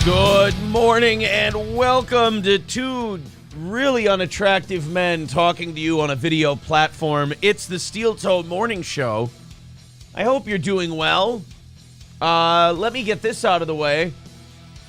Good morning and welcome to two really unattractive men talking to you on a video platform. It's the Steel Toe Morning Show. I hope you're doing well. Let me get this out of the way.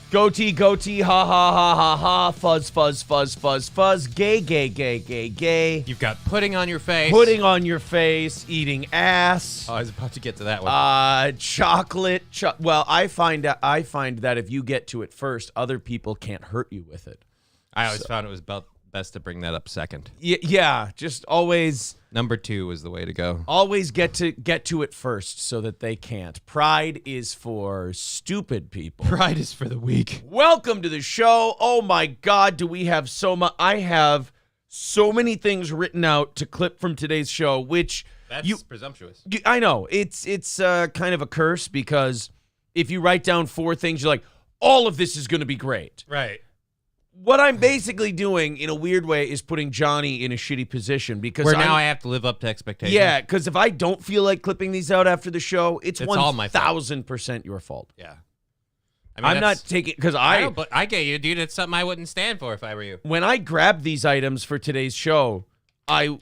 Goatee, goatee, ha ha ha ha ha, fuzz, fuzz, fuzz, fuzz, fuzz, gay, gay, gay, gay, gay. You've got pudding on your face. Pudding on your face, eating ass. Oh, I was about to get to that one. Chocolate. Well, I find that if you get to it first, other people can't hurt you with it. I always found it was best to bring that up second. Yeah, just always. Number 2 was the way to go. Always get to it first so that they can't. Pride is for stupid people. Pride is for the weak. Welcome to the show. Oh my God, do we have so much? I have so many things written out to clip from today's show, which That's presumptuous. I know it's kind of a curse because if you write down 4 things, you're like, all of this is going to be great. Right. What I'm basically doing, in a weird way, is putting Johnny in a shitty position because now I have to live up to expectations. Yeah, because if I don't feel like clipping these out after the show, it's all my fault. 1,000% your fault. Yeah. I'm not taking because but I get you, dude. It's something I wouldn't stand for if I were you. When I grabbed these items for today's show, I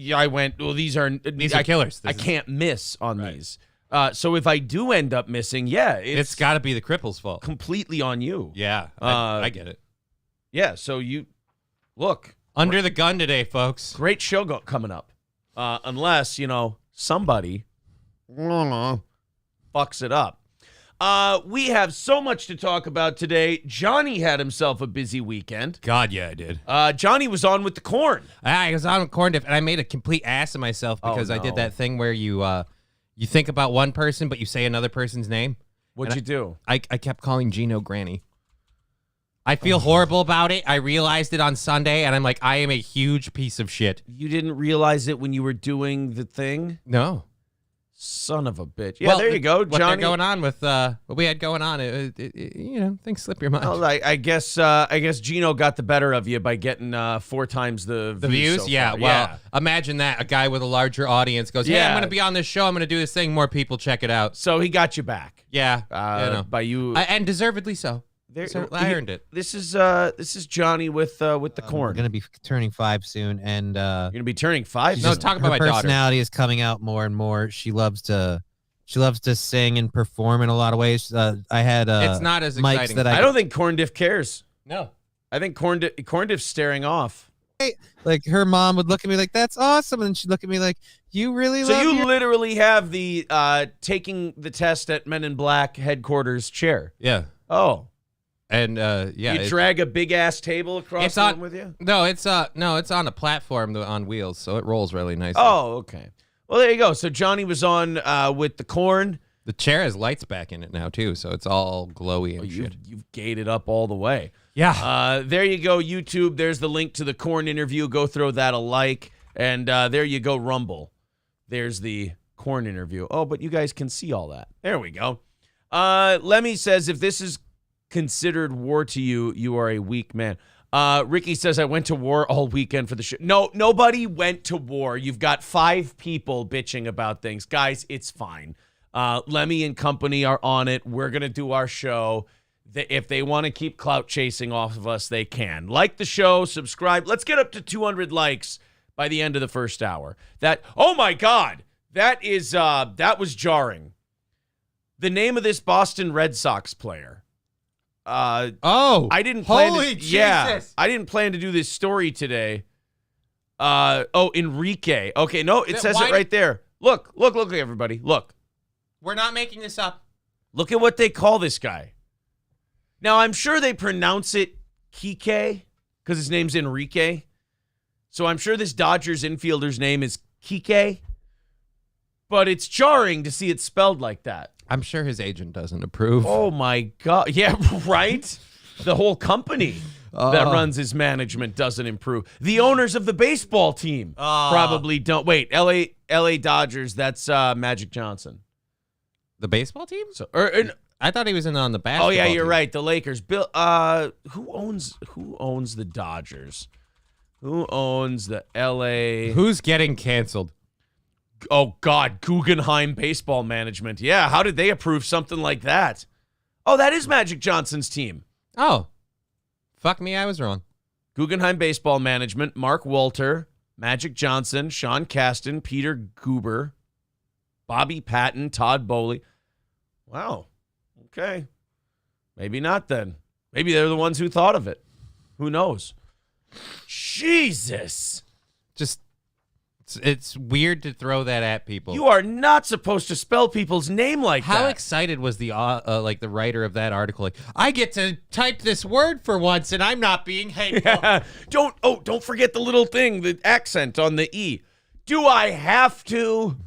went, well, these are killers. I can't miss on these. So if I do end up missing, it's got to be the cripple's fault. Completely on you. Yeah, I get it. Yeah, so you look under the gun today, folks. Great show coming up, unless somebody fucks it up. We have so much to talk about today. Johnny had himself a busy weekend. God, yeah, I did. Johnny was on with the corn. I was on with corn dip, and I made a complete ass of myself because I did that thing where you think about one person, but you say another person's name. What'd you do? I kept calling Gino Granny. I feel horrible about it. I realized it on Sunday, and I'm like, I am a huge piece of shit. You didn't realize it when you were doing the thing? No. Son of a bitch. Yeah, well, there you go, Johnny. What going on with what we had going on, things slip your mind. Well, I guess Gino got the better of you by getting 4 times the views. So yeah, far. Well, imagine that a guy with a larger audience goes, "Hey, I'm going to be on this show. I'm going to do this thing. More people check it out." So he got you back. Yeah, by you, and deservedly so. I earned it. This is Johnny with the corn. We're gonna be turning 5 soon, and you're gonna be turning 5. No, talk about my daughter. Her personality is coming out more and more. She loves to sing and perform in a lot of ways. I had it's not as exciting. I don't think Corn Diff cares. No, I think Corn Diff's staring off. Like her mom would look at me like, "That's awesome," and she'd look at me like, "You really?" So you literally have the taking the test at Men in Black headquarters chair. Yeah. Oh. And you drag a big ass table across the room with you? No, it's on a platform on wheels, so it rolls really nicely. Oh, okay. Well, there you go. So Johnny was on with the corn. The chair has lights back in it now too, so it's all glowy and shit. You've gated up all the way. Yeah. There you go, YouTube. There's the link to the corn interview. Go throw that a like, and there you go, Rumble. There's the corn interview. Oh, but you guys can see all that. There we go. Lemmy says if this is considered war to you, you are a weak man. Ricky says, I went to war all weekend for the show. No, nobody went to war. You've got 5 people bitching about things. Guys, it's fine. Lemmy and company are on it. We're going to do our show. If they want to keep clout chasing off of us, they can. Like the show, subscribe. Let's get up to 200 likes by the end of the first hour. Oh my God, that was jarring. The name of this Boston Red Sox player. I didn't plan holy to, Jesus. Yeah, I didn't plan to do this story today. Enrique. Okay, no, it says it right there. Look, everybody. Look. We're not making this up. Look at what they call this guy. Now, I'm sure they pronounce it Kike because his name's Enrique. So I'm sure this Dodgers infielder's name is Kike. But it's jarring to see it spelled like that. I'm sure his agent doesn't approve. Oh, my God. Yeah, right? The whole company that runs his management doesn't approve. The owners of the baseball team probably don't. Wait, L.A. Dodgers, that's Magic Johnson. The baseball team? I thought he was on the basketball team. Oh, yeah, you're team. right. The Lakers. Bill. Who owns the Dodgers? Who owns the L.A.? Who's getting canceled? Oh, God, Guggenheim Baseball Management. Yeah, how did they approve something like that? Oh, that is Magic Johnson's team. Oh, fuck me, I was wrong. Guggenheim Baseball Management, Mark Walter, Magic Johnson, Sean Caston, Peter Guber, Bobby Patton, Todd Bowley. Wow. Okay. Maybe not then. Maybe they're the ones who thought of it. Who knows? Jesus. Just, it's weird to throw that at people. You are not supposed to spell people's name like that. How excited was the the writer of that article? Like, I get to type this word for once, and I'm not being hateful. Yeah. Don't forget the little thing, the accent on the E. Do I have to?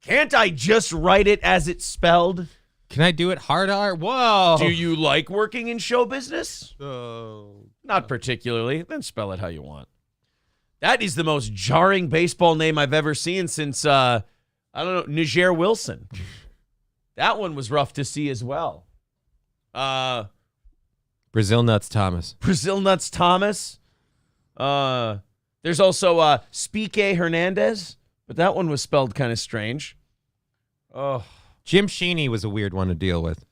Can't I just write it as it's spelled? Can I do it hard R? Whoa. Do you like working in show business? Oh. Not particularly. Then spell it how you want. That is the most jarring baseball name I've ever seen since, I don't know, Niger Wilson. That one was rough to see as well. Brazil Nuts Thomas. Brazil Nuts Thomas. There's also Spique Hernandez, but that one was spelled kind of strange. Oh. Jim Sheeny was a weird one to deal with.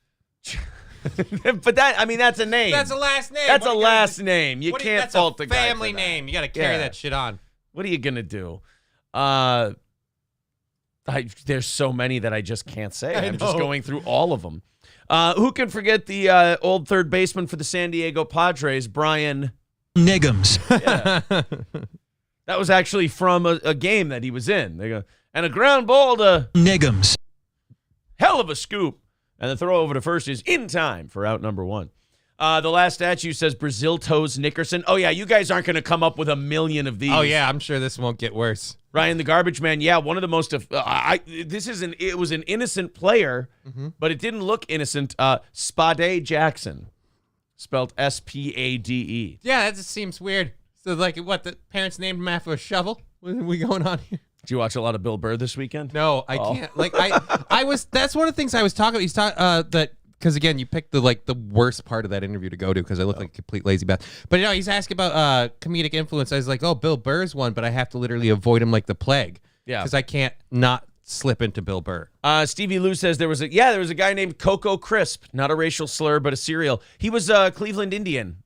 But that's a name. That's a last name. That's a last name. You can't fault the guy. That's a family for that. name. You got to carry that shit on. What are you going to do? There's so many that I just can't say. I'm just going through all of them. Who can forget the old third baseman for the San Diego Padres, Brian Niggums? Yeah. That was actually from a game that he was in. They go, and a ground ball to Niggums. Hell of a scoop. And the throw over to first is in time for out number one. The last statue says Brazil Toes Nickerson. Oh, yeah, you guys aren't going to come up with a million of these. Oh, yeah, I'm sure this won't get worse. Ryan the Garbage Man, yeah, one of the most it was an innocent player, but it didn't look innocent. Spade Jackson, spelled Spade. Yeah, that just seems weird. So, like, what, the parents named him after a shovel? What are we going on here? Did you watch a lot of Bill Burr this weekend? No, I can't. Like, I was. That's one of the things I was talking about. He's talking that because again, you picked the worst part of that interview to go to because I look like a complete lazy bastard. But you know, he's asking about comedic influence. I was like, oh, Bill Burr's one, but I have to literally avoid him like the plague. Yeah, because I can't not slip into Bill Burr. Stevie Lou says there was a guy named Coco Crisp, not a racial slur, but a cereal. He was a Cleveland Indian.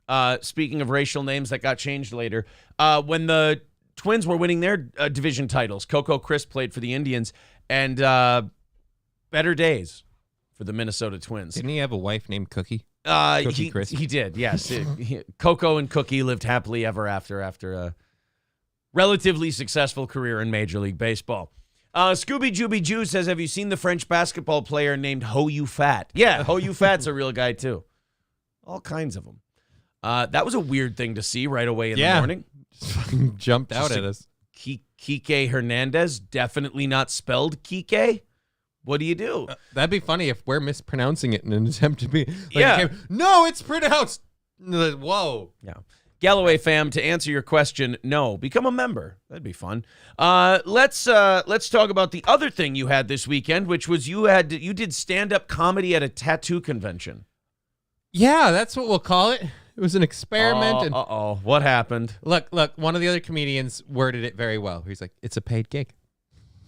Speaking of racial names that got changed later, when the Twins were winning their division titles, Coco Crisp played for the Indians, and better days for the Minnesota Twins. Didn't he have a wife named Cookie? Cookie Crisp? He did, yes. Coco and Cookie lived happily ever after a relatively successful career in Major League Baseball. Scooby Jooby Joo says, have you seen the French basketball player named Ho You Fat? Yeah, Ho You Fat's a real guy, too. All kinds of them. That was a weird thing to see right away in the morning. Jumped out at us. Kike Hernandez, definitely not spelled Kike. What do you do? That'd be funny if we're mispronouncing it in an attempt to be. Like, no, it's pronounced. Whoa. Yeah. Galloway fam, to answer your question, no. Become a member. That'd be fun. Let's talk about the other thing you had this weekend, which was you did stand-up comedy at a tattoo convention. Yeah, that's what we'll call it. It was an experiment. What happened? Look, one of the other comedians worded it very well. He's like, it's a paid gig.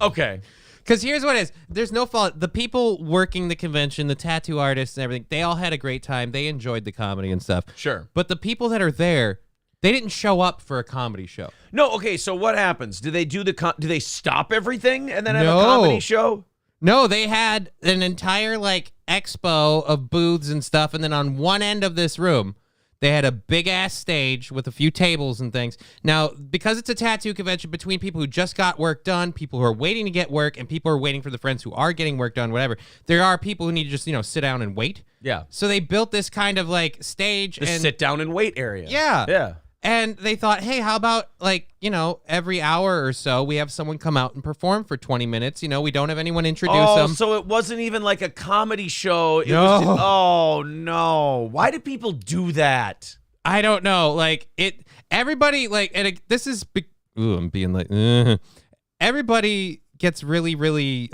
Okay. Because here's what it is. There's no fault. The people working the convention, the tattoo artists and everything, they all had a great time. They enjoyed the comedy and stuff. Sure. But the people that are there, they didn't show up for a comedy show. No, okay, so what happens? Do they do they stop everything and then have a comedy show? No, they had an entire expo of booths and stuff, and then on one end of this room, they had a big-ass stage with a few tables and things. Now, because it's a tattoo convention between people who just got work done, people who are waiting to get work, and people who are waiting for the friends who are getting work done, whatever, there are people who need to just, sit down and wait. Yeah. So they built this kind of, stage. The sit-down and wait area. Yeah. Yeah. And they thought, hey, how about, every hour or so, we have someone come out and perform for 20 minutes. We don't have anyone introduce them. So it wasn't even like a comedy show. It No. was oh, no. Why did people do that? I don't know. Everybody, I'm being everybody gets really, really,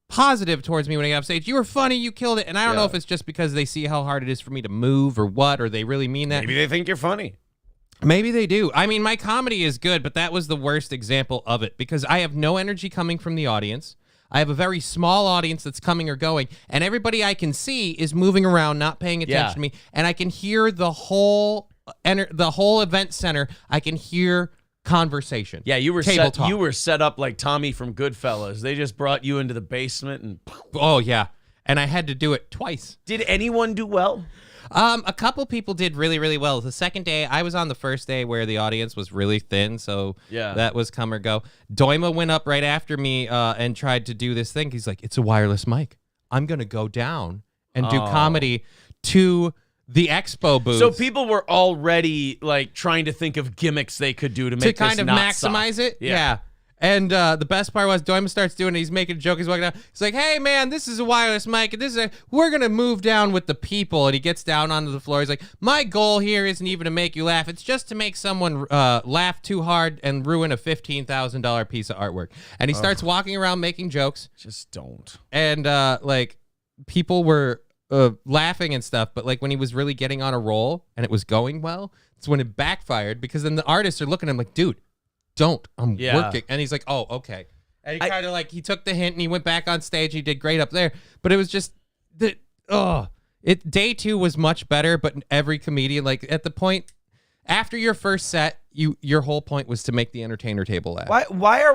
positive towards me when I get off stage. You were funny, you killed it. And I don't know if it's just because they see how hard it is for me to move or what, or they really mean that. Maybe they think you're funny. Maybe they do. I mean, my comedy is good, but that was the worst example of it because I have no energy coming from the audience. I have a very small audience that's coming or going, and everybody I can see is moving around, not paying attention to me, and I can hear the whole event center. I can hear conversation. Yeah, you were table talk. You were set up like Tommy from Goodfellas. They just brought you into the basement and. Oh yeah, and I had to do it twice. Did anyone do well? A couple people did really, really well. The second day, I was on the first day where the audience was really thin, so that was come or go. Doima went up right after me and tried to do this thing. He's like, it's a wireless mic. I'm going to go down and do comedy to the expo booth. So people were already like trying to think of gimmicks they could do to make kind this of not maximize suck. it. Yeah. And the best part was Doima starts doing it. He's making a joke. He's walking down. He's like, hey, man, this is a wireless mic. And we're going to move down with the people. And he gets down onto the floor. He's like, my goal here isn't even to make you laugh. It's just to make someone laugh too hard and ruin a $15,000 piece of artwork. And he starts walking around making jokes. Just don't. And like people were laughing and stuff. But like when he was really getting on a roll and it was going well, it's when it backfired, because then the artists are looking at him like, dude, don't. I'm working. And he's like, oh, okay. And he kind of like, he took the hint and he went back on stage. He did great up there. But it was just, day 2 was much better, but every comedian, like at the point, after your first set, your whole point was to make the entertainer table laugh. Why are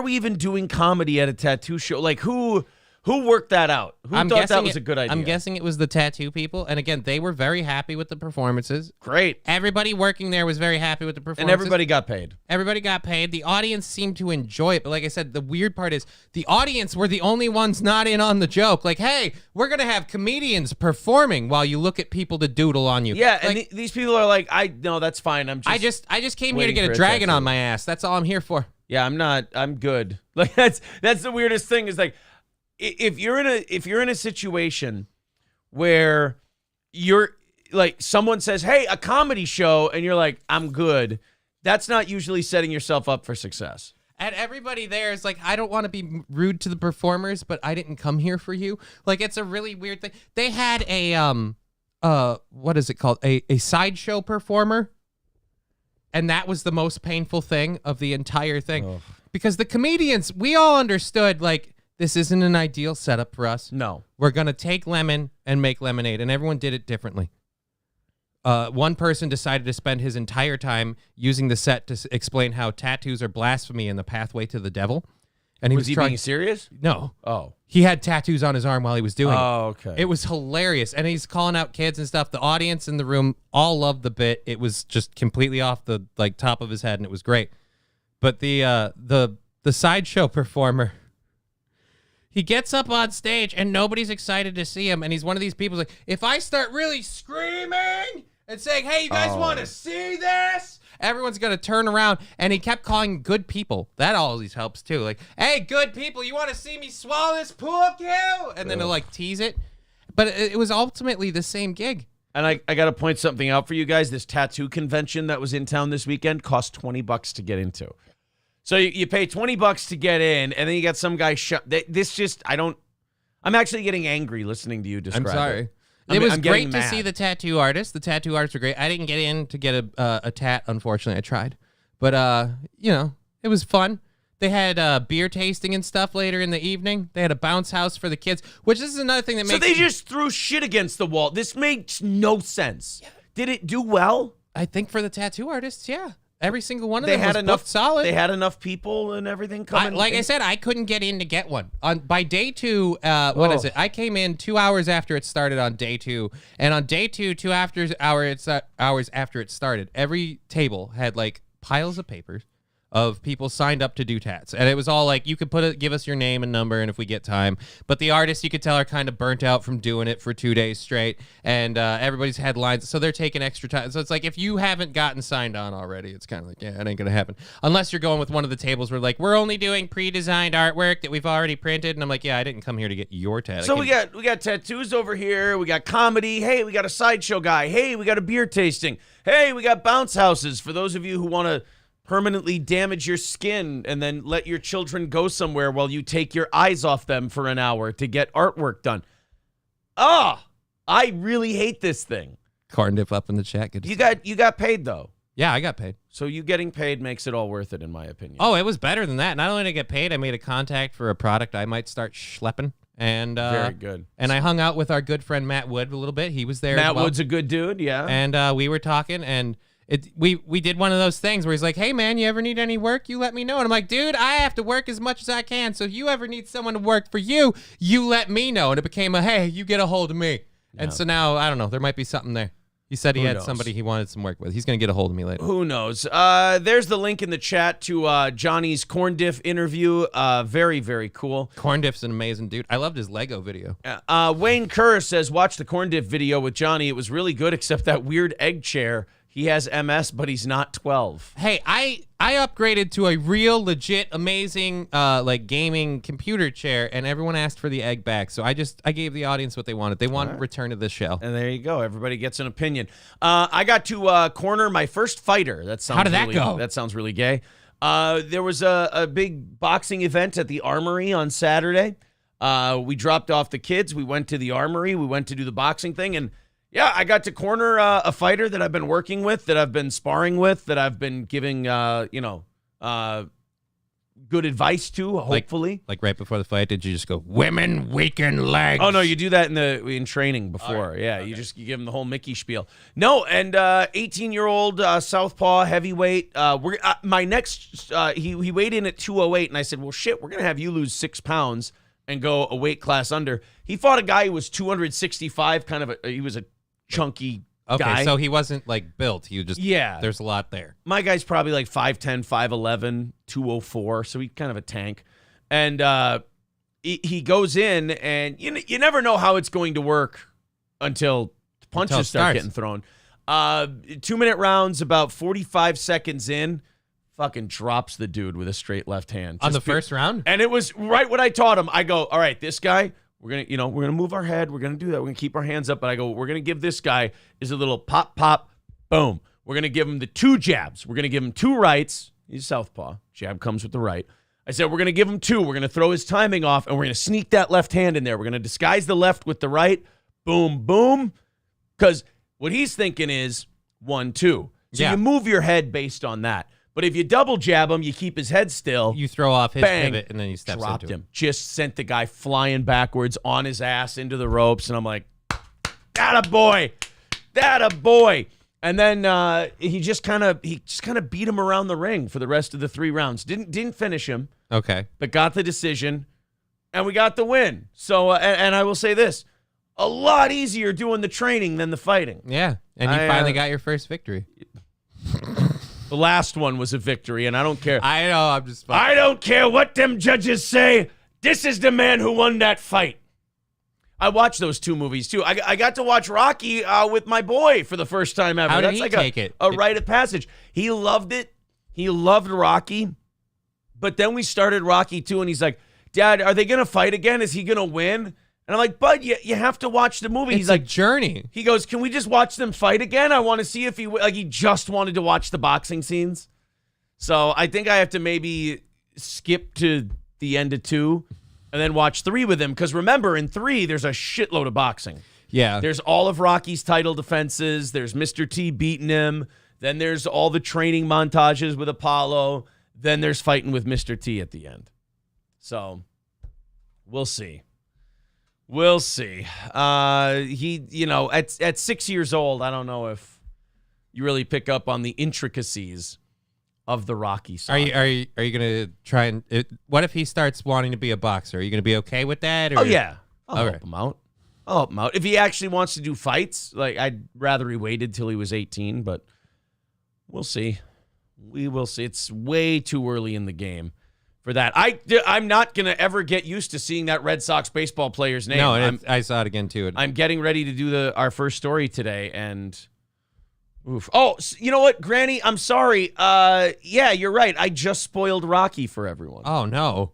we even doing comedy at a tattoo show? Like who worked that out? Who thought that was a good idea? I'm guessing it was the tattoo people. And again, they were very happy with the performances. Great. Everybody working there was very happy with the performances. And everybody got paid. Everybody got paid. The audience seemed to enjoy it. But like I said, the weird part is the audience were the only ones not in on the joke. Like, hey, we're going to have comedians performing while you look at people to doodle on you. Yeah, like, and these people are like, no, that's fine. I just came here to get a dragon on my ass. That's all I'm here for. Yeah, I'm good. Like that's the weirdest thing is like, if you're in a situation where you're like someone says, hey, a comedy show, and you're like, I'm good, that's not usually setting yourself up for success. And everybody there is like, I don't want to be rude to the performers, but I didn't come here for you. Like, it's a really weird thing. They had a what is it called? A sideshow performer. And that was the most painful thing of the entire thing. Ugh. Because the comedians, we all understood, like, this isn't an ideal setup for us. No. We're going to take lemon and make lemonade, and everyone did it differently. One person decided to spend his entire time using the set to explain how tattoos are blasphemy and the pathway to the devil. And was he being serious? No. Oh. He had tattoos on his arm while he was doing it. Oh, okay. It was hilarious. And he's calling out kids and stuff. The audience in the room all loved the bit. It was just completely off the like top of his head, and it was great. But the sideshow performer, he gets up on stage and nobody's excited to see him. And he's one of these people like, if I start really screaming and saying, hey, you guys want to see this? Everyone's going to turn around. And he kept calling good people. That always helps too. Like, hey, good people, you want to see me swallow this pool cue? And then he'll like tease it. But it was ultimately the same gig. And I got to point something out for you guys. This tattoo convention that was in town this weekend cost $20 to get into. So you pay $20 to get in, and then you got some guy I'm actually getting angry listening to you describe it. I'm sorry. It was great to see the tattoo artists. The tattoo artists were great. I didn't get in to get a tat, unfortunately. I tried. But, it was fun. They had beer tasting and stuff later in the evening. They had a bounce house for the kids, which this is another thing that makes... So they just threw shit against the wall. This makes no sense. Yeah. Did it do well? I think for the tattoo artists, yeah. Every single one of them was booked solid. They had enough people and everything coming. Like I said, I couldn't get in to get one. By day 2, what is it? I came in 2 hours after it started on day 2. And on day 2, 2 hours after it started, every table had like piles of papers of people signed up to do tats. And it was all like, you could give us your name and number, and if we get time. But the artists, you could tell, are kind of burnt out from doing it for 2 days straight. And everybody's had lines, so they're taking extra time. So it's like, if you haven't gotten signed on already, it's kind of like, yeah, it ain't going to happen. Unless you're going with one of the tables where like, we're only doing pre-designed artwork that we've already printed. And I'm like, yeah, I didn't come here to get your tat. So we got tattoos over here. We got comedy. Hey, we got a sideshow guy. Hey, we got a beer tasting. Hey, we got bounce houses for those of you who want to permanently damage your skin and then let your children go somewhere while you take your eyes off them for an hour to get artwork done. I really hate this thing. Corn dip up in the chat. You got paid though. Yeah, I got paid. So you getting paid makes it all worth it, in my opinion. Oh, it was better than that. Not only did I get paid, I made a contact for a product I might start schlepping. And very good. And I hung out with our good friend Matt Wood a little bit. He was there. Matt as well. Wood's a good dude, yeah. And we were talking, and we did one of those things where he's like, "Hey man, you ever need any work? You let me know." And I'm like, "Dude, I have to work as much as I can. So if you ever need someone to work for you, you let me know." And it became a, "Hey, you get a hold of me." Yeah. And so now I don't know. There might be something there. He said he had somebody he wanted some work with. He's going to get a hold of me later. Who knows? There's the link in the chat to Johnny's corn diff interview. Very, very cool. Corn Diff's an amazing dude. I loved his Lego video. Wayne Kerr says, watch the corn diff video with Johnny. It was really good, except that weird egg chair. He has MS, but he's not 12. Hey, I upgraded to a real, legit, amazing, like gaming computer chair, and everyone asked for the egg back. So I gave the audience what they wanted. They wanted return to the show. And there you go. Everybody gets an opinion. I got to corner my first fighter. That sounds How did that go? That sounds really gay. There was a big boxing event at the Armory on Saturday. We dropped off the kids. We went to the Armory. We went to do the boxing thing, and yeah, I got to corner a fighter that I've been working with, that I've been sparring with, that I've been giving, good advice to, hopefully. Like right before the fight, did you just go, "Women weaken legs"? Oh, no, you do that in training before. Right. Yeah, okay. You give them the whole Mickey spiel. No, and 18-year-old southpaw heavyweight. My next, he weighed in at 208, and I said, well, shit, we're going to have you lose 6 pounds and go a weight class under. He fought a guy who was 265, he was a chunky guy. Okay, so he wasn't like built. He just there's a lot there. My guy's probably like 5'10", 5'11", 204, so he's kind of a tank. And he goes in, and you never know how it's going to work until punches start getting thrown. 2-minute rounds, about 45 seconds in, fucking drops the dude with a straight left hand. On the first round? And it was right what I taught him. I go, all right, this guy, we're gonna move our head. We're gonna do that. We're gonna keep our hands up. But I go, we're gonna give this guy is a little pop, pop, boom. We're gonna give him the 2 jabs. We're gonna give him 2 rights. He's southpaw. Jab comes with the right. I said, we're gonna give him 2. We're gonna throw his timing off, and we're gonna sneak that left hand in there. We're gonna disguise the left with the right. Boom, boom. Because what he's thinking is 1, 2. So you move your head based on that. But if you double jab him, you keep his head still. You throw off his pivot, and then he steps dropped into him. Just sent the guy flying backwards on his ass into the ropes, and I'm like, that a boy. And then he just kind of beat him around the ring for the rest of the 3 rounds. Didn't finish him. Okay. But got the decision, and we got the win. So and I will say this, a lot easier doing the training than the fighting. Yeah, and you finally got your first victory. The last one was a victory, and I don't care. I know, I'm just fucking. I don't care what them judges say. This is the man who won that fight. I watched those 2 movies, too. I got to watch Rocky with my boy for the first time ever. How did That's he like take it? A rite of passage. He loved it. He loved Rocky. But then we started Rocky 2, and he's like, Dad, are they going to fight again? Is he going to win? And I'm like, Bud, you have to watch the movie. It's He's like, journey. He goes, can we just watch them fight again? I want to see if he just wanted to watch the boxing scenes. So I think I have to maybe skip to the end of 2 and then watch 3 with him. Because remember, in 3, there's a shitload of boxing. Yeah. There's all of Rocky's title defenses. There's Mr. T beating him. Then there's all the training montages with Apollo. Then there's fighting with Mr. T at the end. So we'll see. We'll see. He, at 6 years old, I don't know if you really pick up on the intricacies of the Rocky side. Are you gonna try and? What if he starts wanting to be a boxer? Are you gonna be okay with that? Or? Oh yeah, I'll help him out. If he actually wants to do fights, like I'd rather he waited till he was 18, but we'll see. We will see. It's way too early in the game for that. I'm not going to ever get used to seeing that Red Sox baseball player's name. No, I saw it again, too. I'm getting ready to do our first story today, and oof. Oh, you know what, Granny? I'm sorry. Yeah, you're right. I just spoiled Rocky for everyone. Oh, no.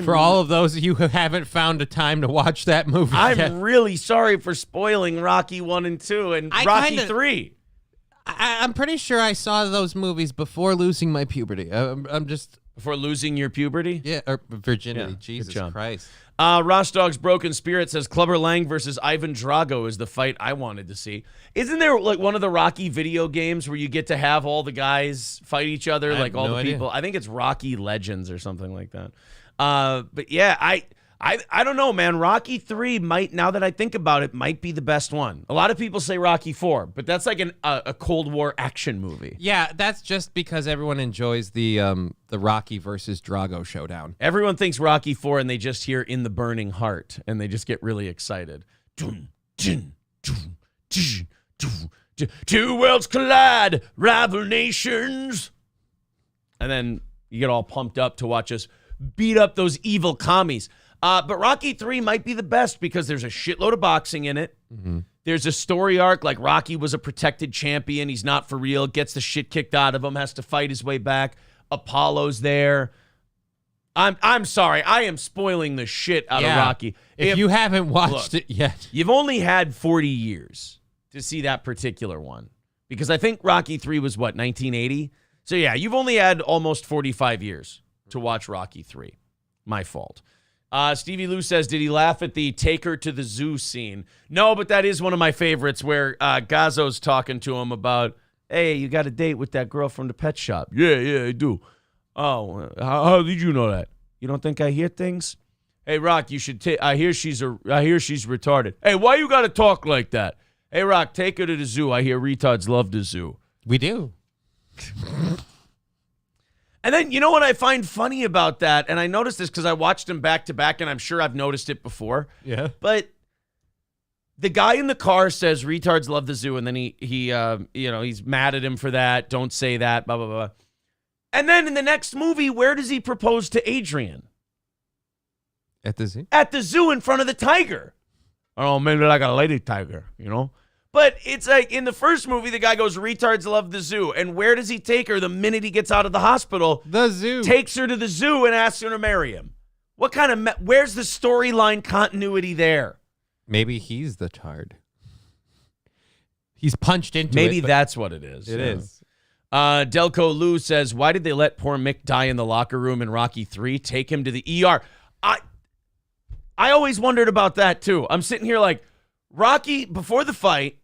For all of those of you who haven't found a time to watch that movie I'm really sorry for spoiling Rocky 1 and 2 and Rocky 3. I'm pretty sure I saw those movies before losing my puberty. I'm just... Before losing your puberty? Yeah, or virginity. Yeah, Jesus good job. Christ. Rostog's Broken Spirit says Clubber Lang versus Ivan Drago is the fight I wanted to see. Isn't there like one of the Rocky video games where you get to have all the guys fight each other, like all the people? I think it's Rocky Legends or something like that. But yeah, I don't know, man. Rocky 3 might, now that I think about it, might be the best one. A lot of people say Rocky 4, but that's like a Cold War action movie. Yeah, that's just because everyone enjoys the Rocky versus Drago showdown. Everyone thinks Rocky 4 and they just hear In the Burning Heart and they just get really excited. Two worlds collide, rival nations. And then you get all pumped up to watch us beat up those evil commies. But Rocky 3 might be the best because there's a shitload of boxing in it. Mm-hmm. There's a story arc, like Rocky was a protected champion. He's not for real, gets the shit kicked out of him, has to fight his way back. Apollo's there. I'm sorry. I am spoiling the shit out of Rocky. If you haven't watched it yet. You've only had 40 years to see that particular one. Because I think Rocky 3 was, 1980? So, yeah, you've only had almost 45 years to watch Rocky 3. My fault. Stevie Lou says, did he laugh at the take her to the zoo scene? No, but that is one of my favorites where Gazzo's talking to him about, hey, you got a date with that girl from the pet shop. Yeah, I do. Oh, how did you know that? You don't think I hear things? Hey, Rock, you should take. I hear she's retarded. Hey, why you got to talk like that? Hey, Rock, take her to the zoo. I hear retards love the zoo. We do. And then, you know what I find funny about that? And I noticed this because I watched them back to back, and I'm sure I've noticed it before. Yeah. But the guy in the car says retards love the zoo, and then he's mad at him for that. Don't say that, blah, blah, blah. And then in the next movie, where does he propose to Adrian? At the zoo? At the zoo in front of the tiger. Oh, maybe like a lady tiger, you know? But it's like in the first movie, the guy goes, retards love the zoo. And where does he take her the minute he gets out of the hospital? The zoo. Takes her to the zoo and asks her to marry him. What kind of, where's the storyline continuity there? Maybe he's the tard. He's punched into it. Maybe that's what it is. It is. Delco Lou says, why did they let poor Mick die in the locker room in Rocky 3? Take him to the ER. I always wondered about that, too. I'm sitting here like, Rocky, before the fight,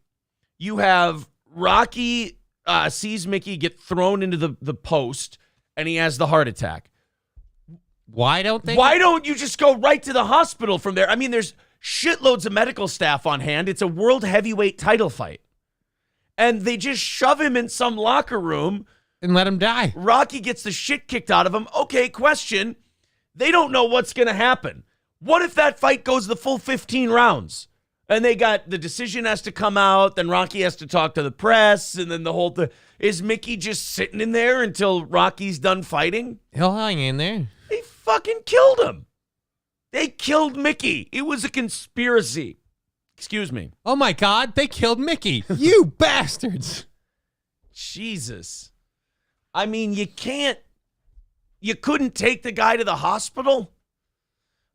you have Rocky sees Mickey get thrown into the post, and he has the heart attack. Why don't you just go right to the hospital from there? I mean, there's shitloads of medical staff on hand. It's a world heavyweight title fight. And they just shove him in some locker room. And let him die. Rocky gets the shit kicked out of him. Okay, question. They don't know what's going to happen. What if that fight goes the full 15 rounds? And they got the decision has to come out, then Rocky has to talk to the press, and then the whole thing. Is Mickey just sitting in there until Rocky's done fighting? He'll hang in there. They fucking killed him. They killed Mickey. It was a conspiracy. Excuse me. Oh, my God. They killed Mickey. You bastards. Jesus. I mean, you couldn't take the guy to the hospital?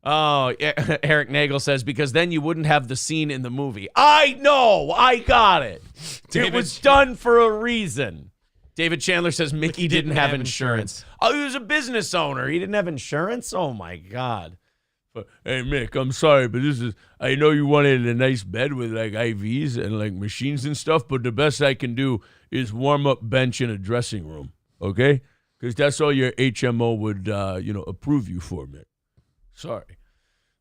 Oh, Eric Nagel says, because then you wouldn't have the scene in the movie. I know. I got it. It was done for a reason. David Chandler says Mickey didn't have insurance. Oh, he was a business owner. He didn't have insurance? Oh, my God. But, hey, Mick, I'm sorry, but I know you wanted a nice bed with, like, IVs and, like, machines and stuff, but the best I can do is warm up bench in a dressing room, okay? Because that's all your HMO would, approve you for, Mick. Sorry.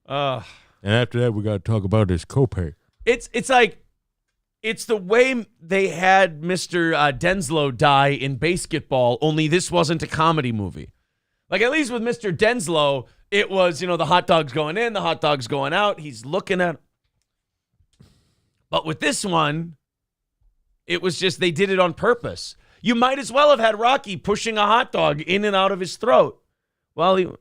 And after that, we got to talk about this copay. It's like, it's the way they had Mr. Denslow die in Basketball, only this wasn't a comedy movie. Like, at least with Mr. Denslow, it was, the hot dog's going in, the hot dog's going out. He's looking at. But with this one, it was just they did it on purpose. You might as well have had Rocky pushing a hot dog in and out of his throat. Well,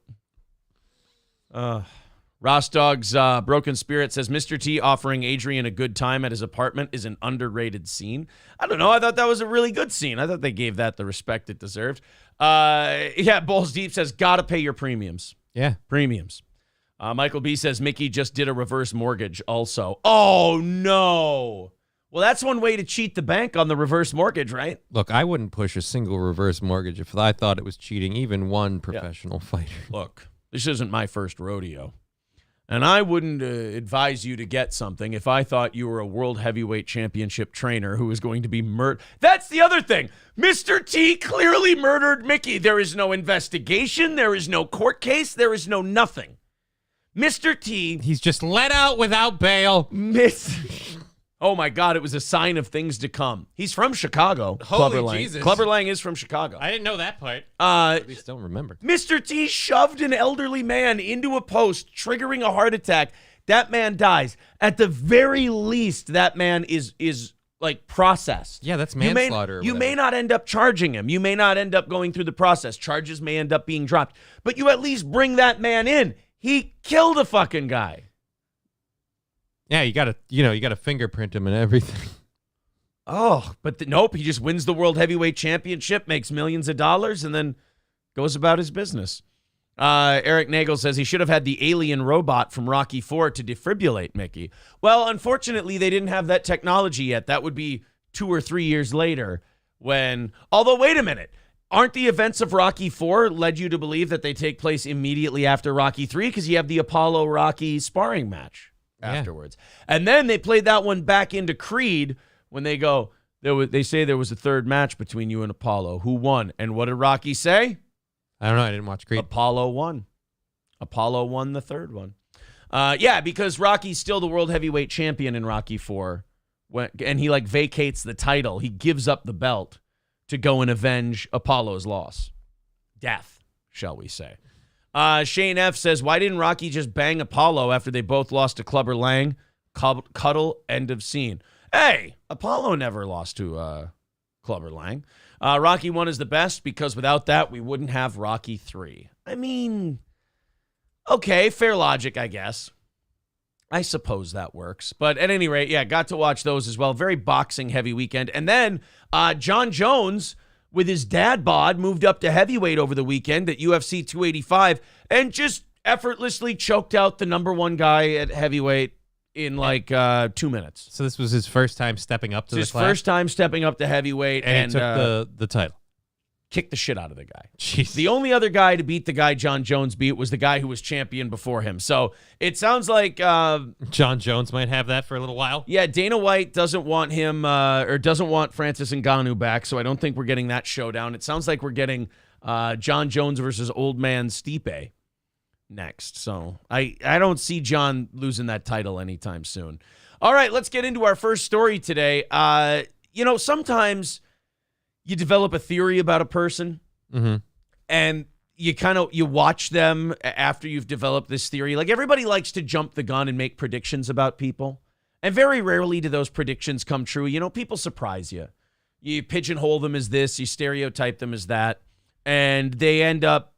Ross Dog's Broken Spirit says, Mr. T offering Adrian a good time at his apartment is an underrated scene. I don't know. I thought that was a really good scene. I thought they gave that the respect it deserved. Balls Deep says, gotta pay your premiums. Yeah. Premiums. Michael B says, Mickey just did a reverse mortgage also. Oh, no. Well, that's one way to cheat the bank on the reverse mortgage, right? Look, I wouldn't push a single reverse mortgage if I thought it was cheating even one professional fighter. Look. This isn't my first rodeo. And I wouldn't advise you to get something if I thought you were a world heavyweight championship trainer who was going to be murdered. That's the other thing. Mr. T clearly murdered Mickey. There is no investigation. There is no court case. There is no nothing. Mr. T. He's just let out without bail. Oh, my God. It was a sign of things to come. He's from Chicago. Holy Clubber Lang. Jesus. Clubber Lang is from Chicago. I didn't know that part. At least don't remember. Mr. T shoved an elderly man into a post, triggering a heart attack. That man dies. At the very least, that man is like processed. Yeah, that's manslaughter. You may not end up charging him. You may not end up going through the process. Charges may end up being dropped. But you at least bring that man in. He killed a fucking guy. Yeah, you gotta fingerprint him and everything. Oh, but nope. He just wins the World Heavyweight Championship, makes millions of dollars, and then goes about his business. Eric Nagel says he should have had the alien robot from Rocky IV to defibrillate Mickey. Well, unfortunately, they didn't have that technology yet. That would be 2 or 3 years later although, wait a minute. Aren't the events of Rocky IV led you to believe that they take place immediately after Rocky III? Because you have the Apollo-Rocky sparring match afterwards. And then they played that one back into Creed when they go, they say there was a third match between you and Apollo. Who won? And what did Rocky say? I don't know. I didn't watch Creed. Apollo won. Apollo won the third one. Yeah, because Rocky's still the world heavyweight champion in Rocky IV. And he vacates the title. He gives up the belt to go and avenge Apollo's loss. Death, shall we say. Shane F. says, why didn't Rocky just bang Apollo after they both lost to Clubber Lang? Cuddle, end of scene. Hey, Apollo never lost to Clubber Lang. Rocky 1 is the best because without that, we wouldn't have Rocky 3. I mean, okay, fair logic, I guess. I suppose that works. But at any rate, yeah, got to watch those as well. Very boxing heavy weekend. And then John Jones, with his dad bod, moved up to heavyweight over the weekend at UFC 285 and just effortlessly choked out the number one guy at heavyweight in 2 minutes. So this was his first time stepping up to the class? His first time stepping up to heavyweight. And he took the title. Kicked the shit out of the guy. Jeez. The only other guy to beat the guy John Jones beat was the guy who was champion before him. So it sounds like John Jones might have that for a little while. Yeah, Dana White doesn't want him or doesn't want Francis Ngannou back, so I don't think we're getting that showdown. It sounds like we're getting John Jones versus old man Stipe next. So I don't see John losing that title anytime soon. All right, let's get into our first story today. Sometimes you develop a theory about a person, and you watch them after you've developed this theory. Like, everybody likes to jump the gun and make predictions about people, and very rarely do those predictions come true. People surprise you. You pigeonhole them as this, you stereotype them as that, and they end up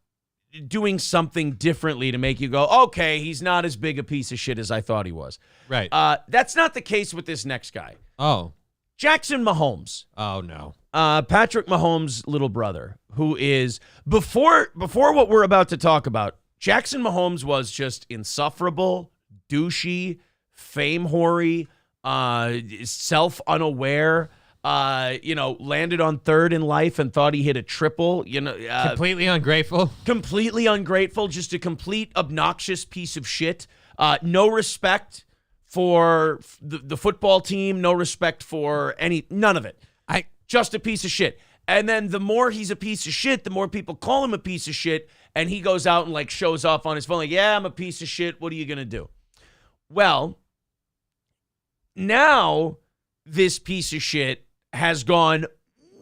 doing something differently to make you go, okay, he's not as big a piece of shit as I thought he was. Right. That's not the case with this next guy. Oh. Jackson Mahomes. Oh, no. Patrick Mahomes' little brother, who is, before what we're about to talk about, Jackson Mahomes was just insufferable, douchey, fame-hoary, self-unaware, landed on third in life and thought he hit a triple. Completely ungrateful. Completely ungrateful, just a complete obnoxious piece of shit. No respect for the football team, no respect for none of it. Just a piece of shit. And then the more he's a piece of shit, the more people call him a piece of shit, and he goes out and shows off on his phone yeah, I'm a piece of shit. What are you going to do? Well, now this piece of shit has gone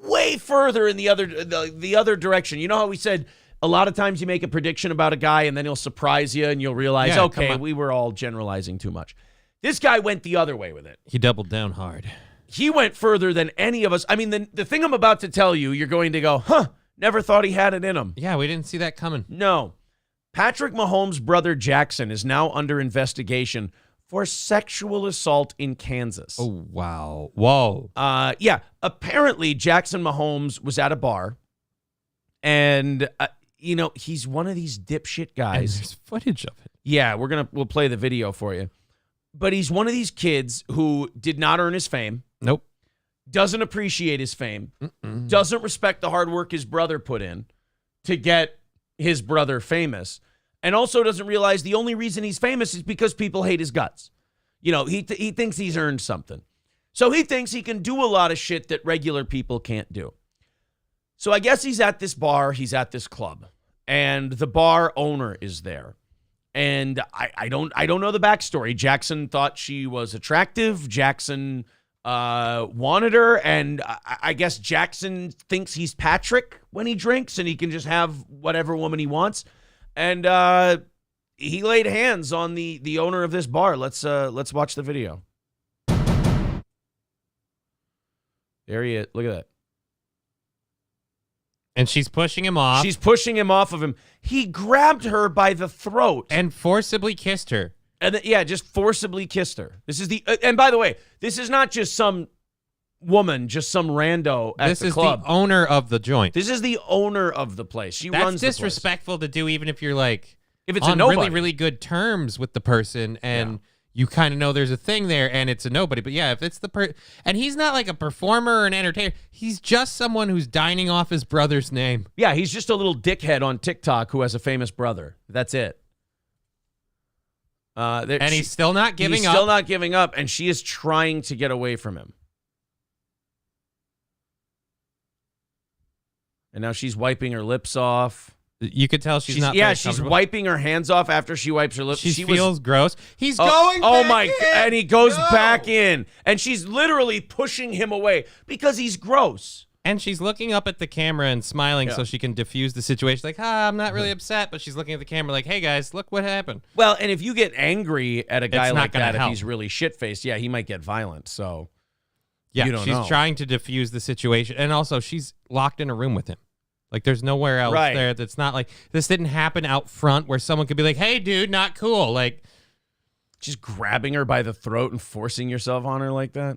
way further in the other direction. You know how we said a lot of times you make a prediction about a guy and then he'll surprise you and you'll realize, okay, we were all generalizing too much. This guy went the other way with it. He doubled down hard. He went further than any of us. I mean, the thing I'm about to tell you, you're going to go, never thought he had it in him. Yeah, we didn't see that coming. No. Patrick Mahomes' brother Jackson is now under investigation for sexual assault in Kansas. Oh, wow. Whoa. Yeah. Apparently, Jackson Mahomes was at a bar, and, he's one of these dipshit guys. And there's footage of it. Yeah, we'll play the video for you. But he's one of these kids who did not earn his fame. Nope. Doesn't appreciate his fame. Doesn't respect the hard work his brother put in to get his brother famous. and also doesn't realize the only reason he's famous is because people hate his guts. You know, he thinks he's earned something. So he thinks he can do a lot of shit that regular people can't do. So I guess he's at this bar, he's at this club, and the bar owner is there. And I don't know the backstory. Jackson thought she was attractive. Jackson wanted her, and I guess Jackson thinks he's Patrick when he drinks, and he can just have whatever woman he wants. And he laid hands on the owner of this bar. Let's watch the video. There he is. Look at that. And she's pushing him off. She's pushing him off of him. He grabbed her by the throat and forcibly kissed her. And just forcibly kissed her. This is and by the way, this is not just some woman, just some rando at the club. This is the owner of the joint. This is the owner of the place. She runs the place. That's disrespectful to do, even if you're like if it's on a nobody. Really, really good terms with the person and you kind of know there's a thing there and it's a nobody. But yeah, if it's and he's not like a performer or an entertainer. He's just someone who's dining off his brother's name. Yeah, he's just a little dickhead on TikTok who has a famous brother. That's it. And he's still not giving up. He's still not giving up, and she is trying to get away from him. And now she's wiping her lips off. You could tell she's not. Yeah, she's wiping her hands off after she wipes her lips. She feels gross. He's going. Oh my! And he goes back in, and she's literally pushing him away because he's gross. And she's looking up at the camera and smiling so she can diffuse the situation. Like, I'm not really upset, but she's looking at the camera like, hey guys, look what happened. Well, and if you get angry at a guy like that, if he's really shit-faced, he might get violent. So, yeah, she's trying to diffuse the situation, and also she's locked in a room with him. Like, there's nowhere else there. That's not like this didn't happen out front where someone could be like, hey, dude, not cool. Like, just grabbing her by the throat and forcing yourself on her like that.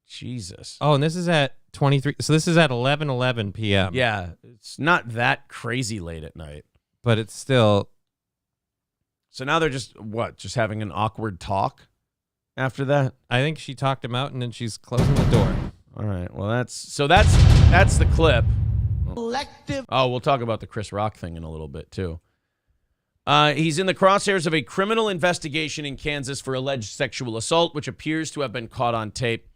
Jesus. Oh, and this is at 23. So this is at 11:11 p.m. Yeah, it's not that crazy late at night, but it's still. So now they're just having an awkward talk after that? I think she talked him out and then she's closing the door. All right. Well, that's the clip. Collective. Oh, we'll talk about the Chris Rock thing in a little bit too. He's in the crosshairs of a criminal investigation in Kansas for alleged sexual assault, which appears to have been caught on tape.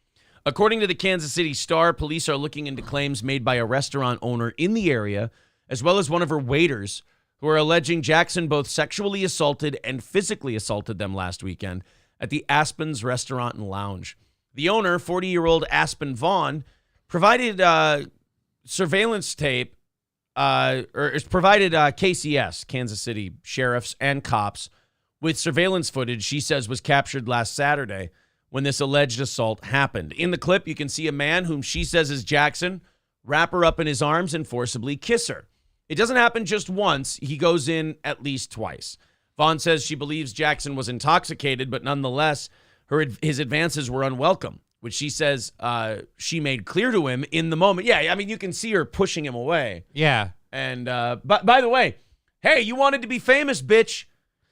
According to the Kansas City Star, police are looking into claims made by a restaurant owner in the area, as well as one of her waiters, who are alleging Jackson both sexually assaulted and physically assaulted them last weekend at the Aspen's Restaurant and Lounge. The owner, 40-year-old Aspen Vaughn, provided surveillance tape, provided KCS, Kansas City sheriffs and cops, with surveillance footage she says was captured last Saturday when this alleged assault happened. In the clip, you can see a man whom she says is Jackson wrap her up in his arms and forcibly kiss her. It doesn't happen just once. He goes in at least twice. Vaughn says she believes Jackson was intoxicated, but nonetheless, his advances were unwelcome, which she says she made clear to him in the moment. Yeah, I mean, you can see her pushing him away. Yeah. And but by the way, hey, you wanted to be famous, bitch.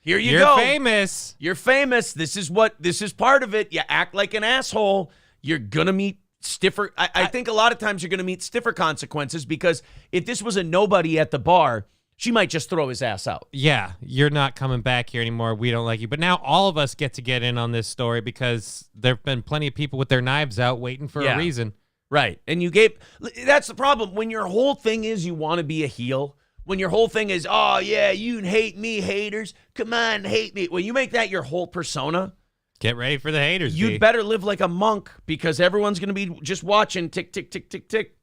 Here you go. You're famous. You're famous. This is part of it. You act like an asshole. You're going to meet stiffer. I think a lot of times you're going to meet stiffer consequences because if this was a nobody at the bar, she might just throw his ass out. Yeah, you're not coming back here anymore. We don't like you. But now all of us get to get in on this story because there have been plenty of people with their knives out waiting for a reason. Right. And that's the problem. When your whole thing is you want to be a heel, when your whole thing is, oh, yeah, you hate me, haters. Come on, hate me. When you make that your whole persona, get ready for the haters. You'd better live like a monk because everyone's going to be just watching tick, tick, tick, tick, tick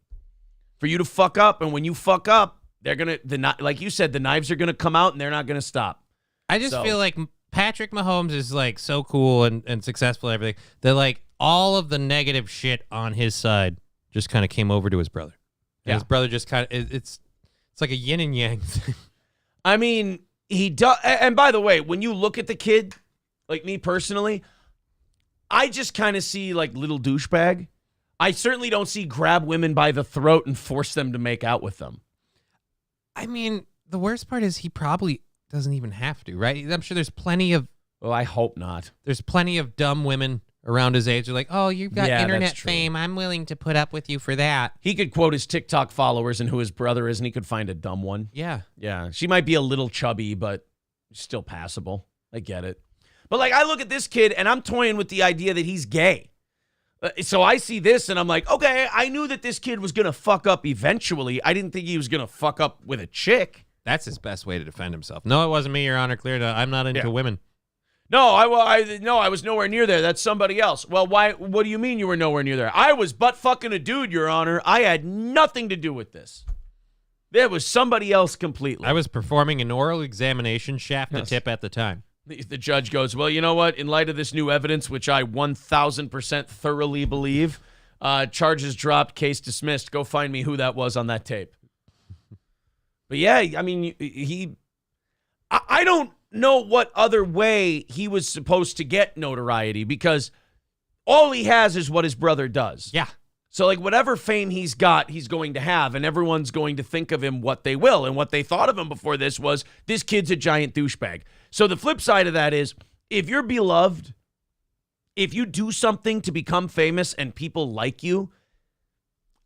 for you to fuck up. And when you fuck up, they're going to, like you said, the knives are going to come out and they're not going to stop. I just feel like Patrick Mahomes is like so cool and successful and everything that like all of the negative shit on his side just kind of came over to his brother. And his brother just kind of, it's like a yin and yang thing. I mean, he does. And by the way, when you look at the kid, like me personally, I just kind of see like little douchebag. I certainly don't see grab women by the throat and force them to make out with them. I mean, the worst part is he probably doesn't even have to, right? I'm sure there's plenty of... Well, I hope not. There's plenty of dumb women around his age are like, oh, you've got Yeah, that's internet true. fame. I'm willing to put up with you for that. He could quote his TikTok followers and who his brother is, and he could find a dumb one. Yeah. Yeah, she might be a little chubby, but still passable. I get it. But, like, I look at this kid, and I'm toying with the idea that he's gay. So I see this, and I'm like, okay, I knew that this kid was going to fuck up eventually. I didn't think he was going to fuck up with a chick. That's his best way to defend himself. No, it wasn't me, Your Honor. Clear. I'm not into women. No, I was nowhere near there. That's somebody else. Well, why? What do you mean you were nowhere near there? I was butt fucking a dude, Your Honor. I had nothing to do with this. There was somebody else completely. I was performing an oral examination shaft to tip at the time. The judge goes, well, you know what? In light of this new evidence, which I 1,000% thoroughly believe, charges dropped, case dismissed. Go find me who that was on that tape. But yeah, I mean, I don't know what other way he was supposed to get notoriety because all he has is what his brother does. Yeah. So, like, whatever fame he's got, he's going to have, and everyone's going to think of him what they will. And what they thought of him before this was, this kid's a giant douchebag. So the flip side of that is, if you're beloved, if you do something to become famous and people like you,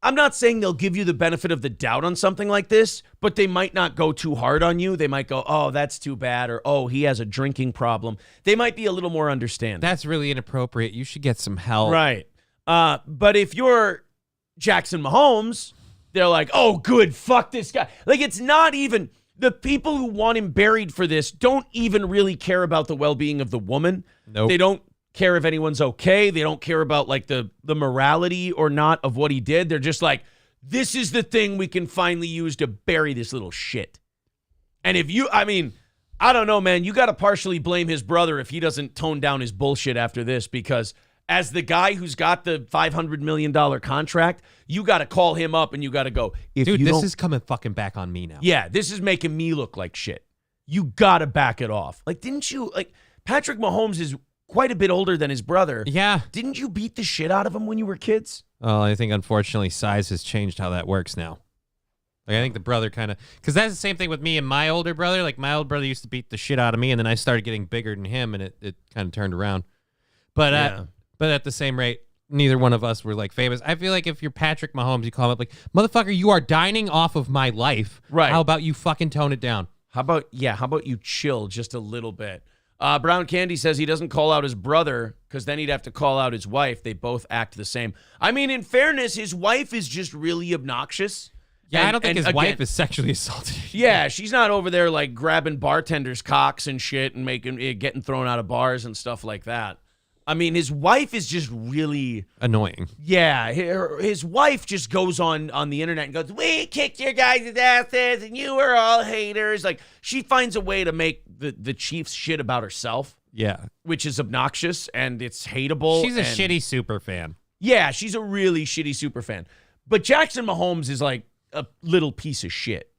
I'm not saying they'll give you the benefit of the doubt on something like this, but they might not go too hard on you. They might go, oh, that's too bad, or oh, he has a drinking problem. They might be a little more understanding. That's really inappropriate. You should get some help. Right. But if you're Jackson Mahomes, they're like, oh, good, fuck this guy. Like, it's not even, the people who want him buried for this don't even really care about the well-being of the woman. Nope. They don't care if anyone's okay. They don't care about, like, the morality or not of what he did. They're just like, this is the thing we can finally use to bury this little shit. And if you, I mean, I don't know, man, you got to partially blame his brother if he doesn't tone down his bullshit after this, because as the guy who's got the $500 million contract, you got to call him up and you got to go, if Dude, you this don't, is coming fucking back on me now. yeah, this is making me look like shit. You got to back it off. Like, didn't you, like, Patrick Mahomes is quite a bit older than his brother. Yeah. Didn't you beat the shit out of him when you were kids? Well, I think, unfortunately, size has changed how that works now. Like, I think the brother kind of, because that's the same thing with me and my older brother. Like, my older brother used to beat the shit out of me, and then I started getting bigger than him, and it kind of turned around. But but at the same rate, neither one of us were, like, famous. I feel like if you're Patrick Mahomes, you call him up like, motherfucker, you are dining off of my life. Right. How about you fucking tone it down? How about you chill just a little bit? Brown Candy says he doesn't call out his brother because then he'd have to call out his wife. They both act the same. I mean, in fairness, his wife is just really obnoxious. Yeah, I don't think his wife is sexually assaulted. Yeah, she's not over there, like, grabbing bartenders' cocks and shit and getting thrown out of bars and stuff like that. I mean, his wife is just really annoying. Yeah, his wife just goes on the internet and goes, we kicked your guys' asses and you were all haters. Like, she finds a way to make the Chiefs shit about herself. Yeah. Which is obnoxious and it's hateable. She's a shitty super fan. Yeah, she's a really shitty super fan. But Jackson Mahomes is like a little piece of shit.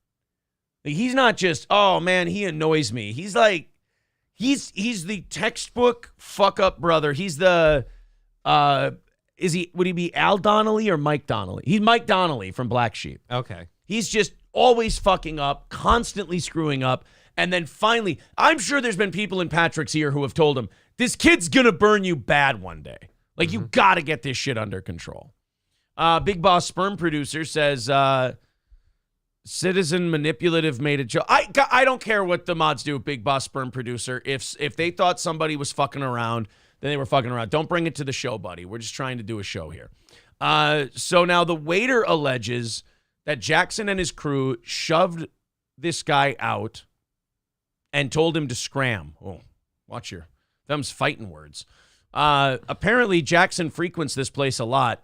Like, he's not just, oh man, he annoys me. He's like, He's the textbook fuck up brother. He's the would he be Al Donnelly or Mike Donnelly? He's Mike Donnelly from Black Sheep. Okay. He's just always fucking up, constantly screwing up, and then finally, I'm sure there's been people in Patrick's ear who have told him, this kid's gonna burn you bad one day. Like, you gotta get this shit under control. Big Boss Sperm Producer says, Citizen Manipulative made a joke. I don't care what the mods do, Big Boss Sperm Producer. If they thought somebody was fucking around, then they were fucking around. Don't bring it to the show, buddy. We're just trying to do a show here. So now the waiter alleges that Jackson and his crew shoved this guy out and told him to scram. Oh, watch your them's fighting words. Apparently, Jackson frequents this place a lot,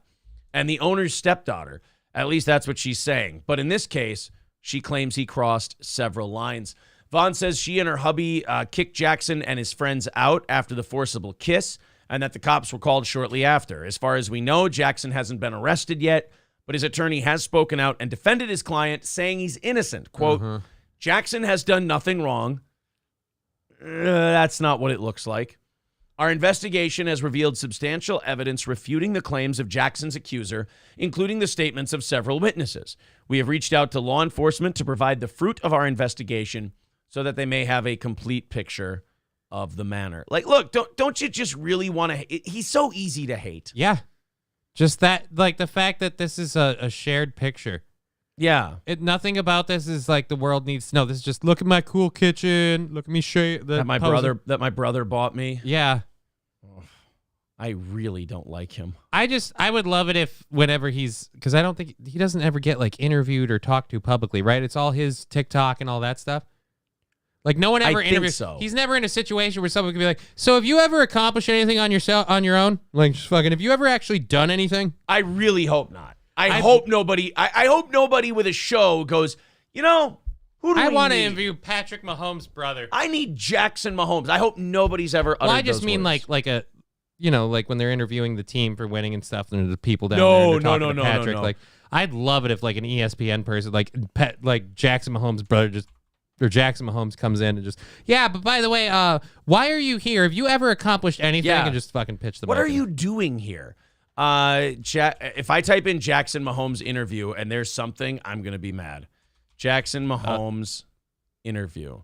and the owner's stepdaughter. At least that's what she's saying. But in this case, she claims he crossed several lines. Vaughn says she and her hubby kicked Jackson and his friends out after the forcible kiss, and that the cops were called shortly after. As far as we know, Jackson hasn't been arrested yet, but his attorney has spoken out and defended his client, saying he's innocent. Quote, Jackson has done nothing wrong. That's not what it looks like. Our investigation has revealed substantial evidence refuting the claims of Jackson's accuser, including the statements of several witnesses. We have reached out to law enforcement to provide the fruit of our investigation so that they may have a complete picture. of the manor. Like, look, don't you just really want to? He's so easy to hate. Yeah. Just that, like the fact that this is a shared picture. Yeah. Nothing about this is like the world needs to know. This is just look at my cool kitchen. Look at me That my brother bought me. Yeah. I really don't like him. I would love it if whenever because I don't think he doesn't ever get like interviewed or talked to publicly, right? It's all his TikTok and all that stuff. Like no one ever interviews. So. He's never in a situation where someone could be like, "So have you ever accomplished anything on your own? Like just fucking, have you ever actually done anything?" I really hope not. I hope nobody. I hope nobody with a show goes, you know, who do I want to interview Patrick Mahomes' brother. I need Jackson Mahomes. I hope nobody's ever uttered I just those mean words. like a, you know, like when they're interviewing the team for winning and stuff, and the people down No, there. no, Patrick. no. Like I'd love it if like an ESPN person, like Jackson Mahomes' brother, or Jackson Mahomes comes in and just, yeah, but by the way, why are you here? Have you ever accomplished anything? Yeah. And just fucking pitch them. What are you doing here? If I type in Jackson Mahomes interview and there's something, I'm going to be mad. Jackson Mahomes interview.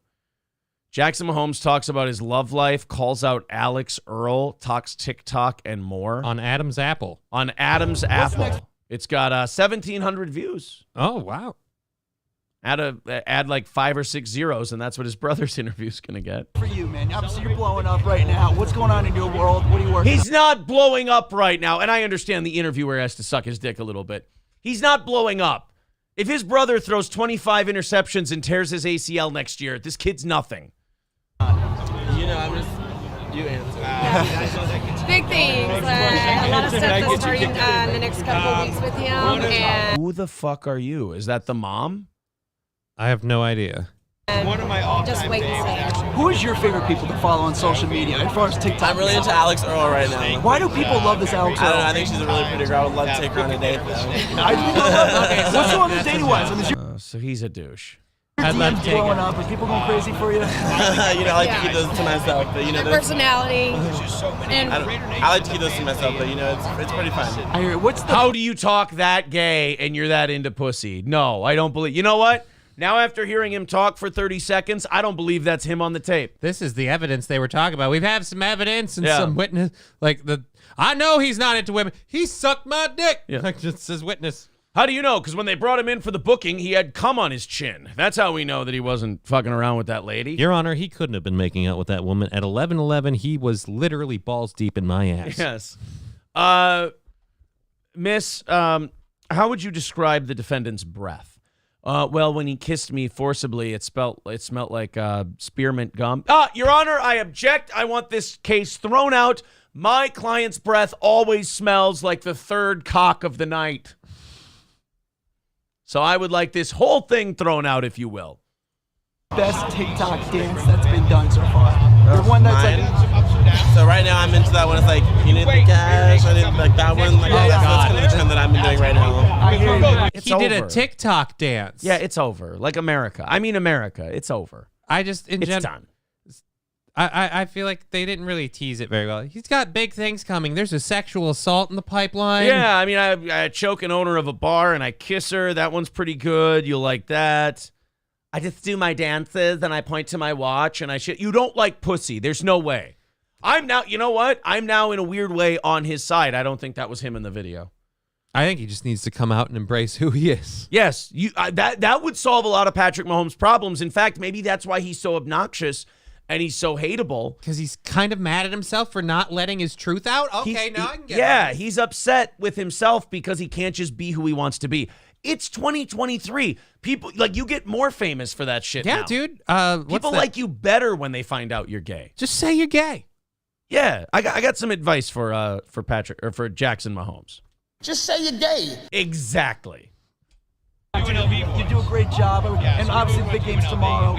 Jackson Mahomes talks about his love life, calls out Alex Earl, talks TikTok and more. On Adam's Apple. On Adam's Apple. It's got 1,700 views. Oh, wow. Add like 5 or 6 zeros, and that's what his brother's interview's going to get. For you, man. Obviously, you're blowing up right now. What's going on in your world? What are you working on? He's not blowing up right now, and I understand the interviewer has to suck his dick a little bit. He's not blowing up. If his brother throws 25 interceptions and tears his ACL next year, this kid's nothing. You answer. Big things. A lot of stuff that's starting in the next couple of weeks with him. And Who the fuck are you? Is that the mom? I have no idea. One of my just wait and see. Who is your favorite people to follow on social media as far as TikTok? I'm really into Alex Earl right now. Why do people love this Alex I don't know. Earl? I think she's a really pretty girl. I would love to take her on a date, though. What's going on with dating-wise? I mean, is your So he's a douche. I'd love to DMs take blowing it. up? Are people going crazy for you? I like to keep those to myself, but Her there's- personality. And I like to keep those to myself, but it's pretty fun. I hear it. What's the How do you talk that gay and you're that into pussy? No, I don't believe. You know what? Now after hearing him talk for 30 seconds, I don't believe that's him on the tape. This is the evidence they were talking about. We've had some evidence and Yeah. some witness. I know he's not into women. He sucked my dick. Yeah. Like just as witness. How do you know? Because when they brought him in for the booking, he had cum on his chin. That's how we know that he wasn't fucking around with that lady. Your Honor, he couldn't have been making out with that woman. At 11:11, he was literally balls deep in my ass. Yes. Miss, how would you describe the defendant's breath? Well, when he kissed me forcibly, it smelled like spearmint gum. Your Honor, I object. I want this case thrown out. My client's breath always smells like the third cock of the night. So I would like this whole thing thrown out, if you will. best TikTok dance that's been done so far? The one that's like... So right now I'm into that one. It's like, you need the cash. I need like that one. Like, that's kind of the trend that I've been doing right now. I hear you. It's He did a over. TikTok dance. Yeah, it's over. Like America. I mean America. It's over. I just in It's general, done. I feel like they didn't really tease it very well. He's got big things coming. There's a sexual assault in the pipeline. Yeah, I mean, I choke an owner of a bar and I kiss her. That one's pretty good. You'll like that. I just do my dances and I point to my watch and I shit. You don't like pussy. There's no way. I'm now, you know what? I'm now in a weird way on his side. I don't think that was him in the video. I think he just needs to come out and embrace who he is. Yes, that would solve a lot of Patrick Mahomes' problems. In fact, maybe that's why he's so obnoxious and he's so hateable. Because he's kind of mad at himself for not letting his truth out. Okay, now I can get Yeah, it. he's upset with himself because he can't just be who he wants to be. It's 2023. People, like, you get more famous for that shit Yeah, now. dude. People like you better when they find out you're gay. Just say you're gay. Yeah, I got some advice for Patrick or for Jackson Mahomes. Just say you're gay. Exactly. You do a great job, and obviously the big game's tomorrow.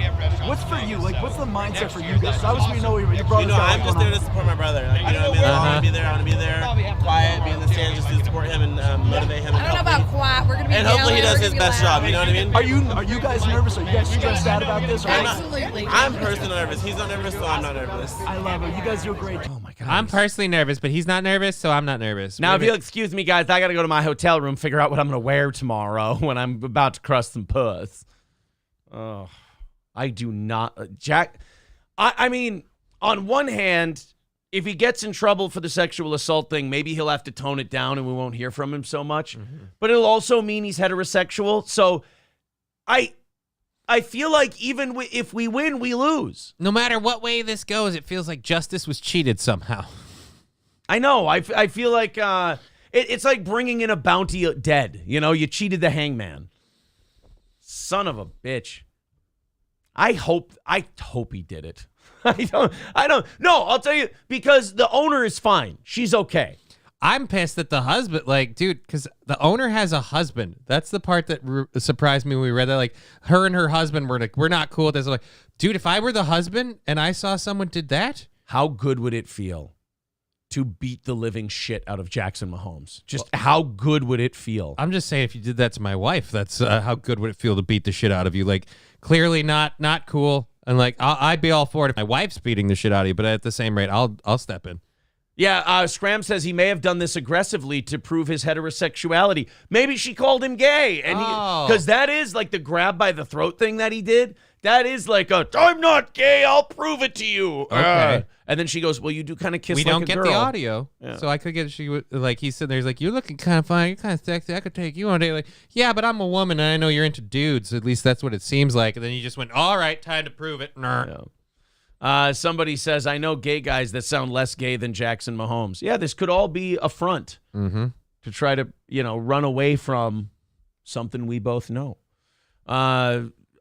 What's for you? Like, what's the mindset for you guys? Obviously, we know your brother's got I'm what's just going there on. to support my brother. Like, you know what I mean? I want to be there. I want to be there, quiet, be in the stands, just to support him and motivate him. I don't know about quiet. We're gonna be And hopefully he yelling, does we're his gonna be best loud. job. You know what I mean? Are you guys nervous? Are you guys stressed out about this? Or Absolutely. I'm personally nervous. He's not nervous, so I'm not nervous. I love it. You guys do a great job. Oh my god. I'm personally nervous, but he's not nervous, so I'm not nervous. Now, if you'll excuse me, guys, I got to go to my hotel room, figure out what I'm going to wear tomorrow when I'm about to crush some puss. Oh, I do not. Jack, I mean, on one hand, if he gets in trouble for the sexual assault thing, maybe he'll have to tone it down and we won't hear from him so much. But it'll also mean he's heterosexual. So I feel like even if we win, we lose. No matter what way this goes, it feels like justice was cheated somehow. I know. I feel like it's like bringing in a bounty dead. You know, you cheated the hangman. Son of a bitch. I hope he did it. I don't. No, I'll tell you, because the owner is fine. She's okay. I'm pissed that the husband, like, dude, because the owner has a husband. That's the part that surprised me when we read that. Like, her and her husband were like, we're not cool with this. I'm like, dude, if I were the husband and I saw someone did that, how good would it feel to beat the living shit out of Jackson Mahomes? Just how good would it feel? I'm just saying, if you did that to my wife, that's how good would it feel to beat the shit out of you? Like, clearly not cool. And like, I'd be all for it if my wife's beating the shit out of you. But at the same rate, I'll step in. Yeah, Scram says he may have done this aggressively to prove his heterosexuality. Maybe she called him gay, and because that is like the grab by the throat thing that he did. That is like I'm not gay. I'll prove it to you. Okay. And then she goes, well, you do kind of kiss. We like don't a get girl. the audio, Yeah. so I could get. She would like he's sitting there. He's like, you're looking kind of fine. You're kind of sexy. I could take you on a date. Like, yeah, but I'm a woman, and I know you're into dudes. At least that's what it seems like. And then you just went, all right, time to prove it. Yeah. Somebody says, I know gay guys that sound less gay than Jackson Mahomes. Yeah, this could all be a front to try to, run away from something we both know.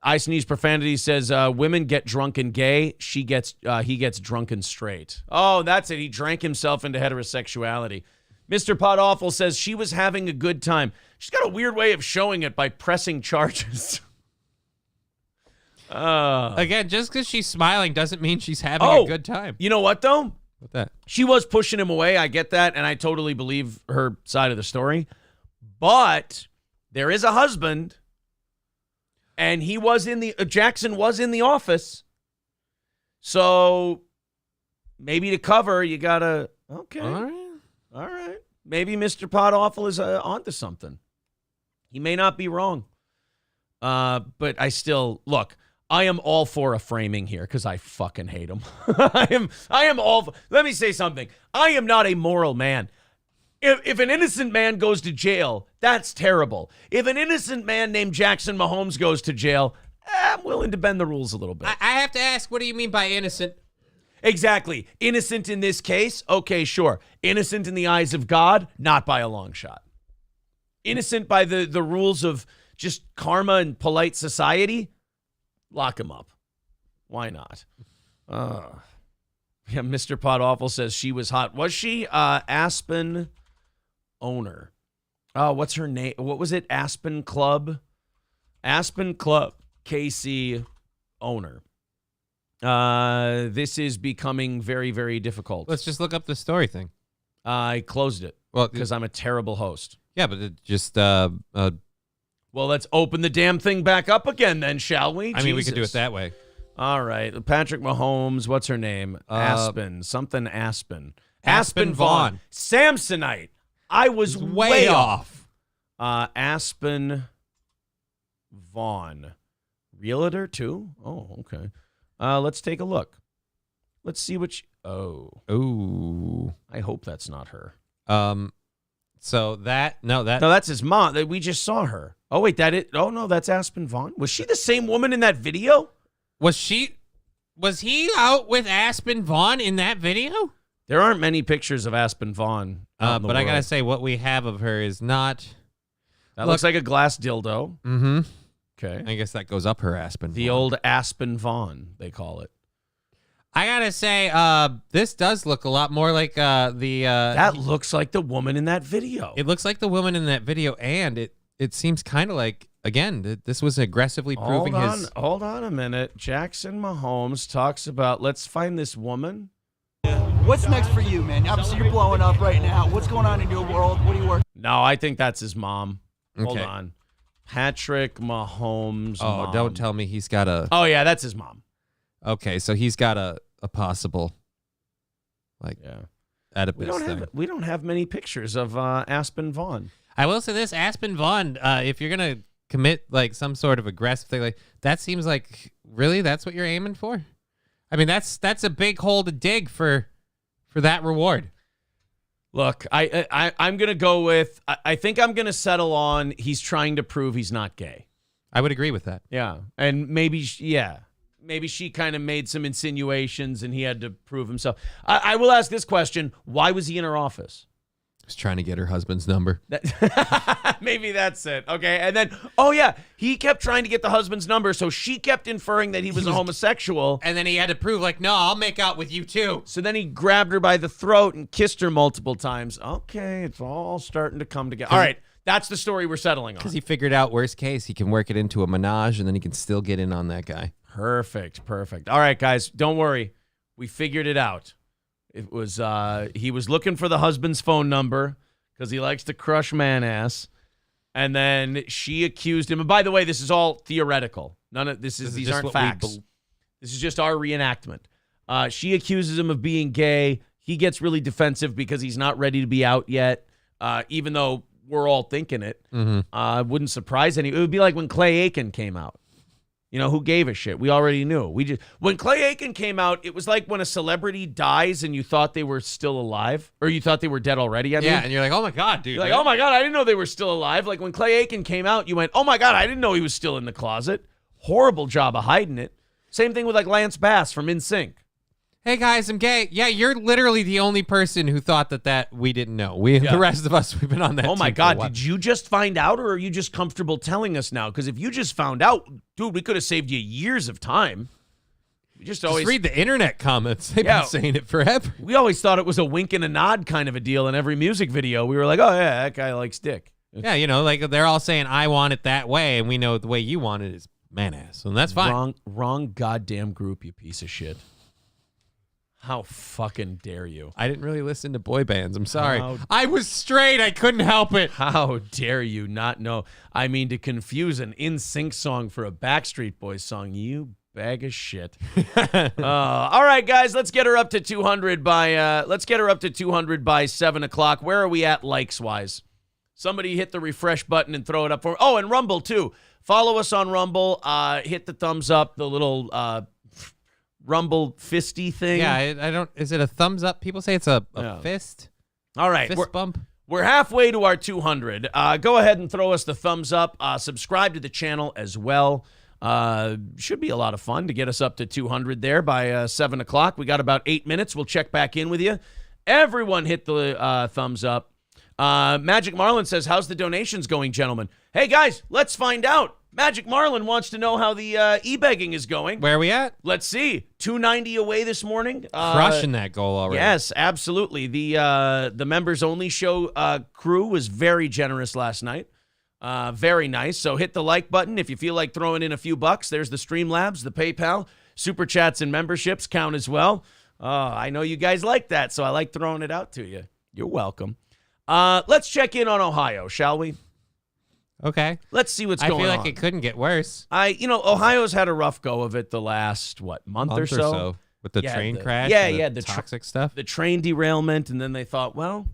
I Sneeze Profanity says, women get drunk and gay. He gets drunk and straight. Oh, that's it. He drank himself into heterosexuality. Mr. Pot Awful says she was having a good time. She's got a weird way of showing it by pressing charges. Again, just because she's smiling doesn't mean she's having a good time. You know what, though? What's that? She was pushing him away. I get that, and I totally believe her side of the story. But there is a husband, and he was Jackson was in the office. So maybe to cover, you gotta okay. All right. Maybe Mr. Pot Awful is onto something. He may not be wrong. But I still look. I am all for a framing here because I fucking hate him. I am all. Let me say something. I am not a moral man. If an innocent man goes to jail, that's terrible. If an innocent man named Jackson Mahomes goes to jail, I'm willing to bend the rules a little bit. I have to ask, what do you mean by innocent? Exactly. Innocent in this case? Okay, sure. Innocent in the eyes of God? Not by a long shot. Innocent by the rules of just karma and polite society? Lock him up. Why not? Yeah, Mr. Pot Awful says she was hot. Was she? Aspen owner. What's her name? What was it? Aspen Club? Aspen Club. KC owner. This is becoming very, very difficult. Let's just look up the story thing. I closed it because I'm a terrible host. Yeah, but it just well, let's open the damn thing back up again then, shall we? I mean, we could do it that way. All right. Patrick Mahomes, what's her name? Aspen. Something Aspen. Aspen Vaughn. Samsonite. I was way off. Aspen Vaughn. Realtor, too? Oh, okay. Let's take a look. Let's see which. Oh. I hope that's not her. So No, that's his mom. We just saw her. Oh, wait, oh, no, that's Aspen Vaughn. Was she the same woman in that video? Was he out with Aspen Vaughn in that video? There aren't many pictures of Aspen Vaughn. But I gotta say, what we have of her is not. That looks like a glass dildo. Mm-hmm. Okay. I guess that goes up her Aspen. The old Aspen Vaughn, they call it. I gotta say, this does look a lot more like that looks like the woman in that video. It looks like the woman in that video, and it seems kind of like, again, this was aggressively proving his. Hold on a minute. Jackson Mahomes talks about, let's find this woman. What's next for you, man? Obviously, you're blowing up right now. What's going on in your world? What do you work? No, I think that's his mom. Hold Okay. on. Patrick Mahomes' mom. Don't tell me he's got a. Oh, yeah, that's his mom. Okay, so he's got a possible, Oedipus thing. We don't have many pictures of Aspen Vaughn. I will say this, Aspen Vaughn, if you're going to commit like some sort of aggressive thing, like that seems like, really, that's what you're aiming for? I mean, that's a big hole to dig for that reward. Look, I'm going to go with, I think I'm going to settle on he's trying to prove he's not gay. I would agree with that. Yeah. And maybe she kind of made some insinuations and he had to prove himself. I will ask this question. Why was he in her office? He's trying to get her husband's number. Maybe that's it. Okay. And then, oh, yeah, he kept trying to get the husband's number, so she kept inferring that he was a homosexual. And then he had to prove, like, no, I'll make out with you too. So then he grabbed her by the throat and kissed her multiple times. Okay, it's all starting to come together. All right, that's the story we're settling on. Because he figured out, worst case, he can work it into a menage, and then he can still get in on that guy. Perfect. All right, guys, don't worry. We figured it out. It was he was looking for the husband's phone number because he likes to crush man ass. And then she accused him. And by the way, this is all theoretical. These aren't facts. This is just our reenactment. She accuses him of being gay. He gets really defensive because he's not ready to be out yet, even though we're all thinking it. Mm-hmm. Wouldn't surprise any. It would be like when Clay Aiken came out. You know, who gave a shit? We already knew. When Clay Aiken came out, it was like when a celebrity dies and you thought they were still alive, or you thought they were dead already. I mean, and you're like, oh my God, dude. You're like, oh my God, I didn't know they were still alive. Like when Clay Aiken came out, you went, oh my God, I didn't know he was still in the closet. Horrible job of hiding it. Same thing with like Lance Bass from NSYNC. Hey guys, I'm gay. Yeah, you're literally the only person who thought that we didn't know. The rest of us, we've been on that. Oh my team God, did you just find out, or are you just comfortable telling us now? Because if you just found out, dude, we could have saved you years of time. We just always read the internet comments. They've been saying it forever. We always thought it was a wink and a nod kind of a deal in every music video. We were like, oh yeah, that guy likes dick. Yeah, you know, like they're all saying I want it that way, and we know the way you want it is man ass, and that's fine. Wrong goddamn group, you piece of shit. How fucking dare you? I didn't really listen to boy bands. I'm sorry. I was straight. I couldn't help it. How dare you not know? I mean, to confuse an NSYNC song for a Backstreet Boys song, you bag of shit. All right, guys, let's get her up to 200 by 7 o'clock. Where are we at likes wise? Somebody hit the refresh button and throw it up for me. Oh, and Rumble too. Follow us on Rumble. Hit the thumbs up. The little Rumble fisty thing. Yeah, I don't. Is it a thumbs up? People say it's a fist. All right, fist bump. We're halfway to our 200. Go ahead and throw us the thumbs up. Subscribe to the channel as well. Should be a lot of fun to get us up to 200 there by 7 o'clock. We got about 8 minutes. We'll check back in with you. Everyone hit the thumbs up. Magic Marlin says, how's the donations going, gentlemen? Hey, guys, let's find out. Magic Marlin wants to know how the e-begging is going. Where are we at? Let's see. 290 away this morning. Crushing that goal already. Yes, absolutely. The members-only show crew was very generous last night. Very nice. So hit the like button if you feel like throwing in a few bucks. There's the Streamlabs, the PayPal, Super Chats, and memberships count as well. I know you guys like that, so I like throwing it out to you. You're welcome. Let's check in on Ohio, shall we? Okay. Let's see what's going on. I feel like it couldn't get worse. Ohio's had a rough go of it the last, month or so? With the train crash? The toxic stuff? The train derailment, and then they thought, well,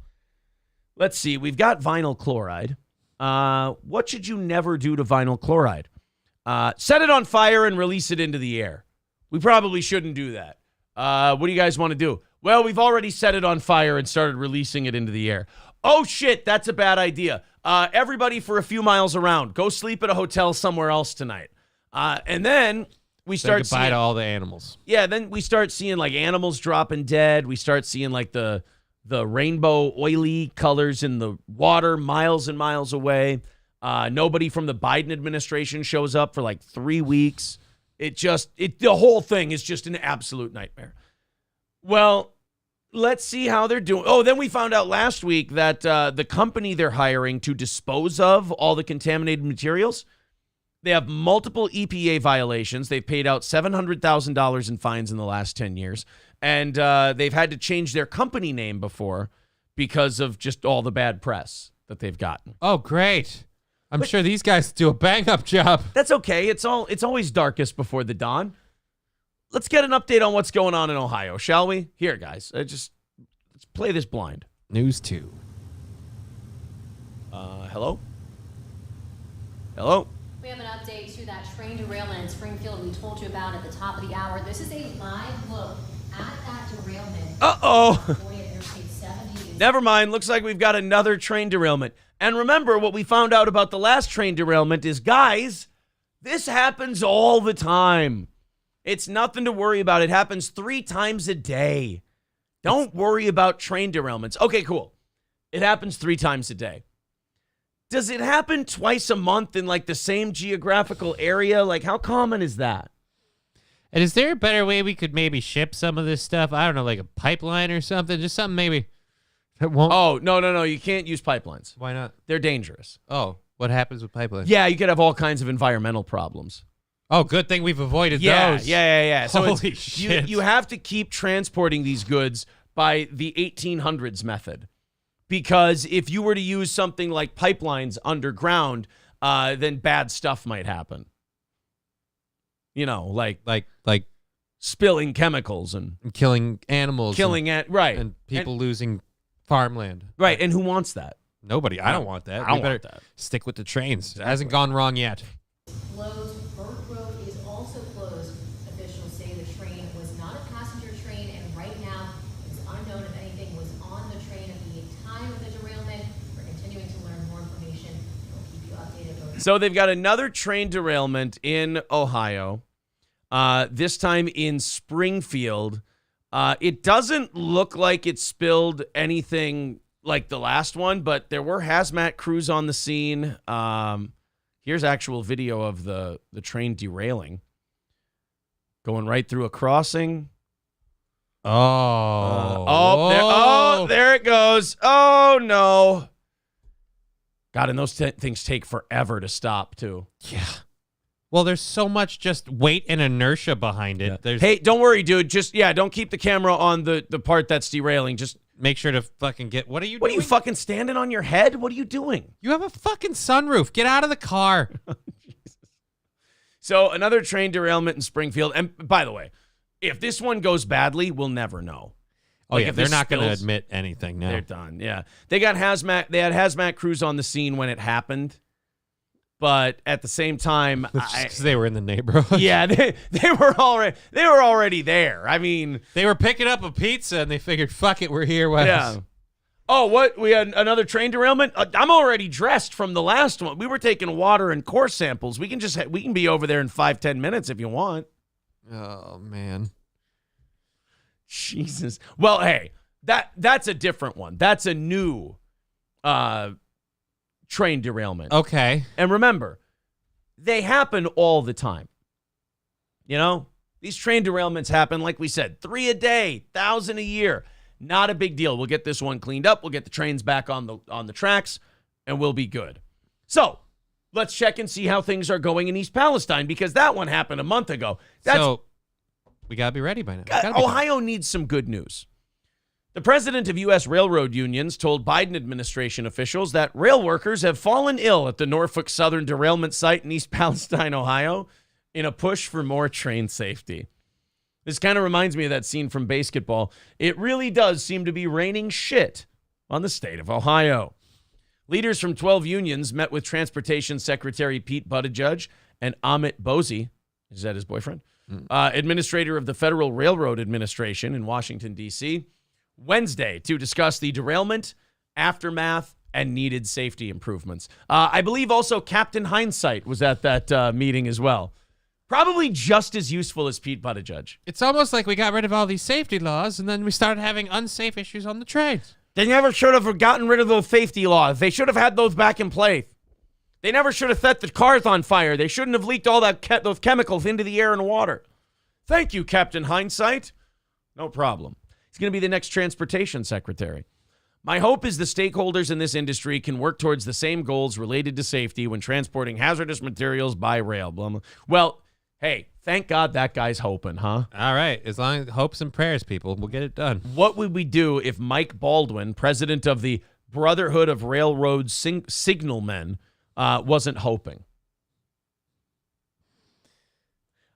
let's see. We've got vinyl chloride. What should you never do to vinyl chloride? Set it on fire and release it into the air. We probably shouldn't do that. What do you guys want to do? Well, we've already set it on fire and started releasing it into the air. Oh, shit, that's a bad idea. Everybody for a few miles around, go sleep at a hotel somewhere else tonight. And then we start seeing... goodbye to all the animals. Yeah, then we start seeing, like, animals dropping dead. We start seeing, like, the rainbow oily colors in the water miles and miles away. Nobody from the Biden administration shows up for, like, 3 weeks. The whole thing is just an absolute nightmare. Well... let's see how they're doing. Oh, then we found out last week that the company they're hiring to dispose of all the contaminated materials, they have multiple EPA violations. They've paid out $700,000 in fines in the last 10 years. And they've had to change their company name before because of just all the bad press that they've gotten. Oh, great. I'm sure these guys do a bang-up job. That's okay. It's always darkest before the dawn. Let's get an update on what's going on in Ohio, shall we? Here, guys. Let's play this blind. News 2. Hello? Hello? We have an update takes you that train derailment in Springfield we told you about at the top of the hour. This is a live look at that derailment. Uh-oh. Never mind. Looks like we've got another train derailment. And remember, what we found out about the last train derailment is, guys, this happens all the time. It's nothing to worry about. It happens 3 times a day. Don't worry about train derailments. Okay, cool. It happens 3 times a day. Does it happen twice a month in like the same geographical area? Like, how common is that? And is there a better way we could maybe ship some of this stuff? I don't know, like a pipeline or something. Just something maybe that won't. Oh, no. You can't use pipelines. Why not? They're dangerous. Oh, what happens with pipelines? Yeah, you could have all kinds of environmental problems. Oh, good thing we've avoided those. Yeah. So Holy shit. You have to keep transporting these goods by the 1800s method. Because if you were to use something like pipelines underground, then bad stuff might happen. You know, like spilling chemicals and killing animals. Right. And people losing farmland. Right. And who wants that? Nobody. I don't want that. I don't want that. Stick with the trains. Exactly. It hasn't gone wrong yet. Closed. Burke Road is also closed. Officials say the train was not a passenger train, and right now it's unknown if anything was on the train at the time of the derailment. We're continuing to learn more information. We'll keep you updated. So they've got another train derailment in Ohio, this time in Springfield. It doesn't look like it spilled anything like the last one, but there were hazmat crews on the scene. Here's actual video of the train derailing. Going right through a crossing. There it goes. Oh, no. God, and those things take forever to stop, too. Yeah. Well, there's so much just weight and inertia behind it. Yeah. Hey, don't worry, dude. Just, don't keep the camera on the part that's derailing. Just make sure to fucking get... What are you doing? What are you, fucking standing on your head? What are you doing? You have a fucking sunroof. Get out of the car. Jesus. So, another train derailment in Springfield. And by the way, if this one goes badly, we'll never know. Oh, like, yeah, they're not going to admit anything now. They're done, yeah. They had hazmat crews on the scene when it happened. But at the same time, because they were in the neighborhood. Yeah, they were already there. I mean, they were picking up a pizza and they figured, "Fuck it, we're here." Wes. Yeah. Oh, what? We had another train derailment. I'm already dressed from the last one. We were taking water and core samples. We can be over there in 5-10 minutes if you want. Oh man, Jesus. Well, hey, that's a different one. That's a new train derailment. Okay. And remember, they happen all the time. You know, these train derailments happen, like we said, 3 a day, 1,000 a year. Not a big deal. We'll get this one cleaned up. We'll get the trains back on the tracks, and we'll be good. So let's check and see how things are going in East Palestine, because that one happened a month ago. So we got to be ready by now. Ohio needs some good news. The president of U.S. railroad unions told Biden administration officials that rail workers have fallen ill at the Norfolk Southern derailment site in East Palestine, Ohio, in a push for more train safety. This kind of reminds me of that scene from Basketball. It really does seem to be raining shit on the state of Ohio. Leaders from 12 unions met with Transportation Secretary Pete Buttigieg and Amit Bozy, is that his boyfriend? Administrator of the Federal Railroad Administration in Washington, D.C., Wednesday to discuss the derailment, aftermath, and needed safety improvements. I believe also Captain Hindsight was at that meeting as well. Probably just as useful as Pete Buttigieg. It's almost like we got rid of all these safety laws, and then we started having unsafe issues on the trains. They never should have gotten rid of those safety laws. They should have had those back in place. They never should have set the cars on fire. They shouldn't have leaked all those chemicals into the air and water. Thank you, Captain Hindsight. No problem. He's going to be the next transportation secretary. My hope is the stakeholders in this industry can work towards the same goals related to safety when transporting hazardous materials by rail. Well, hey, thank God that guy's hoping, huh? All right. As long as hopes and prayers, people, we'll get it done. What would we do if Mike Baldwin, president of the Brotherhood of Railroad Signalmen, wasn't hoping?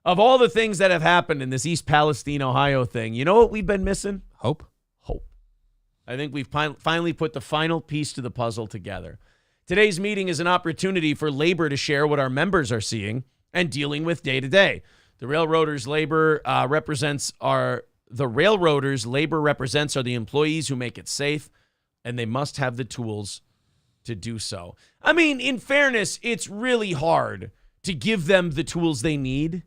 Of all the things that have happened in this East Palestine, Ohio thing, you know what we've been missing? Hope. I think we've finally put the final piece to the puzzle together. Today's meeting is an opportunity for labor to share what our members are seeing and dealing with day to day. The railroaders' labor represents are the employees who make it safe, and they must have the tools to do so. I mean, in fairness, it's really hard to give them the tools they need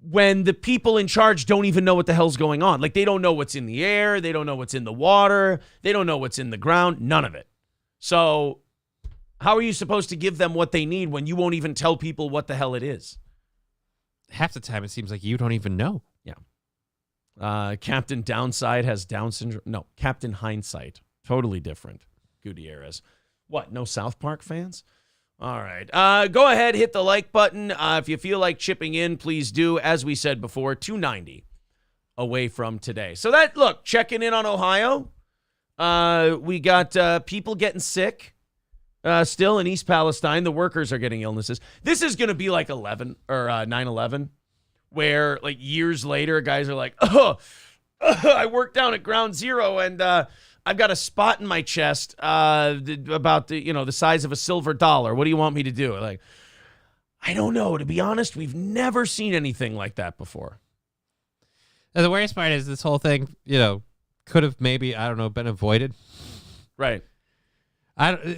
when the people in charge don't even know what the hell's going on. Like, they don't know what's in the air. They don't know what's in the water. They don't know what's in the ground. None of it. So how are you supposed to give them what they need when you won't even tell people what the hell it is? Half the time, it seems like you don't even know. Yeah. Captain Downside has Down syndrome. No, Captain Hindsight. Totally different. Gutierrez. What, no South Park fans? All right. Go ahead, hit the like button. If you feel like chipping in, please do. As we said before, 290 away from today. So that, look, checking in on Ohio. We got people getting sick still in East Palestine. The workers are getting illnesses. This is going to be like 9/11, where like years later, guys are like, I worked down at Ground Zero and I've got a spot in my chest about the size of a silver dollar. What do you want me to do? Like, I don't know. To be honest, we've never seen anything like that before. And the worst part is this whole thing, could have maybe, I don't know, been avoided. Right.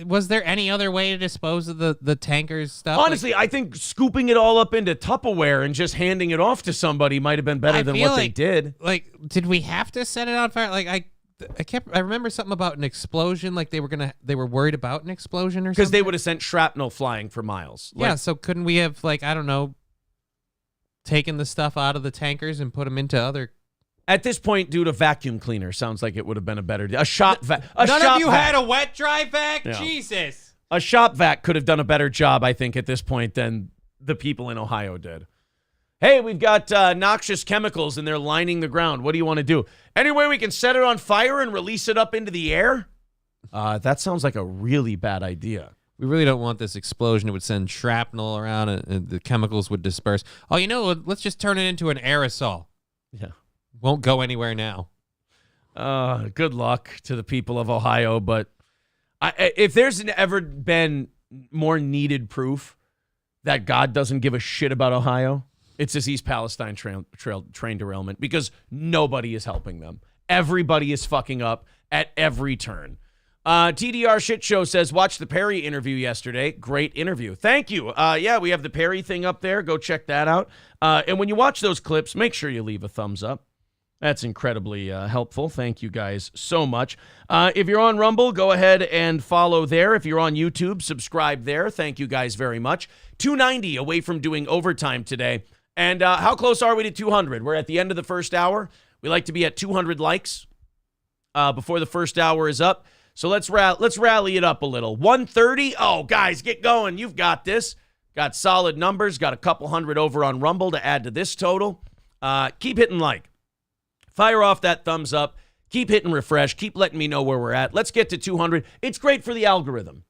Was there any other way to dispose of the tankers stuff? Honestly, I think scooping it all up into Tupperware and just handing it off to somebody might have been better than what they did. Like, did we have to set it on fire? Like, I remember something about an explosion. Like they were worried about an explosion or something. Because they would have sent shrapnel flying for miles. Yeah. So couldn't we have taken the stuff out of the tankers and put them into other? At this point, dude, a vacuum cleaner sounds like it would have been a better deal. A shop vac. None of you had a wet dry vac? Yeah. Jesus. A shop vac could have done a better job, I think, at this point than the people in Ohio did. Hey, we've got noxious chemicals and they're lining the ground. What do you want to do? Any way we can set it on fire and release it up into the air? That sounds like a really bad idea. We really don't want this explosion. It would send shrapnel around and the chemicals would disperse. Oh, let's just turn it into an aerosol. Yeah. Won't go anywhere now. Good luck to the people of Ohio. But if there's ever been more needed proof that God doesn't give a shit about Ohio, it's this East Palestine train derailment, because nobody is helping them. Everybody is fucking up at every turn. TDR Shit Show says, watch the Perry interview yesterday. Great interview. Thank you. Yeah, we have the Perry thing up there. Go check that out. And when you watch those clips, make sure you leave a thumbs up. That's incredibly helpful. Thank you guys so much. If you're on Rumble, go ahead and follow there. If you're on YouTube, subscribe there. Thank you guys very much. 290 away from doing overtime today. And how close are we to 200? We're at the end of the first hour. We like to be at 200 likes before the first hour is up. So let's rally it up a little. 130. Oh, guys, get going. You've got this. Got solid numbers. Got a couple hundred over on Rumble to add to this total. Keep hitting like. Fire off that thumbs up. Keep hitting refresh. Keep letting me know where we're at. Let's get to 200. It's great for the algorithm.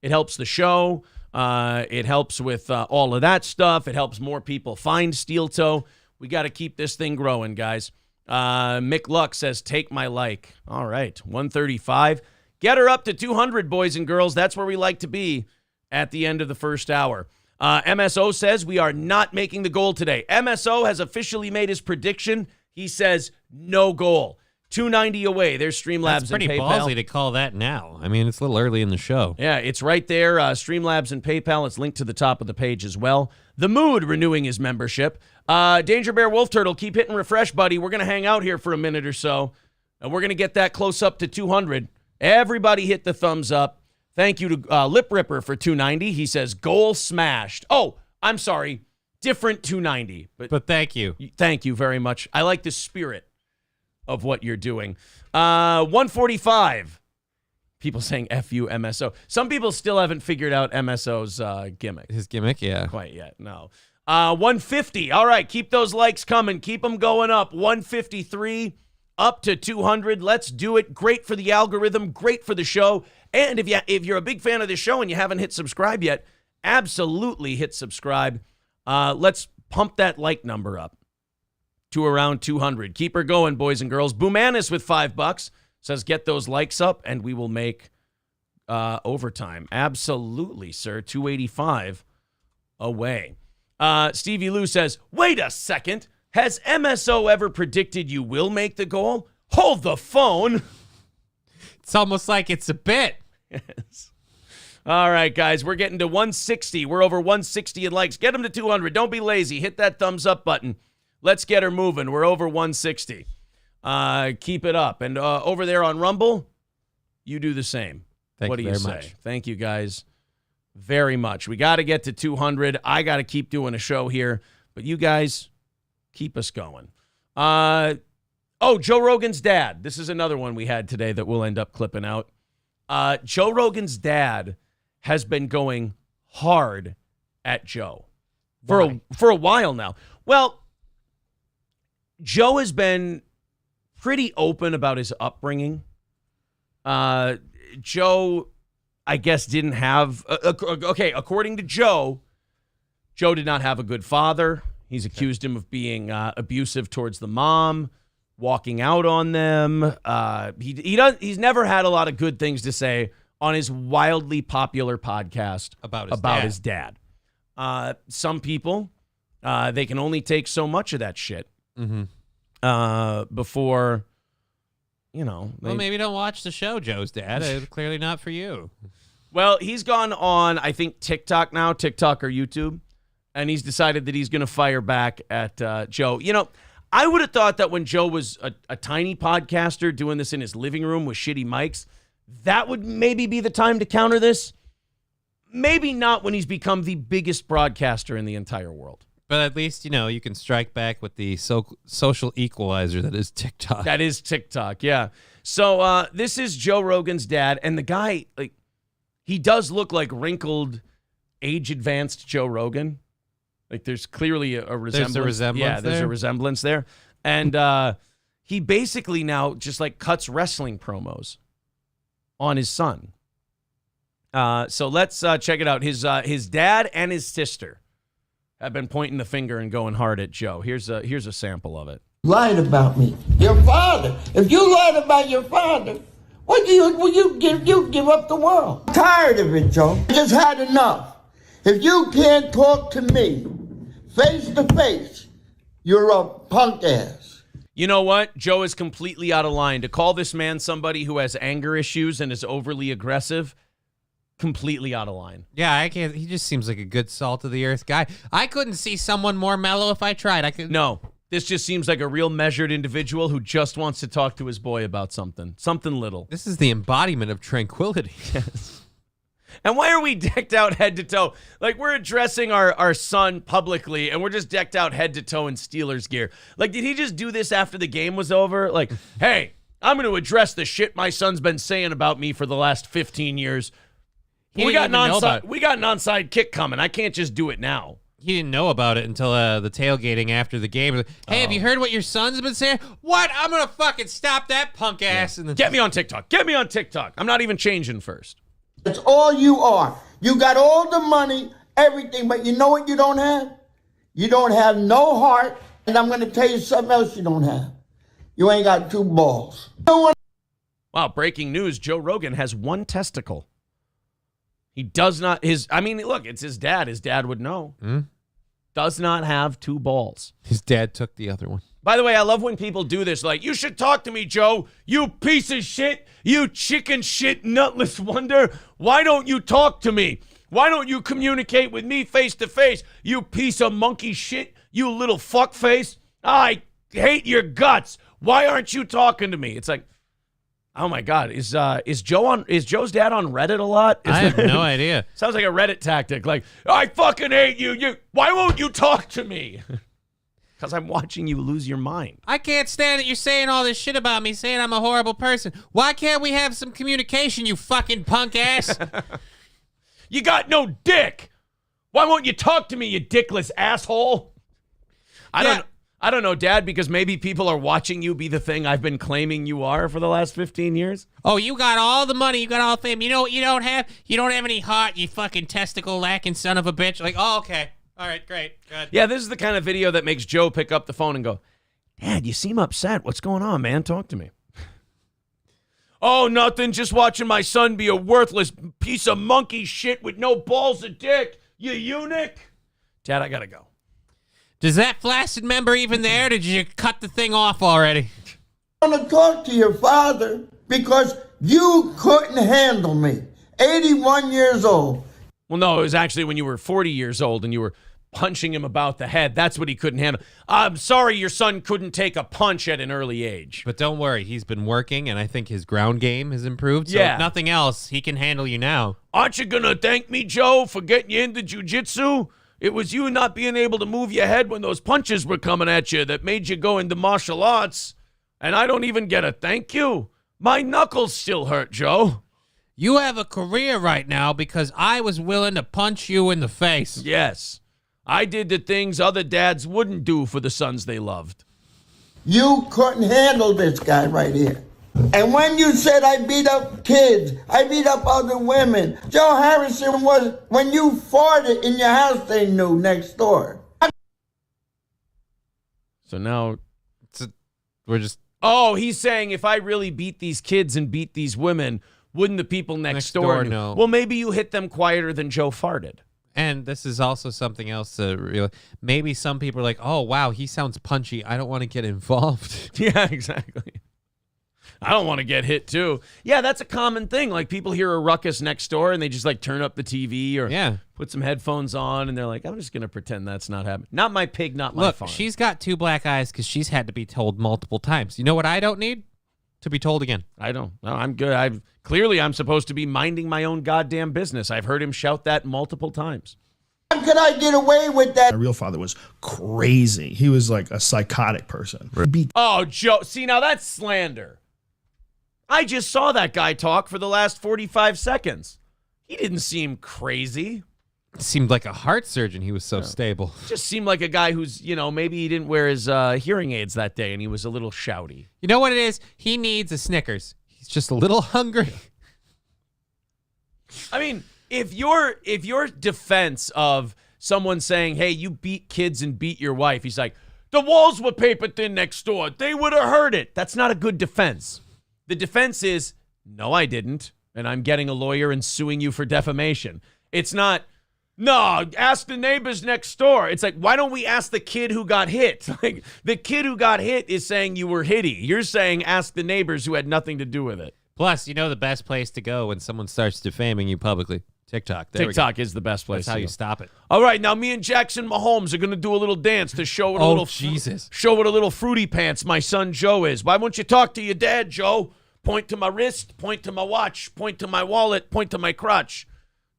It helps the show. It helps with all of that stuff. It helps more people find Steel Toe. We got to keep this thing growing, guys. Mick Luck says, take my like. All right, 135. Get her up to 200, boys and girls. That's where we like to be at the end of the first hour. MSO says we are not making the goal today. MSO has officially made his prediction. He says no goal. 290 away. There's Streamlabs and PayPal. That's pretty ballsy to call that now. I mean, it's a little early in the show. Yeah, it's right there. Streamlabs and PayPal. It's linked to the top of the page as well. The Mood renewing his membership. Danger Bear Wolf Turtle, keep hitting refresh, buddy. We're going to hang out here for a minute or so, and we're going to get that close up to 200. Everybody hit the thumbs up. Thank you to Lip Ripper for 290. He says, goal smashed. Oh, I'm sorry. Different 290. But thank you. Thank you very much. I like the spirit of what you're doing. 145. People saying F-U MSO. Some people still haven't figured out MSO's gimmick. His gimmick, yeah. Quite yet, no. 150. All right, keep those likes coming. Keep them going up. 153 up to 200. Let's do it. Great for the algorithm. Great for the show. And if you're a big fan of the show and you haven't hit subscribe yet, absolutely hit subscribe. Let's pump that like number up to around 200. Keep her going, boys and girls. Boomanis with $5 says, get those likes up and we will make overtime. Absolutely, sir. 285 away. Stevie Lou says, wait a second. Has MSO ever predicted you will make the goal? Hold the phone. It's almost like it's a bit. Yes. All right, guys, we're getting to 160. We're over 160 in likes. Get them to 200. Don't be lazy. Hit that thumbs up button. Let's get her moving. We're over 160. Keep it up. And over there on Rumble, you do the same. Thank what do you you very say? much. Thank you, guys, very much. We got to get to 200. I got to keep doing a show here, but you guys keep us going. Joe Rogan's dad. This is another one we had today that we'll end up clipping out. Joe Rogan's dad has been going hard at Joe for a while now. Well, Joe has been pretty open about his upbringing. Joe, I guess, didn't have... according to Joe, Joe did not have a good father. He's accused him of being abusive towards the mom, walking out on them. He's never had a lot of good things to say on his wildly popular podcast about his dad. Some people, they can only take so much of that shit before, Well, maybe don't watch the show, Joe's dad. Clearly not for you. Well, he's gone on, I think, TikTok now, TikTok or YouTube, and he's decided that he's going to fire back at Joe. I would have thought that when Joe was a tiny podcaster doing this in his living room with shitty mics, that would maybe be the time to counter this. Maybe not when he's become the biggest broadcaster in the entire world. But at least, you can strike back with the social equalizer that is TikTok. That is TikTok, yeah. So this is Joe Rogan's dad, and the guy, he does look like wrinkled, age-advanced Joe Rogan. There's clearly a resemblance. There's a resemblance Yeah, there's there? a resemblance there. And he basically now just, cuts wrestling promos on his son. So let's check it out. His dad and his sister have been pointing the finger and going hard at Joe. Here's a sample of it. Lied about me. Your father. If you lied about your father, what do you give up the world? I'm tired of it, Joe. I just had enough. If you can't talk to me face to face, you're a punk ass. You know what? Joe is completely out of line. To call this man somebody who has anger issues and is overly aggressive, completely out of line. Yeah, I can't. He just seems like a good salt of the earth guy. I couldn't see someone more mellow if I tried. No, this just seems like a real measured individual who just wants to talk to his boy about something little. This is the embodiment of tranquility. Yes. And why are we decked out head to toe? We're addressing our son publicly, and we're just decked out head to toe in Steelers gear. Did he just do this after the game was over? Hey, I'm going to address the shit my son's been saying about me for the last 15 years. We got an onside kick coming. I can't just do it now. He didn't know about it until the tailgating after the game. Hey, have you heard what your son's been saying? What? I'm going to fucking stop that punk ass. Yeah. Get me on TikTok. Get me on TikTok. I'm not even changing first. That's all you are. You got all the money, everything, but you know what you don't have? You don't have no heart, and I'm going to tell you something else you don't have. You ain't got two balls. Wow, breaking news. Joe Rogan has one testicle. He does not, look, it's his dad. His dad would know. Does not have two balls. His dad took the other one. By the way, I love when people do this. You should talk to me, Joe. You piece of shit. You chicken shit nutless wonder. Why don't you talk to me? Why don't you communicate with me face to face? You piece of monkey shit. You little fuckface. I hate your guts. Why aren't you talking to me? It's oh my God. Is Joe's dad on Reddit a lot? I have no idea. Sounds like a Reddit tactic. I fucking hate you. Why won't you talk to me? Because I'm watching you lose your mind. I can't stand that you're saying all this shit about me, saying I'm a horrible person. Why can't we have some communication, you fucking punk ass? You got no dick. Why won't you talk to me, you dickless asshole? I don't know, Dad, because maybe people are watching you be the thing I've been claiming you are for the last 15 years. Oh, you got all the money. You got all the fame. You know what you don't have? You don't have any heart, you fucking testicle-lacking son of a bitch. Okay. All right, great. Good. Yeah, this is the kind of video that makes Joe pick up the phone and go, Dad, you seem upset. What's going on, man? Talk to me. Oh, nothing. Just watching my son be a worthless piece of monkey shit with no balls of dick. You eunuch. Dad, I got to go. Does that flaccid member even there? Or did you cut the thing off already? I want to talk to your father because you couldn't handle me. 81 years old. Well, no, it was actually when you were 40 years old and you were punching him about the head. That's what he couldn't handle. I'm sorry your son couldn't take a punch at an early age. But don't worry, he's been working, and I think his ground game has improved. So Yeah. if nothing else, he can handle you now. Aren't you going to thank me, Joe, for getting you into jiu-jitsu? It was you not being able to move your head when those punches were coming at you that made you go into martial arts. And I don't even get a thank you. My knuckles still hurt, Joe. You have a career right now because I was willing to punch you in the face. Yes. I did the things other dads wouldn't do for the sons they loved. You couldn't handle this guy right here. And when you said I beat up kids, I beat up other women, Joe Harrison was, when you farted in your house, they knew next door. So now, We're just oh, he's saying if I really beat these kids and beat these women, wouldn't the people next door know? know. Well, maybe you hit them quieter than Joe farted. And this is also something else to realize. Maybe some people are like, oh, wow, he sounds punchy. I don't want to get involved. Yeah, exactly. I don't want to get hit, too. Yeah, that's a common thing. Like, people hear a ruckus next door, and they just, like, turn up the TV or put some headphones on, and they're like, I'm just going to pretend that's not happening. Not my pig, not my farm. Look, she's got 2 black eyes because she's had to be told multiple times. You know what I don't need? To be told again. I don't. No, I'm good. Clearly, I'm supposed to be minding my own goddamn business. I've heard him shout that multiple times. How could I get away with that? My real father was crazy. He was like a psychotic person. Oh, Joe. See, now that's slander. I just saw that guy talk for the last 45 seconds. He didn't seem crazy. It seemed like a heart surgeon. He was so stable. Just seemed like a guy who's, maybe he didn't wear his hearing aids that day and he was a little shouty. You know what it is? He needs a Snickers. He's just a little hungry. I mean, if your defense of someone saying, hey, you beat kids and beat your wife, he's like, the walls were paper thin next door. They would have heard it. That's not a good defense. The defense is, no, I didn't, and I'm getting a lawyer and suing you for defamation. It's not, no, ask the neighbors next door. It's like, why don't we ask the kid who got hit? Like, the kid who got hit is saying you were hitty. You're saying ask the neighbors who had nothing to do with it. Plus, you know the best place to go when someone starts defaming you publicly? TikTok. TikTok is the best place. That's how you stop it. All right, now me and Jackson Mahomes are going to do a little dance to show what show what a little fruity pants my son Joe is. Why won't you talk to your dad, Joe? Point to my wrist, point to my watch, point to my wallet, point to my crotch.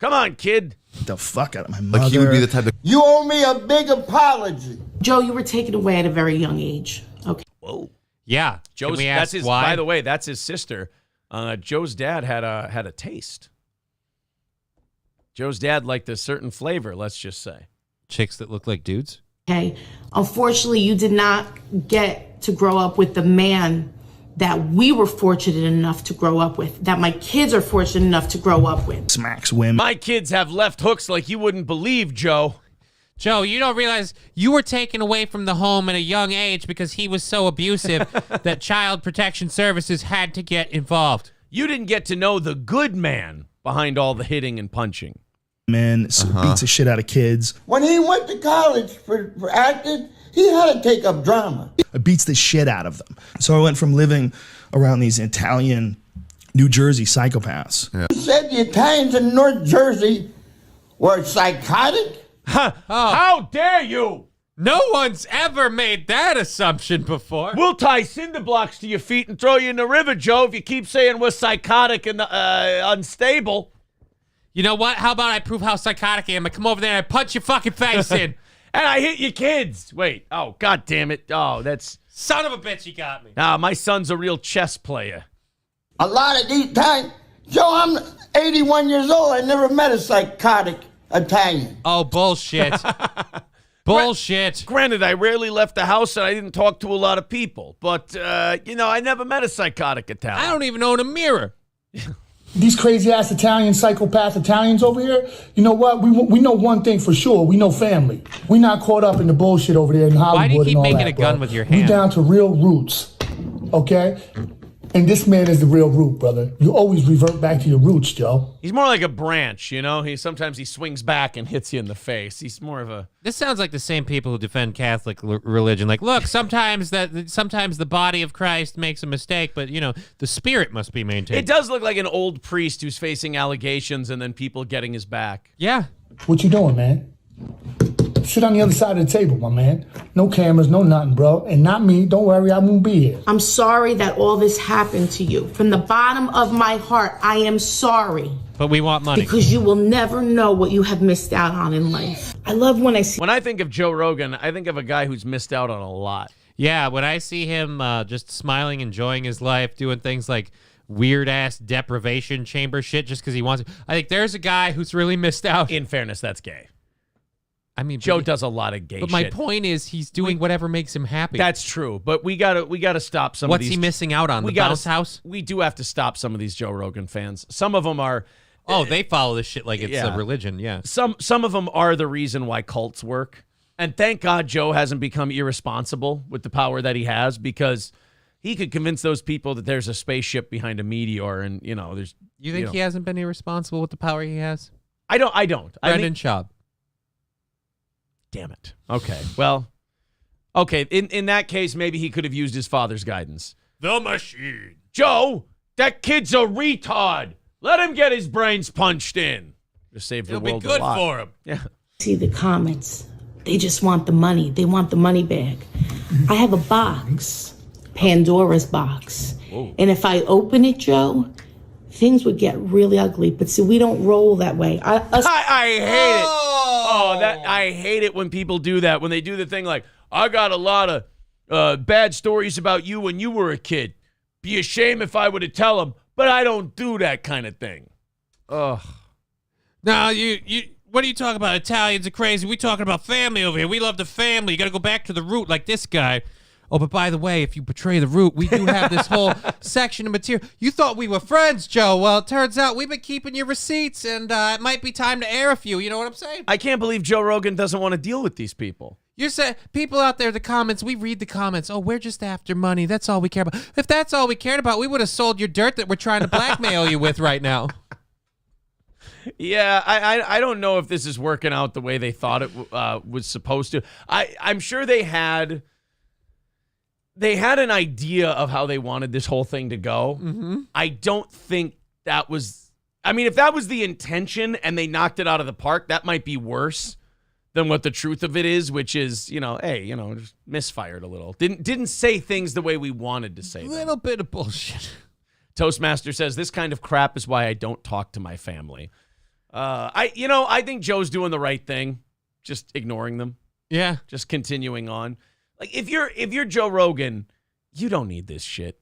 Come on, kid. The fuck out of my mother. Like he would be the type of... You owe me a big apology. Joe, you were taken away at a very young age. Okay. Whoa. Yeah. Joe's, Can we ask that's his, why? by the way, that's his sister. Joe's dad had a taste. Joe's dad liked a certain flavor, let's just say. Chicks that look like dudes? Okay. Unfortunately, you did not get to grow up with the man that we were fortunate enough to grow up with, that my kids are fortunate enough to grow up with. Smacks women. My kids have left hooks like you wouldn't believe, Joe. Joe, you don't realize you were taken away from the home at a young age because he was so abusive that Child Protection Services had to get involved. You didn't get to know the good man behind all the hitting and punching. Men beats the shit out of kids. When he went to college for acting, he had to take up drama. Beats the shit out of them. So I went from living around these Italian, New Jersey psychopaths. You said the Italians in North Jersey were psychotic? How dare you? No one's ever made that assumption before. We'll tie cinder blocks to your feet and throw you in the river, Joe, if you keep saying we're psychotic and unstable. You know what? How about I prove how psychotic I am? I come over there and I punch your fucking face in. And I hit your kids. Wait. Oh, God damn it. Oh, that's... Son of a bitch, you got me. My son's a real chess player. A lot of these times, Joe, I'm 81 years old. I never met a psychotic Italian. Oh, bullshit. Bullshit. Granted, I rarely left the house and I didn't talk to a lot of people. But, I never met a psychotic Italian. I don't even own a mirror. These crazy-ass Italian, psychopath Italians over here, you know what? We know one thing for sure. We know family. We not caught up in the bullshit over there in Hollywood. Why do you keep and all making that, a gun bro. with your hand? We down to real roots, okay? And this man is the real root, brother. You always revert back to your roots, Joe. He's more like a branch, you know? Sometimes he swings back and hits you in the face. He's more of a... This sounds like the same people who defend Catholic religion. Like, look, sometimes the body of Christ makes a mistake, but, you know, the spirit must be maintained. It does look like an old priest who's facing allegations and then people getting his back. Yeah. What you doing, man? Sit on the other side of the table, my man. No cameras, no nothing, bro. And not me. Don't worry, I won't be here. I'm sorry that all this happened to you. From the bottom of my heart, I am sorry. But we want money. Because you will never know what you have missed out on in life. I love when I see... When I think of Joe Rogan, I think of a guy who's missed out on a lot. Yeah, when I see him just smiling, enjoying his life, doing things like weird-ass deprivation chamber shit just because he wants to... I think there's a guy who's really missed out. In fairness, that's gay. I mean, Joe does a lot of gay shit. But my point is, he's doing whatever makes him happy. That's true, but we gotta stop some of these. What's he missing out on? The bounce house? We do have to stop some of these Joe Rogan fans. Some of them are... Oh, they follow this shit like it's a religion, yeah. Some of them are the reason why cults work. And thank God Joe hasn't become irresponsible with the power that he has, because he could convince those people that there's a spaceship behind a meteor, and, you know, there's... You think he hasn't been irresponsible with the power he has? I don't. Brendan Schaub. Damn it. Okay. Well, okay. In that case, maybe he could have used his father's guidance. The machine. Joe, that kid's a retard. Let him get his brains punched in. Just save the world a lot. It'll be good for him. Yeah. See the comments. They just want the money. They want the money bag. I have a box, Pandora's box. Whoa. And if I open it, Joe, things would get really ugly. But see, we don't roll that way. I hate it. I hate it when people do that. When they do the thing like, I got a lot of bad stories about you when you were a kid. Be a shame if I were to tell them, but I don't do that kind of thing. Ugh. No, you. What are you talking about? Italians are crazy. We talking about family over here. We love the family. You got to go back to the root like this guy. Oh, but by the way, if you betray the root, we do have this whole section of material. You thought we were friends, Joe. Well, it turns out we've been keeping your receipts, and it might be time to air a few. You know what I'm saying? I can't believe Joe Rogan doesn't want to deal with these people. You're saying, people out there, the comments, we read the comments. Oh, we're just after money. That's all we care about. If that's all we cared about, we would have sold your dirt that we're trying to blackmail you with right now. Yeah, I don't know if this is working out the way they thought it was supposed to. I'm sure they had an idea of how they wanted this whole thing to go. Mm-hmm. I don't think that was... I mean, if that was the intention and they knocked it out of the park, that might be worse than what the truth of it is, which is, just misfired a little. Didn't say things the way we wanted to say them. A little bit of bullshit. Toastmaster says, this kind of crap is why I don't talk to my family. I think Joe's doing the right thing, just ignoring them. Yeah. Just continuing on. Like, if you're Joe Rogan, you don't need this shit.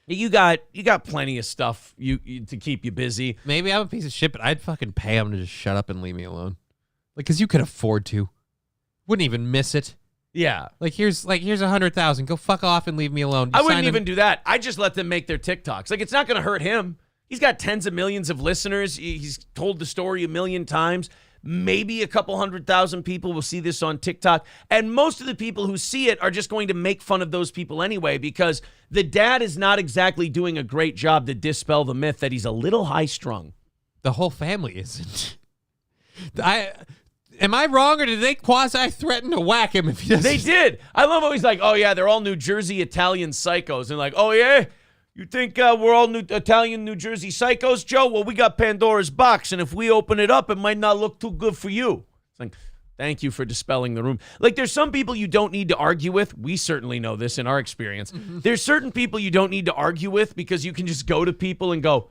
You got plenty of stuff to keep you busy. Maybe I'm a piece of shit, but I'd fucking pay him to just shut up and leave me alone. Like, because you could afford to. Wouldn't even miss it. Yeah. Like, here's $100,000. Go fuck off and leave me alone. I wouldn't even do that. I just let them make their TikToks. Like, it's not going to hurt him. He's got tens of millions of listeners. He's told the story 1 million times. Maybe a couple 100,000 people will see this on TikTok. And most of the people who see it are just going to make fun of those people anyway, because the dad is not exactly doing a great job to dispel the myth that he's a little high-strung. The whole family isn't. Am I wrong, or did they quasi-threaten to whack him if he doesn't? They did. I love how he's like, oh, yeah, they're all New Jersey Italian psychos. And like, oh, yeah? You think we're all Italian New Jersey psychos, Joe? Well, we got Pandora's box, and if we open it up, it might not look too good for you. It's like, thank you for dispelling the room. Like, there's some people you don't need to argue with. We certainly know this in our experience. Mm-hmm. There's certain people you don't need to argue with because you can just go to people and go,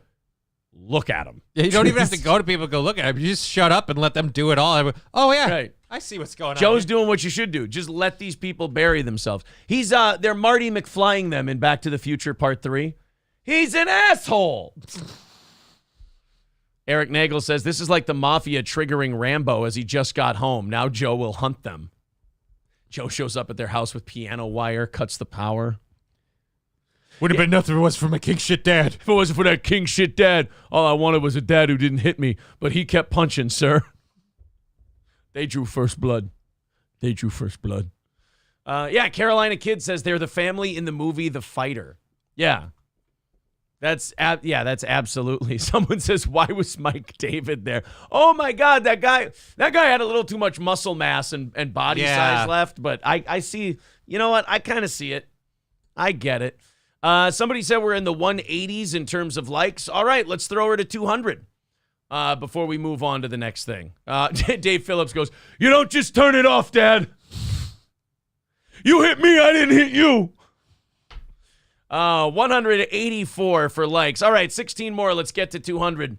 look at them. Yeah, you don't even have to go to people and go look at them. You just shut up and let them do it all. Oh, yeah. Right. I see what's going on. Joe's doing what you should do. Just let these people bury themselves. They're Marty McFlying them in Back to the Future Part 3. He's an asshole. Eric Nagel says, this is like the mafia triggering Rambo as he just got home. Now Joe will hunt them. Joe shows up at their house with piano wire, cuts the power. Would have been nothing if it was for my king shit dad. If it wasn't for that king shit dad, all I wanted was a dad who didn't hit me, but he kept punching, sir. They drew first blood. Yeah, Carolina Kid says they're the family in the movie The Fighter. Yeah. That's absolutely. Someone says, why was Mike David there? Oh my God, that guy had a little too much muscle mass and body size left, but I see, you know what? I kind of see it. I get it. Somebody said we're in the 180s in terms of likes. All right, let's throw her to 200 before we move on to the next thing. Dave Phillips goes, you don't just turn it off, Dad. You hit me, I didn't hit you. 184 for likes. All right, 16 more. Let's get to 200.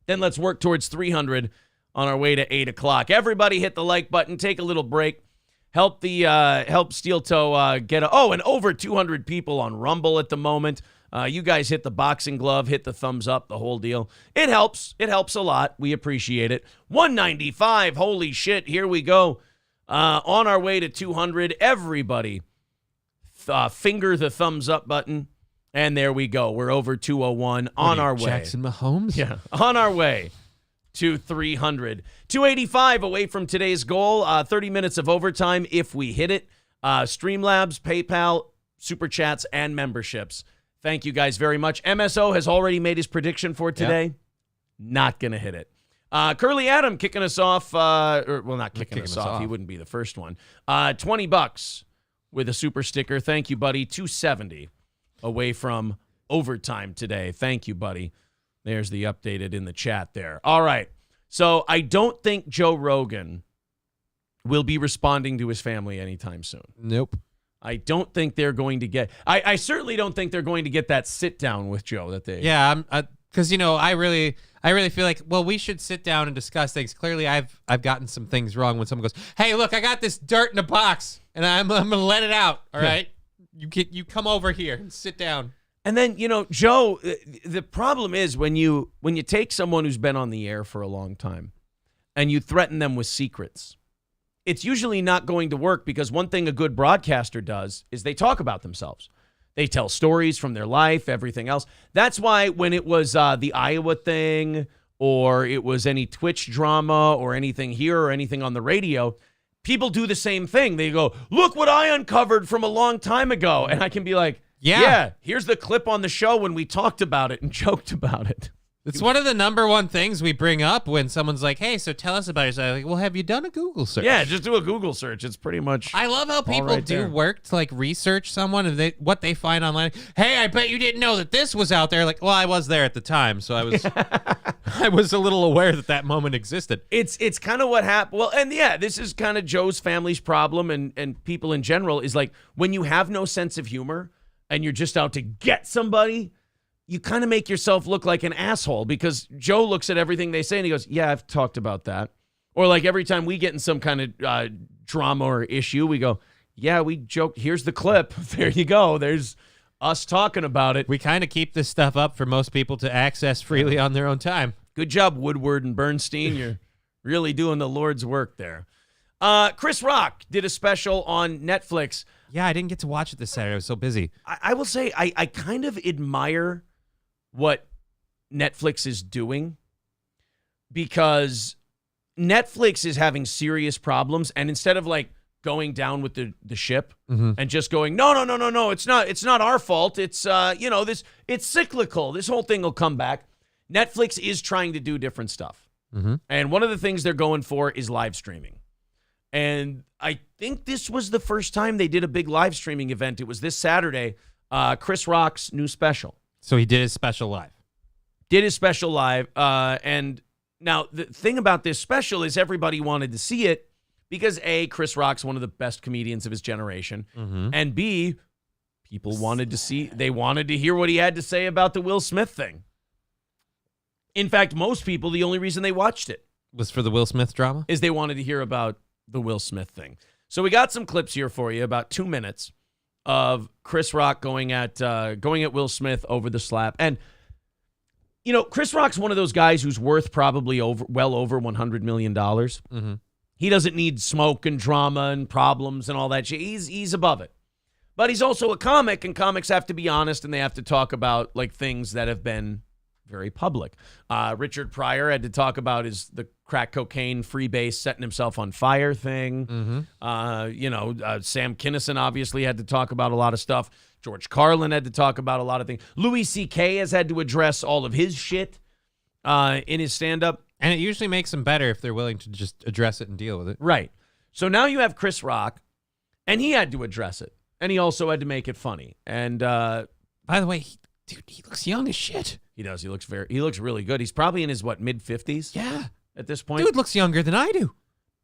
Then let's work towards 300 on our way to 8 o'clock. Everybody hit the like button. Take a little break. Help Steel Toe get and over 200 people on Rumble at the moment. You guys hit the boxing glove, hit the thumbs up, the whole deal. It helps. It helps a lot. We appreciate it. 195. Holy shit. Here we go. On our way to 200. Everybody finger the thumbs up button, and there we go. We're over 201 on our way. Jackson Mahomes? Yeah, on our way to 300. 285 away from today's goal. 30 minutes of overtime if we hit it. Streamlabs, PayPal, Super Chats, and memberships. Thank you guys very much. MSO has already made his prediction for today. Yep. Not going to hit it. Curly Adam kicking us off. Not kicking us off. He wouldn't be the first one. $20 with a super sticker. Thank you, buddy. 270 away from overtime today. Thank you, buddy. There's the updated in the chat there. All right. So I don't think Joe Rogan will be responding to his family anytime soon. Nope. I don't think they're going to get. I certainly don't think they're going to get that sit down with Joe that they. Yeah, because I really feel like, well, we should sit down and discuss things. Clearly, I've gotten some things wrong when someone goes, "Hey, look, I got this dirt in a box, and I'm gonna let it out. All right, you come over here and sit down." And then Joe, the problem is when you take someone who's been on the air for a long time, and you threaten them with secrets, it's usually not going to work because one thing a good broadcaster does is they talk about themselves. They tell stories from their life, everything else. That's why when it was the Iowa thing or it was any Twitch drama or anything here or anything on the radio, people do the same thing. They go, look what I uncovered from a long time ago. And I can be like, yeah, here's the clip on the show when we talked about it and joked about it. It's one of the number one things we bring up when someone's like, hey, so tell us about yourself. Like, well, have you done a Google search? Yeah, just do a Google search. It's pretty much I love how people do work to like research someone and what they find online. Hey, I bet you didn't know that this was out there. Like, well, I was there at the time, so I was I was a little aware that moment existed. It's kind of what happened. Well, and yeah, this is kind of Joe's family's problem and people in general is like when you have no sense of humor and you're just out to get somebody, you kind of make yourself look like an asshole because Joe looks at everything they say and he goes, yeah, I've talked about that. Or like every time we get in some kind of drama or issue, we go, yeah, we joked. Here's the clip. There you go. There's us talking about it. We kind of keep this stuff up for most people to access freely on their own time. Good job, Woodward and Bernstein. You're really doing the Lord's work there. Chris Rock did a special on Netflix. Yeah, I didn't get to watch it this Saturday. I was so busy. I will say I kind of admire what Netflix is doing because Netflix is having serious problems, and instead of like going down with the ship and just going, no, it's not our fault. It's it's cyclical. This whole thing will come back. Netflix is trying to do different stuff. And one of the things they're going for is live streaming. And I think this was the first time they did a big live streaming event. It was this Saturday, Chris Rock's new special. So he did his special live. And now the thing about this special is everybody wanted to see it because A, Chris Rock's one of the best comedians of his generation. And B, people wanted to hear what he had to say about the Will Smith thing. In fact, most people, the only reason they watched it was for the Will Smith drama is they wanted to hear about the Will Smith thing. So we got some clips here for you, about 2 minutes of Chris Rock going at Will Smith over the slap. And, Chris Rock's one of those guys who's worth probably well over $100 million. He doesn't need smoke and drama and problems and all that shit. He's above it. But he's also a comic, and comics have to be honest, and they have to talk about like things that have been very public. Richard Pryor had to talk about the crack cocaine freebase setting himself on fire thing. Sam Kinison obviously had to talk about a lot of stuff. George Carlin had to talk about a lot of things. Louis C.K. has had to address all of his shit in his stand-up. And it usually makes them better if they're willing to just address it and deal with it. Right. So now you have Chris Rock, and he had to address it. And he also had to make it funny. And by the way, he looks young as shit. He does. He looks really good. He's probably in his, mid-50s? Yeah. At this point? Dude looks younger than I do.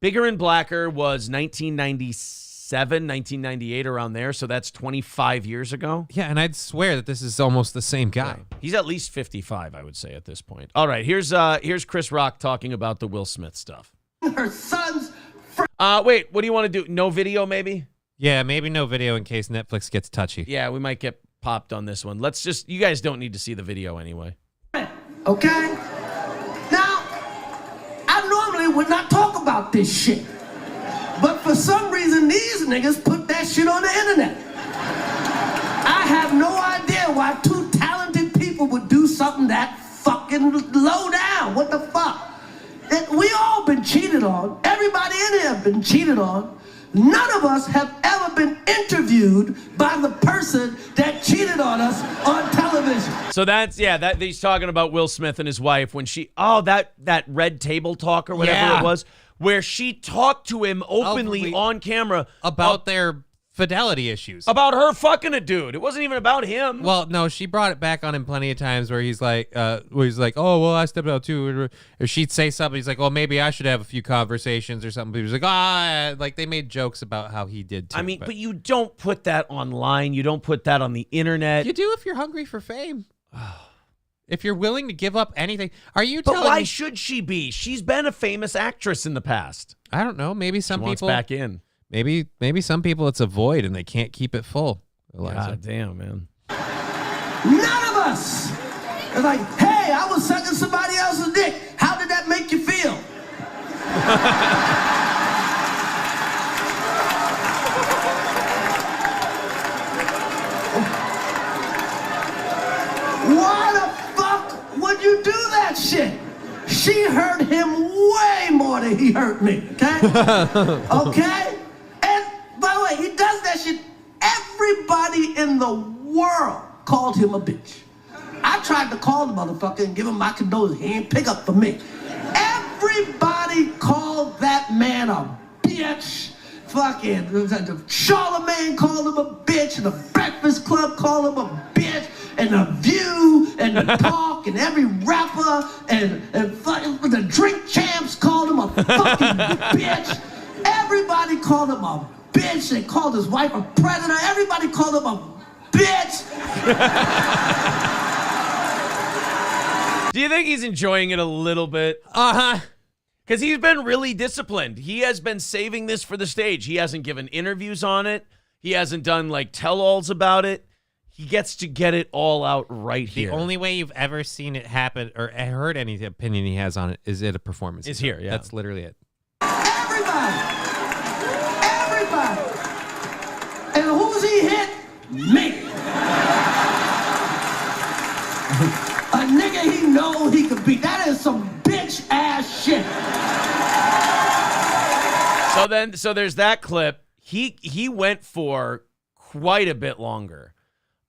Bigger and Blacker was 1997, 1998, around there. So that's 25 years ago. Yeah, and I'd swear that this is almost the same guy. Yeah. He's at least 55, I would say, at this point. All right, here's Chris Rock talking about the Will Smith stuff. Her son's. Wait, what do you want to do? No video, maybe? Yeah, maybe no video in case Netflix gets touchy. Yeah, we might get popped on this one. You guys don't need to see the video anyway. Okay? Now, I normally would not talk about this shit. But for some reason, these niggas put that shit on the internet. I have no idea why two talented people would do something that fucking low down. What the fuck? We all been cheated on. Everybody in here have been cheated on. None of us have ever been interviewed by the person that cheated on us on television. So that he's talking about Will Smith and his wife when that red table talk or whatever it was, where she talked to him openly on camera about their fidelity issues. About her fucking a dude. It wasn't even about him. Well, no, she brought it back on him plenty of times where he's like, oh, well, I stepped out too. Or she'd say something. He's like, well, maybe I should have a few conversations or something. But he was like, like they made jokes about how he did too. I mean, but you don't put that online. You don't put that on the internet. You do if you're hungry for fame. If you're willing to give up anything. Are you telling me? But why should she be? She's been a famous actress in the past. I don't know. Maybe some she wants people back in. Maybe some people it's a void and they can't keep it full. Eliza. God damn, man. None of us. It's like, hey, I was sucking somebody else's dick. How did that make you feel? Why the fuck would you do that shit? She hurt him way more than he hurt me, okay? Okay? And by the way, he does that shit. Everybody in the world called him a bitch. I tried to call the motherfucker and give him my condolences. He ain't pick up for me. Everybody called that man a bitch. Fucking Charlemagne called him a bitch, and the Breakfast Club called him a bitch, and The View, and The Talk, and every rapper, and the Drink Champs called him a fucking bitch. Everybody called him a bitch. They called his wife a predator. Everybody called him a bitch. Do you think he's enjoying it a little bit? Uh-huh. Because he's been really disciplined. He has been saving this for the stage. He hasn't given interviews on it. He hasn't done, tell-alls about it. He gets to get it all out right here. The only way you've ever seen it happen or heard any opinion he has on it is at a performance. Is here, yeah. That's literally it. Everybody. And who's he hit? Me. A nigga he know he could beat. That is some bitch ass shit. So there's that clip. He went for quite a bit longer.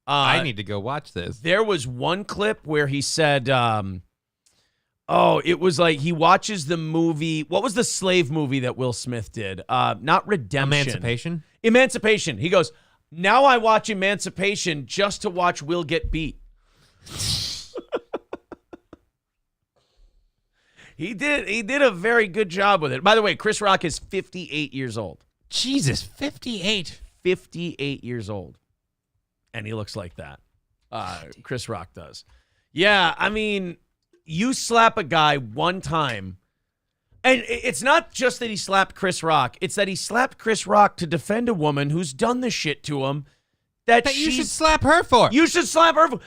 I need to go watch this. There was one clip where he said, it was like he watches the movie. What was the slave movie that Will Smith did? Not Redemption. Emancipation. He goes, now I watch Emancipation just to watch Will get beat. He did a very good job with it. By the way, Chris Rock is 58 years old. Jesus, 58. 58 years old. And he looks like that. Chris Rock does. Yeah, I mean, you slap a guy one time, and it's not just that he slapped Chris Rock. It's that he slapped Chris Rock to defend a woman who's done the shit to him that you should slap her for. You should slap her for.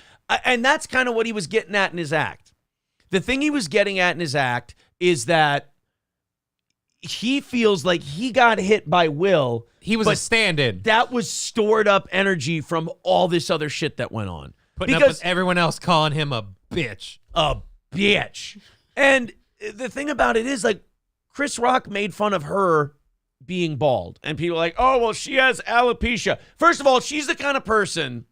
And that's kind of what he was getting at in his act. The thing he was getting at in his act is that he feels like he got hit by Will. He was a stand-in. That was stored up energy from all this other shit that went on. Putting up with everyone else calling him a bitch. A bitch. And the thing about it is, Chris Rock made fun of her being bald. And people are like, oh, well, she has alopecia. First of all, she's the kind of person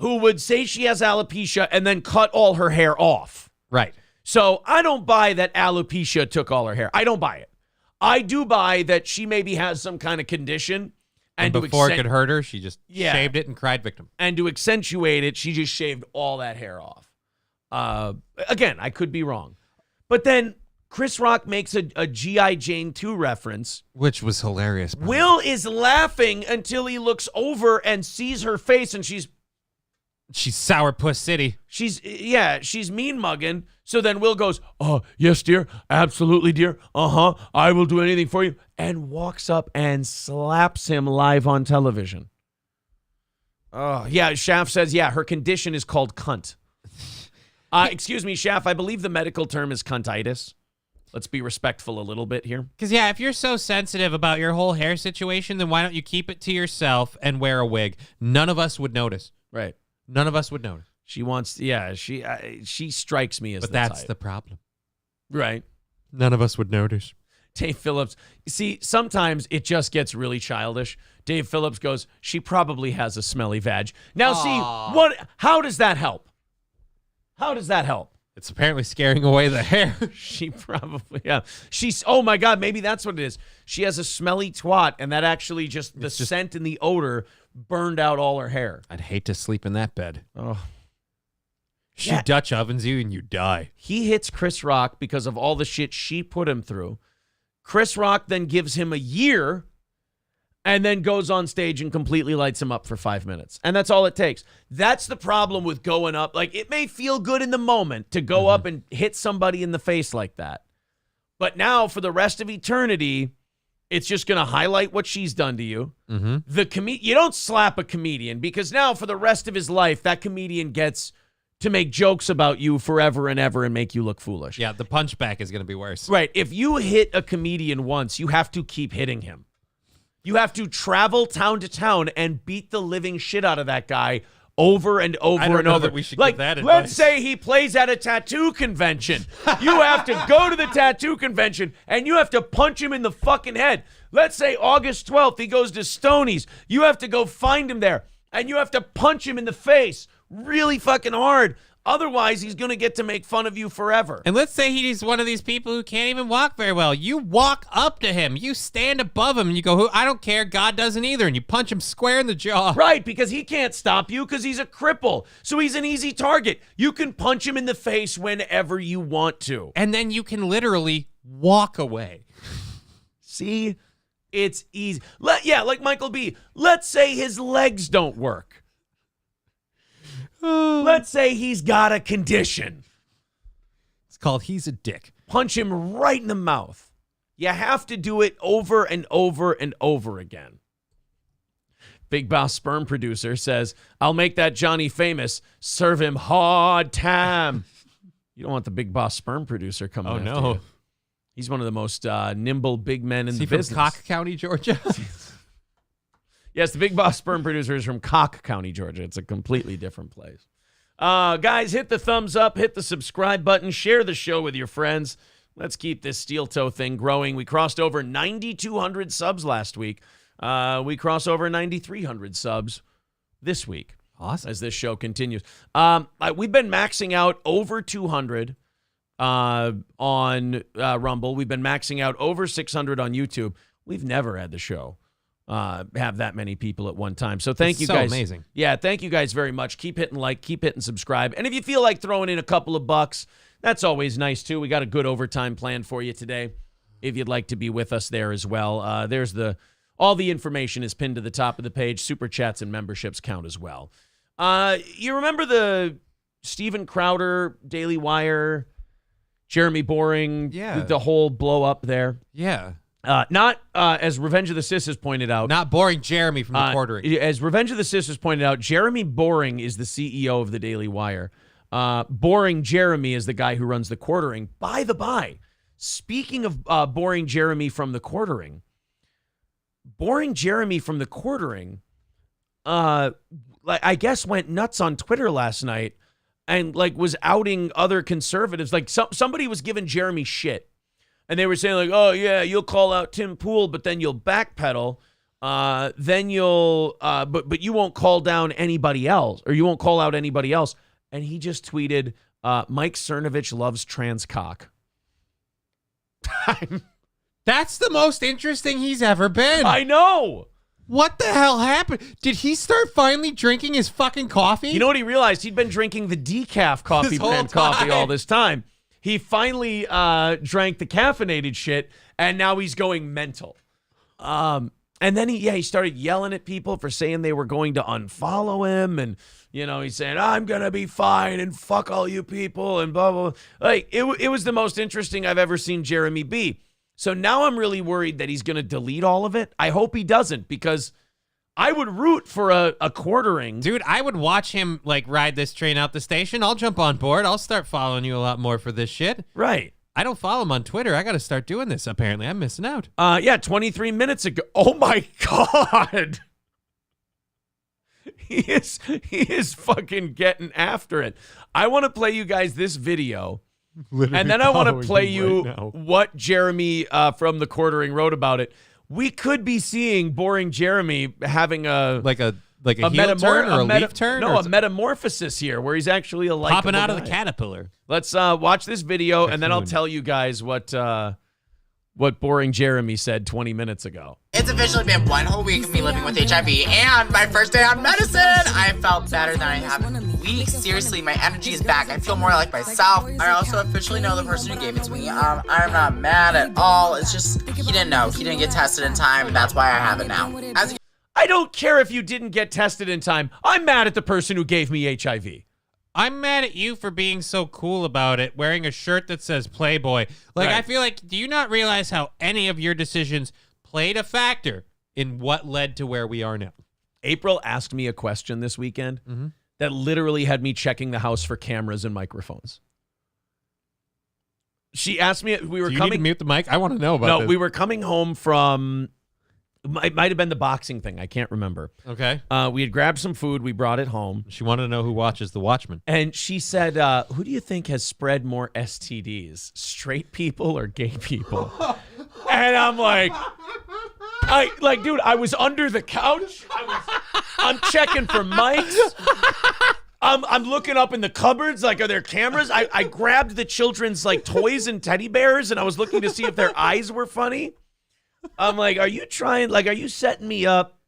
who would say she has alopecia and then cut all her hair off. Right. So I don't buy that alopecia took all her hair. I don't buy it. I do buy that she maybe has some kind of condition. And before it could hurt her, she just shaved it and cried victim. And to accentuate it, she just shaved all that hair off. Again, I could be wrong. But then Chris Rock makes a G.I. Jane 2 reference. Which was hilarious. Will is laughing until he looks over and sees her face, and she's Sourpuss City. She's mean mugging. So then Will goes, "Oh, yes, dear. Absolutely, dear. Uh-huh. I will do anything for you." And walks up and slaps him live on television. Oh, yeah. Shaft says, yeah, her condition is called cunt. Excuse me, Shaft. I believe the medical term is cuntitis. Let's be respectful a little bit here. Because, yeah, if you're so sensitive about your whole hair situation, then why don't you keep it to yourself and wear a wig? None of us would notice. Right. None of us would notice. She wants, she strikes me as but the that's type. the problem. Right. None of us would notice. Dave Phillips. See, sometimes it just gets really childish. Dave Phillips goes, she probably has a smelly vag. Now, see, how does that help? How does that help? It's apparently scaring away the hair. She probably, oh my God, maybe that's what it is. She has a smelly twat, and that actually just, the scent and the odor burned out all her hair. I'd hate to sleep in that bed. Oh. She Dutch ovens you and you die. He hits Chris Rock because of all the shit she put him through. Chris Rock then gives him a year and then goes on stage and completely lights him up for 5 minutes. And that's all it takes. That's the problem with going up. Like, it may feel good in the moment to go up and hit somebody in the face like that. But now, for the rest of eternity, it's just going to highlight what she's done to you. You don't slap a comedian, because now, for the rest of his life, that comedian gets to make jokes about you forever and ever and make you look foolish. Yeah, the punchback is going to be worse. Right. If you hit a comedian once, you have to keep hitting him. You have to travel town to town and beat the living shit out of that guy over and over I don't and know over. That we should like, give that advice. let's say he plays at a tattoo convention. You have to go to the tattoo convention and you have to punch him in the fucking head. Let's say August 12th, he goes to Stoney's. You have to go find him there and you have to punch him in the face really fucking hard. Otherwise, he's going to get to make fun of you forever. And let's say he's one of these people who can't even walk very well. You walk up to him. You stand above him, and you go, I don't care. God doesn't either. And you punch him square in the jaw. Right, because he can't stop you because he's a cripple. So he's an easy target. You can punch him in the face whenever you want to. And then you can literally walk away. See? It's easy. Like Michael B. Let's say his legs don't work. Let's say he's got a condition. It's called he's a dick. Punch him right in the mouth. You have to do it over and over and over again. Big Boss Sperm Producer says, I'll make that Johnny famous. Serve him hard time. You don't want the Big Boss Sperm Producer coming after you. He's one of the most nimble big men in the business. From Cock County, Georgia? Yes, the Big Boss Sperm Producer is from Cock County, Georgia. It's a completely different place. Guys, hit the thumbs up, hit the subscribe button, share the show with your friends. Let's keep this steel toe thing growing. We crossed over 9,200 subs last week. We cross over 9,300 subs this week. Awesome. As this show continues. We've been maxing out over 200 on Rumble. We've been maxing out over 600 on YouTube. We've never had the show have that many people at one time. So thank you guys. So amazing. Yeah, thank you guys very much. Keep hitting like, keep hitting subscribe. And if you feel like throwing in a couple of bucks, that's always nice too. We got a good overtime plan for you today. If you'd like to be with us there as well. There's all the information is pinned to the top of the page. Super chats and memberships count as well. You remember the Steven Crowder, Daily Wire, Jeremy Boring, the whole blow up there? Yeah. Not as Revenge of the Sis has pointed out. Not Boring Jeremy from the Quartering. As Revenge of the Sis has pointed out, Jeremy Boring is the CEO of the Daily Wire. Boring Jeremy is the guy who runs the Quartering. By the by, speaking of Boring Jeremy from the Quartering, Boring Jeremy from the Quartering, I guess went nuts on Twitter last night and was outing other conservatives. Somebody was giving Jeremy shit. And they were saying oh, yeah, you'll call out Tim Pool, but then you'll backpedal then you'll, but you won't call down anybody else, or you won't call out anybody else. And he just tweeted, Mike Cernovich loves trans cock. That's the most interesting he's ever been. I know. What the hell happened? Did he start finally drinking his fucking coffee? You know what he realized? He'd been drinking the decaf coffee brand coffee all this time. He finally drank the caffeinated shit, and now he's going mental. And then he started yelling at people for saying they were going to unfollow him, and he's saying, I'm gonna be fine and fuck all you people and blah blah blah. Like it was the most interesting I've ever seen Jeremy be. So now I'm really worried that he's gonna delete all of it. I hope he doesn't, because I would root for a quartering. Dude, I would watch him ride this train out the station. I'll jump on board. I'll start following you a lot more for this shit. Right. I don't follow him on Twitter. I got to start doing this, apparently. I'm missing out. 23 minutes ago. Oh, my God. He is fucking getting after it. I want to play you guys this video. Literally, and then I want to play you right what Jeremy from the Quartering wrote about it. We could be seeing Boring Jeremy having a heel turn or a leaf turn? No, a metamorphosis here where he's actually a likable popping out of guy. the caterpillar. Let's watch this video, and then I'll tell you guys what Boring Jeremy said 20 minutes ago. It's officially been 1 whole week of me living with HIV, and my first day on medicine. I felt better than I have in weeks. Seriously, my energy is back. I feel more like myself. I also officially know the person who gave it to me. I'm not mad at all. It's just he didn't know. He didn't get tested in time, and that's why I have it now. I don't care if you didn't get tested in time. I'm mad at the person who gave me HIV. I'm mad at you for being so cool about it, wearing a shirt that says Playboy. Right. I feel like, do you not realize how any of your decisions played a factor in what led to where we are now? April asked me a question this weekend that literally had me checking the house for cameras and microphones. She asked me, we were Do you coming. need to mute the mic? I want to know about this. No, we were coming home from, it might have been the boxing thing. I can't remember. Okay. We had grabbed some food. We brought it home. She wanted to know who watches The Watchmen. And she said, who do you think has spread more STDs, straight people or gay people? And I'm like, dude, I was under the couch. I'm checking for mics. I'm looking up in the cupboards, are there cameras? I grabbed the children's toys and teddy bears, and I was looking to see if their eyes were funny. I'm like, are you setting me up?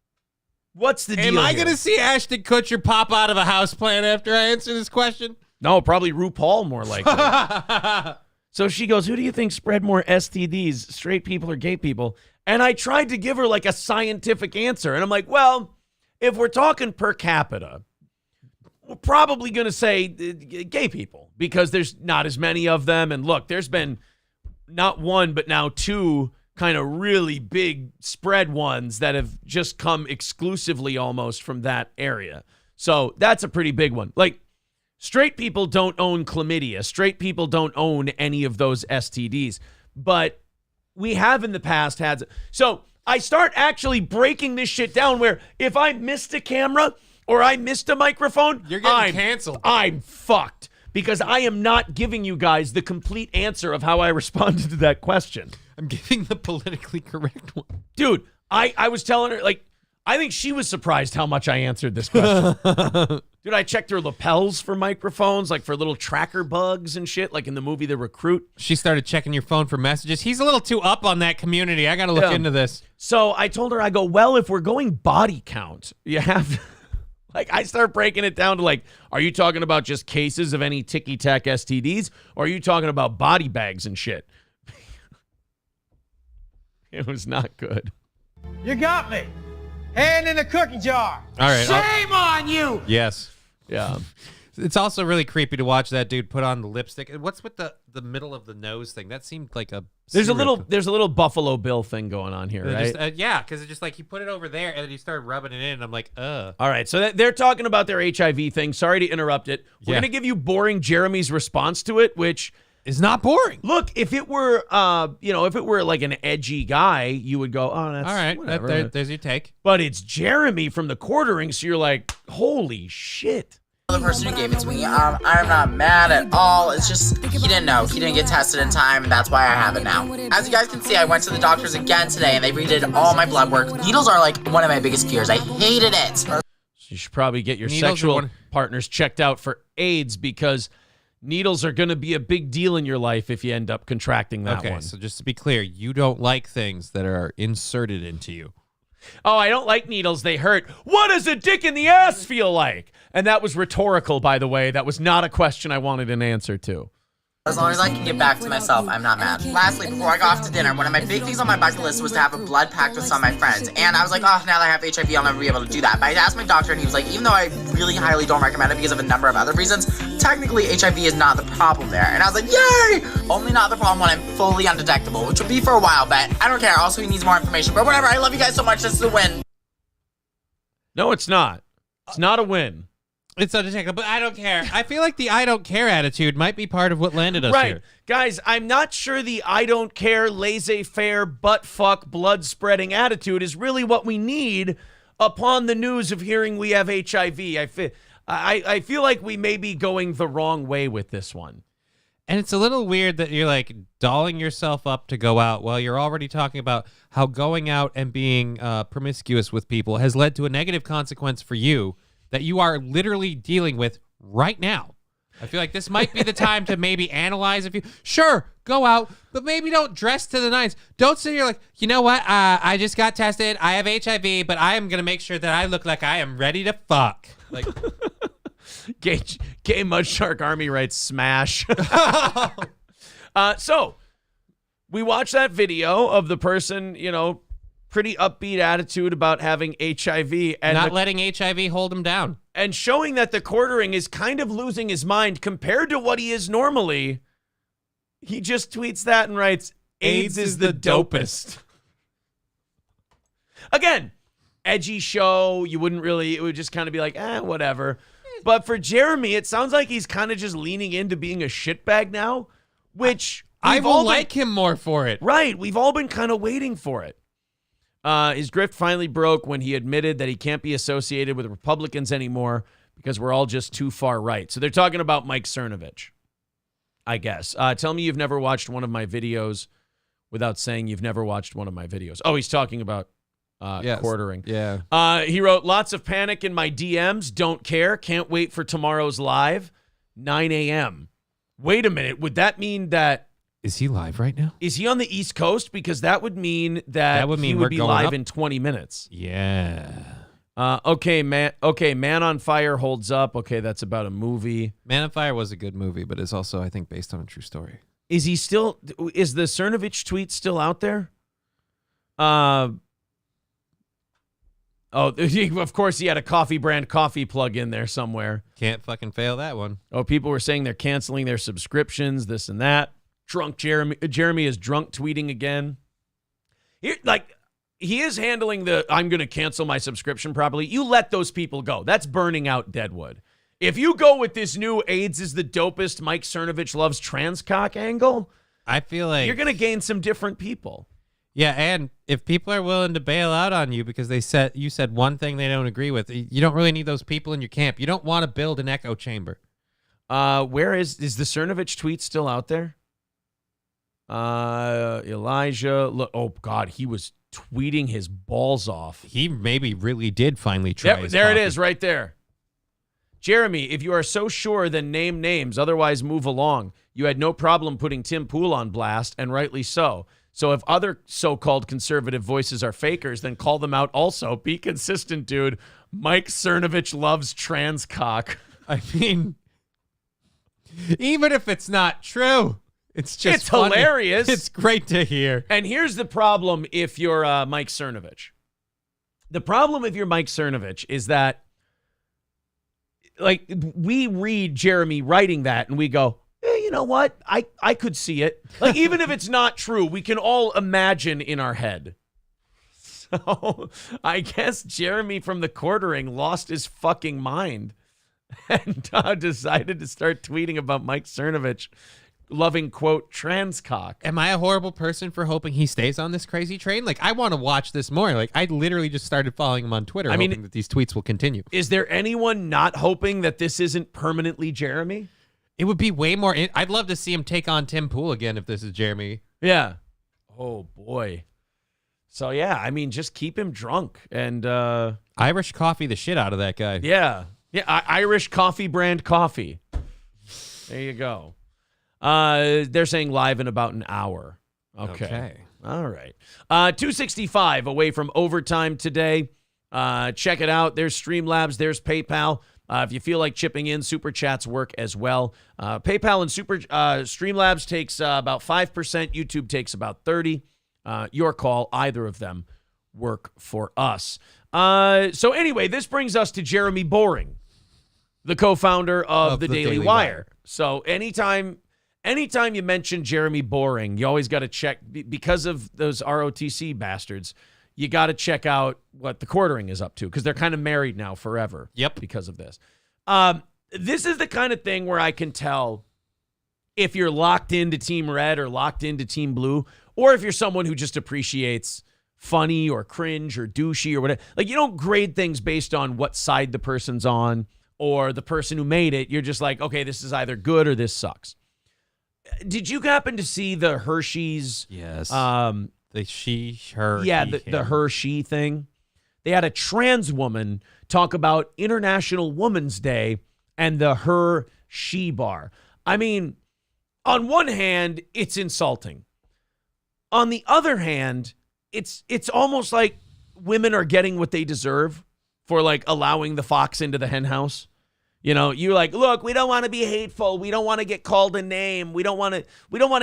What's the deal? Am I going to see Ashton Kutcher pop out of a houseplant after I answer this question? No, probably RuPaul more likely. So she goes, who do you think spread more STDs, straight people or gay people? And I tried to give her a scientific answer. And I'm like, well, if we're talking per capita, we're probably going to say gay people because there's not as many of them. And look, there's been not one, but now two kind of really big spread ones that have just come exclusively almost from that area. So that's a pretty big one. Straight people don't own chlamydia. Straight people don't own any of those STDs. But we have in the past had. So I start actually breaking this shit down where if I missed a camera or I missed a microphone, you're getting canceled. I'm fucked because I am not giving you guys the complete answer of how I responded to that question. I'm giving the politically correct one. Dude, I was telling her, I think she was surprised how much I answered this question. Dude, I checked her lapels for microphones, for little tracker bugs and shit, in the movie The Recruit. She started checking your phone for messages. He's a little too up on that community. I got to look into this. So I told her, I go, well, if we're going body count, you have to, I start breaking it down to are you talking about just cases of any ticky-tack STDs, or are you talking about body bags and shit? It was not good. You got me. Hand in the cookie jar. All right. Shame on you. Yes. Yeah. It's also really creepy to watch that dude put on the lipstick. What's with the middle of the nose thing? That seemed like a there's a little Buffalo Bill thing going on here, right? Because it's just he put it over there and then he started rubbing it in. And I'm like, All right, so they're talking about their HIV thing. Sorry to interrupt it. We're gonna give you Boring Jeremy's response to it, which is not boring. Look, if it were, if it were an edgy guy, you would go, oh, that's all right. Whatever. There's your take. But it's Jeremy from the Quartering, so you're like, holy shit. The person who gave it to me. I'm not mad at all. It's just he didn't know. He didn't get tested in time, and that's why I have it now. As you guys can see, I went to the doctors again today, and they redid all my blood work. Needles are like one of my biggest fears. I hated it. So you should probably get your Needles sexual partners checked out for AIDS, because needles are going to be a big deal in your life if you end up contracting that one. Okay, so just to be clear, you don't like things that are inserted into you. Oh, I don't like needles. They hurt. What does a dick in the ass feel like? And that was rhetorical, by the way. That was not a question I wanted an answer to. As long as I can get back to myself, I'm not mad. Lastly, before I go off to dinner, one of my big things on my bucket list was to have a blood pact with some of my friends. And I was like, oh, now that I have HIV, I'll never be able to do that. But I asked my doctor, and he was like, even though I really highly don't recommend it because of a number of other reasons, technically HIV is not the problem there. And I was like, yay! Only not the problem when I'm fully undetectable, which will be for a while, but I don't care. Also, he needs more information. But whatever, I love you guys so much. This is a win. No, it's not. It's not a win. It's undetectable, but I don't care. I feel like the I don't care attitude might be part of what landed us Right. here. Guys, I'm not sure the I don't care, laissez-faire, butt-fuck, blood-spreading attitude is really what we need upon the news of hearing we have HIV. I feel like we may be going the wrong way with this one. And it's a little weird that you're like dolling yourself up to go out while you're already talking about how going out and being promiscuous with people has led to a negative consequence for you that you are literally dealing with right now. I feel like this might be the time to maybe analyze if you, sure, go out, but maybe don't dress to the nines. Don't sit here like, you know what, I just got tested, I have HIV, but I am going to make sure that I look like I am ready to fuck. Like, Gay Mudshark Army writes smash. So we watched that video of the person, you know, pretty upbeat attitude about having HIV and not letting HIV hold him down. And showing that the quartering is kind of losing his mind compared to what he is normally. He just tweets that and writes, AIDS is the dopest. Again, edgy show. You wouldn't really, it would just kind of be like, whatever. But for Jeremy, it sounds like he's kind of just leaning into being a shitbag now, which I will like him more for it. Right. We've all been kind of waiting for it. His grift finally broke when he admitted that he can't be associated with Republicans anymore because we're all just too far right. So they're talking about Mike Cernovich, I guess. Tell me you've never watched one of my videos without saying you've never watched one of my videos. Oh, he's talking about quartering. Yeah. He wrote, lots of panic in my DMs. Don't care. Can't wait for tomorrow's live. 9 a.m. Wait a minute. Would that mean that... Is he live right now? Is he on the East Coast? Because that would mean he would be live in 20 minutes. Yeah. Okay, Man on Fire holds up. Okay, that's about a movie. Man on Fire was a good movie, but it's also, I think, based on a true story. Is he still... Is the Cernovich tweet still out there? Of course, he had a coffee brand coffee plug in there somewhere. Can't fucking fail that one. Oh, people were saying they're canceling their subscriptions, this and that. Drunk Jeremy is drunk tweeting again. He is handling the I'm going to cancel my subscription properly. You let those people go. That's burning out Deadwood. If you go with this new AIDS is the dopest Mike Cernovich loves transcock angle, I feel like you're going to gain some different people. Yeah, and if people are willing to bail out on you because you said one thing they don't agree with, you don't really need those people in your camp. You don't want to build an echo chamber. Where is the Cernovich tweet still out there? Elijah, look, oh God, he was tweeting his balls off. He maybe really did finally try. There it is, right there. Jeremy, if you are so sure, then name names. Otherwise, move along. You had no problem putting Tim Pool on blast, and rightly so. So if other so-called conservative voices are fakers, then call them out also. Be consistent, dude. Mike Cernovich loves transcock. I mean, even if it's not true. It's funny. Hilarious. It's great to hear. And here's the problem if you're Mike Cernovich. The problem if you're Mike Cernovich is that, like, we read Jeremy writing that and we go, you know what? I could see it. Like, even if it's not true, we can all imagine in our head. So I guess Jeremy from the quartering lost his fucking mind and decided to start tweeting about Mike Cernovich. loving, quote, trans cock. Am I a horrible person for hoping he stays on this crazy train? Like, I want to watch this more. Like, I literally just started following him on Twitter, hoping that these tweets will continue. Is there anyone not hoping that this isn't permanently Jeremy? It would be way more. I'd love to see him take on Tim Pool again if this is Jeremy. Yeah. Oh, boy. So, yeah, I mean, just keep him drunk. And Irish coffee the shit out of that guy. Yeah. Yeah, Irish coffee brand coffee. There you go. They're saying live in about an hour. Okay. All right. 265 away from overtime today. Check it out. There's Streamlabs. There's PayPal. If you feel like chipping in, Super Chats work as well. PayPal and Streamlabs takes about 5%. YouTube takes about 30%. Your call. Either of them work for us. So anyway, this brings us to Jeremy Boring, the co-founder of the Daily Wire. So anytime you mention Jeremy Boring, you always got to check, because of those ROTC bastards, you got to check out what the quartering is up to, because they're kind of married now forever. Yep. Because of this. This is the kind of thing where I can tell if you're locked into Team Red or locked into Team Blue, or if you're someone who just appreciates funny or cringe or douchey or whatever. Like, you don't grade things based on what side the person's on or the person who made it. You're just like, okay, this is either good or this sucks. Did you happen to see the Hershey's? Yes. The she, her. Yeah, he, the Hershey thing. They had a trans woman talk about International Women's Day and the her-she bar. I mean, on one hand, it's insulting. On the other hand, it's almost like women are getting what they deserve for, like, allowing the fox into the hen house. You know, you're like, look, we don't want to be hateful. We don't want to get called a name. We don't want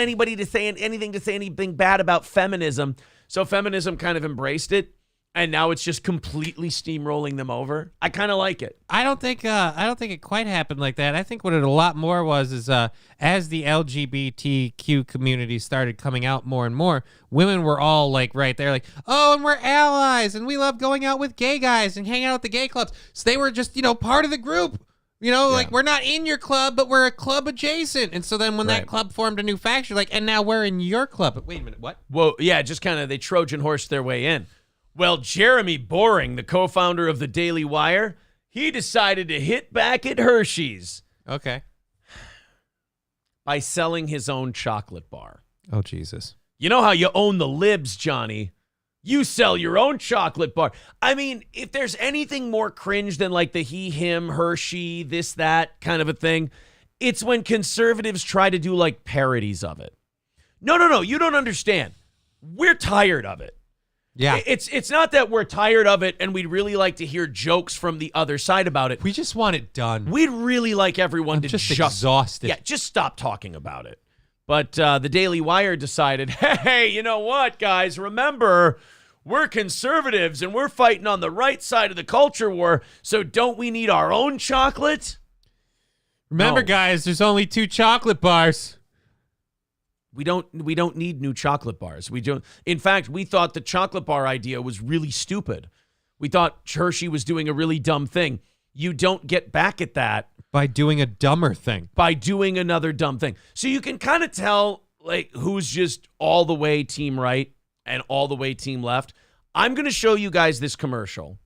anybody to say anything bad about feminism. So feminism kind of embraced it, and now it's just completely steamrolling them over. I kind of like it. I don't think it quite happened like that. I think what it a lot more was is as the LGBTQ community started coming out more and more, women were all like right there, like, oh, and we're allies, and we love going out with gay guys and hanging out at the gay clubs. So they were just, part of the group. Like, we're not in your club, but we're a club adjacent. And so then when that club formed a new faction, like, and now we're in your club. But wait a minute, what? Well, yeah, just kind of they Trojan horse their way in. Well, Jeremy Boring, the co-founder of the Daily Wire, he decided to hit back at Hershey's. Okay. By selling his own chocolate bar. Oh, Jesus. You know how you own the libs, Johnny? You sell your own chocolate bar. I mean, if there's anything more cringe than like the he, him, her, she, this, that kind of a thing, it's when conservatives try to do like parodies of it. No, you don't understand. We're tired of it. Yeah. It's not that we're tired of it and we'd really like to hear jokes from the other side about it. We just want it done. We'd really like everyone to just exhausted. Yeah, just stop talking about it. But the Daily Wire decided, hey, you know what, guys? Remember, we're conservatives and we're fighting on the right side of the culture war, so don't we need our own chocolate? Remember, guys, there's only 2 chocolate bars. We don't need new chocolate bars. We don't. In fact, we thought the chocolate bar idea was really stupid. We thought Hershey was doing a really dumb thing. You don't get back at that by doing a dumber thing. By doing another dumb thing. So you can kind of tell like who's just all the way team right and all the way team left. I'm going to show you guys this commercial.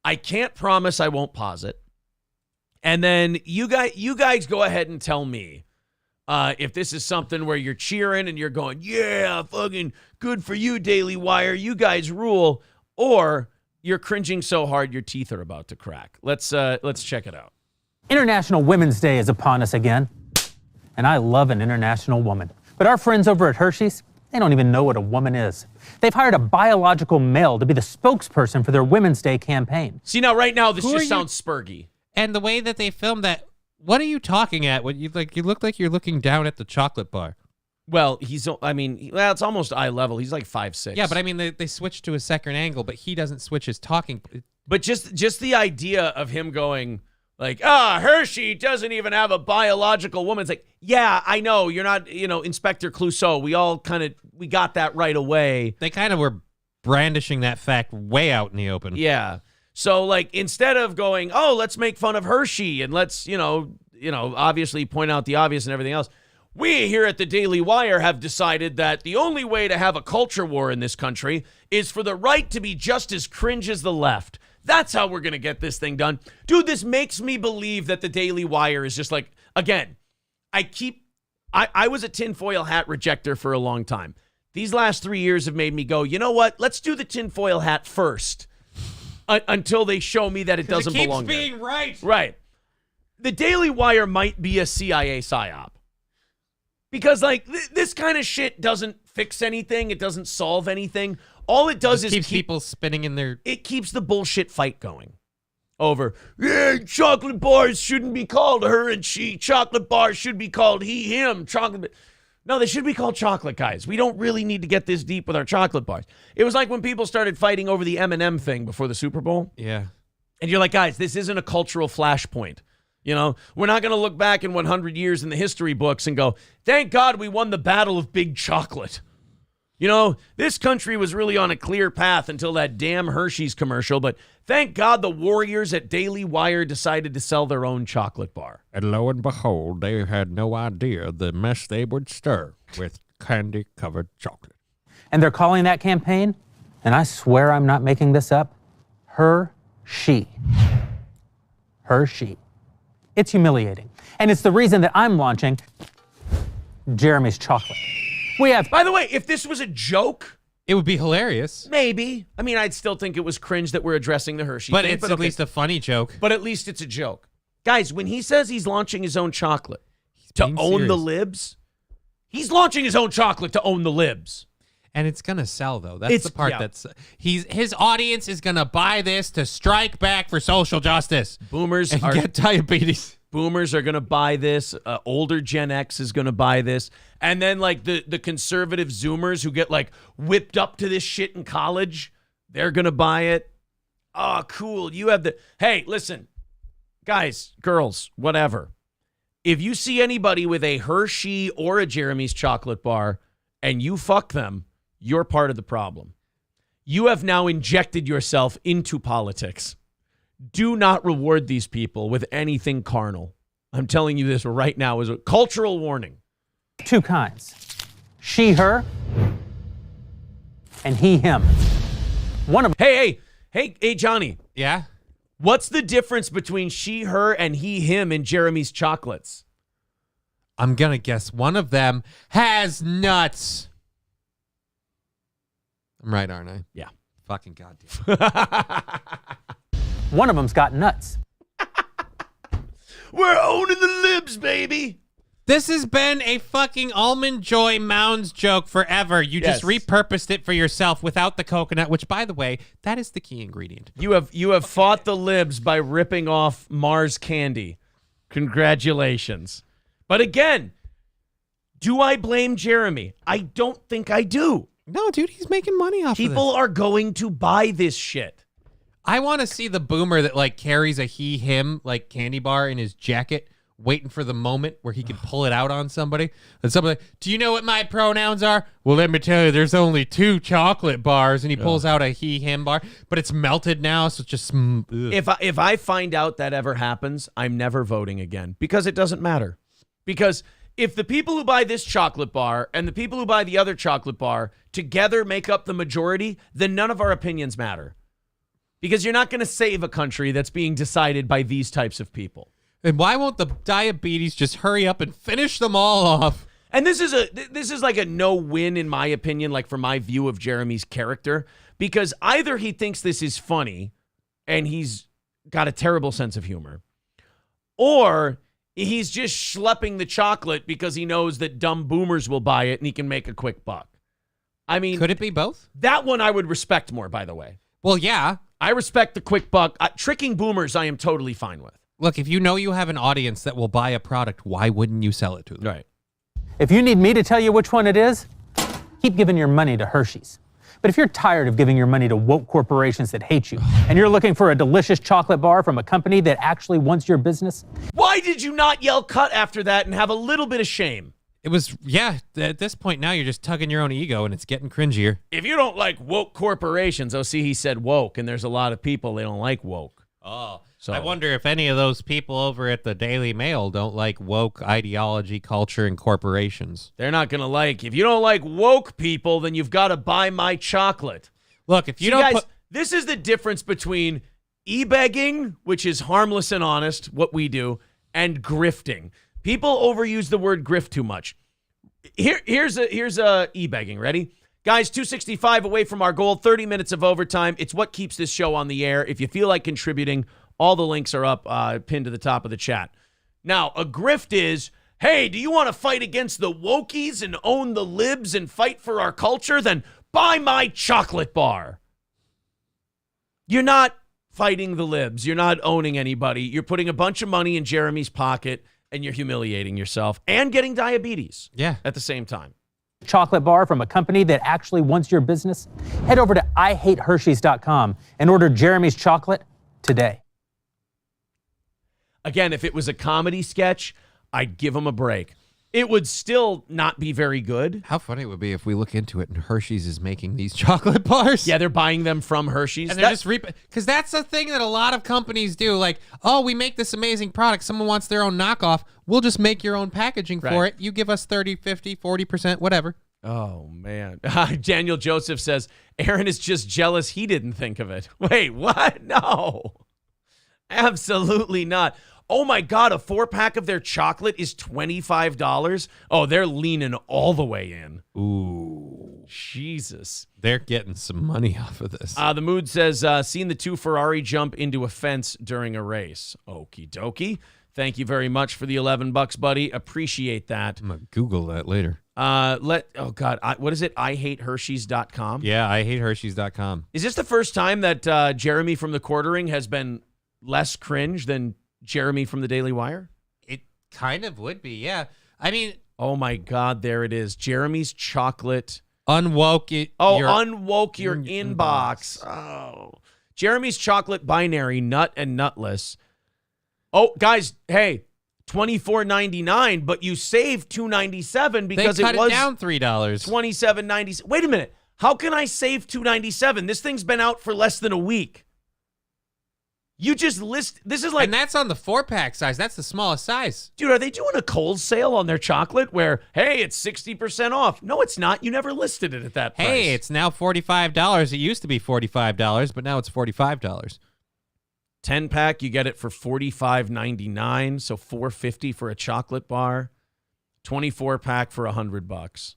I can't promise I won't pause it. And then you guys go ahead and tell me if this is something where you're cheering and you're going, yeah, fucking good for you, Daily Wire. You guys rule. Or you're cringing so hard your teeth are about to crack. Let's check it out. International Women's Day is upon us again. And I love an international woman. But our friends over at Hershey's, they don't even know what a woman is. They've hired a biological male to be the spokesperson for their Women's Day campaign. See, now, right now, this just sounds spurgy. And the way that they filmed that, what are you talking at? What you look like you're looking down at the chocolate bar. Well, it's almost eye level. He's like 5'6". Yeah, but I mean, they switched to a second angle, but he doesn't switch his talking. But just the idea of him going like, Hershey doesn't even have a biological woman. It's like, yeah, I know you're not, Inspector Clouseau. We got that right away. They kind of were brandishing that fact way out in the open. Yeah. So like, instead of going, let's make fun of Hershey and let's, obviously point out the obvious and everything else. We here at the Daily Wire have decided that the only way to have a culture war in this country is for the right to be just as cringe as the left. That's how we're going to get this thing done. Dude, this makes me believe that the Daily Wire is just like, again, I was a tinfoil hat rejecter for a long time. These last 3 years have made me go, you know what? Let's do the tinfoil hat first until they show me that it doesn't belong there. It keeps being right. Right. The Daily Wire might be a CIA psyop. Because, like, this kind of shit doesn't fix anything. It doesn't solve anything. All it does is keeps people spinning in their... It keeps the bullshit fight going. Over, yeah, chocolate bars shouldn't be called her and she. Chocolate bars should be called he, him. Chocolate... No, they should be called chocolate, guys. We don't really need to get this deep with our chocolate bars. It was like when people started fighting over the M&M thing before the Super Bowl. Yeah. And you're like, guys, this isn't a cultural flashpoint. You know, we're not going to look back in 100 years in the history books and go, thank God we won the battle of big chocolate. You know, this country was really on a clear path until that damn Hershey's commercial, but thank God the warriors at Daily Wire decided to sell their own chocolate bar. And lo and behold, they had no idea the mess they would stir with candy-covered chocolate. And they're calling that campaign, and I swear I'm not making this up, Hershey. Hershey. It's humiliating. And it's the reason that I'm launching Jeremy's Chocolate. We have... By the way, if this was a joke... It would be hilarious. Maybe. I mean, I'd still think it was cringe that we're addressing the Hershey but thing. It's at least a funny joke. But at least it's a joke. Guys, when he says he's launching his own chocolate to own the libs, he's launching his own chocolate to own the libs. And it's going to sell, though. That's the part that's... His audience is going to buy this to strike back for social justice. Boomers and are... get diabetes. Boomers are going to buy this. Older Gen X is going to buy this. And then, like, the conservative Zoomers who get, like, whipped up to this shit in college, they're going to buy it. Oh, cool. You have the... Hey, listen. Guys, girls, whatever. If you see anybody with a Hershey or a Jeremy's chocolate bar and you fuck them, you're part of the problem. You have now injected yourself into politics. Do not reward these people with anything carnal. I'm telling you this right now as a cultural warning. Two kinds. She, her, and he, him. One of... Hey, Johnny. Yeah? What's the difference between she, her, and he, him in Jeremy's chocolates? I'm going to guess one of them has nuts. I'm right, aren't I? Yeah. Fucking goddamn. One of them's got nuts. We're owning the libs, baby. This has been a fucking Almond Joy Mounds joke forever. You just repurposed it for yourself without the coconut, which, by the way, that is the key ingredient. You have fought the libs by ripping off Mars candy. Congratulations. But again, do I blame Jeremy? I don't think I do. No, dude, he's making money off of this. People are going to buy this shit. I want to see the boomer that, like, carries a he, him, like, candy bar in his jacket, waiting for the moment where he can pull it out on somebody. And somebody, do you know what my pronouns are? Well, let me tell you, there's only 2 chocolate bars. And he pulls out a he, him bar, but it's melted now, so it's just... If I find out that ever happens, I'm never voting again because it doesn't matter. Because if the people who buy this chocolate bar and the people who buy the other chocolate bar together make up the majority, then none of our opinions matter. Because you're not going to save a country that's being decided by these types of people. And why won't the diabetes just hurry up and finish them all off? And this is like a no-win in my opinion, like for my view of Jeremy's character, because either he thinks this is funny and he's got a terrible sense of humor, or he's just schlepping the chocolate because he knows that dumb boomers will buy it and he can make a quick buck. I mean, could it be both? That one I would respect more, by the way. Well, yeah. I respect the quick buck. Tricking boomers, I am totally fine with. Look, if you know you have an audience that will buy a product, why wouldn't you sell it to them? Right. If you need me to tell you which one it is, keep giving your money to Hershey's. But if you're tired of giving your money to woke corporations that hate you, and you're looking for a delicious chocolate bar from a company that actually wants your business... Why did you not yell cut after that and have a little bit of shame? It was, yeah, at this point now you're just tugging your own ego and it's getting cringier. If you don't like woke corporations, see, he said woke, and there's a lot of people, they don't like woke. Oh, So I wonder if any of those people over at the Daily Mail don't like woke ideology, culture, and corporations. they're not going to like. If you don't like woke people, then you've got to buy my chocolate. Look, if you See, don't guys, this is the difference between e-begging, which is harmless and honest, what we do, and grifting. People overuse the word grift too much. Here's a e-begging. Ready? Guys, 265 away from our goal, 30 minutes of overtime. It's what keeps this show on the air. If you feel like contributing, all the links are up, pinned to the top of the chat. Now, a grift is, hey, do you want to fight against the wokies and own the libs and fight for our culture? Then buy my chocolate bar. You're not fighting the libs. You're not owning anybody. You're putting a bunch of money in Jeremy's pocket, and you're humiliating yourself and getting diabetes at the same time. Chocolate bar from a company that actually wants your business? Head over to IHateHershey's.com and order Jeremy's chocolate today. Again, if it was a comedy sketch, I'd give him a break. It would still not be very good. How funny it would be if we look into it and Hershey's is making these chocolate bars. Yeah, they're buying them from Hershey's. And they're just because that's the thing that a lot of companies do. Like, oh, we make this amazing product. Someone wants their own knockoff. We'll just make your own packaging for it. You give us 30, 50, 40%, whatever. Oh, man. Daniel Joseph says, Aaron is just jealous he didn't think of it. Wait, what? No. Absolutely not. Oh, my God, a 4-pack of their chocolate is $25. Oh, they're leaning all the way in. Ooh. Jesus. They're getting some money off of this. The Mood says, seen the 2 Ferrari jump into a fence during a race. Okie dokie. Thank you very much for the $11, buddy. Appreciate that. I'm going to Google that later. Oh, God. What is it? IHateHershey's.com? Yeah, IHateHershey's.com. Is this the first time that Jeremy from the Quartering has been less cringe than Jeremy from the Daily Wire? It kind of would be, yeah. I mean, oh my God, there it is. Jeremy's chocolate. Unwoke it. Unwoke your inbox. Oh, Jeremy's chocolate binary, nut and nutless. Oh, guys, hey, $24.99, but you saved $2.97 because they cut it was down $3. $27.90. Wait a minute. How can I save $2.97? This thing's been out for less than a week. You just list, this is like... And that's on the 4-pack size. That's the smallest size. Dude, are they doing a cold sale on their chocolate where, hey, it's 60% off? No, it's not. You never listed it at that price. Hey, it's now $45. It used to be $45, but now it's $45. 10-pack, you get it for $45.99, so $4.50 for a chocolate bar. 24-pack for $100.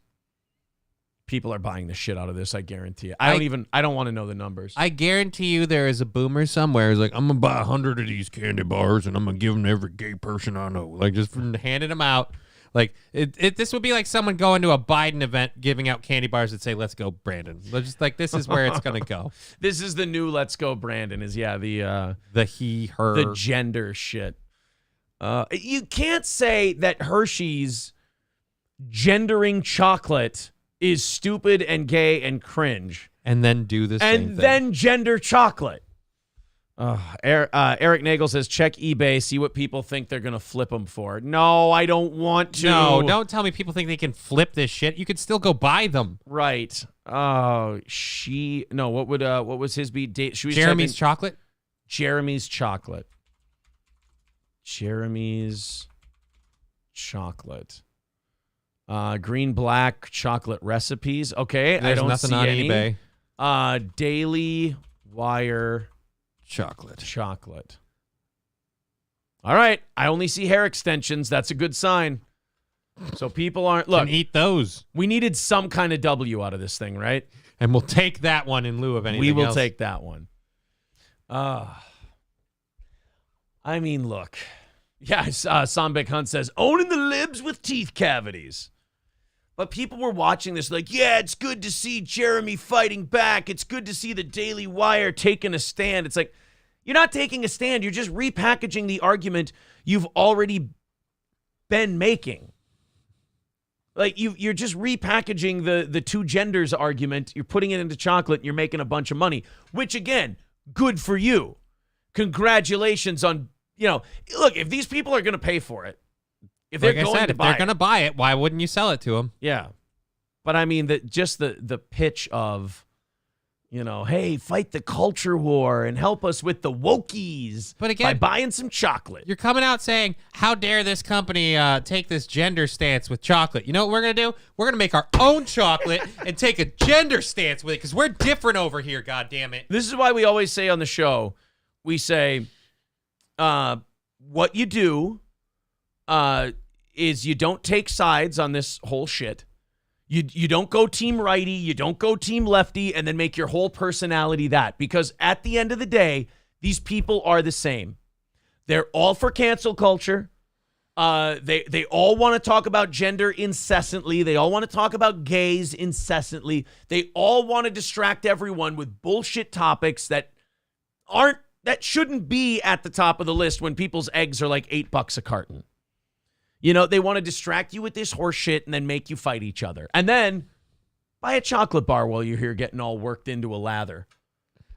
People are buying the shit out of this, I guarantee it. I don't want to know the numbers. I guarantee you there is a boomer somewhere who's like, I'm going to buy 100 of these candy bars and I'm going to give them to every gay person I know. Like, just from handing them out. Like, this would be like someone going to a Biden event giving out candy bars that say, let's go, Brandon. Just like, this is where it's going to go. This is the new let's go, Brandon, is, the he, her. The gender shit. You can't say that Hershey's gendering chocolate is stupid and gay and cringe. And then do the same thing. And then gender chocolate. Eric Nagel says, check eBay, see what people think they're going to flip them for. No, I don't want to. No, don't tell me people think they can flip this shit. You could still go buy them. Right. What was his be? Jeremy's chocolate? Jeremy's chocolate. Jeremy's chocolate. Green black chocolate recipes. Okay, There's I don't nothing see on any. eBay. Daily Wire chocolate. All right, I only see hair extensions. That's a good sign. So people aren't Can eat those. We needed some kind of W out of this thing, right? And we'll take that one in lieu of anything We will else. take that one. I mean, look. Yeah, Sombek Hunt says, owning the libs with teeth cavities. But people were watching this like, yeah, it's good to see Jeremy fighting back. It's good to see the Daily Wire taking a stand. It's like, you're not taking a stand. You're just repackaging the argument you've already been making. Like, you're just repackaging the two genders argument. You're putting it into chocolate and you're making a bunch of money. Which, again, good for you. Congratulations on, look, if these people are going to pay for it, if they're going to buy it, why wouldn't you sell it to them? Yeah. But I mean, the pitch of You know, hey, fight the culture war and help us with the wokies but again, by buying some chocolate. You're coming out saying, how dare this company take this gender stance with chocolate? You know what we're going to do? We're going to make our own chocolate and take a gender stance with it because we're different over here, goddammit. This is why we always say on the show, we say, what you do is you don't take sides on this whole shit. You don't go team righty, you don't go team lefty, and then make your whole personality that. Because at the end of the day, these people are the same. They're all for cancel culture. They all want to talk about gender incessantly. They all want to talk about gays incessantly. They all want to distract everyone with bullshit topics that shouldn't be at the top of the list when people's eggs are like $8 a carton. You know, they want to distract you with this horse shit and then make you fight each other. And then buy a chocolate bar while you're here getting all worked into a lather.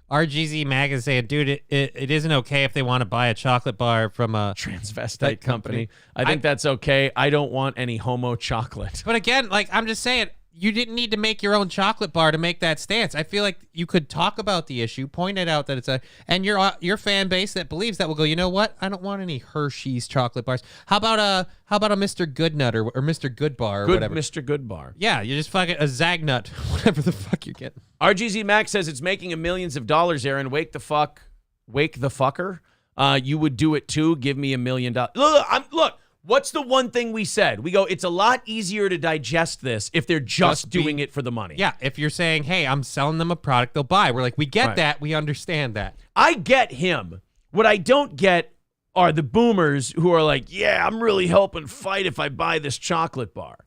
RGZ Mag is saying, dude, it isn't okay if they want to buy a chocolate bar from a transvestite company. I think that's okay. I don't want any homo chocolate. But again, like I'm just saying, you didn't need to make your own chocolate bar to make that stance. I feel like you could talk about the issue, point it out that it's and your fan base that believes that will go, you know what? I don't want any Hershey's chocolate bars. How about a Mr. Goodnut or Mr. Good Bar or whatever? Mr. Good Bar. Yeah, you just fucking a Zagnut, whatever the fuck you're getting. RGZ Max says it's making millions of dollars, Aaron. Wake the fucker. You would do it too. Give me $1 million. Look. What's the one thing we said? We go, it's a lot easier to digest this if they're just doing it for the money. Yeah, if you're saying, hey, I'm selling them a product they'll buy. We're like, we get that. We understand that. I get him. What I don't get are the boomers who are like, yeah, I'm really helping fight if I buy this chocolate bar.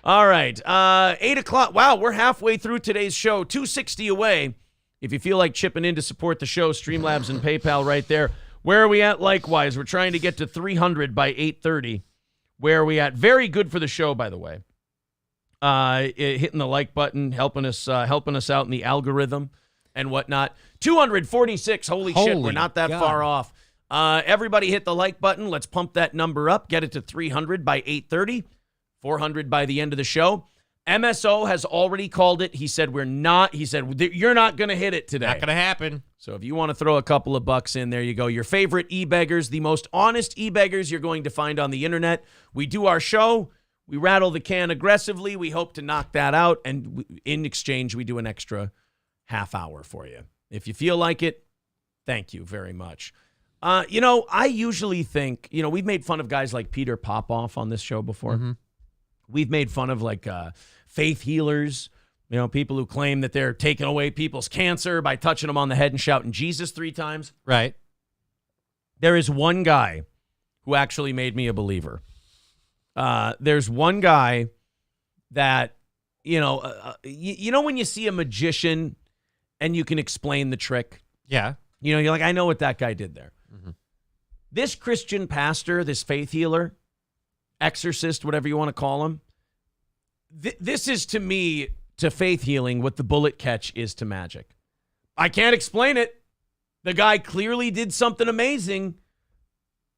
All right, 8 o'clock. Wow, we're halfway through today's show, 260 away. If you feel like chipping in to support the show, Streamlabs and PayPal right there. Where are we at? Likewise, we're trying to get to 300 by 8:30. Where are we at? Very good for the show, by the way. Hitting the like button, helping us out in the algorithm and whatnot. 246. Holy shit, we're not that far off. Everybody hit the like button. Let's pump that number up. Get it to 300 by 8:30. 400 by the end of the show. MSO has already called it. He said you're not going to hit it today. Not going to happen. So if you want to throw a couple of bucks in, there you go. Your favorite e-beggars, the most honest e-beggars you're going to find on the internet. We do our show. We rattle the can aggressively. We hope to knock that out. And in exchange, we do an extra half hour for you. If you feel like it, thank you very much. I usually think, we've made fun of guys like Peter Popoff on this show before. Mm-hmm. We've made fun of faith healers, people who claim that they're taking away people's cancer by touching them on the head and shouting Jesus 3 times. Right. There is one guy who actually made me a believer. There's one guy that, when you see a magician and you can explain the trick. Yeah. You're like, I know what that guy did there. Mm-hmm. This Christian pastor, this faith healer, exorcist, whatever you want to call him. This is to me, to faith healing, what the bullet catch is to magic. I can't explain it. The guy clearly did something amazing.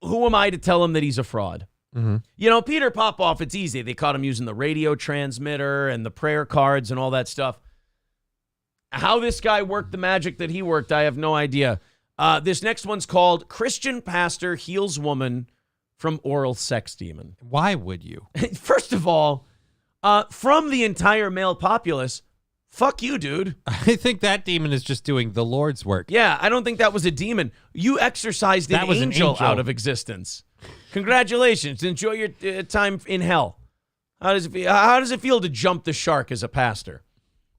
Who am I to tell him that he's a fraud? Mm-hmm. Peter Popoff, it's easy. They caught him using the radio transmitter and the prayer cards and all that stuff. How this guy worked the magic that he worked, I have no idea. This next one's called Christian Pastor Heals Woman from Oral Sex Demon. Why would you? First of all, from the entire male populace, fuck you, dude. I think that demon is just doing the Lord's work. Yeah, I don't think that was a demon. You exorcised an angel out of existence. Congratulations. Enjoy your time in hell. How does it feel to jump the shark as a pastor?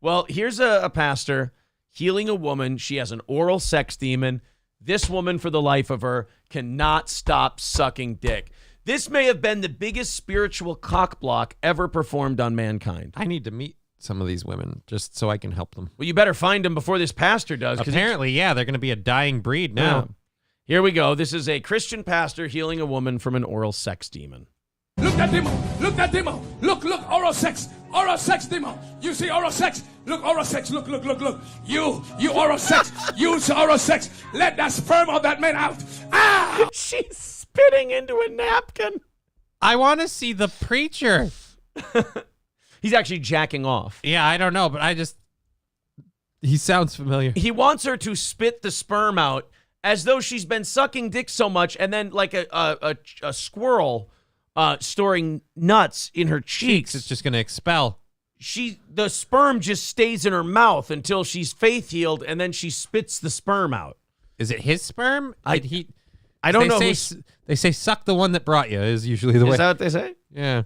Well, here's a pastor healing a woman. She has an oral sex demon. This woman, for the life of her, cannot stop sucking dick. This may have been the biggest spiritual cockblock ever performed on mankind. I need to meet some of these women just so I can help them. Well, you better find them before this pastor does. Apparently, yeah, they're going to be a dying breed now. Yeah. Here we go. This is a Christian pastor healing a woman from an oral sex demon. Look that demon. Look that demon. Look, oral sex. Oral sex demon. You see oral sex? Look, oral sex. Look. You oral sex. Use oral sex. Let that sperm of that man out. Ah! She's spitting into a napkin. I want to see the preacher. He's actually jacking off. Yeah, I don't know, but He sounds familiar. He wants her to spit the sperm out as though she's been sucking dick so much, and then like a squirrel storing nuts in her cheeks. It's just going to expel. The sperm just stays in her mouth until she's faith healed, and then she spits the sperm out. Is it his sperm? I don't know. They say suck the one that brought you is usually the way. Is that what they say? Yeah.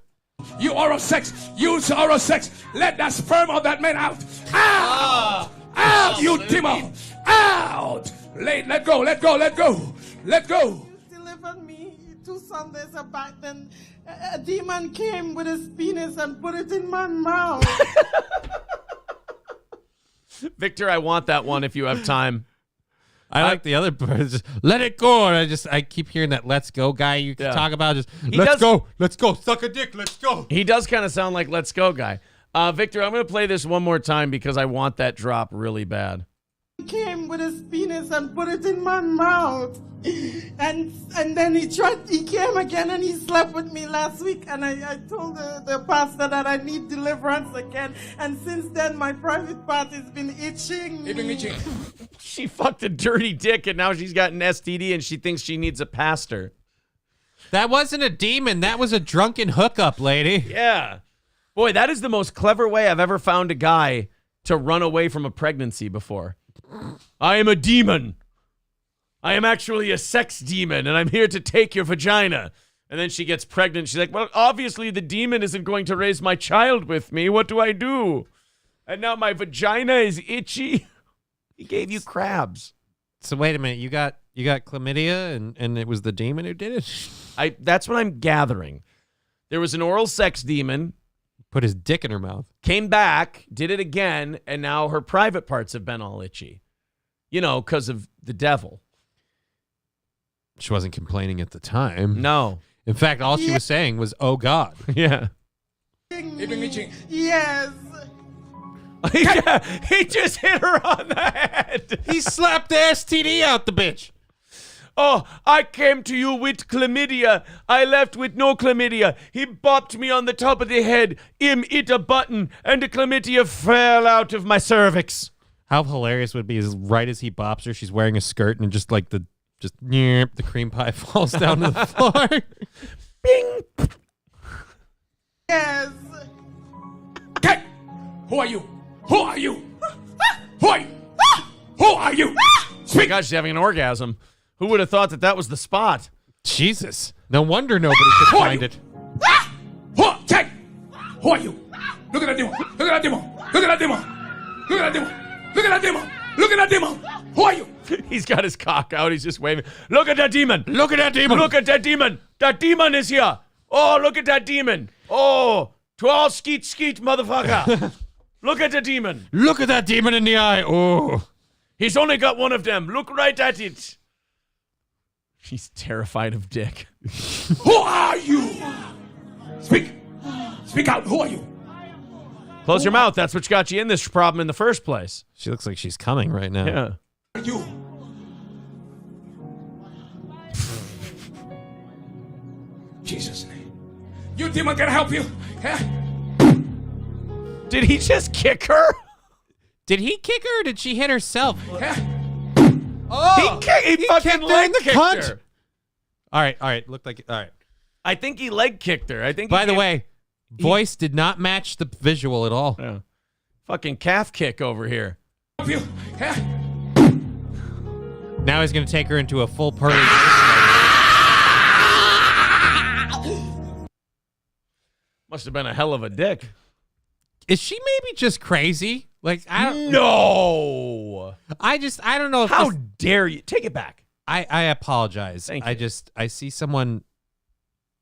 You oral sex. Use oral sex. Let that sperm of that man out. Out! Out, you demon! Out! Let go, let go, let go. Let go. Delivered me 2 Sundays back, then a demon came with his penis and put it in my mouth. Victor, I want that one if you have time. I like the other part. Just let it go. And I keep hearing that "let's go" guy you talk about. Just let's go, suck a dick, let's go. He does kind of sound like "let's go" guy. Victor, I'm going to play this one more time because I want that drop really bad. He came with his penis and put it in my mouth, and then he came again and he slept with me last week, and I told the pastor that I need deliverance again, and since then my private part has been itching. It's been itching. She fucked a dirty dick and now she's got an STD and she thinks she needs a pastor. That wasn't a demon. That was a drunken hookup, lady. Yeah. Boy, that is the most clever way I've ever found a guy to run away from a pregnancy before. I am a demon. I am actually a sex demon, and I'm here to take your vagina. And then she gets pregnant. She's like, well, obviously the demon isn't going to raise my child with me. What do I do? And now my vagina is itchy. He gave you crabs. So wait a minute. You got chlamydia, and it was the demon who did it? That's what I'm gathering. There was an oral sex demon. Put his dick in her mouth. Came back, did it again, and now her private parts have been all itchy. You know, because of the devil. She wasn't complaining at the time. No. In fact, all she was saying was, oh, God. Yeah. It's been itching. Yes. He just hit her on the head. He slapped the STD out the bitch. Oh, I came to you with chlamydia. I left with no chlamydia. He bopped me on the top of the head. Him hit a button, and the chlamydia fell out of my cervix. How hilarious would it be is right as he bops her, she's wearing a skirt, and just like the cream pie falls down to the floor. Bing. Yes. Okay. Who are you? Who are you? Who are you? Who are you? Oh my gosh, she's having an orgasm. Who would have thought that was the spot? Jesus. No wonder nobody could find it. Who are you? Look at that demon. Look at that demon. Look at that demon. Look at that demon. Look at that demon. Look at that demon. Who are you? He's got his cock out. He's just waving. Look at that demon. Look at that demon. Look at that demon. That demon is here. Oh, look at that demon. Oh, to all skeet, motherfucker. Look at the demon. Look at that demon in the eye. Oh. He's only got one of them. Look right at it. He's terrified of dick. Who are you? Speak. Speak out. Who are you? Close your mouth. That's what got you in this problem in the first place. She looks like she's coming right now. Yeah. You. Jesus' name. You demon can help you. Huh? Did he just kick her? Did he kick her or did she hit herself? Huh? Oh, he fucking leg kicked her. All right. Looked like it. All right. I think he leg kicked her. By the way, voice did not match the visual at all. Yeah. Fucking calf kick over here. Help you. Huh? Now he's going to take her into a full party. Must have been a hell of a dick. Is she maybe just crazy? Like, I don't know. I don't know. If How dare you? Take it back. I apologize. Thank you. I see someone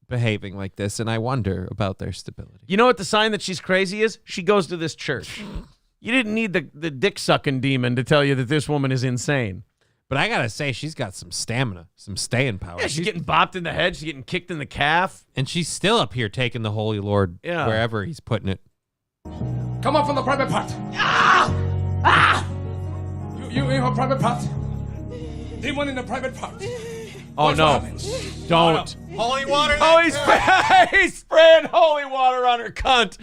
behaving like this, and I wonder about their stability. You know what the sign that she's crazy is? She goes to this church. You didn't need the dick-sucking demon to tell you that this woman is insane. But I got to say, she's got some stamina, some staying power. Yeah, she's getting bopped in the head. She's getting kicked in the calf. And she's still up here taking the Holy Lord wherever he's putting it. Come up from the private part. Ah! Ah! You in her private part. Demon in the private part. Oh, no. Don't. No. Holy water. Oh, he's spraying holy water on her cunt.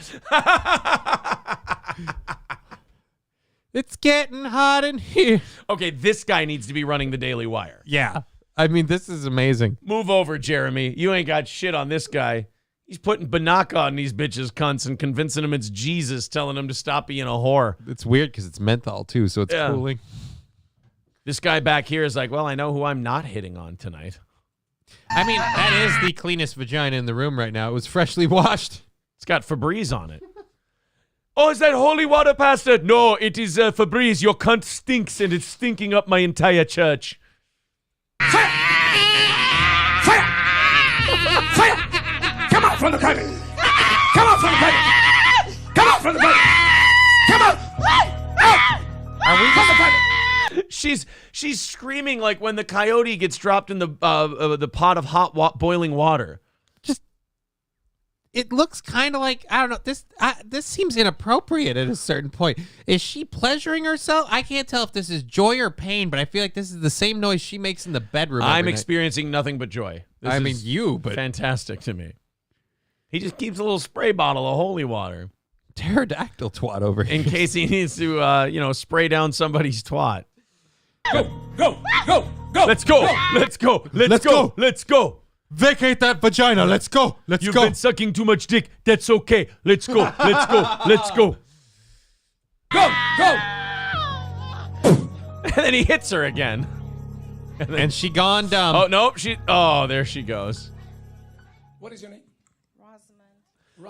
It's getting hot in here. Okay, this guy needs to be running the Daily Wire. Yeah. I mean, this is amazing. Move over, Jeremy. You ain't got shit on this guy. He's putting Banaka on these bitches' cunts and convincing them it's Jesus telling them to stop being a whore. It's weird because it's menthol, too, so it's cooling. This guy back here is like, well, I know who I'm not hitting on tonight. I mean, that is the cleanest vagina in the room right now. It was freshly washed. It's got Febreze on it. Oh, is that holy water, Pastor? No, it is Febreze. Your cunt stinks, and it's stinking up my entire church. Fire! Fire! Fire! Come out from the carpet! Come out from the carpet! Come out from the carpet! Come out! Out! Are we from the carpet? She's screaming like when the coyote gets dropped in the pot of hot boiling water. It looks kind of like, I don't know, this seems inappropriate at a certain point. Is she pleasuring herself? I can't tell if this is joy or pain, but I feel like this is the same noise she makes in the bedroom. I'm experiencing nothing but joy. I mean, but fantastic to me. He just keeps a little spray bottle of holy water. Pterodactyl twat over here. In case he needs to, spray down somebody's twat. Go, go, go, go. Let's go. Let's go. Let's go. Let's go. Vacate that vagina. Let's go. You've been sucking too much dick. That's okay. Let's go. Let's go. Let's go. Go, go. And then he hits her again. And she gone dumb. Oh, nope. Oh, there she goes. What is your name?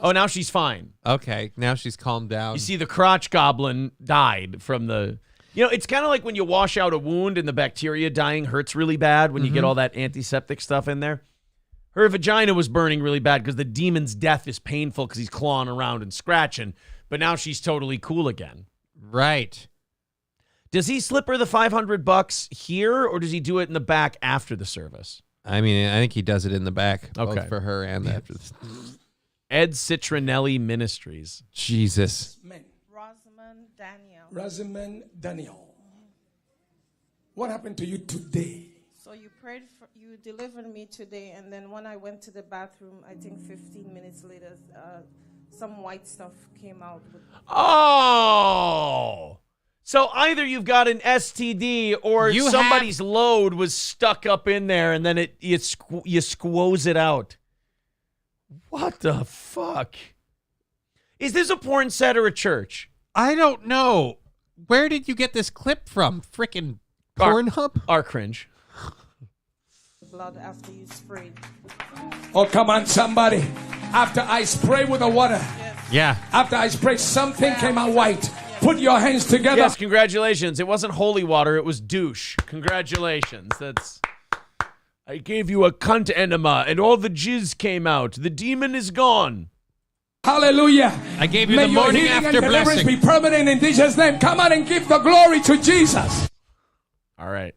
Oh, now she's fine. Okay, now she's calmed down. You see, the crotch goblin died from the... it's kind of like when you wash out a wound and the bacteria dying hurts really bad when you get all that antiseptic stuff in there. Her vagina was burning really bad because the demon's death is painful because he's clawing around and scratching. But now she's totally cool again. Right. Does he slip her the $500 here, or does he do it in the back after the service? I mean, I think he does it in the back, both Okay. for her and after this. Ed Citronelli Ministries. Jesus. Rosamond Daniel. Rosamond Daniel. What happened to you today? So you delivered me today, and then when I went to the bathroom, I think 15 minutes later, some white stuff came out. Oh! So either you've got an STD or somebody's load was stuck up in there, and then you squoze it out. What the fuck? Is this a porn set or a church? I don't know. Where did you get this clip from? Frickin' Pornhub? Our cringe. Blood after you sprayed. Oh, come on, somebody. After I spray with the water. Yeah. After I spray, something came out white. Put your hands together. Yes, congratulations. It wasn't holy water, it was douche. Congratulations. I gave you a cunt enema and all the jizz came out. The demon is gone. Hallelujah. I gave you May the your morning healing after and deliverance blessing. be permanent in Jesus' name. Come on and give the glory to Jesus. All right.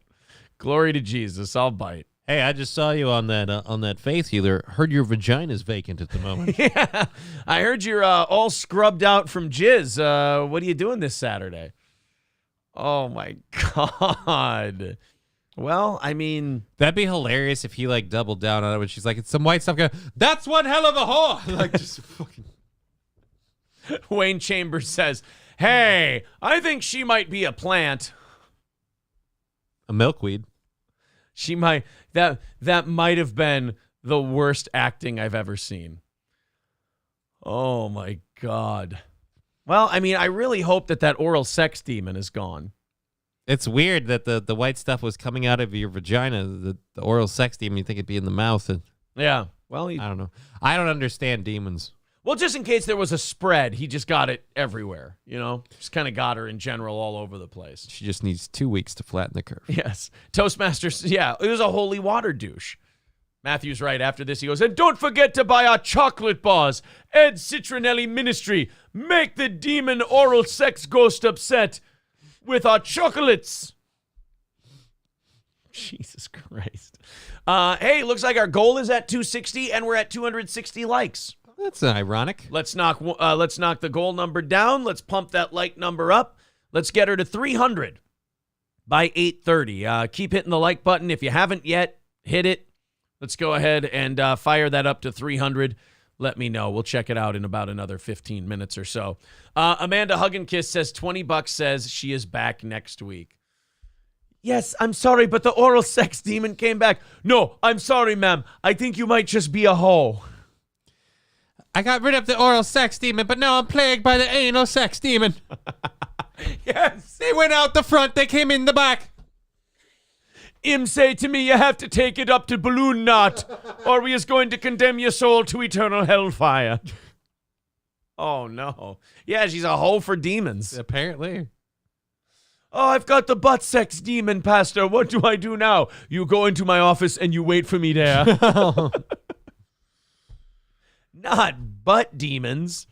Glory to Jesus. I'll bite. Hey, I just saw you on that faith healer. Heard your vagina's vacant at the moment. Yeah. I heard you're all scrubbed out from jizz. What are you doing this Saturday? Oh, my God. Well, I mean... That'd be hilarious if he, doubled down on it when she's like, it's some white stuff. That's one hell of a whore. Just fucking... Wayne Chambers says, hey, I think she might be a plant. A milkweed. She might... That might have been the worst acting I've ever seen. Oh, my God. Well, I mean, I really hope that oral sex demon is gone. It's weird that the white stuff was coming out of your vagina, the oral sex demon. You think it'd be in the mouth. And yeah. Well, I don't know. I don't understand demons. Well, just in case there was a spread, he just got it everywhere, Just kind of got her in general all over the place. She just needs 2 weeks to flatten the curve. Yes. Toastmasters, yeah, it was a holy water douche. Matthew's right after this. He goes, and don't forget to buy our chocolate bars. Ed Citronelli Ministry. Make the demon oral sex ghost upset with our chocolates. Jesus Christ. Hey, looks like our goal is at 260 and we're at 260 likes. That's ironic. Let's knock the goal number down. Let's pump that like number up. Let's get her to 300 by 8:30. Keep hitting the like button. If you haven't yet, hit it. Let's go ahead and fire that up to 300. let me know. We'll check it out in about another 15 minutes or so. Amanda Hug and Kiss says $20 says she is back next week. Yes, I'm sorry, but the oral sex demon came back. No, I'm sorry, ma'am. I think you might just be a hoe. I got rid of the oral sex demon, but now I'm plagued by the anal sex demon. Yes. They went out the front, they came in the back. Him say to me, you have to take it up to balloon knot, or we is going to condemn your soul to eternal hellfire. Oh, no. Yeah, she's a hoe for demons. Apparently. Oh, I've got the butt sex demon, Pastor. What do I do now? You go into my office and you wait for me there. Not butt demons.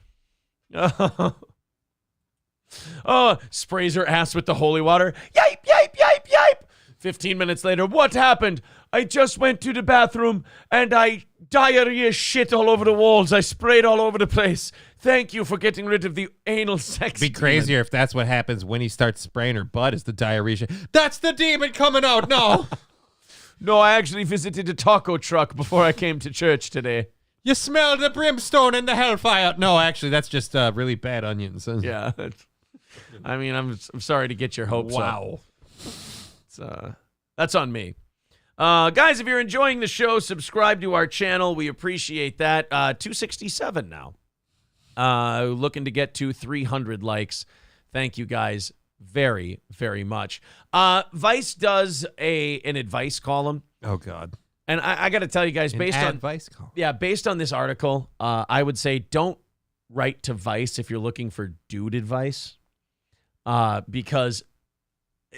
Oh, sprays her ass with the holy water. Yipe, yipe, yipe, yipe. 15 minutes later, what happened? I just went to the bathroom and I diarrhea shit all over the walls. I sprayed all over the place. Thank you for getting rid of the anal sex It'd be crazier if that's what happens when he starts spraying her butt is the diarrhea. That's the demon coming out. No. No, I actually visited a taco truck before I came to church today. You smell the brimstone and the hellfire. No, actually, that's just really bad onions. Yeah. I mean, I'm sorry to get your hopes up. Wow. That's on me. Guys, if you're enjoying the show, subscribe to our channel. We appreciate that. 267 now. Looking to get to 300 likes. Thank you guys very, very much. Vice does an advice column. Oh, God. And I got to tell you guys, based on advice column. Yeah, based on this article, I would say don't write to Vice if you're looking for dude advice. Because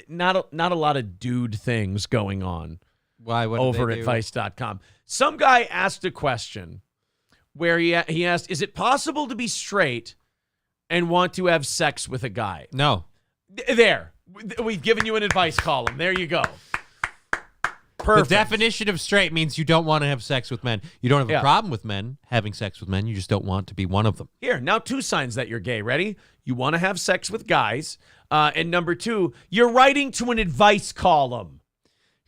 not a lot of dude things going on. Why? What over at Vice.com. Some guy asked a question where he asked, is it possible to be straight and want to have sex with a guy? No. There. We've given you an advice column. There you go. Perfect. The definition of straight means you don't want to have sex with men. You don't have a problem with men having sex with men. You just don't want to be one of them. Here, now 2 signs that you're gay. Ready? You want to have sex with guys. And number 2, you're writing to an advice column.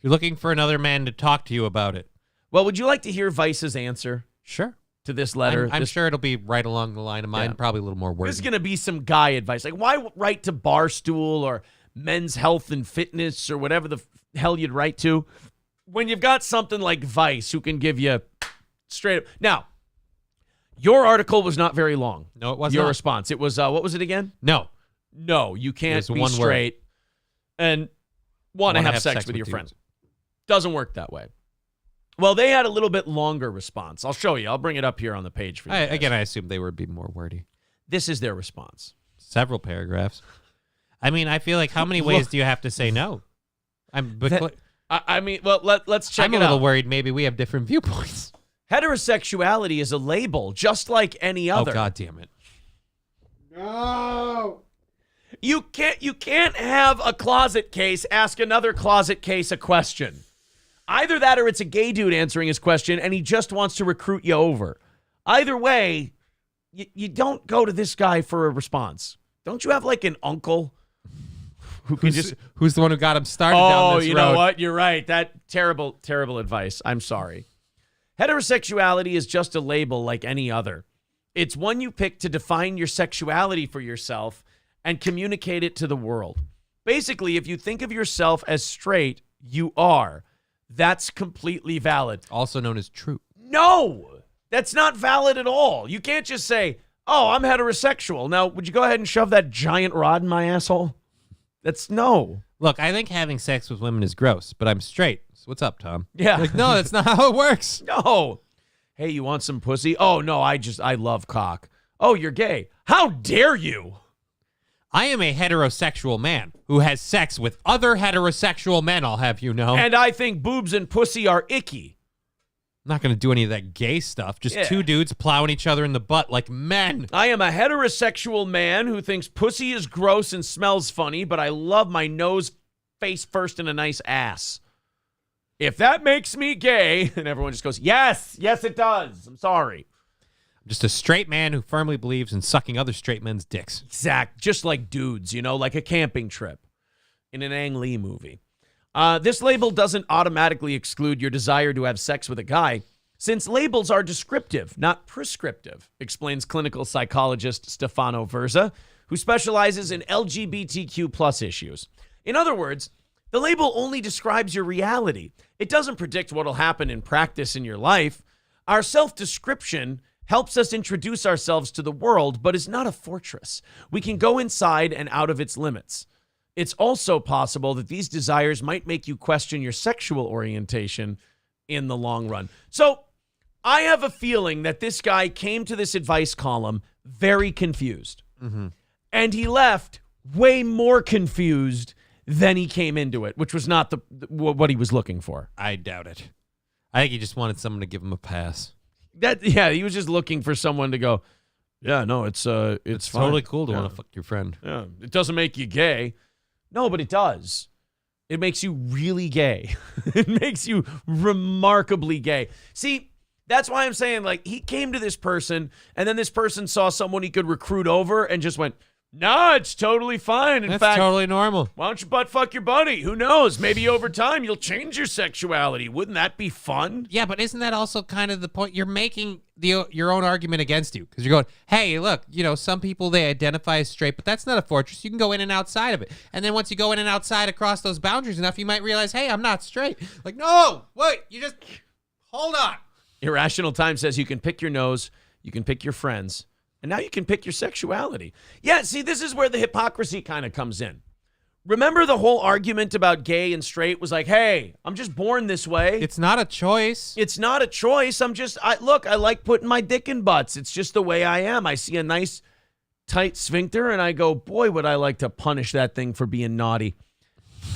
You're looking for another man to talk to you about it. Well, would you like to hear Vice's answer? Sure. To this letter? I'm sure it'll be right along the line of mine, probably a little more wordy. This is going to be some guy advice. Like, why write to Barstool or Men's Health and Fitness or whatever the hell you'd write to when you've got something like Vice who can give you straight up. Now, your article was not very long. No, it wasn't. Your response. It was, what was it again? No. No, you can't be one straight word. and want to have sex with your friend. Doesn't work that way. Well, they had a little bit longer response. I'll show you. I'll bring it up here on the page for you. Again, I assume they would be more wordy. This is their response. Several paragraphs. I mean, I feel like how many ways do you have to say no? I mean, well, let's check it out. I'm a little worried maybe we have different viewpoints. Heterosexuality is a label, just like any other. Oh, God damn it. No. You can't have a closet case ask another closet case a question. Either that or it's a gay dude answering his question and he just wants to recruit you over. Either way, you don't go to this guy for a response. Don't you have like an uncle who can who's the one who got him started down this road? Oh, you know what? You're right. That terrible advice. I'm sorry. Heterosexuality is just a label like any other. It's one you pick to define your sexuality for yourself and communicate it to the world. Basically, if you think of yourself as straight, you are. That's completely valid. Also known as true. No, that's not valid at all. You can't just say, oh, I'm heterosexual. Now, would you go ahead and shove that giant rod in my asshole? That's no. Look, I think having sex with women is gross, but I'm straight. So what's up, Tom? Yeah. Like, no, that's not how it works. No. Hey, you want some pussy? Oh, no, I love cock. Oh, you're gay. How dare you? I am a heterosexual man who has sex with other heterosexual men, I'll have you know. And I think boobs and pussy are icky. I'm not going to do any of that gay stuff. Just two dudes plowing each other in the butt like men. I am a heterosexual man who thinks pussy is gross and smells funny, but I love my nose face first and a nice ass. If that makes me gay, and everyone just goes, yes, it does. I'm sorry. I'm just a straight man who firmly believes in sucking other straight men's dicks. Exact. Just like dudes, like a camping trip in an Ang Lee movie. This label doesn't automatically exclude your desire to have sex with a guy. since labels are descriptive, not prescriptive, explains clinical psychologist Stefano Verza, who specializes in LGBTQ plus issues. In other words, the label only describes your reality. It doesn't predict what will happen in practice in your life. Our self-description helps us introduce ourselves to the world, but is not a fortress. We can go inside and out of its limits. It's also possible that these desires might make you question your sexual orientation in the long run. So I have a feeling that this guy came to this advice column very confused. And he left way more confused than he came into it, which was not what he was looking for. I doubt it. I think he just wanted someone to give him a pass. He was just looking for someone to go, yeah, no, it's fine. Totally cool to Yeah. want to fuck your friend. Yeah, it doesn't make you gay. No, but it does. It makes you really gay. It makes you remarkably gay. See, that's why I'm saying, like, he came to this person, and then this person saw someone he could recruit over and just went, no, it's totally fine. In That's fact, totally normal. why don't you butt fuck your buddy? Who knows? Maybe over time you'll change your sexuality. Wouldn't that be fun? Yeah, but isn't that also kind of the point? You're making your own argument against you because you're going, hey, look, some people, they identify as straight, but that's not a fortress. You can go in and outside of it. And then once you go in and outside across those boundaries enough, you might realize, hey, I'm not straight. Like, no, wait, you just hold on. Irrational Time says you can pick your nose, you can pick your friends, and now you can pick your sexuality. Yeah, see, this is where the hypocrisy kind of comes in. Remember the whole argument about gay and straight was like, hey, I'm just born this way. It's not a choice. It's not a choice. I like putting my dick in butts. It's just the way I am. I see a nice, tight sphincter, and I go, boy, would I like to punish that thing for being naughty.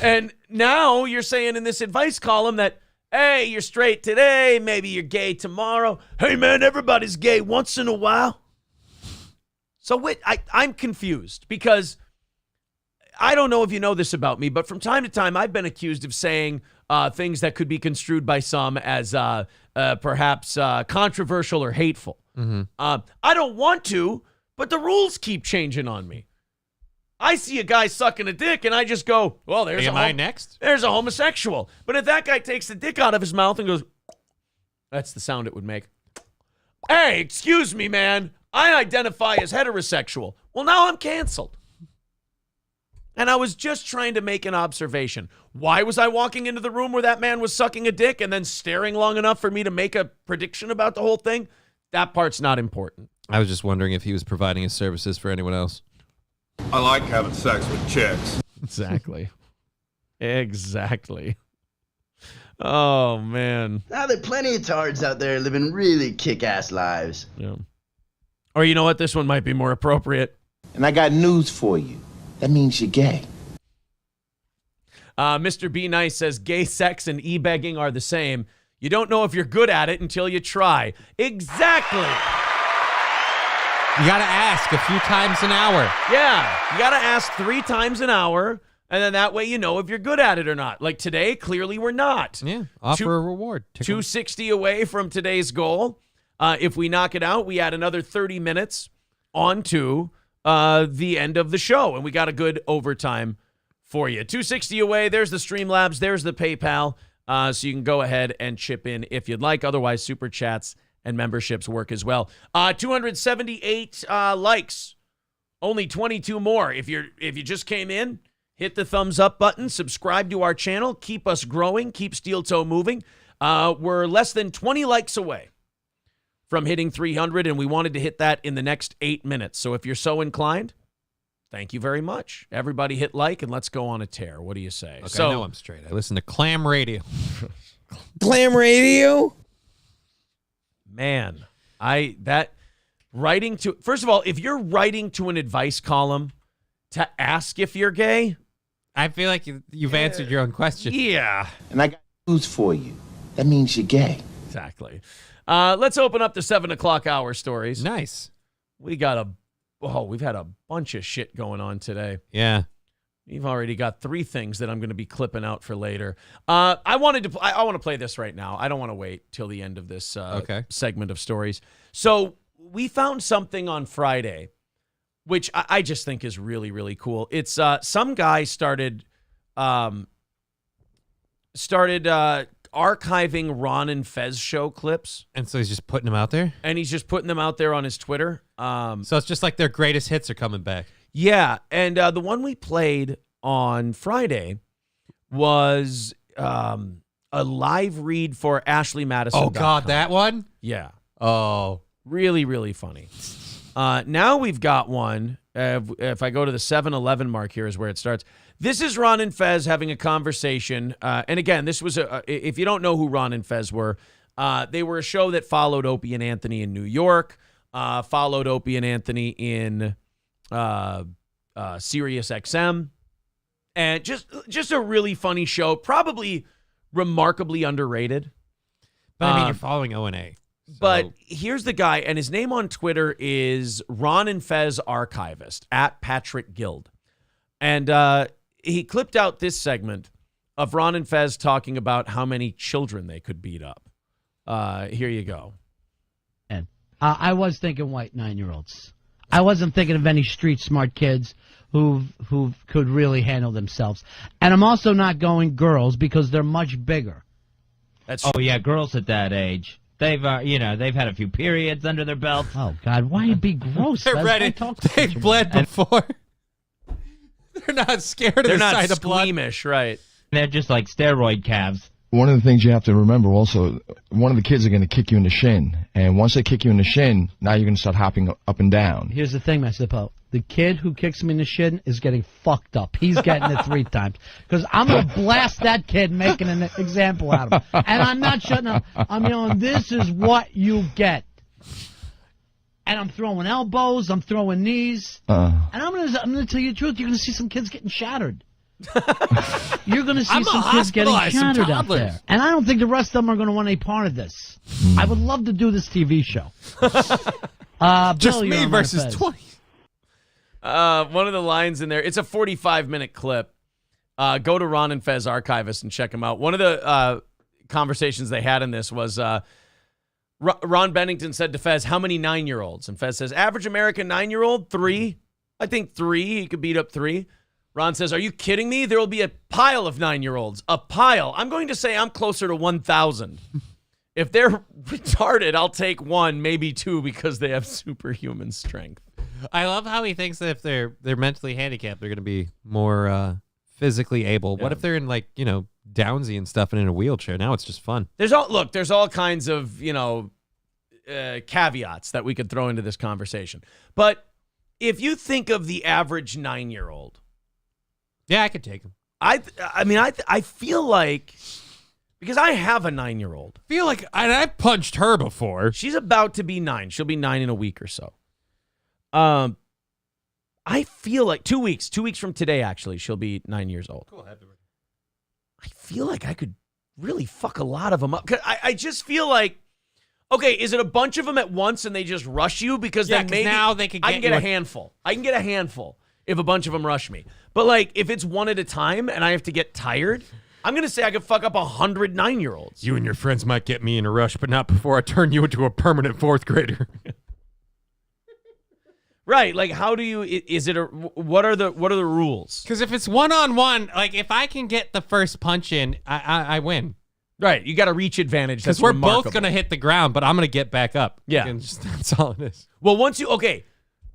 And now you're saying in this advice column that, hey, you're straight today, maybe you're gay tomorrow. Hey, man, everybody's gay once in a while. So I'm confused because I don't know if you know this about me, but from time to time, I've been accused of saying things that could be construed by some as perhaps controversial or hateful. I don't want to, but the rules keep changing on me. I see a guy sucking a dick, and I just go, well, there's next? There's a homosexual. But if that guy takes the dick out of his mouth and goes, that's the sound it would make. Hey, excuse me, man. I identify as heterosexual. Well, now I'm canceled. And I was just trying to make an observation. Why was I walking into the room where that man was sucking a dick and then staring long enough for me to make a prediction about the whole thing? That part's not important. I was just wondering if he was providing his services for anyone else. I like having sex with chicks. Exactly. Exactly. Oh, man. Now, there are plenty of tards out there living really kick-ass lives. Yeah. Or you know what? This one might be more appropriate. And I got news for you. That means you're gay. Mr. B Nice says gay sex and e-begging are the same. You don't know if you're good at it until you try. Exactly. You got to ask a few times an hour. Yeah. You got to ask 3 times an hour, and then that way you know if you're good at it or not. Like today, clearly we're not. Yeah. Offer a reward. 260 away from today's goal. If we knock it out, we add another 30 minutes onto the end of the show, and we got a good overtime for you. 260 away. There's the Streamlabs. There's the PayPal. So you can go ahead and chip in if you'd like. Otherwise, Super Chats and memberships work as well. 278 likes. Only 22 more. If you just came in, hit the thumbs up button. Subscribe to our channel. Keep us growing. Keep Steel Toe moving. We're less than 20 likes away from hitting 300, and we wanted to hit that in the next 8 minutes. So if you're so inclined, thank you very much. Everybody hit like, and let's go on a tear. What do you say? Okay, I know I'm straight. I listen to Clam Radio. Clam Radio? Man, first of all, if you're writing to an advice column to ask if you're gay, I feel like you've answered your own question. Yeah. And I got news for you. That means you're gay. Exactly. Let's open up the 7 o'clock hour stories. Nice. We've had a bunch of shit going on today. Yeah. We've already got 3 things that I'm going to be clipping out for later. I want to play this right now. I don't want to wait till the end of this segment of stories. So we found something on Friday, which I just think is really, really cool. It's some guy started archiving Ron and Fez show clips. And so he's just putting them out there? And he's just putting them out there on his Twitter. So it's just like their greatest hits are coming back. Yeah, and the one we played on Friday was a live read for Ashley Madison. Oh, God, that one? Yeah. Oh. Really, really funny. Now we've got one. If I go to the 7-11 mark, here is where it starts. This is Ron and Fez having a conversation. And again, this was, if you don't know who Ron and Fez were, they were a show that followed Opie and Anthony in New York, followed Opie and Anthony in Sirius XM. And just a really funny show, probably remarkably underrated. But I mean, you're following O&A. So. But here's the guy, and his name on Twitter is Ron and Fez Archivist, @PatrickGild. And he clipped out this segment of Ron and Fez talking about how many children they could beat up. Here you go. I was thinking white 9-year-olds. I wasn't thinking of any street smart kids who could really handle themselves. And I'm also not going girls because they're much bigger. That's oh yeah, girls at that age. They've they've had a few periods under their belt. Oh God, why you be gross? They're ready. They've bled before. They're not scared of the sight of blood. Squeamish, right? They're just like steroid calves. One of the things you have to remember also, one of the kids are going to kick you in the shin. And once they kick you in the shin, now you're going to start hopping up and down. Here's the thing, Masipo. The kid who kicks me in the shin is getting fucked up. He's getting it 3 times. Because I'm going to blast that kid making an example out of him. And I'm not shutting up. I'm yelling, this is what you get. And I'm throwing elbows. I'm throwing knees. And I'm gonna tell you the truth. You're going to see some kids getting shattered. You're going to see some kids getting shattered out there. And I don't think the rest of them are going to want any part of this. I would love to do this TV show. Just Bill, me versus 20. One of the lines in there, it's a 45-minute clip. Go to Ron and Fez Archivist and check them out. One of the conversations they had in this was Ron Bennington said to Fez, how many 9-year-olds? And Fez says, average American 9-year-old, 3. I think 3. He could beat up 3. Ron says, are you kidding me? There will be a pile of 9-year-olds. A pile. I'm going to say I'm closer to 1,000. If they're retarded, I'll take 1, maybe 2, because they have superhuman strength. I love how he thinks that if they're mentally handicapped, they're going to be more physically able. Yeah. What if they're in, like, Downsy and stuff and in a wheelchair? Now it's just fun. There's all kinds of, caveats that we could throw into this conversation. But if you think of the average 9-year-old, yeah, I could take him. I feel like, because I have a 9-year-old. Feel like I punched her before. She's about to be 9. She'll be 9 in a week or so. I feel like 2 weeks from today, actually, she'll be 9 years old. Cool. I feel like I could really fuck a lot of them up. I just feel like, okay, is it a bunch of them at once and they just rush you? Because then maybe now they could get I can get a handful. I can get a handful if a bunch of them rush me. But like if it's one at a time and I have to get tired, I'm going to say I could fuck up 100 9-year-olds. You and your friends might get me in a rush, but not before I turn you into a permanent 4th grader. Right, like how do you? What are the rules? Because if it's 1-on-1, like if I can get the first punch in, I win. Right, you got a reach advantage. Because we're both gonna hit the ground, but I'm gonna get back up. Yeah, that's all it is. Well,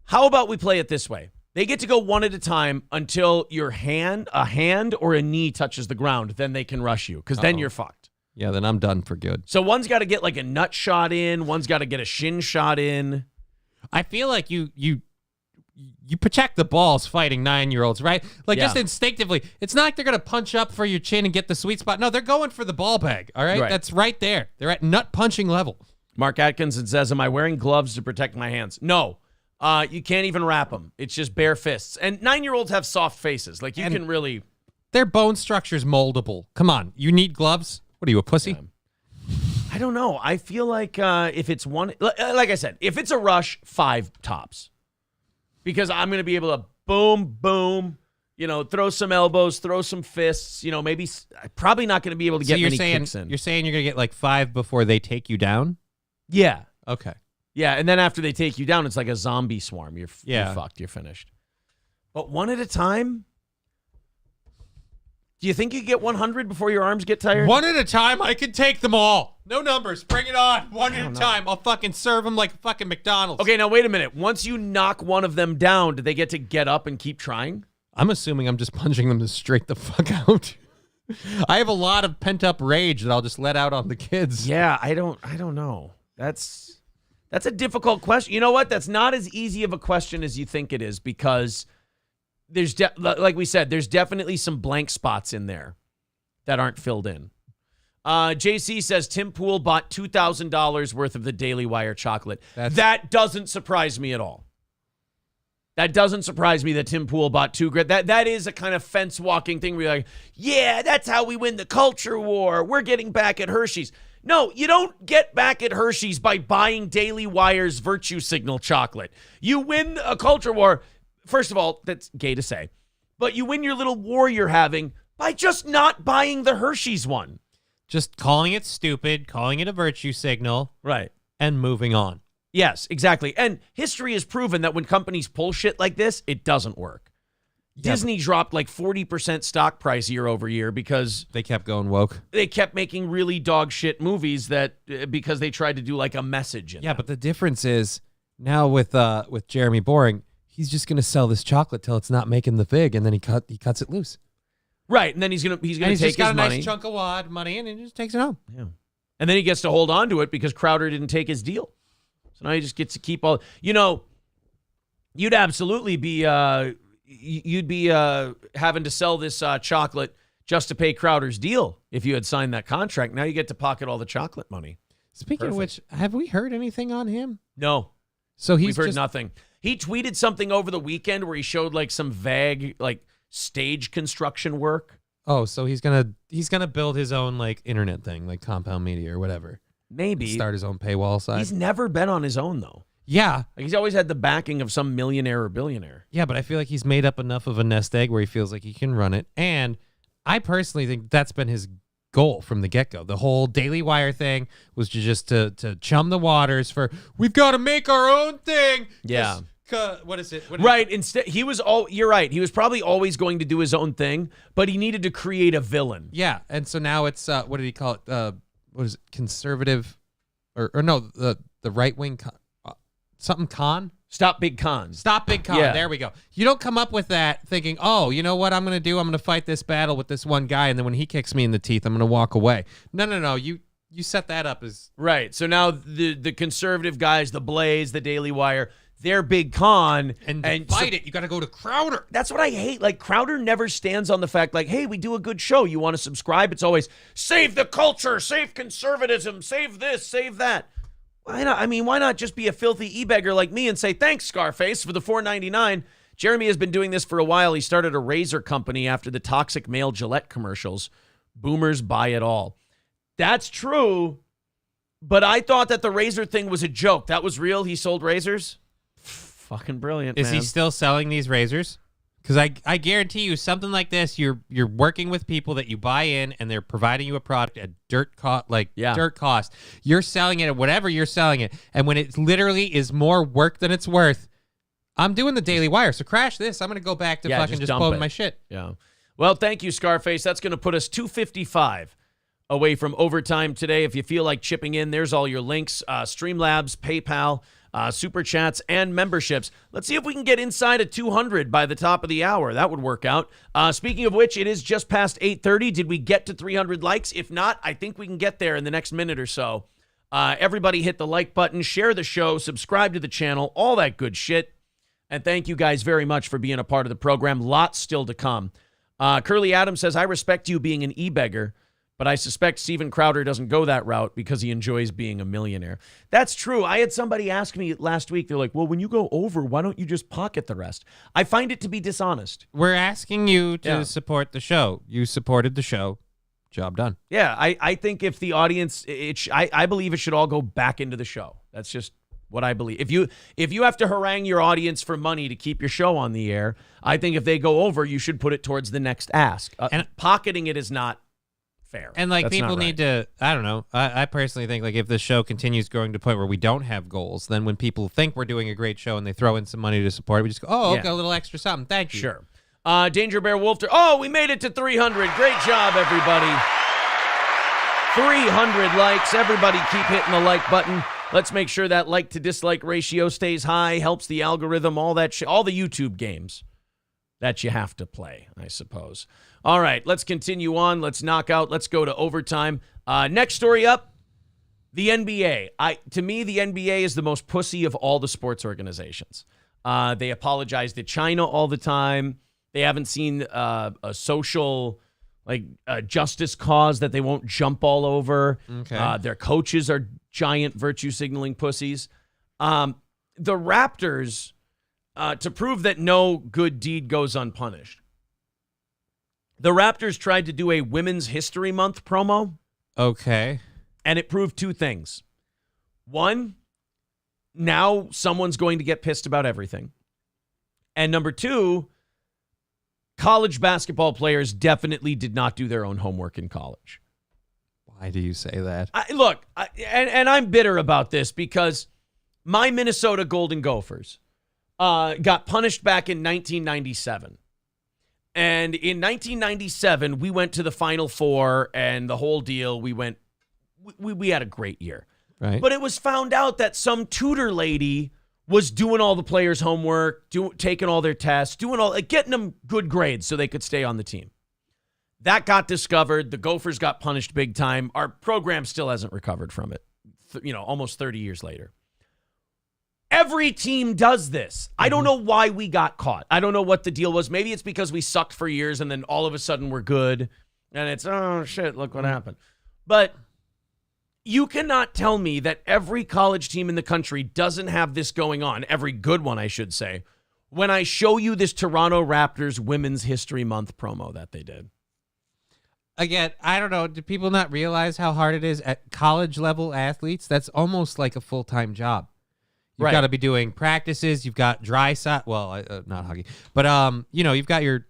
how about we play it this way? They get to go one at a time until a hand or a knee touches the ground. Then they can rush you because then you're fucked. Yeah, then I'm done for good. So one's got to get like a nut shot in. One's got to get a shin shot in. I feel like you protect the balls fighting 9-year-olds, right? Like just instinctively. It's not like they're going to punch up for your chin and get the sweet spot. No, they're going for the ball bag, all right? That's right there. They're at nut punching level. Mark Atkinson says, am I wearing gloves to protect my hands? No. You can't even wrap them. It's just bare fists. And 9-year-olds have soft faces. Like you can really... Their bone structure's moldable. Come on. You need gloves? What are you, a pussy? I don't know. I feel like if it's one... Like I said, if it's a rush, 5 tops. Because I'm going to be able to boom, boom, throw some elbows, throw some fists, maybe... Probably not going to be able to get many kicks in. You're saying you're going to get like 5 before they take you down? Yeah. Okay. Yeah, and then after they take you down, it's like a zombie swarm. You're fucked. You're finished. But one at a time, Do you think you get 100 before your arms get tired? One at a time, I can take them all. No numbers. Bring it on. One at a time. I'll fucking serve them like fucking McDonald's. Okay, now wait a minute. Once you knock one of them down, do they get to get up and keep trying? I'm assuming I'm just punching them straight the fuck out. I have a lot of pent-up rage that I'll just let out on the kids. Yeah, I don't know. That's a difficult question. You know what? That's not as easy of a question as you think it is because there's like we said, there's definitely some blank spots in there that aren't filled in. JC says Tim Pool bought $2,000 worth of the Daily Wire chocolate. That doesn't surprise me at all. That doesn't surprise me that Tim Pool bought $2,000. That is a kind of fence walking thing where you're like, yeah, that's how we win the culture war. We're getting back at Hershey's. No, you don't get back at Hershey's by buying Daily Wire's Virtue Signal chocolate. You win a culture war. First of all, that's gay to say, but you win your little war you're having by just not buying the Hershey's one. Just calling it stupid, calling it a virtue signal. Right. And moving on. Yes, exactly. And history has proven that when companies pull shit like this, it doesn't work. Yeah, Disney dropped like 40% stock price year over year because they kept going woke. They kept making really dog shit movies that because they tried to do like a message in them. But the difference is now with Jeremy Boring, he's just going to sell this chocolate till it's not making the fig, and then he cuts it loose. Right, and then he's gonna take his money. He's got a nice chunk of wad money, and he just takes it home. Yeah, and then he gets to hold on to it because Crowder didn't take his deal. So now he just gets to keep all. You know, you'd absolutely be having to sell this chocolate just to pay Crowder's deal if you had signed that contract. Now you get to pocket all the chocolate money. Speaking of which, have we heard anything on him? No. So we've heard nothing. He tweeted something over the weekend where he showed like some vague like stage construction work. Oh, so he's gonna build his own like internet thing, like Compound Media or whatever. Maybe start his own paywall site. He's never been on his own though. Yeah, like he's always had the backing of some millionaire or billionaire. Yeah, but I feel like he's made up enough of a nest egg where he feels like he can run it. And I personally think that's been his goal from the get-go. The whole Daily Wire thing was to chum the waters for we've got to make our own thing. Yeah. What is it? Right. Instead, you're right. He was probably always going to do his own thing, but he needed to create a villain. Yeah, and so now it's what did he call it? What is it? Conservative, or no, the right wing. Something con? Stop Big Con. Stop Big Con. Yeah. There we go. You don't come up with that thinking, oh, you know what I'm going to do? I'm going to fight this battle with this one guy, and then when he kicks me in the teeth, I'm going to walk away. No. You set that up as... Right. So now the conservative guys, the Blaze, the Daily Wire, they're Big Con. And fight it. You got to go to Crowder. That's what I hate. Like, Crowder never stands on the fact like, hey, we do a good show. You want to subscribe? It's always, save the culture, save conservatism, save this, save that. Why not? I mean, why not just be a filthy e-beggar like me and say, thanks, Scarface, for the $4.99. Jeremy has been doing this for a while. He started a razor company after the toxic male Gillette commercials. Boomers buy it all. That's true, but I thought that the razor thing was a joke. That was real? He sold razors? Fucking brilliant, man. Is he still selling these razors? Because I guarantee you something like this, you're working with people that you buy in and they're providing you a product at dirt cost. You're selling it at whatever you're selling it. And when it literally is more work than it's worth, I'm doing the Daily Wire. So crash this. I'm going to go back to fucking just quoting my shit. Yeah. Well, thank you, Scarface. That's going to put us 255 away from overtime today. If you feel like chipping in, there's all your links. Streamlabs, PayPal, Super Chats, and memberships. Let's see if we can get inside of 200 by the top of the hour. That would work out. Speaking of which, it is just past 8:30. Did we get to 300 likes? If not, I think we can get there in the next minute or so. Everybody hit the like button, share the show, subscribe to the channel, all that good shit. And thank you guys very much for being a part of the program. Lots still to come. Curly Adams says, I respect you being an e-beggar, but I suspect Steven Crowder doesn't go that route because he enjoys being a millionaire. That's true. I had somebody ask me last week, they're like, well, when you go over, why don't you just pocket the rest? I find it to be dishonest. We're asking you to support the show. You supported the show. Job done. Yeah, I think if the audience, I believe it should all go back into the show. That's just what I believe. If you have to harangue your audience for money to keep your show on the air, I think if they go over, you should put it towards the next ask. And pocketing it is not fair. And like, that's people need to, I don't know. I personally think like if the show continues growing to the point where we don't have goals, then when people think we're doing a great show and they throw in some money to support it, we just go, oh, okay, a little extra something. Thank you. Sure. Danger Bear Wolfter. Oh, we made it to 300. Great job, everybody. 300 likes. Everybody keep hitting the like button. Let's make sure that like to dislike ratio stays high, helps the algorithm, all that shit, all the YouTube games that you have to play, I suppose. All right, let's continue on. Let's knock out. Let's go to overtime. Next story up, the NBA. To me, the NBA is the most pussy of all the sports organizations. They apologize to China all the time. They haven't seen a social justice cause that they won't jump all over. Okay. Their coaches are giant virtue signaling pussies. The Raptors, to prove that no good deed goes unpunished, the Raptors tried to do a Women's History Month promo. Okay. And it proved two things. One, now someone's going to get pissed about everything. And number two, college basketball players definitely did not do their own homework in college. Why do you say that? Look, I'm bitter about this because my Minnesota Golden Gophers got punished back in 1997. And in 1997, we went to the Final Four and the whole deal. We had a great year. Right. But it was found out that some tutor lady was doing all the players' homework, taking all their tests, getting them good grades so they could stay on the team. That got discovered. The Gophers got punished big time. Our program still hasn't recovered from it, almost 30 years later. Every team does this. I don't know why we got caught. I don't know what the deal was. Maybe it's because we sucked for years and then all of a sudden we're good. And it's, oh, shit, look what happened. But you cannot tell me that every college team in the country doesn't have this going on, every good one, I should say, when I show you this Toronto Raptors Women's History Month promo that they did. Again, I don't know. Do people not realize how hard it is at college-level athletes? That's almost like a full-time job. You've got to be doing practices. You've got dry side. Well, not hockey. But, you've got your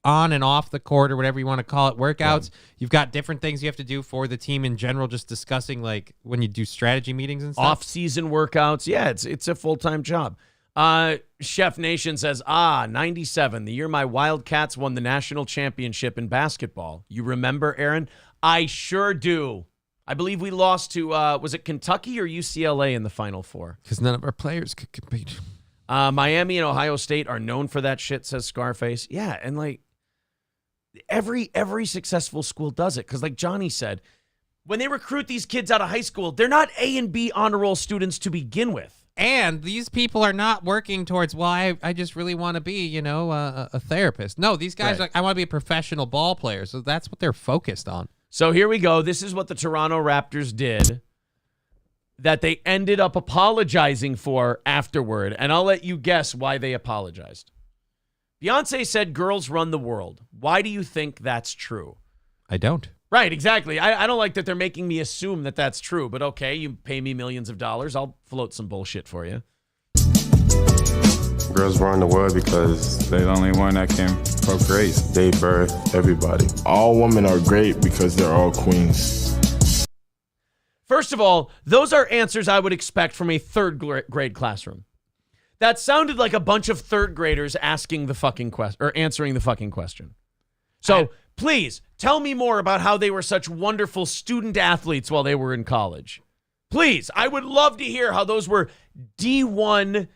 on and off the court or whatever you want to call it, workouts. Yeah. You've got different things you have to do for the team in general, just discussing like when you do strategy meetings and stuff. Off-season workouts. Yeah, it's a full-time job. Chef Nation says, 97, the year my Wildcats won the national championship in basketball. You remember, Aaron? I sure do. I believe we lost to, was it Kentucky or UCLA in the Final Four? Because none of our players could compete. Miami and Ohio State are known for that shit, says Scarface. Yeah, and like, every successful school does it. Because like Johnny said, when they recruit these kids out of high school, they're not A and B honor roll students to begin with. And these people are not working towards, well, I just really want to be, a therapist. No, these guys are like, I want to be a professional ball player. So that's what they're focused on. So here we go. This is what the Toronto Raptors did that they ended up apologizing for afterward. And I'll let you guess why they apologized. Beyonce said girls run the world. Why do you think that's true? I don't. Right, exactly. I don't like that they're making me assume that that's true, but okay, you pay me millions of dollars. I'll float some bullshit for you. Girls run the world because they're the only one that can procreate. They birth everybody. All women are great because they're all queens. First of all, those are answers I would expect from a third grade classroom. That sounded like a bunch of third graders asking the fucking question or answering the fucking question. So please tell me more about how they were such wonderful student athletes while they were in college. Please, I would love to hear how those were D1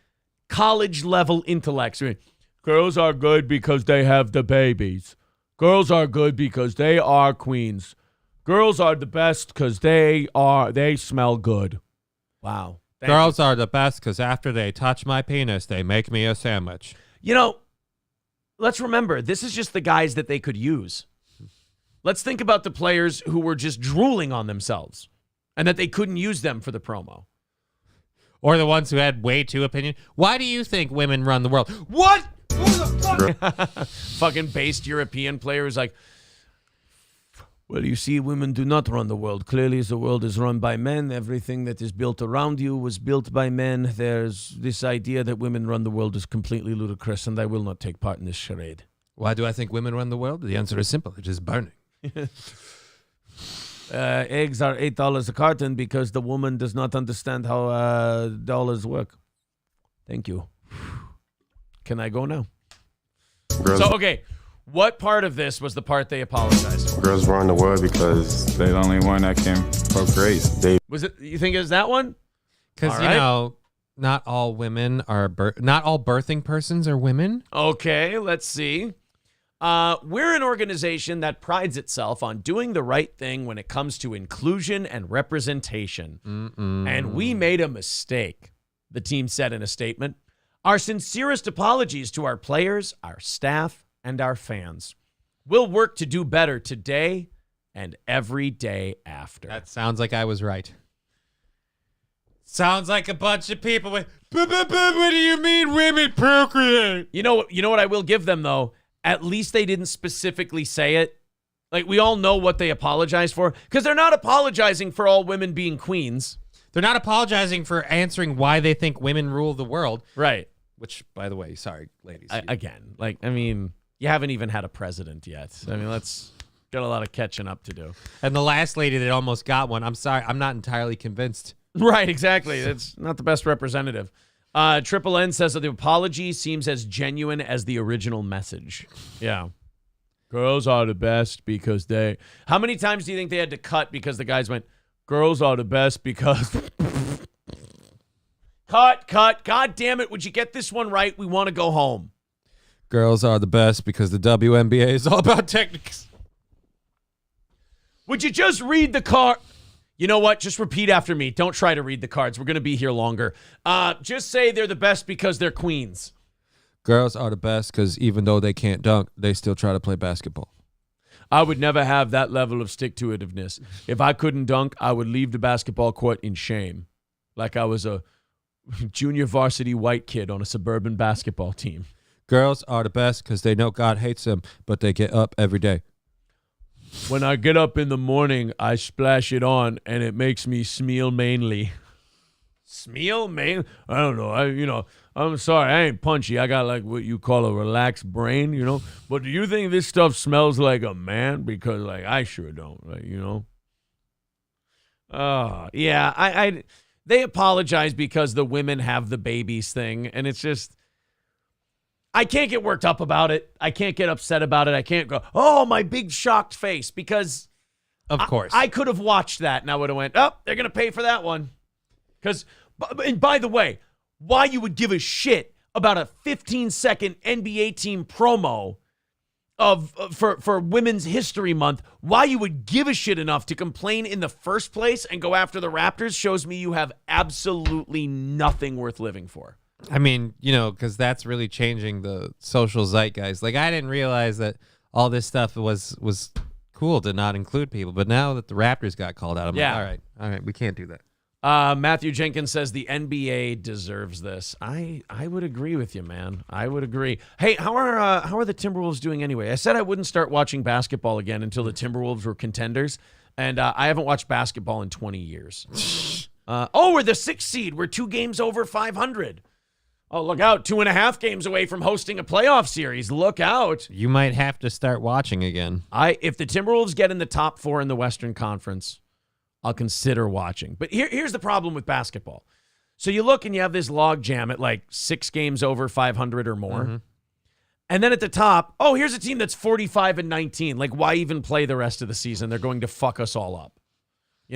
college level intellects. I mean, girls are good because they have the babies. Girls are good because they are queens. Girls are the best because they smell good. Wow. Girls are the best because after they touch my penis, they make me a sandwich. Let's remember, this is just the guys that they could use. Let's think about the players who were just drooling on themselves and that they couldn't use them for the promo. Or the ones who had way too opinion. Why do you think women run the world? What? Who the fuck? Fucking based European player who's like, well, you see, women do not run the world. Clearly, the world is run by men. Everything that is built around you was built by men. There's this idea that women run the world is completely ludicrous, and I will not take part in this charade. Why do I think women run the world? The answer is simple. It is burning. Eggs are $8 a carton because the woman does not understand how dollars work. Thank you. Can I go now? Girls, So, okay, what part of this was the part they apologized for? girls run the world because they're the only one that can procreate. Was it? You think it was that one? Because, All you right. know, not all women are, not all birthing persons are women. Okay, let's see. We're an organization that prides itself on doing the right thing when it comes to inclusion and representation. And we made a mistake, the team said in a statement. Our sincerest apologies to our players, our staff, and our fans. We'll work to do better today and every day after. That sounds like I was right. Sounds like a bunch of people with, what do you mean women procreate? You know what I will give them, though? At least they didn't specifically say it. Like, we all know what they apologize for, because they're not apologizing for all women being queens. They're not apologizing for answering why they think women rule the world. Right. Which, by the way, sorry, ladies. You haven't even had a president yet. I mean, let's got a lot of catching up to do. And the last lady that almost got one, I'm sorry, I'm not entirely convinced. Right, exactly. That's not the best representative. Triple N says that the apology seems as genuine as the original message. Yeah. Girls are the best because they... How many times do you think they had to cut because the guys went, girls are the best because... Cut. God damn it. Would you get this one right? We want to go home. Girls are the best because the WNBA is all about techniques. Would you just read the card? You know what? Just repeat after me. Don't try to read the cards. We're going to be here longer. Just say they're the best because they're queens. Girls are the best because even though they can't dunk, they still try to play basketball. I would never have that level of stick-to-itiveness. If I couldn't dunk, I would leave the basketball court in shame. Like I was a junior varsity white kid on a suburban basketball team. Girls are the best because they know God hates them, but they get up every day. When I get up in the morning, I splash it on, and it makes me smell mainly. Smell mainly? I don't know. I'm sorry. I ain't punchy. I got like what you call a relaxed brain, But do you think this stuff smells like a man? Because like I sure don't. Yeah. They apologize because the women have the babies thing, and it's just. I can't get worked up about it. I can't get upset about it. I can't go, oh, my big shocked face, because of course I could have watched that and I would have went, oh, they're going to pay for that one. And by the way, why you would give a shit about a 15-second NBA team promo for Women's History Month, why you would give a shit enough to complain in the first place and go after the Raptors shows me you have absolutely nothing worth living for. I mean, because that's really changing the social zeitgeist. Like, I didn't realize that all this stuff was cool to not include people. But now that the Raptors got called out, I'm like, all right, we can't do that. Matthew Jenkins says the NBA deserves this. I would agree with you, man. I would agree. Hey, how are the Timberwolves doing anyway? I said I wouldn't start watching basketball again until the Timberwolves were contenders, and I haven't watched basketball in 20 years. We're the 6th seed. We're 2 games over 500. Oh, look out. 2.5 games away from hosting a playoff series. Look out. You might have to start watching again. If the Timberwolves get in the top 4 in the Western Conference, I'll consider watching. But here's the problem with basketball. So you look and you have this log jam at like 6 games over 500 or more. Mm-hmm. And then at the top, here's a team that's 45-19. Like, why even play the rest of the season? They're going to fuck us all up.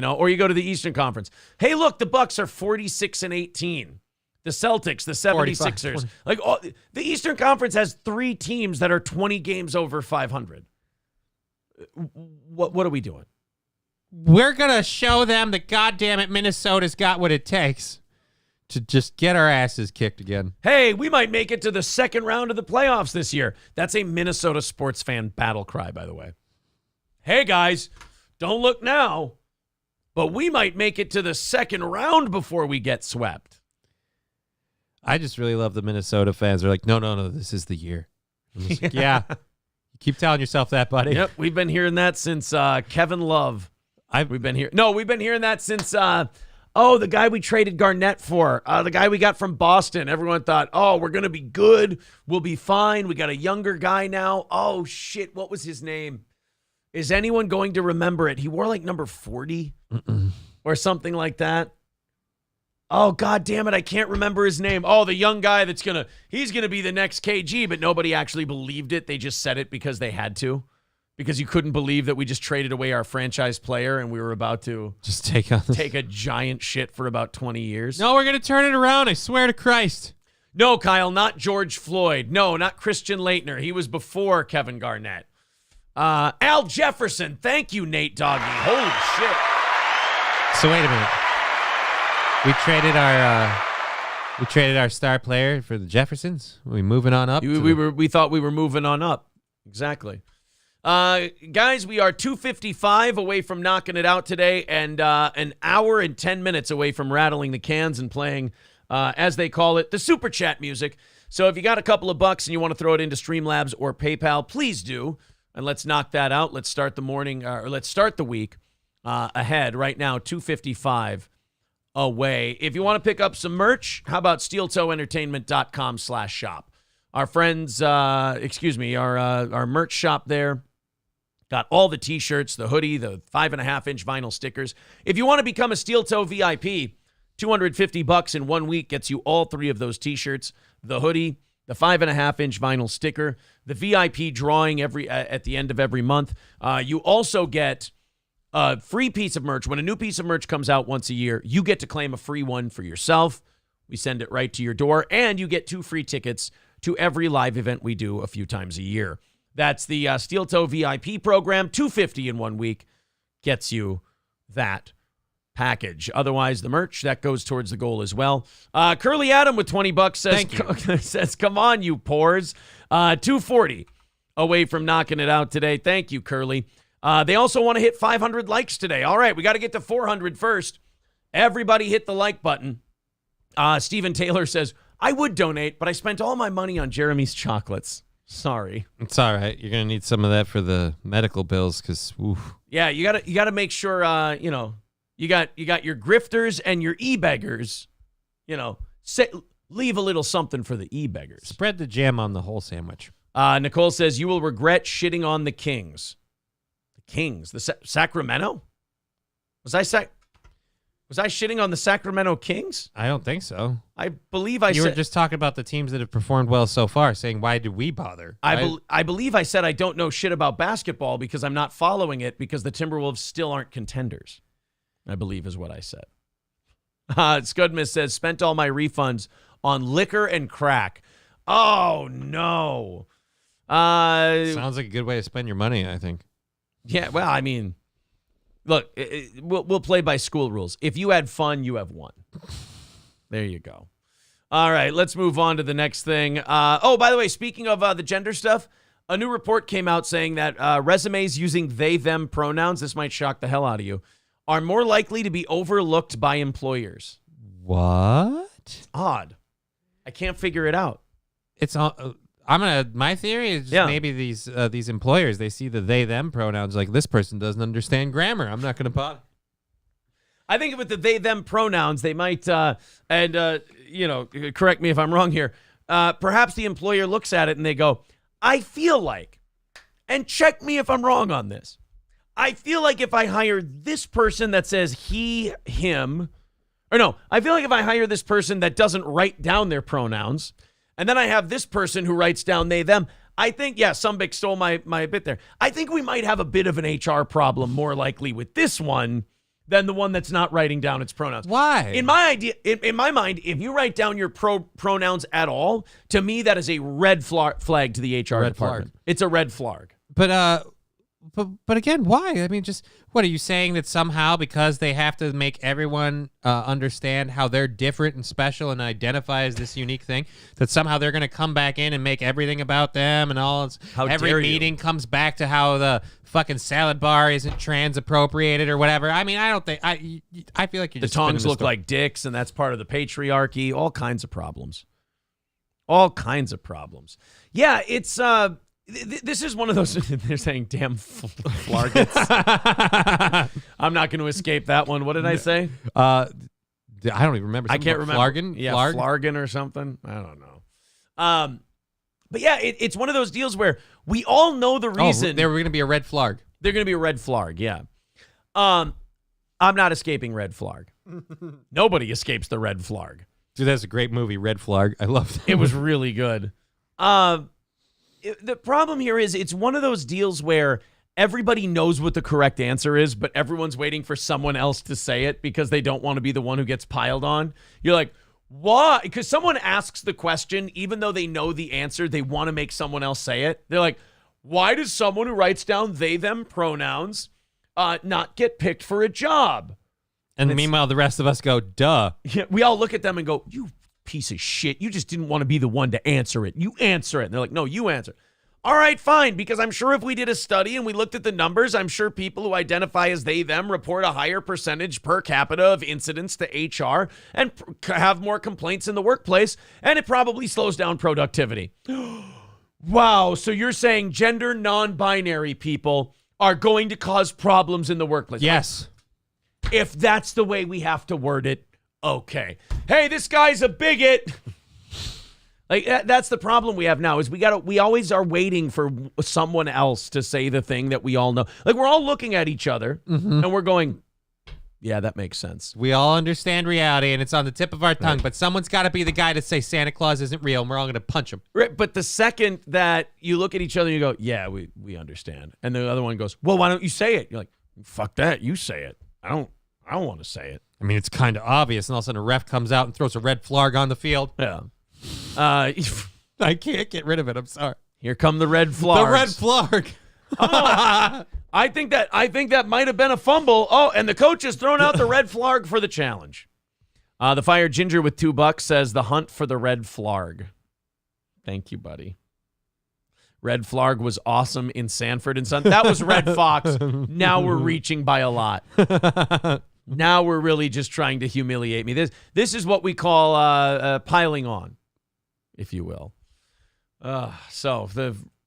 Or you go to the Eastern Conference. Hey, look, the Bucks are 46-18. The Celtics, the 76ers. The Eastern Conference has 3 teams that are 20 games over 500. What are we doing? We're going to show them that, goddammit, Minnesota's got what it takes to just get our asses kicked again. Hey, we might make it to the second round of the playoffs this year. That's a Minnesota sports fan battle cry, by the way. Hey, guys, don't look now, but we might make it to the second round before we get swept. I just really love the Minnesota fans. They're like, no, this is the year. Like, yeah. You keep telling yourself that, buddy. Yep, we've been hearing that since Kevin Love. We've been hearing that since the guy we traded Garnett for, the guy we got from Boston. Everyone thought, we're going to be good. We'll be fine. We got a younger guy now. Oh, shit, what was his name? Is anyone going to remember it? He wore like number 40 or something like that. Oh, God damn it. I can't remember his name. Oh, the young guy he's going to be the next KG, but nobody actually believed it. They just said it because they had to. Because you couldn't believe that we just traded away our franchise player and we were about to just take a giant shit for about 20 years. No, we're going to turn it around. I swear to Christ. No, Kyle, not George Floyd. No, not Christian Laettner. He was before Kevin Garnett. Al Jefferson. Thank you, Nate Doggy. Holy shit. So wait a minute. We traded our star player for the Jeffersons. Are we moving on up? We thought we were moving on up. Exactly. Guys, we are 2:55 away from knocking it out today, and an hour and 10 minutes away from rattling the cans and playing, as they call it, the super chat music. So if you got a couple of bucks and you want to throw it into Streamlabs or PayPal, please do, and let's knock that out. Let's start let's start the week ahead right now. 2:55. Away. If you want to pick up some merch, how about steeltoeentertainment.com/shop? Our friends, our merch shop there got all the t-shirts, the hoodie, the 5.5-inch vinyl stickers. If you want to become a Steel Toe VIP, $250 in 1 week gets you all 3 of those t-shirts, the hoodie, the 5.5-inch vinyl sticker, the VIP drawing at the end of every month. You also get a free piece of merch. When a new piece of merch comes out once a year, you get to claim a free one for yourself. We send it right to your door, and you get 2 free tickets to every live event we do a few times a year. That's the Steel Toe VIP program. $250 in 1 week gets you that package. Otherwise, the merch, that goes towards the goal as well. Curly Adam with $20 says, come on, you pores. $240 away from knocking it out today. Thank you, Curly. They also want to hit 500 likes today. All right, we got to get to 400 first. Everybody hit the like button. Stephen Taylor says, I would donate, but I spent all my money on Jeremy's chocolates. Sorry. It's all right. You're going to need some of that for the medical bills because, oof. Yeah, you got to make sure, you got your grifters and your e-beggars, leave a little something for the e-beggars. Spread the jam on the whole sandwich. Nicole says, you will regret shitting on the Kings. Kings, the Sacramento? Was I shitting on the Sacramento Kings? I don't think so. I believe you were just talking about the teams that have performed well so far, saying why did we bother? I believe I said I don't know shit about basketball because I'm not following it because the Timberwolves still aren't contenders. I believe is what I said. Scudmus says spent all my refunds on liquor and crack. Oh no. Sounds like a good way to spend your money, I think. Yeah, well, I mean, look, we'll play by school rules. If you had fun, you have won. There you go. All right, let's move on to the next thing. By the way, speaking of the gender stuff, a new report came out saying that resumes using they, them pronouns, this might shock the hell out of you, are more likely to be overlooked by employers. What? It's odd. I can't figure it out. It's my theory is just maybe these employers, they see the they them pronouns like this person doesn't understand grammar. I'm not going to bother. I think with the they them pronouns, they might correct me if I'm wrong here. Perhaps the employer looks at it and they go, I feel like, and check me if I'm wrong on this. I feel like if I hire this person that says he, him, I feel like if I hire this person that doesn't write down their pronouns, and then I have this person who writes down they, them, I think, Sumbic stole my bit there. I think we might have a bit of an HR problem more likely with this one than the one that's not writing down its pronouns. Why? In my mind, if you write down your pronouns at all, to me, that is a red flag to the HR department. It's a red flag. But again, why? I mean, just what are you saying that somehow because they have to make everyone understand how they're different and special and identify as this unique thing, that somehow they're going to come back in and make everything about them and all? Every meeting comes back to how the fucking salad bar isn't trans appropriated or whatever. I mean, I don't think I feel like you're the just tongs look like dicks, and that's part of the patriarchy. All kinds of problems. All kinds of problems. Yeah, it's this is one of those. They're saying, "Damn flargets." I'm not going to escape that one. What did I say? I don't even remember. I can't remember. Flargen? Yeah, Flargen or something. I don't know. But yeah, it's one of those deals where we all know the reason. They were going to be a red flarg. They're going to be a red flarg. Yeah. I'm not escaping red flarg. Nobody escapes the red flag. Dude, that's a great movie, Red Flag. I love that. It was really good. The problem here is it's one of those deals where everybody knows what the correct answer is, but everyone's waiting for someone else to say it because they don't want to be the one who gets piled on. You're like, why? Because someone asks the question, even though they know the answer, they want to make someone else say it. They're like, why does someone who writes down they, them pronouns not get picked for a job? And meanwhile, the rest of us go, duh. Yeah, we all look at them and go, you piece of shit. You just didn't want to be the one to answer it. You answer it. And they're like, no, you answer. All right, fine, because I'm sure if we did a study and we looked at the numbers, I'm sure people who identify as they, them report a higher percentage per capita of incidents to HR and have more complaints in the workplace, and it probably slows down productivity. Wow, so you're saying gender non-binary people are going to cause problems in the workplace? Yes. If that's the way we have to word it, okay. Hey, this guy's a bigot. Like that's the problem we have now is we always are waiting for someone else to say the thing that we all know. Like we're all looking at each other and we're going, yeah, that makes sense. We all understand reality and it's on the tip of our tongue, but someone's got to be the guy to say Santa Claus isn't real and we're all going to punch him. Right, but the second that you look at each other and you go, yeah, we understand. And the other one goes, well, why don't you say it? You're like, fuck that, you say it. I don't want to say it. I mean, it's kind of obvious, and all of a sudden a ref comes out and throws a red flag on the field. Yeah. I can't get rid of it. I'm sorry. Here come the red flags. The red flag. I think that might have been a fumble. Oh, and the coach has thrown out the red flag for the challenge. The Fire Ginger with $2 says the hunt for the red flag. Thank you, buddy. Red flag was awesome in Sanford and Son. That was Red Fox. Now we're reaching by a lot. Now we're really just trying to humiliate me. This is what we call piling on, if you will. So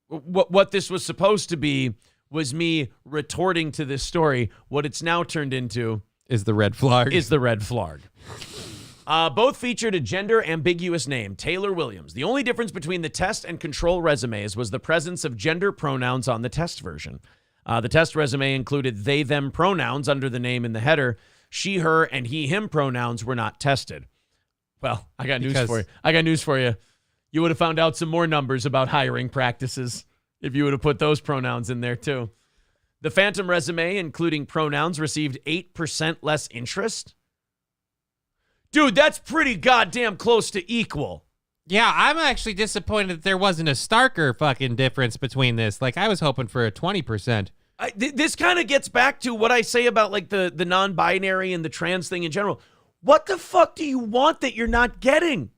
what this was supposed to be was me retorting to this story. What it's now turned into is the red flag. Both featured a gender-ambiguous name, Taylor Williams. The only difference between the test and control resumes was the presence of gender pronouns on the test version. The test resume included they, them pronouns under the name in the header. She, her, and he, him pronouns were not tested. Well, I got news for you. You would have found out some more numbers about hiring practices if you would have put those pronouns in there too. The phantom resume, including pronouns, received 8% less interest. Dude, that's pretty goddamn close to equal. Yeah, I'm actually disappointed that there wasn't a starker fucking difference between this. Like, I was hoping for a 20%. This kind of gets back to what I say about, like, the non-binary and the trans thing in general. What the fuck do you want that you're not getting?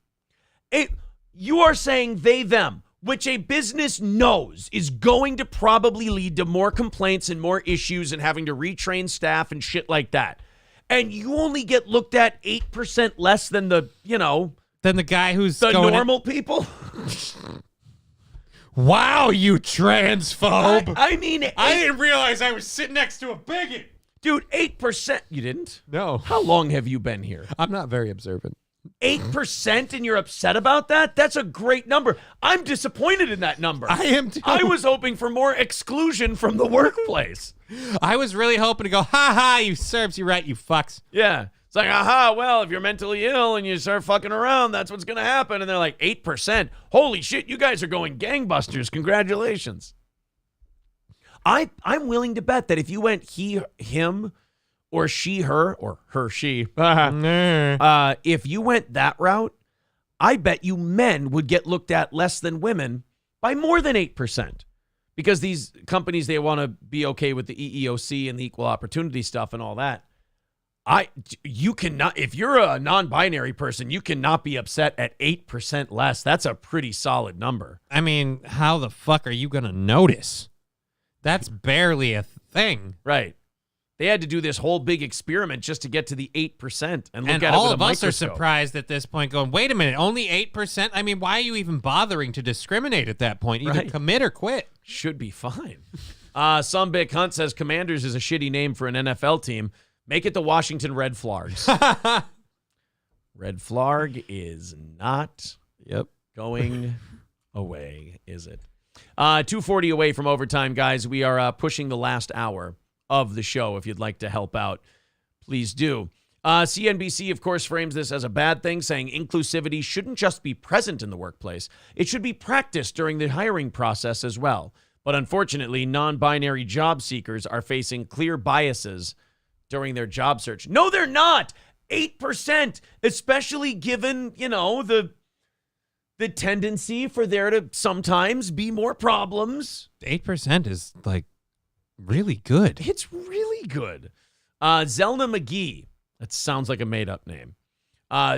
You are saying they, them, which a business knows is going to probably lead to more complaints and more issues and having to retrain staff and shit like that. And you only get looked at 8% less than the, than the guy who's the normal people. Wow, you transphobe. I mean, I didn't realize I was sitting next to a bigot. Dude, 8%. You didn't? No. How long have you been here? I'm not very observant. 8% and you're upset about that? That's a great number. I'm disappointed in that number. I am too. I was hoping for more exclusion from the workplace. I was really hoping to go, ha, you serves you right, you fucks. Yeah. It's like, aha, well, if you're mentally ill and you start fucking around, that's what's going to happen. And they're like, 8%. Holy shit, you guys are going gangbusters. Congratulations. I'm willing to bet that if you went he, him, or she, her, or her, she, if you went that route, I bet you men would get looked at less than women by more than 8%. Because these companies, they want to be okay with the EEOC and the equal opportunity stuff and all that. You cannot, if you're a non-binary person, you cannot be upset at 8% less. That's a pretty solid number. I mean, how the fuck are you going to notice? That's barely a thing. Right. They had to do this whole big experiment just to get to the 8% and look at it with a microscope. And all of us are surprised at this point going, wait a minute, only 8%? I mean, why are you even bothering to discriminate at that point? Either commit or quit. Should be fine. Some Big Hunt says Commanders is a shitty name for an NFL team. Make it the Washington Red Flags. Red Flag is not going away, is it? 2:40 away from overtime, guys. We are pushing the last hour of the show. If you'd like to help out, please do. CNBC, of course, frames this as a bad thing, saying inclusivity shouldn't just be present in the workplace. It should be practiced during the hiring process as well. But unfortunately, non-binary job seekers are facing clear biases during their job search. No, they're not. 8%, especially given, the tendency for there to sometimes be more problems. 8% is like really good. It's really good. Zelna McGee, that sounds like a made-up name.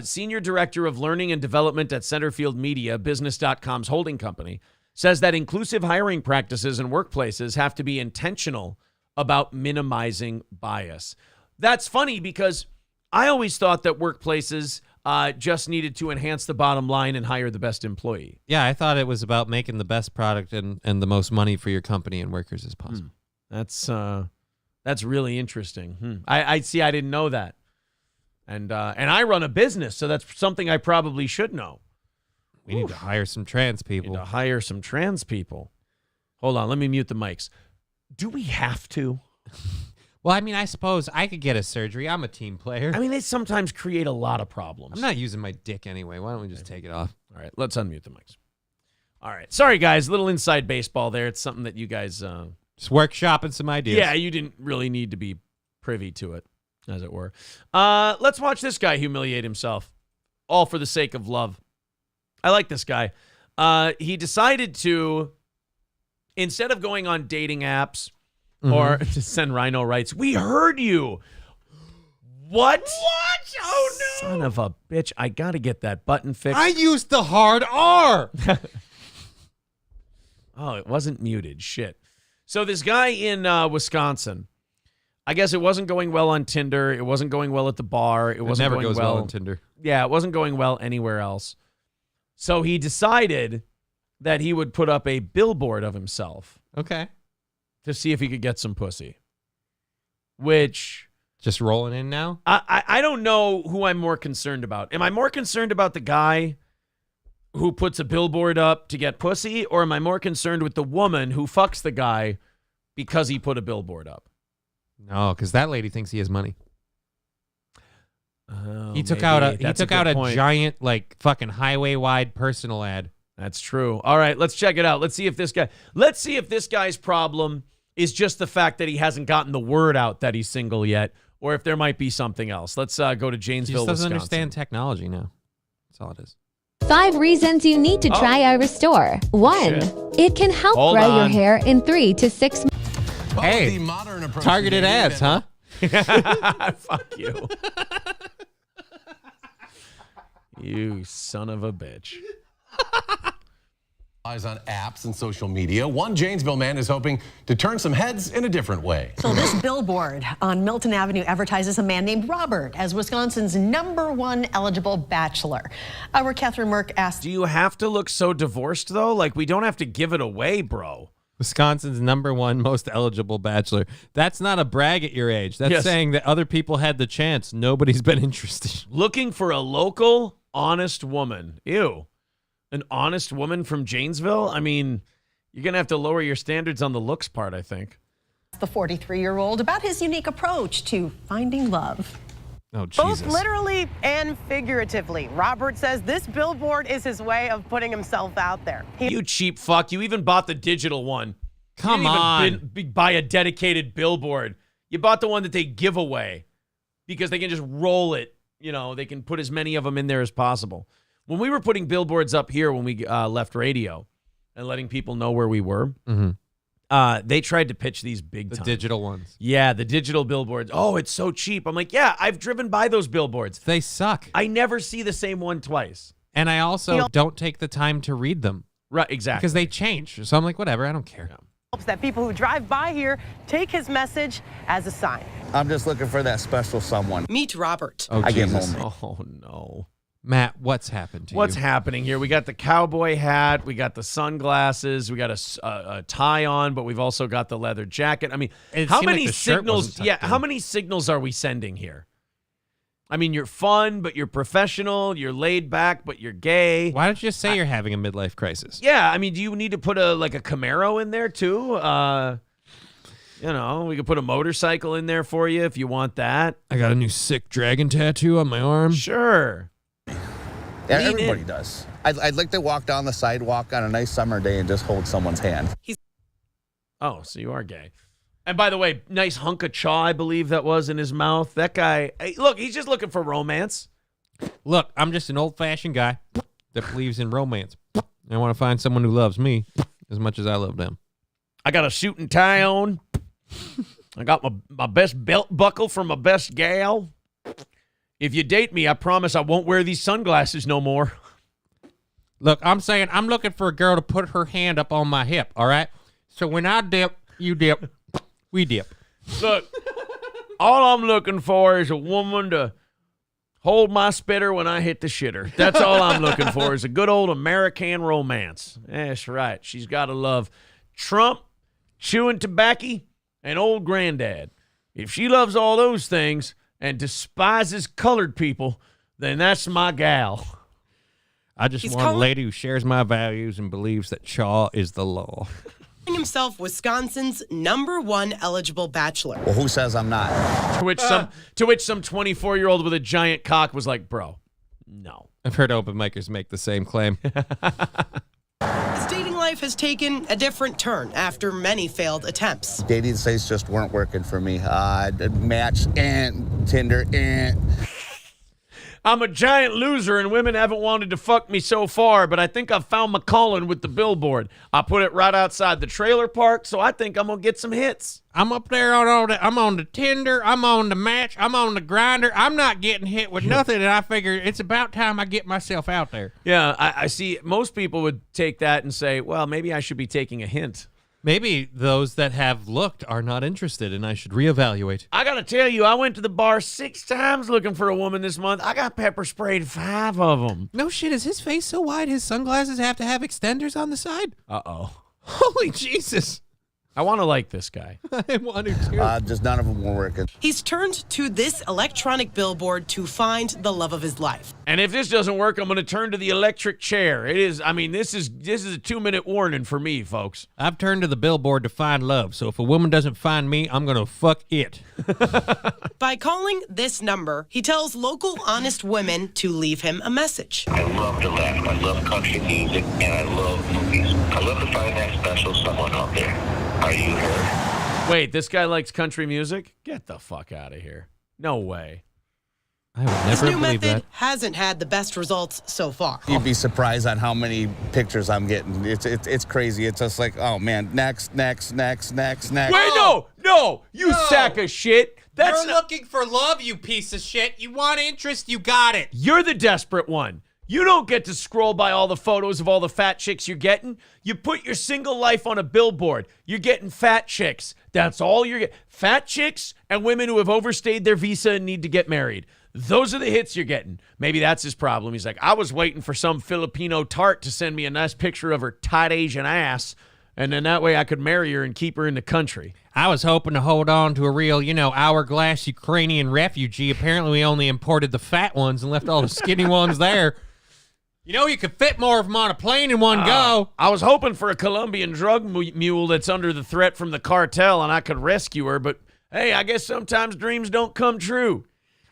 Senior Director of Learning and Development at Centerfield Media, Business.com's holding company, says that inclusive hiring practices in workplaces have to be intentional about minimizing bias. That's funny because I always thought that workplaces just needed to enhance the bottom line and hire the best employee. Yeah, I thought it was about making the best product and the most money for your company and workers as possible. That's really interesting. I see. I didn't know that. And I run a business, so that's something I probably should know. We need to hire some trans people. Hold on, let me mute the mics. Do we have to? Well, I mean, I suppose I could get a surgery. I'm a team player. I mean, they sometimes create a lot of problems. I'm not using my dick anyway. Why don't we just take it off? All right, let's unmute the mics. All right. Sorry, guys. Little inside baseball there. It's something that you guys... just workshopping some ideas. Yeah, you didn't really need to be privy to it, as it were. Let's watch this guy humiliate himself, all for the sake of love. I like this guy. He decided to, instead of going on dating apps or to send Rhino writes, "We heard you." What? Oh, no. Son of a bitch. I got to get that button fixed. I used the hard R. Oh, it wasn't muted. Shit. So this guy in Wisconsin, I guess it wasn't going well on Tinder. It wasn't going well at the bar. It wasn't never going goes well on Tinder. Yeah, it wasn't going well anywhere else. So he decided that he would put up a billboard of himself. Okay. To see if he could get some pussy. Which... Just rolling in now? I don't know who I'm more concerned about. Am I more concerned about the guy who puts a billboard up to get pussy, or am I more concerned with the woman who fucks the guy because he put a billboard up? No, because that lady thinks he has money. He took maybe. out a That's good point. giant, like, fucking highway-wide personal ad. That's true. All right, let's check it out. Let's see if this guy's problem is just the fact that he hasn't gotten the word out that he's single yet, or if there might be something else. Let's go to Janesville, He just doesn't Wisconsin. understand technology now. That's all it is. 5 reasons you need to try our Restore. 1, it can help Hold grow your on. hair in 3 to 6 months. Hey, targeted ads, huh? Fuck you. You son of a bitch. Eyes on apps and social media. One Janesville man is hoping to turn some heads in a different way. So this billboard on Milton Avenue advertises a man named Robert as Wisconsin's #1 eligible bachelor. Our Catherine Merck asked, Do you have to look so divorced, though? Like, we don't have to give it away, bro. Wisconsin's #1 most eligible bachelor. That's not a brag at your age. That's saying that other people had the chance. Nobody's been interested. Looking for a local, honest woman. Ew. An honest woman from Janesville? I mean, you're going to have to lower your standards on the looks part, I think. the 43-year-old about his unique approach to finding love. Oh, Jesus. Both literally and figuratively. Robert says this billboard is his way of putting himself out there. You cheap fuck. You even bought the digital one. Come you didn't on. even buy a dedicated billboard. You bought the one that they give away because they can just roll it. You know, they can put as many of them in there as possible. When we were putting billboards up here when we left radio and letting people know where we were, they tried to pitch these big time. The digital ones. Yeah, the digital billboards. Oh, it's so cheap. I'm like, yeah, I've driven by those billboards. They suck. I never see the same one twice. And I also don't take the time to read them. Right, exactly. Because they change. So I'm like, whatever, I don't care. Hopes that people who drive by here take his message as a sign. I'm just looking for that special someone. Meet Robert. Oh, I get Jesus. home. Oh, no. Matt, what's happened to What's you? happening here? We got the cowboy hat. We got the sunglasses. We got a tie on, but we've also got the leather jacket. I mean, It how seemed like many the shirt signals? wasn't tucked Yeah, in. how many signals are we sending here? I mean, you're fun, but you're professional. You're laid back, but you're gay. Why don't you just say you're having a midlife crisis? Yeah, I mean, do you need to put a Camaro in there too? You know, we could put a motorcycle in there for you if you want that. I got a new sick dragon tattoo on my arm. Sure. Yeah, everybody does. I'd like to walk down the sidewalk on a nice summer day and just hold someone's hand. Oh, so you are gay. And by the way, nice hunk of chaw, I believe that was in his mouth. That guy, hey, look, he's just looking for romance. Look, I'm just an old-fashioned guy that believes in romance. I want to find someone who loves me as much as I love them. I got a suit and tie on. I got my best belt buckle from my best gal. If you date me, I promise I won't wear these sunglasses no more. Look, I'm saying I'm looking for a girl to put her hand up on my hip, all right? So when I dip, you dip, we dip. Look, all I'm looking for is a woman to hold my spitter when I hit the shitter. That's all I'm looking for is a good old American romance. That's right. She's got to love Trump, chewing tobacco, and old granddad. If she loves all those things and despises colored people, then that's my gal. I just want a lady who shares my values and believes that chaw is the law. Himself Wisconsin's #1 eligible bachelor. Well, who says I'm not? To which some 24-year-old with a giant cock was like, bro, no. I've heard open micers make the same claim. His dating life has taken a different turn after many failed attempts. Dating sites just weren't working for me. Match and Tinder and. I'm a giant loser and women haven't wanted to fuck me so far, but I think I've found my calling with the billboard. I put it right outside the trailer park, so I think I'm going to get some hits. I'm up there on all the, I'm on the Tinder, I'm on the Match, I'm on the Grinder. I'm not getting hit with nothing, and I figure it's about time I get myself out there. Yeah, I see most people would take that and say, well, maybe I should be taking a hint. Maybe those that have looked are not interested, and I should reevaluate. I got to tell you, I went to the bar 6 times looking for a woman this month. I got pepper sprayed 5 of them. No shit, is his face so wide his sunglasses have to have extenders on the side? Uh-oh. Holy Jesus. I want to like this guy. I want to too. Just none of them were working. He's turned to this electronic billboard to find the love of his life. And if this doesn't work, I'm going to turn to the electric chair. It is, I mean, this is a 2-minute warning for me, folks. I've turned to the billboard to find love, so if a woman doesn't find me, I'm going to fuck it. By calling this number, he tells local honest women to leave him a message. I love to laugh. I love country music, and I love movies. I love to find that special someone out there. Are you her? Wait, this guy likes country music? Get the fuck out of here. No way. I would This never new believe method that. hasn't had the best results so far. You'd be surprised on how many pictures I'm getting. It's crazy. It's just like, oh man, next. Wait, no, you sack of shit. You're looking for love, you piece of shit. You want interest, you got it. You're the desperate one. You don't get to scroll by all the photos of all the fat chicks you're getting. You put your single life on a billboard. You're getting fat chicks. That's all you're getting. Fat chicks and women who have overstayed their visa and need to get married. Those are the hits you're getting. Maybe that's his problem. He's like, I was waiting for some Filipino tart to send me a nice picture of her tight Asian ass, and then that way I could marry her and keep her in the country. I was hoping to hold on to a real, hourglass Ukrainian refugee. Apparently we only imported the fat ones and left all the skinny ones there. You could fit more of them on a plane in one go. I was hoping for a Colombian drug mule that's under the threat from the cartel and I could rescue her, but hey, I guess sometimes dreams don't come true.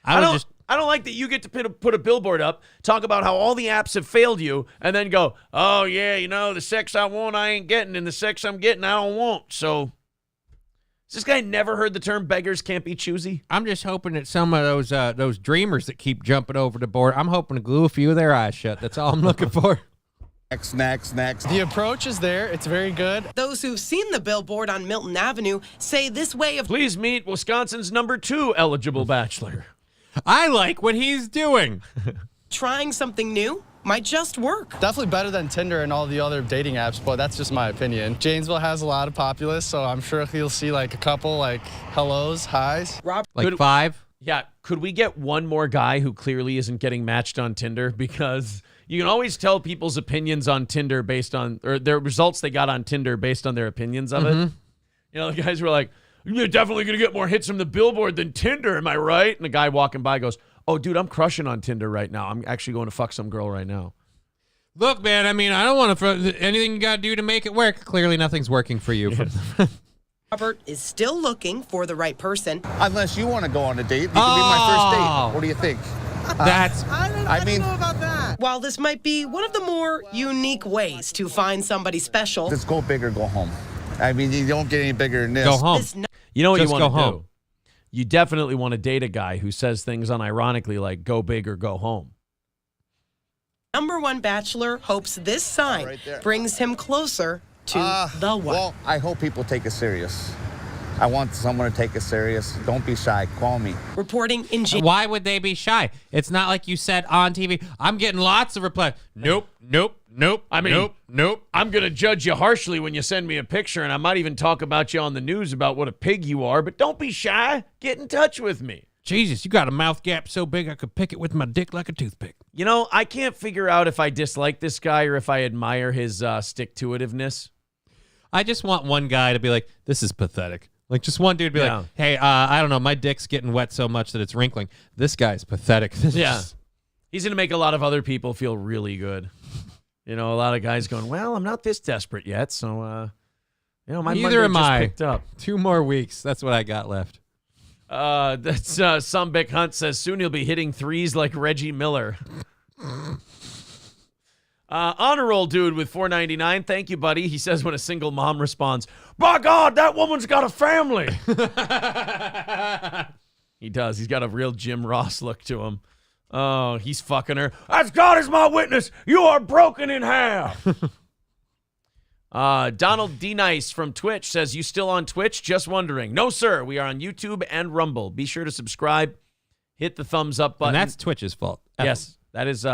I don't like that you get to put a billboard up, talk about how all the apps have failed you, and then go, oh yeah, the sex I want I ain't getting, and the sex I'm getting I don't want. So, has this guy never heard the term beggars can't be choosy? I'm just hoping that some of those dreamers that keep jumping over the board, I'm hoping to glue a few of their eyes shut. That's all I'm looking for. Next. The approach is there. It's very good. Those who've seen the billboard on Milton Avenue say this way of... Please meet Wisconsin's #2 eligible bachelor. I like what he's doing. Trying something new might just work. Definitely better than Tinder and all the other dating apps, but that's just my opinion. Janesville has a lot of populace, so I'm sure you'll see a couple hellos, highs. Like 5? Yeah, could we get one more guy who clearly isn't getting matched on Tinder? Because you can always tell people's opinions on Tinder based on, or their results they got on Tinder based on their opinions of it. The guys were like, you're definitely going to get more hits from the billboard than Tinder, am I right? And the guy walking by goes, oh, dude, I'm crushing on Tinder right now. I'm actually going to fuck some girl right now. Look, man, I don't want to... Anything you got to do to make it work. Clearly nothing's working for you. Robert is still looking for the right person. Unless you want to go on a date, you can be my first date. What do you think? That's. I don't know about that. While this might be one of the more unique ways to find somebody special, Just go big or go home. I mean, you don't get any bigger than this. Go home. You know what Just you go want to home. do? You definitely want to date a guy who says things unironically like "go big or go home." number one bachelor hopes this sign brings him closer to the one. Well, I hope people take it serious. I want someone to take it serious. Don't be shy. Call me. Reporting in Why would they be shy? It's not like you said on TV. I'm getting lots of replies. Nope, nope, nope. I mean, nope. I'm going to judge you harshly when you send me a picture, and I might even talk about you on the news about what a pig you are, but don't be shy. Get in touch with me. Jesus, you got a mouth gap so big I could pick it with my dick like a toothpick. You know, I can't figure out if I dislike this guy or if I admire his stick-to-itiveness. I just want one guy to be like, this is pathetic. Like, just one dude be like, hey, I don't know, my dick's getting wet so much that it's wrinkling. This guy's pathetic. Yeah. He's going to make a lot of other people feel really good. You know, a lot of guys going, well, I'm not this desperate yet, so, you know, my Neither am Monday just I. picked up. 2 more weeks. That's what I got left. That's some Big Hunt says, soon he'll be hitting threes like Reggie Miller. Honor roll dude with $4.99. Thank you, buddy. He says when a single mom responds, by God, that woman's got a family. He does. He's got a real Jim Ross look to him. Oh, he's fucking her. As God is my witness, you are broken in half. Donald D. Nice from Twitch says, you still on Twitch? Just wondering. No, sir. We are on YouTube and Rumble. Be sure to subscribe. Hit the thumbs up button. And that's Twitch's fault. Yes, that is...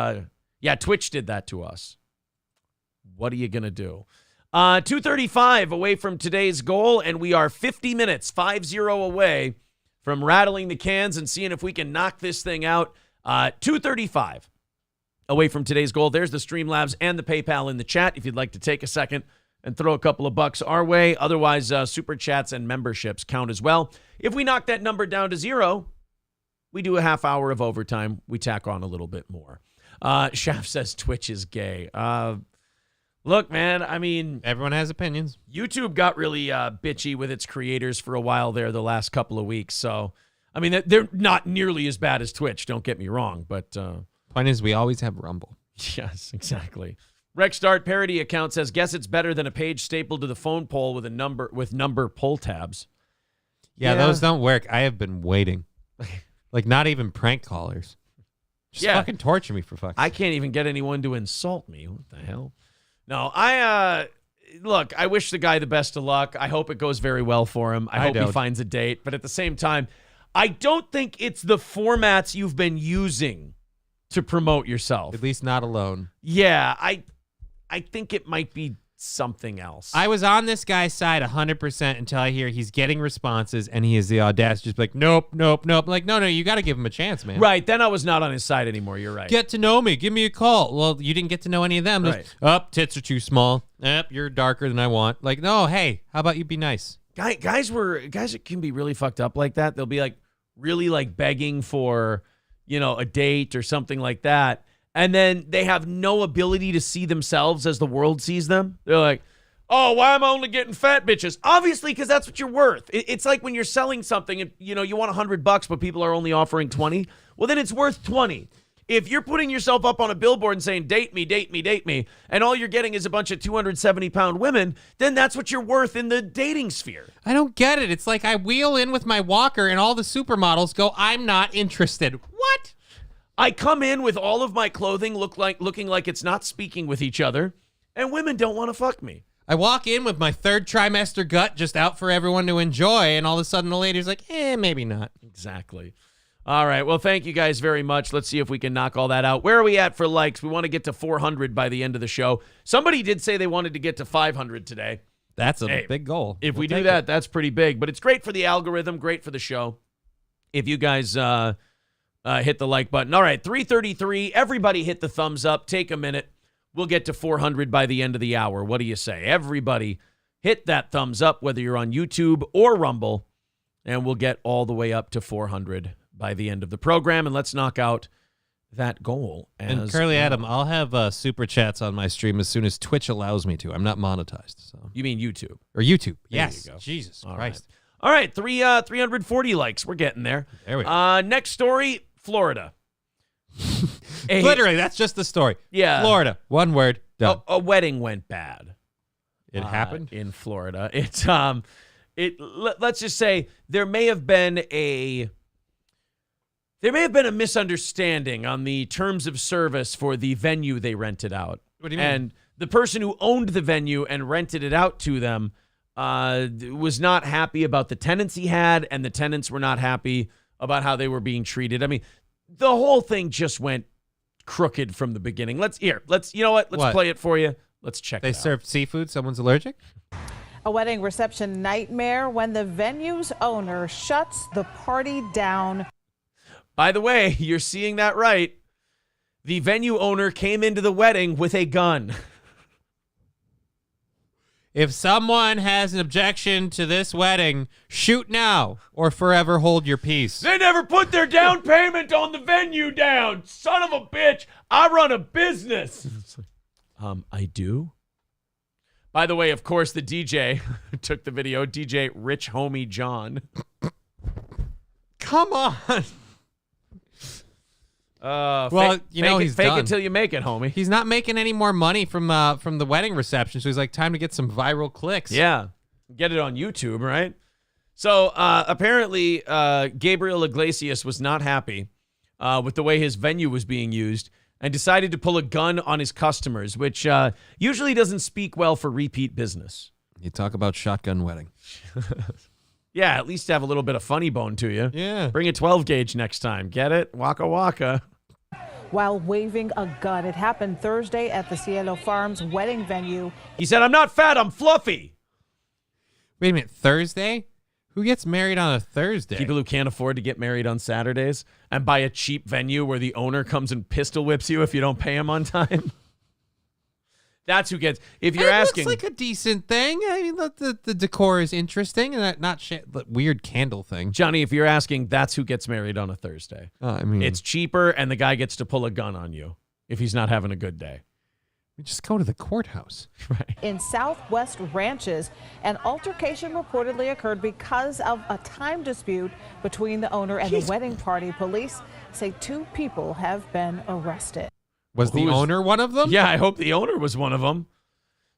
Yeah, Twitch did that to us. What are you going to do? 2:35 away from today's goal, and we are 50 minutes, 5-0 away from rattling the cans and seeing if we can knock this thing out. 2:35 away from today's goal. There's the Streamlabs and the PayPal in the chat if you'd like to take a second and throw a couple of bucks our way. Otherwise, Super Chats and memberships count as well. If we knock that number down to 0, we do a half hour of overtime. We tack on a little bit more. Shaft says Twitch is gay. Look, man, I mean... Everyone has opinions. YouTube got really bitchy with its creators for a while there the last couple of weeks. So, I mean, they're not nearly as bad as Twitch, don't get me wrong. But point is, we always have Rumble. Yes, exactly. Rex Start parody account says, guess it's better than a page stapled to the phone pole with number pull tabs. Yeah, those don't work. I have been waiting. Like, not even prank callers. Just fucking torture me for fuck's sake. I can't even get anyone to insult me. What the hell? No, look, I wish the guy the best of luck. I hope it goes very well for him. I hope he finds a date. But at the same time, I don't think it's the formats you've been using to promote yourself. At least not alone. Yeah, I think it might be something else. I was on this guy's side 100% until I hear he's getting responses and he has the audacity to just be like, nope. Like, no, you got to give him a chance, man. Right. Then I was not on his side anymore. You're right. Get to know me. Give me a call. Well, you didn't get to know any of them. Right. Tits are too small. You're darker than I want. Like, no, hey, how about you be nice? Guys can be really fucked up like that. They'll be like really like begging for, a date or something like that. And then they have no ability to see themselves as the world sees them. They're like, oh, why am I only getting fat bitches? Obviously, because that's what you're worth. It's like when you're selling something and, you want $100, but people are only offering 20. Well, then it's worth 20. If you're putting yourself up on a billboard and saying, date me, date me, date me, and all you're getting is a bunch of 270-pound women, then that's what you're worth in the dating sphere. I don't get it. It's like I wheel in with my walker and all the supermodels go, I'm not interested. What? I come in with all of my clothing looking like it's not speaking with each other, and women don't want to fuck me. I walk in with my 3rd trimester gut just out for everyone to enjoy, and all of a sudden the lady's like, maybe not. Exactly. All right, well, thank you guys very much. Let's see if we can knock all that out. Where are we at for likes? We want to get to 400 by the end of the show. Somebody did say they wanted to get to 500 today. That's a big goal. If we do that, that's pretty big, but it's great for the algorithm, great for the show. If you guys... hit the like button. All right, 3:33. Everybody hit the thumbs up. Take a minute. We'll get to 400 by the end of the hour. What do you say? Everybody hit that thumbs up, whether you're on YouTube or Rumble, and we'll get all the way up to 400 by the end of the program. And let's knock out that goal. And Curly Adam, I'll have super chats on my stream as soon as Twitch allows me to. I'm not monetized. So You mean YouTube? Or YouTube. There Yes. you go. Jesus All Christ. Right. All right, 340 likes. We're getting there. There we go. Next story, Florida. Literally, that's just the story. Yeah. Florida. One word. Done. A wedding went bad. It happened in Florida. Let's just say there may have been a misunderstanding on the terms of service for the venue they rented out. What do you mean? And the person who owned the venue and rented it out to them was not happy about the tenants he had, and the tenants were not happy about how they were being treated. I mean, the whole thing just went crooked from the beginning. Let's you know what? Let's play it for you. Let's check it out. They served seafood. Someone's allergic? A wedding reception nightmare when the venue's owner shuts the party down. By the way, you're seeing that right. The venue owner came into the wedding with a gun. If someone has an objection to this wedding, shoot now or forever hold your peace. They never put their down payment on the venue down. Son of a bitch. I run a business. I do? By the way, of course, the DJ took the video. DJ Rich Homie John. Come on. Well, he's fake done. it till you make it, homie. He's not making any more money from the wedding reception, so he's like, time to get some viral clicks. Yeah. Get it on YouTube, right? So apparently Gabriel Iglesias was not happy with the way his venue was being used and decided to pull a gun on his customers, which usually doesn't speak well for repeat business. You talk about shotgun wedding. Yeah, at least have a little bit of funny bone to you. Yeah. Bring a 12 gauge next time. Get it? Waka waka. While waving a gun. It happened Thursday at the Cielo Farms wedding venue. He said, I'm not fat, I'm fluffy. Wait a minute, Thursday? Who gets married on a Thursday? People who can't afford to get married on Saturdays and buy a cheap venue where the owner comes and pistol whips you if you don't pay him on time. That's who gets. If you're asking, it looks like a decent thing. I mean, the decor is interesting, and not the weird candle thing. Johnny, if you're asking, that's who gets married on a Thursday. I mean, it's cheaper, and the guy gets to pull a gun on you if he's not having a good day. We just go to the courthouse. Right. In Southwest Ranches, an altercation reportedly occurred because of a time dispute between the owner and the wedding party. Police say 2 people have been arrested. Was the owner one of them? Yeah, I hope the owner was one of them.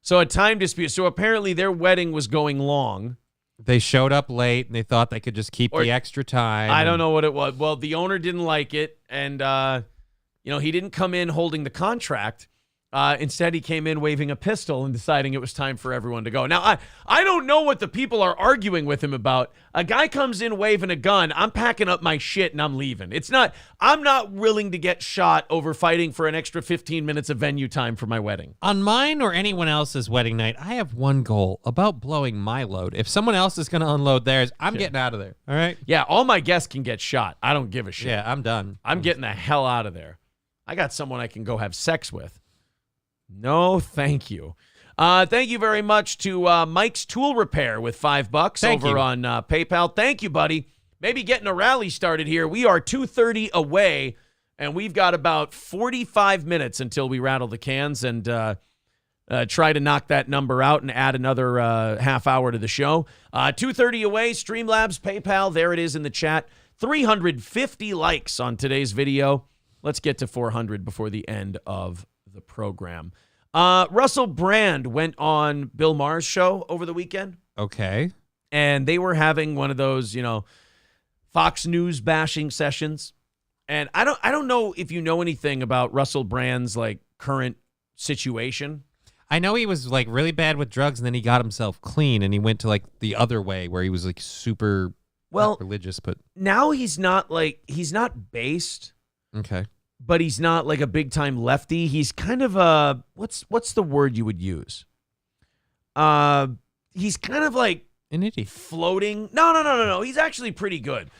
So a time dispute. So apparently their wedding was going long. They showed up late, and they thought they could just keep the extra time. I don't know what it was. Well, the owner didn't like it, and he didn't come in holding the contract. Instead, he came in waving a pistol and deciding it was time for everyone to go. Now, I don't know what the people are arguing with him about. A guy comes in waving a gun. I'm packing up my shit and I'm leaving. I'm not willing to get shot over fighting for an extra 15 minutes of venue time for my wedding. On mine or anyone else's wedding night, I have one goal about blowing my load. If someone else is going to unload theirs, I'm getting out of there. All right? Yeah, all my guests can get shot. I don't give a shit. Yeah, I'm done. I'm getting the hell out of there. I got someone I can go have sex with. No, thank you. Thank you very much to Mike's Tool Repair with $5 over on PayPal. Thank you, buddy. Maybe getting a rally started here. We are 2:30 away, and we've got about 45 minutes until we rattle the cans and try to knock that number out and add another half hour to the show. 2:30 away, Streamlabs, PayPal. There it is in the chat. 350 likes on today's video. Let's get to 400 before the end of the program. Russell Brand went on Bill Maher's show over the weekend. Okay. And they were having one of those, Fox News bashing sessions. And I don't know if you know anything about Russell Brand's current situation. I know he was really bad with drugs, and then he got himself clean, and he went to the other way where he was super not religious, but now he's not based. Okay. But he's not a big time lefty. He's kind of a what's the word you would use? He's kind of an idiot. Floating. No. He's actually pretty good.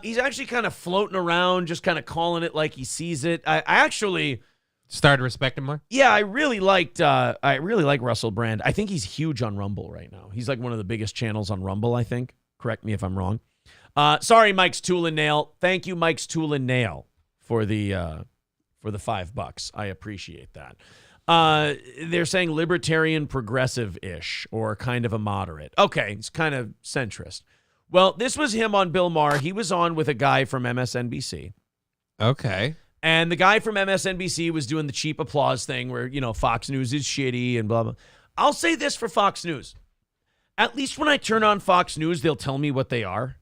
He's actually kind of floating around, just kind of calling it like he sees it. I actually started to respect him more. Yeah, I really like Russell Brand. I think he's huge on Rumble right now. He's one of the biggest channels on Rumble, I think. Correct me if I'm wrong. Sorry, Mike's Tool and Nail. Thank you, Mike's Tool and Nail, for the for the $5. I appreciate that. They're saying libertarian progressive-ish or kind of a moderate. Okay, it's kind of centrist. Well, this was him on Bill Maher. He was on with a guy from MSNBC. Okay. And the guy from MSNBC was doing the cheap applause thing where, you know, Fox News is shitty and blah, blah. I'll say this for Fox News. At least when I turn on Fox News, they'll tell me what they are.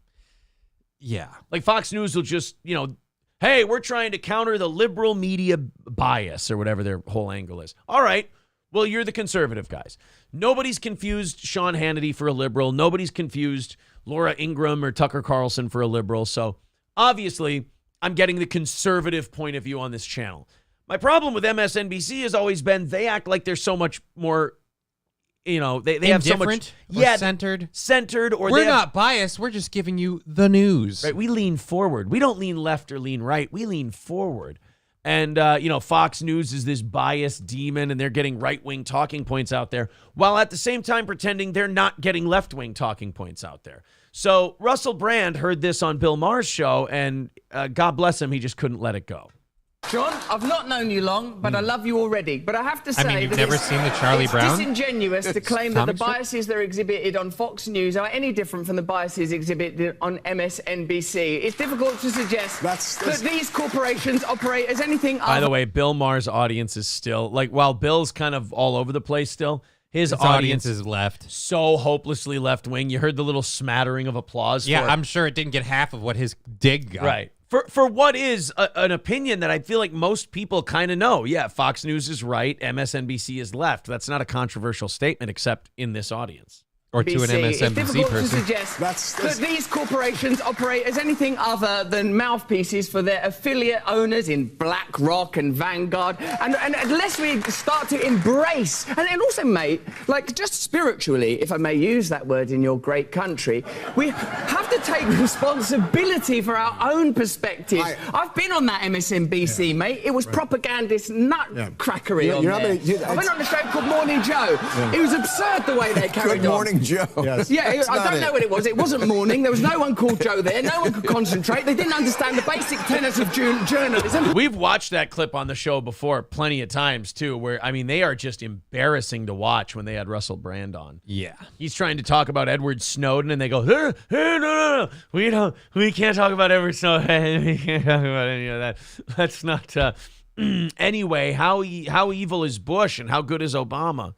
Yeah. Like Fox News will just, you know, hey, we're trying to counter the liberal media bias or whatever their whole angle is. All right. Well, you're the conservative guys. Nobody's confused Sean Hannity for a liberal. Nobody's confused Laura Ingraham or Tucker Carlson for a liberal. So obviously, I'm getting the conservative point of view on this channel. My problem with MSNBC has always been they act like they're so much more, you know, they have so much centered, or we're not biased. We're just giving you the news. Right? We lean forward. We don't lean left or lean right. We lean forward. And, you know, Fox News is this biased demon, and they're getting right-wing talking points out there, while at the same time pretending they're not getting left-wing talking points out there. So Russell Brand heard this on Bill Maher's show, and God bless him, he just couldn't let it go. John, I've not known you long, but I love you already. But I have to say, I mean, you've never seen the Charlie Brown? It's disingenuous to claim that the biases that are exhibited on Fox News are any different from the biases exhibited on MSNBC. It's difficult to suggest that these corporations operate as anything other. By the way, Bill Maher's audience is still, like, while Bill's kind of all over the place still, his audience is left. So hopelessly left-wing. You heard the little smattering of applause. Yeah, for it. I'm sure it didn't get half of what his dig got. Right. For what is an opinion that I feel like most people kind of know. Yeah, Fox News is right. MSNBC is left. That's not a controversial statement except in this audience. Or to an MSNBC It's difficult person. to suggest that these corporations operate as anything other than mouthpieces for their affiliate owners in BlackRock and Vanguard. And unless we start to embrace, and also, mate, like just spiritually, if I may use that word in your great country, we have to take responsibility for our own perspective. I've been on that MSNBC, mate. It was propagandist nutcrackery on there. I went on a show called Morning Joe. It was absurd the way they carried on. Morning Joe. Yes. Yeah, I don't know what it was. It wasn't morning. There was no one called Joe there. No one could concentrate. They didn't understand the basic tenets of journalism. We've watched that clip on the show before plenty of times, too, where, I mean, they are just embarrassing to watch when they had Russell Brand on. Yeah. He's trying to talk about Edward Snowden, and they go, no. We can't talk about Edward Snowden. We can't talk about any of that. That's not, anyway, how evil is Bush and how good is Obama?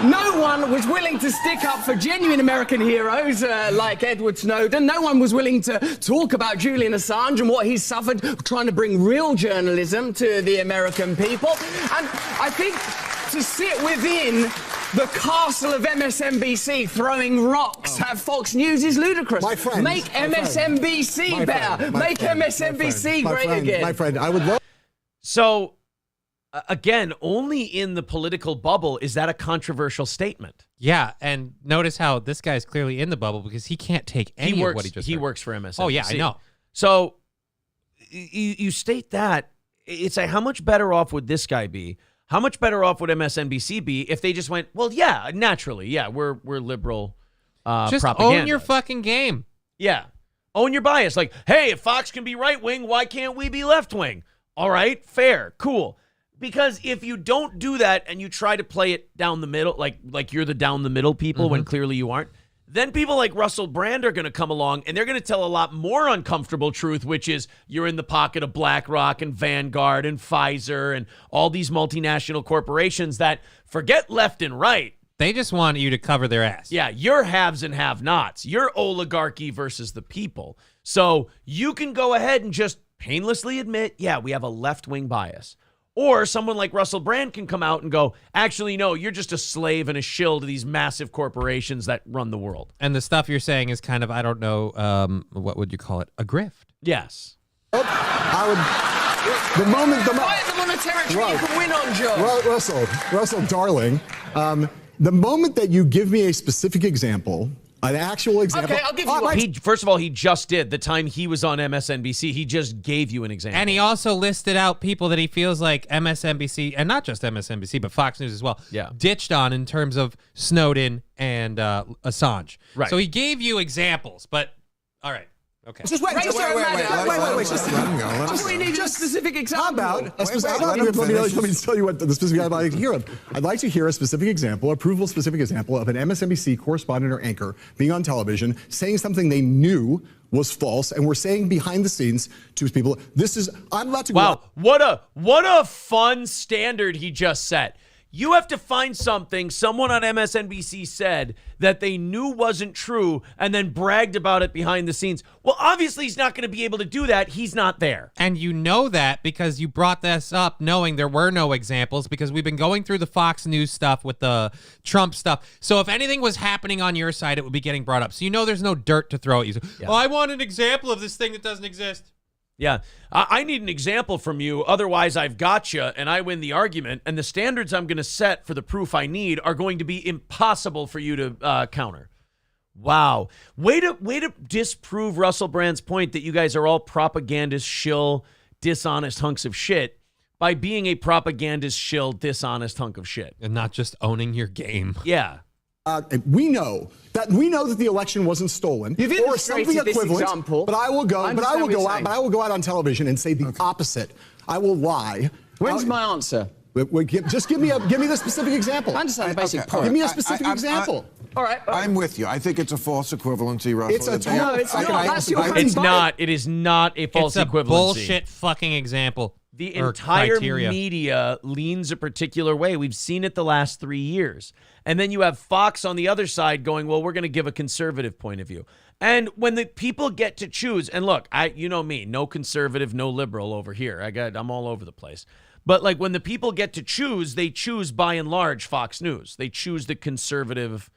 No one was willing to stick up for genuine American heroes like Edward Snowden. No one was willing to talk about Julian Assange and what he's suffered trying to bring real journalism to the American people. And I think to sit within the castle of MSNBC throwing rocks at Fox News is ludicrous. My friend, Make MSNBC better. Make MSNBC great again. My friend, I would love... So... again, only in the political bubble is that a controversial statement. Yeah, and notice how this guy's clearly in the bubble because he can't take any of what he just heard. He works for MSNBC. Oh, yeah, I know. So you state that. It's like, how much better off would this guy be? How much better off would MSNBC be if they just went, well, yeah, naturally, yeah, we're liberal just propaganda. Own your fucking game. Yeah. Own your bias. Like, hey, if Fox can be right-wing, why can't we be left-wing? All right, fair, cool. Because if you don't do that and you try to play it down the middle, like you're the down the middle people when clearly you aren't, then people like Russell Brand are going to come along and they're going to tell a lot more uncomfortable truth, which is you're in the pocket of BlackRock and Vanguard and Pfizer and all these multinational corporations that forget left and right. They just want you to cover their ass. Yeah, you're haves and have-nots. You're oligarchy versus the people. So you can go ahead and just painlessly admit, yeah, we have a left-wing bias. Or someone like Russell Brand can come out and go, actually, no, you're just a slave and a shill to these massive corporations that run the world. And the stuff you're saying is kind of, I don't know, what would you call it? A grift. Yes. I would... The moment... Fight them on a territory you can win on, Joe. Russell, darling, the moment that you give me a specific example... An actual example. Okay, I'll give you one. First of all, he just did. The time he was on MSNBC, he just gave you an example. And he also listed out people that he feels like MSNBC, and not just MSNBC, but Fox News as well, ditched on in terms of Snowden and Assange. Right. So he gave you examples, but all right. Okay. Just wait. just let him go. I thought you needed a specific example. How about let me tell you what the specific I'd like to hear of. I'd like to hear a specific example, a provable specific example of an MSNBC correspondent or anchor being on television saying something they knew was false, and we're saying behind the scenes to people, I'm about to go out. Wow, what a fun standard he just set. You have to find something someone on MSNBC said that they knew wasn't true and then bragged about it behind the scenes. Well, obviously he's not going to be able to do that. He's not there. And you know that because you brought this up knowing there were no examples, because we've been going through the Fox News stuff with the Trump stuff. So if anything was happening on your side, it would be getting brought up. So you know there's no dirt to throw at you. So, Yeah. Oh, I want an example of this thing that doesn't exist. Yeah, I need an example from you. Otherwise, I've got you, and I win the argument. And the standards I'm going to set for the proof I need are going to be impossible for you to counter. Wow. Way to disprove Russell Brand's point that you guys are all propagandist, shill, dishonest hunks of shit by being a propagandist, shill, dishonest hunk of shit. And not just owning your game. Yeah. We know that the election wasn't stolen or something equivalent. Example. But I will go out on television and say the opposite. I will lie. When's my answer? Just give me the specific example. I understand the basic point. Give me a specific example. All right. I'm with you. I think it's a false equivalency, Russell. It's not. It is not a false it's a equivalency. bullshit fucking example. The entire media leans a particular way. We've seen it the last 3 years. And then you have Fox on the other side going, well, we're going to give a conservative point of view. And when the people get to choose, and look, you know me, no conservative, no liberal over here. I'm all over the place. But like when the people get to choose, they choose by and large Fox News. They choose the conservative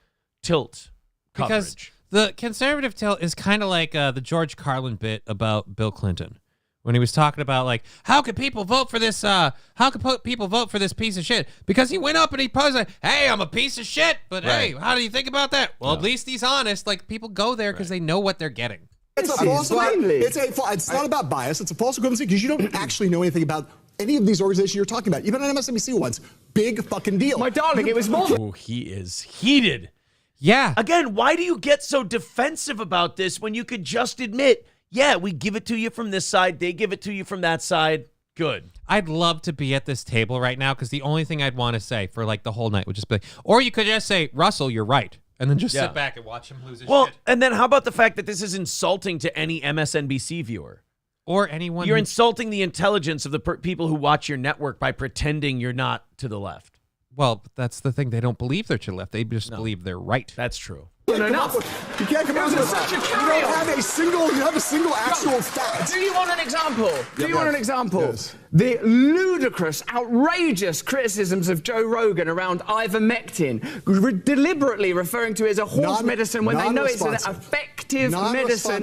tilt coverage. Because the conservative tilt is kind of like the George Carlin bit about Bill Clinton. When he was talking about, like, how could people vote for this? How could people vote for this piece of shit? Because he went up and he posed like, hey, I'm a piece of shit. But hey, how do you think about that? Well, at least he's honest. Like, people go there because they know what they're getting. It's not about bias. It's a false equivalency because you don't actually know anything about any of these organizations you're talking about. Even on MSNBC once, big fucking deal. My darling, it was more. Oh, he is heated. Yeah. Again, why do you get so defensive about this when you could just admit, yeah, we give it to you from this side, they give it to you from that side. Good. I'd love to be at this table right now because the only thing I'd want to say for like the whole night would just be, or you could just say, Russell, you're right. And then just sit back and watch him lose his shit. And then how about the fact that this is insulting to any MSNBC viewer? Or anyone. You're insulting the intelligence of the people who watch your network by pretending you're not to the left. Well, that's the thing. They don't believe they're to the left. They just believe they're right. That's true. You can't come up with such a carry. You have a single actual fact. Do you want an example? Do you want an example? Yes. The ludicrous, outrageous criticisms of Joe Rogan around ivermectin, deliberately referring to it as a horse medicine when they know it's an effective medicine.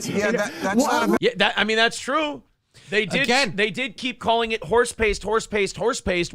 Yeah, that's true. They did keep calling it horse paste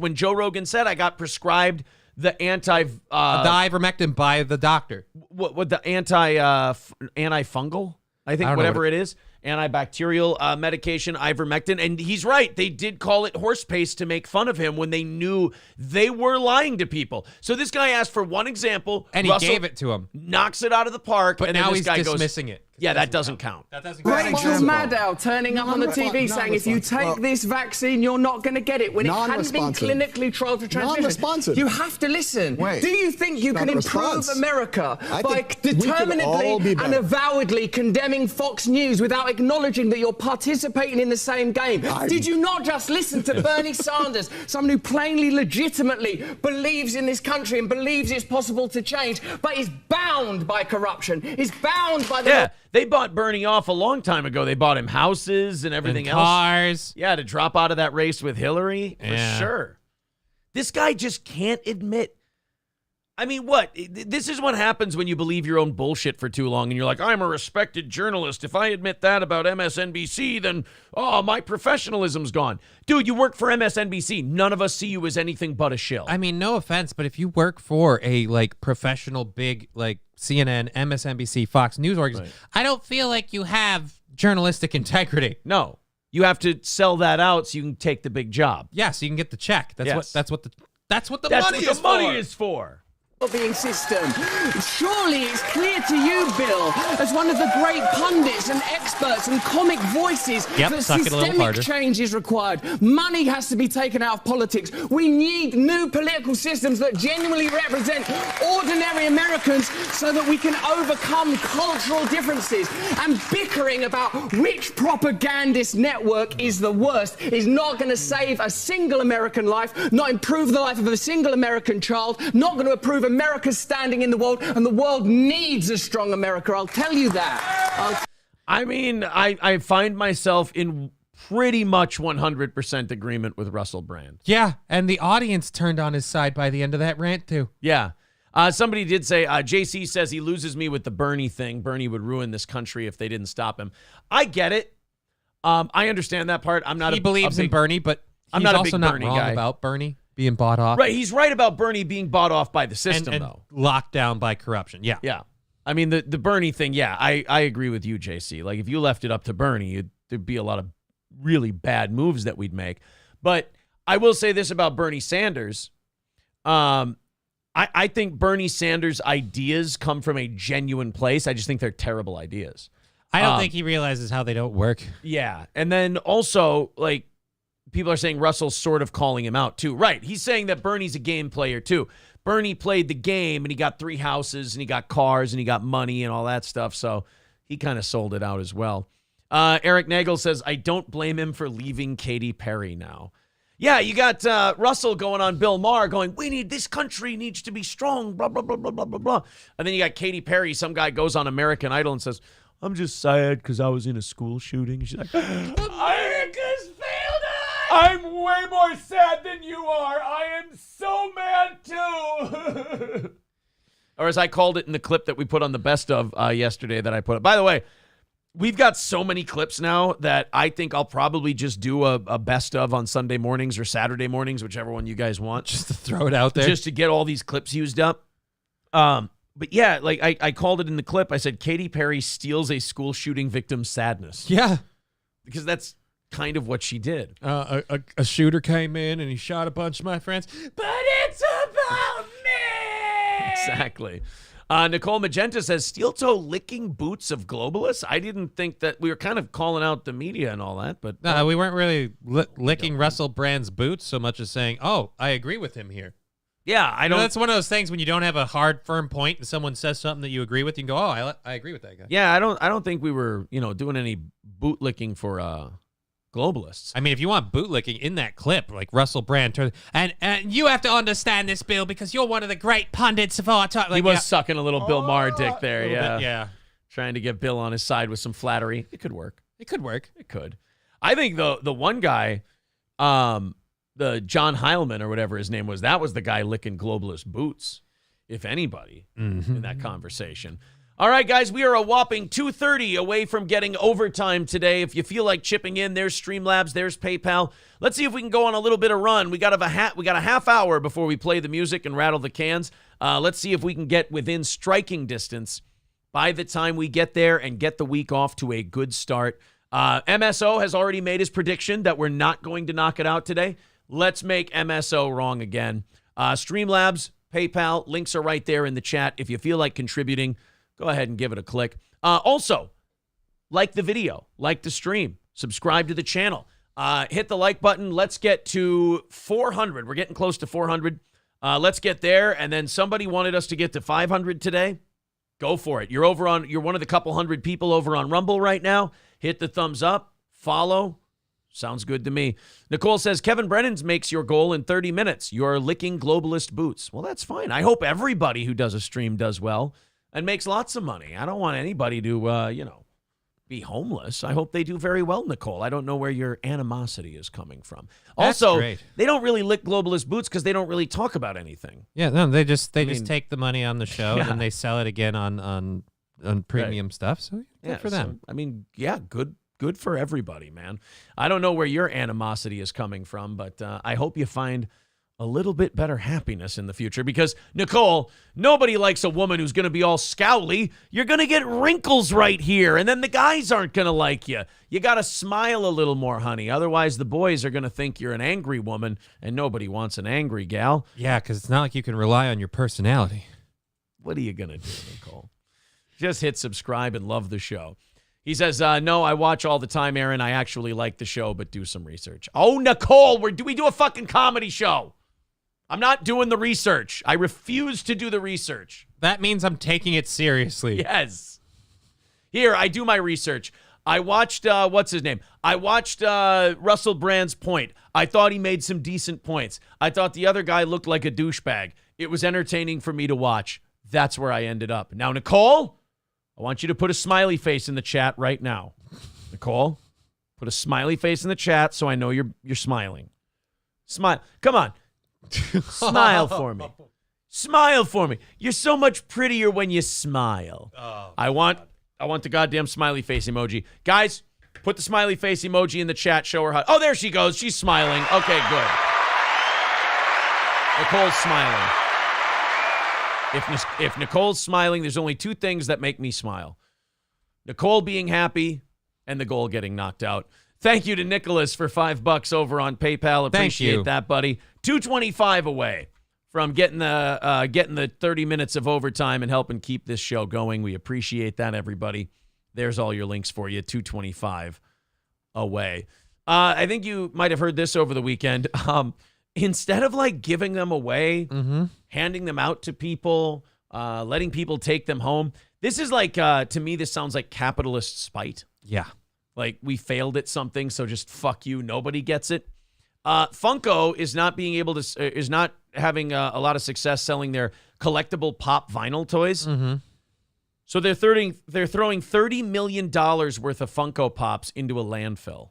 when Joe Rogan said I got prescribed the the ivermectin by the doctor. What the antifungal? I think whatever it is. Antibacterial medication, ivermectin. And he's right. They did call it horse paste to make fun of him when they knew they were lying to people. So this guy asked for one example. And he gave it to him. Knocks it out of the park. But and now then he's dismissing it. Yeah, that doesn't count. That doesn't count. Rachel Maddow turning up on the TV saying if you take this vaccine, you're not going to get it when it hadn't been clinically trialed for transmission. Non-responsive. You have to listen. Wait. Do you think you can improve America by we could all determinedly be and better. avowedly condemning Fox News without acknowledging that you're participating in the same game? Did you not just listen to Bernie Sanders, someone who plainly, legitimately believes in this country and believes it's possible to change, but is bound by corruption, is bound by the... Yeah, they bought Bernie off a long time ago. They bought him houses and everything else. Cars. Yeah, to drop out of that race with Hillary, for sure. This guy just can't admit. I mean, what? This is what happens when you believe your own bullshit for too long and you're like, I'm a respected journalist. If I admit that about MSNBC, then, my professionalism's gone. Dude, you work for MSNBC. None of us see you as anything but a shill. I mean, no offense, but if you work for a, like, professional big, like, CNN, MSNBC, Fox News organization, I don't feel like you have journalistic integrity. No. You have to sell that out so you can take the big job. Yeah, so you can get the check. That's what the money is for. lobbying system. Surely it's clear to you, Bill, as one of the great pundits and experts and comic voices, that systemic change is required. Money has to be taken out of politics. We need new political systems that genuinely represent ordinary Americans so that we can overcome cultural differences. And bickering about which propagandist network is the worst is not going to save a single American life, not improve the life of a single American child, not going to improve America's standing in the world, and the world needs a strong America. I'll tell you that. I mean, I find myself in pretty much 100% agreement with Russell Brand. Yeah, and the audience turned on his side by the end of that rant, too. Yeah. Somebody did say, JC says he loses me with the Bernie thing. Bernie would ruin this country if they didn't stop him. I get it. I understand that part. He believes in Bernie, but I'm he's not a also big not Bernie wrong guy. about Bernie being bought off. Right, he's right about Bernie being bought off by the system, and though. Locked down by corruption. Yeah. Yeah. I mean, the Bernie thing, yeah, I agree with you, JC. Like, if you left it up to Bernie, there'd be a lot of really bad moves that we'd make. But I will say this about Bernie Sanders. I think Bernie Sanders' ideas come from a genuine place. I just think they're terrible ideas. I don't think he realizes how they don't work. Yeah. And then also, like, people are saying Russell's sort of calling him out, too. Right. He's saying that Bernie's a game player, too. Bernie played the game, and he got 3 houses, and he got cars, and he got money and all that stuff. So he kind of sold it out as well. Eric Nagel says, I don't blame him for leaving Katy Perry now. Yeah, you got Russell going on Bill Maher going, this country needs to be strong, blah, blah, blah, blah, blah, blah, blah. And then you got Katy Perry. Some guy goes on American Idol and says, I'm just sad because I was in a school shooting. She's like, America's failed us! I'm way more sad than you are. I am so mad too. Or as I called it in the clip that we put on the best of yesterday that I put up. By the way, we've got so many clips now that I think I'll probably just do a best of on Sunday mornings or Saturday mornings, whichever one you guys want. Just to throw it out there. Just to get all these clips used up. But yeah, like I called it in the clip. I said, Katy Perry steals a school shooting victim's sadness. Yeah. Because that's kind of what she did. A shooter came in and he shot a bunch of my friends. But it's about me! Exactly. Nicole Magenta says, steel toe licking boots of globalists? I didn't think that we were kind of calling out the media and all that, but no, we weren't really licking Russell Brand's boots so much as saying, oh, I agree with him here. Yeah, I don't. That's one of those things when you don't have a hard, firm point and someone says something that you agree with, you can go, oh, I agree with that guy. Yeah, I don't think we were, doing any boot licking for globalists. I mean, if you want bootlicking in that clip, like Russell Brand, and you have to understand this, Bill, because you're one of the great pundits of our time. Like, he was sucking a little Bill Maher dick there, yeah. Yeah. Trying to get Bill on his side with some flattery. It could work. It could work. It could. I think the one guy, the John Heilman or whatever his name was, that was the guy licking globalist boots, if anybody, in that conversation. All right, guys, we are a whopping 2:30 away from getting overtime today. If you feel like chipping in, there's Streamlabs, there's PayPal. Let's see if we can go on a little bit of run. We got a half hour before we play the music and rattle the cans. Let's see if we can get within striking distance by the time we get there and get the week off to a good start. MSO has already made his prediction that we're not going to knock it out today. Let's make MSO wrong again. Streamlabs, PayPal, links are right there in the chat. If you feel like contributing, go ahead and give it a click. Also, like the video, like the stream, subscribe to the channel. Hit the like button. Let's get to 400. We're getting close to 400. Let's get there. And then somebody wanted us to get to 500 today. Go for it. You're one of the couple hundred people over on Rumble right now. Hit the thumbs up, follow. Sounds good to me. Nicole says, Kevin Brennan's makes your goal in 30 minutes. You're licking globalist boots. Well, that's fine. I hope everybody who does a stream does well and makes lots of money. I don't want anybody to, be homeless. I hope they do very well, Nicole. I don't know where your animosity is coming from. That's also, great. They don't really lick globalist boots because they don't really talk about anything. Yeah, no, they just take the money on the show Yeah. and then they sell it again on premium stuff. So good for them. Good for everybody, man. I don't know where your animosity is coming from, but I hope you find a little bit better happiness in the future because, Nicole, nobody likes a woman who's going to be all scowly. You're going to get wrinkles right here, and then the guys aren't going to like you. You got to smile a little more, honey. Otherwise, the boys are going to think you're an angry woman, and nobody wants an angry gal. Yeah, because it's not like you can rely on your personality. What are you going to do, Nicole? Just hit subscribe and love the show. He says, no, I watch all the time, Aaron. I actually like the show, but do some research. Oh, Nicole, we do a fucking comedy show. I'm not doing the research. I refuse to do the research. That means I'm taking it seriously. Yes. Here, I do my research. I watched, what's his name? I watched Russell Brand's Point. I thought he made some decent points. I thought the other guy looked like a douchebag. It was entertaining for me to watch. That's where I ended up. Now, Nicole, I want you to put a smiley face in the chat right now. Nicole, put a smiley face in the chat so I know you're smiling. Smile. Come on. Smile for me. Smile for me. You're so much prettier when you smile. Oh, I want the goddamn smiley face emoji. Guys, put the smiley face emoji in the chat. Show her how. Oh, there she goes. She's smiling. Okay, good. Nicole's smiling. If Nicole's smiling, there's only two things that make me smile. Nicole being happy and the goal getting knocked out. Thank you to Nicholas for $5 over on PayPal. Appreciate that, buddy. 225 away from getting the 30 minutes of overtime and helping keep this show going. We appreciate that, everybody. There's all your links for you. 225 away. I think you might have heard this over the weekend. Instead of like giving them away, handing them out to people, letting people take them home, this is like, to me, this sounds like capitalist spite. Yeah. Like we failed at something, so just fuck you. Nobody gets it. Funko is not being able to, is not having a lot of success selling their collectible pop vinyl toys. So they're throwing $30 million worth of Funko Pops into a landfill.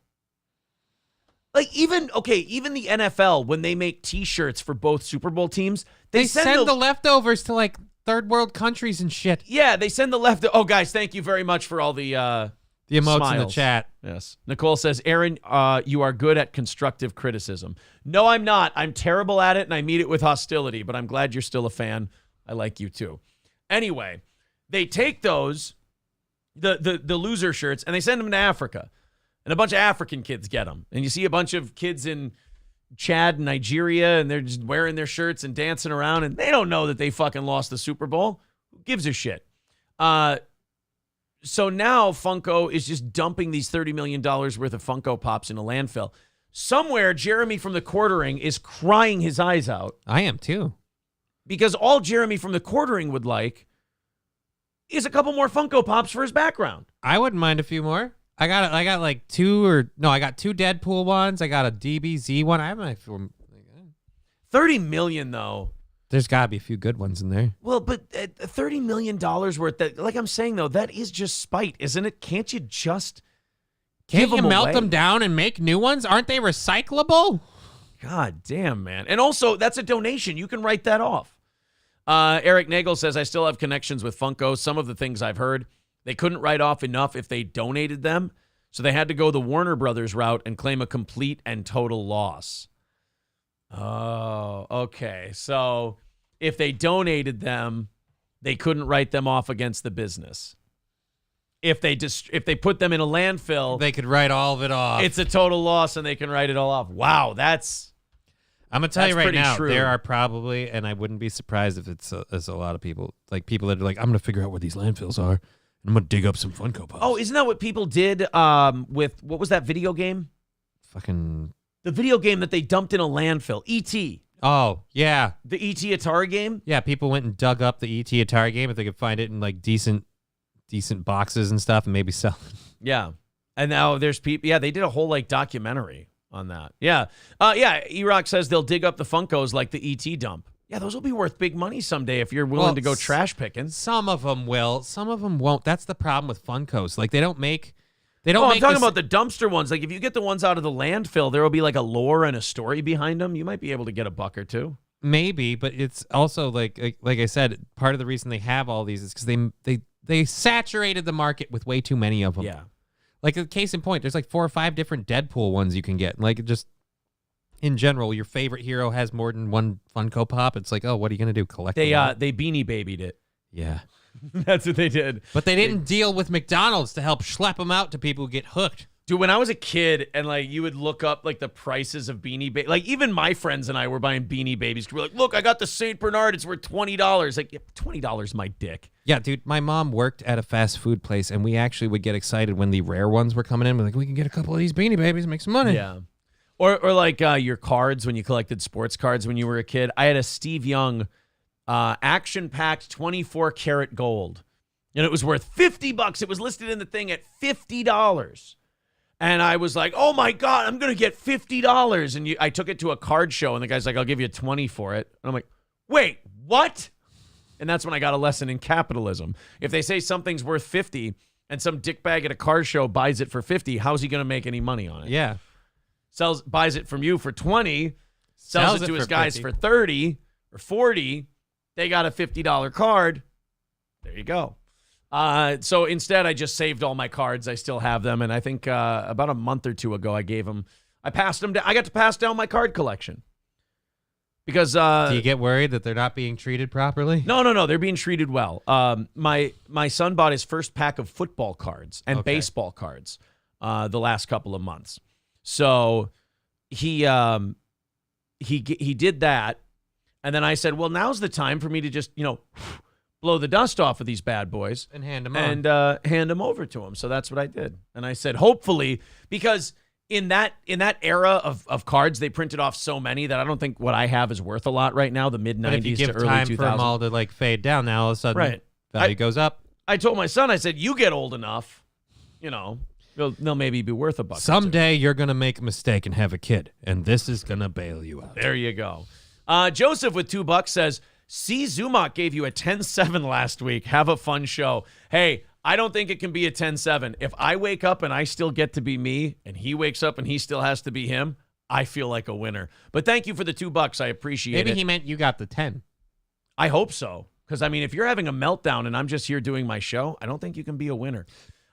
Like even the NFL, when they make T-shirts for both Super Bowl teams, they send the leftovers to like third world countries and shit. Yeah, they send the left. Oh, guys, thank you very much for all the emotes smiles in the chat. Yes. Nicole says, Aaron, you are good at constructive criticism. No, I'm not. I'm terrible at it, and I meet it with hostility, but I'm glad you're still a fan. I like you too. Anyway, they take those, the loser shirts, and they send them to Africa. And a bunch of African kids get them. And you see a bunch of kids in Chad and Nigeria, and they're just wearing their shirts and dancing around, and they don't know that they fucking lost the Super Bowl. Who gives a shit? So now Funko is just dumping these $30 million worth of Funko Pops in a landfill. Somewhere, Jeremy from the Quartering is crying his eyes out. I am too. Because all Jeremy from the Quartering would like is a couple more Funko Pops for his background. I wouldn't mind a few more. I got like two Deadpool ones. I got a DBZ one. I have my $30 million though. There's got to be a few good ones in there. Well, but $30 million worth, that, like I'm saying, though, that is just spite, isn't it? Can't you just Can't you melt them down and make new ones? Aren't they recyclable? God damn, man. And also, that's a donation. You can write that off. Eric Nagel says, I still have connections with Funko. Some of the things I've heard, they couldn't write off enough if they donated them, so they had to go the Warner Brothers route and claim a complete and total loss. Oh, okay. So if they donated them, they couldn't write them off against the business. If they put them in a landfill, they could write all of it off. It's a total loss, and they can write it all off. Wow, I'm gonna tell you right now, shrewd. There are probably, and I wouldn't be surprised if it's a lot of people, like people that are like, I'm gonna figure out where these landfills are, and I'm gonna dig up some Funko Pops. Oh, isn't that what people did with, what was that video game? The video game that they dumped in a landfill, E.T. Oh, yeah. The E.T. Atari game? Yeah, people went and dug up the E.T. Atari game if they could find it in like decent boxes and stuff and maybe sell it. Yeah. And now there's people, yeah, they did a whole like documentary on that. Yeah. E-Rock says they'll dig up the Funkos like the E.T. dump. Yeah, those will be worth big money someday if you're willing to go trash picking. Some of them will. Some of them won't. That's the problem with Funkos. Like, they don't make... I'm talking about the dumpster ones. Like, if you get the ones out of the landfill, there will be like a lore and a story behind them. You might be able to get a buck or two. Maybe, but it's also like I said, part of the reason they have all these is because they saturated the market with way too many of them. Yeah. Like, a case in point, there's like 4 or 5 different Deadpool ones you can get. Like, just in general, your favorite hero has more than one Funko Pop. It's like, oh, what are you gonna do? Collect them all? They Beanie Babied it. Yeah. That's what they did. But they didn't deal with McDonald's to help schlep them out to people who get hooked. Dude, when I was a kid and like you would look up like the prices of Beanie Babies, like even my friends and I were buying Beanie Babies. We're like, look, I got the St. Bernard. It's worth $20. Like, yeah, $20 my dick. Yeah, dude, my mom worked at a fast food place, and we actually would get excited when the rare ones were coming in. We're like, we can get a couple of these Beanie Babies and make some money. Yeah. Or like your cards when you collected sports cards when you were a kid. I had a Steve Young action-packed 24-karat gold, and it was worth $50. It was listed in the thing at $50. And I was like, oh, my God, I'm going to get $50. And I took it to a card show, and the guy's like, I'll give you 20 for it. And I'm like, wait, what? And that's when I got a lesson in capitalism. If they say something's worth 50 and some dickbag at a card show buys it for 50, how's he going to make any money on it? Yeah. Buys it from you for 20, sells it to his guys 50. for 30 or 40. They got a $50 card. There you go. So instead, I just saved all my cards. I still have them. And I think about a month or two ago, I passed them down. I got to pass down my card collection. Because do you get worried that they're not being treated properly? No. They're being treated well. My son bought his first pack of football cards and baseball cards the last couple of months. So he did that. And then I said, well, now's the time for me to just, blow the dust off of these bad boys and hand them hand them over to him. So that's what I did. And I said, hopefully, because in that era of cards, they printed off so many that I don't think what I have is worth a lot right now. The mid 90s to early 2000s. Time for them all to like fade down, now all of a sudden value goes up. I told my son, I said, you get old enough, they'll maybe be worth $1. Someday you're gonna make a mistake and have a kid, and this is gonna bail you out. There you go. Joseph with $2 says, C. Zumock gave you a 10-7 last week. Have a fun show. Hey, I don't think it can be a 10-7. If I wake up and I still get to be me, and he wakes up and he still has to be him, I feel like a winner. But thank you for the $2. I appreciate it. Maybe he meant you got the 10. I hope so. Because, if you're having a meltdown and I'm just here doing my show, I don't think you can be a winner.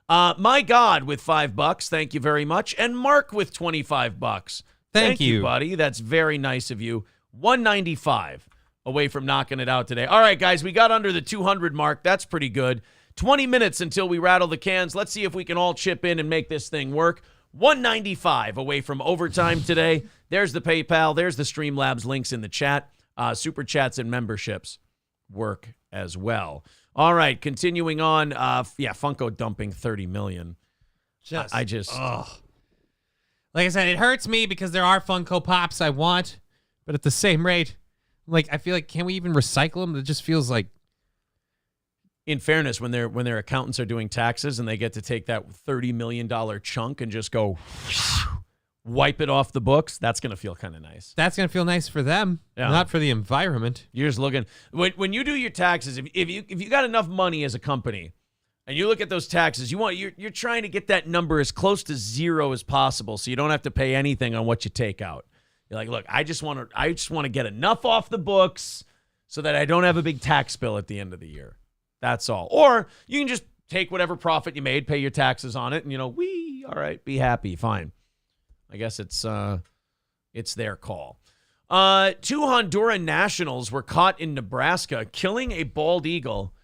My God with $5. Thank you very much. And Mark with $25. Thank you, buddy. That's very nice of you. $195 away from knocking it out today. All right, guys, we got under the 200 mark. That's pretty good. 20 minutes until we rattle the cans. Let's see if we can all chip in and make this thing work. $195 away from overtime today. There's the PayPal. There's the Streamlabs links in the chat. Super chats and memberships work as well. All right, continuing on. Funko dumping $30 million. Like I said, it hurts me because there are Funko Pops I want, but at the same rate, I feel like, can we even recycle them? It just feels like. In fairness, when their accountants are doing taxes and they get to take that $30 million chunk and just go wipe it off the books, that's going to feel kind of nice. That's going to feel nice for them, not for the environment. You're just looking. When you do your taxes, if you got enough money as a company and you look at those taxes, you're trying to get that number as close to zero as possible so you don't have to pay anything on what you take out. You're like, look, I just want to get enough off the books so that I don't have a big tax bill at the end of the year. That's all. Or you can just take whatever profit you made, pay your taxes on it, and all right, be happy, fine. I guess it's their call. 2 Honduran nationals were caught in Nebraska killing a bald eagle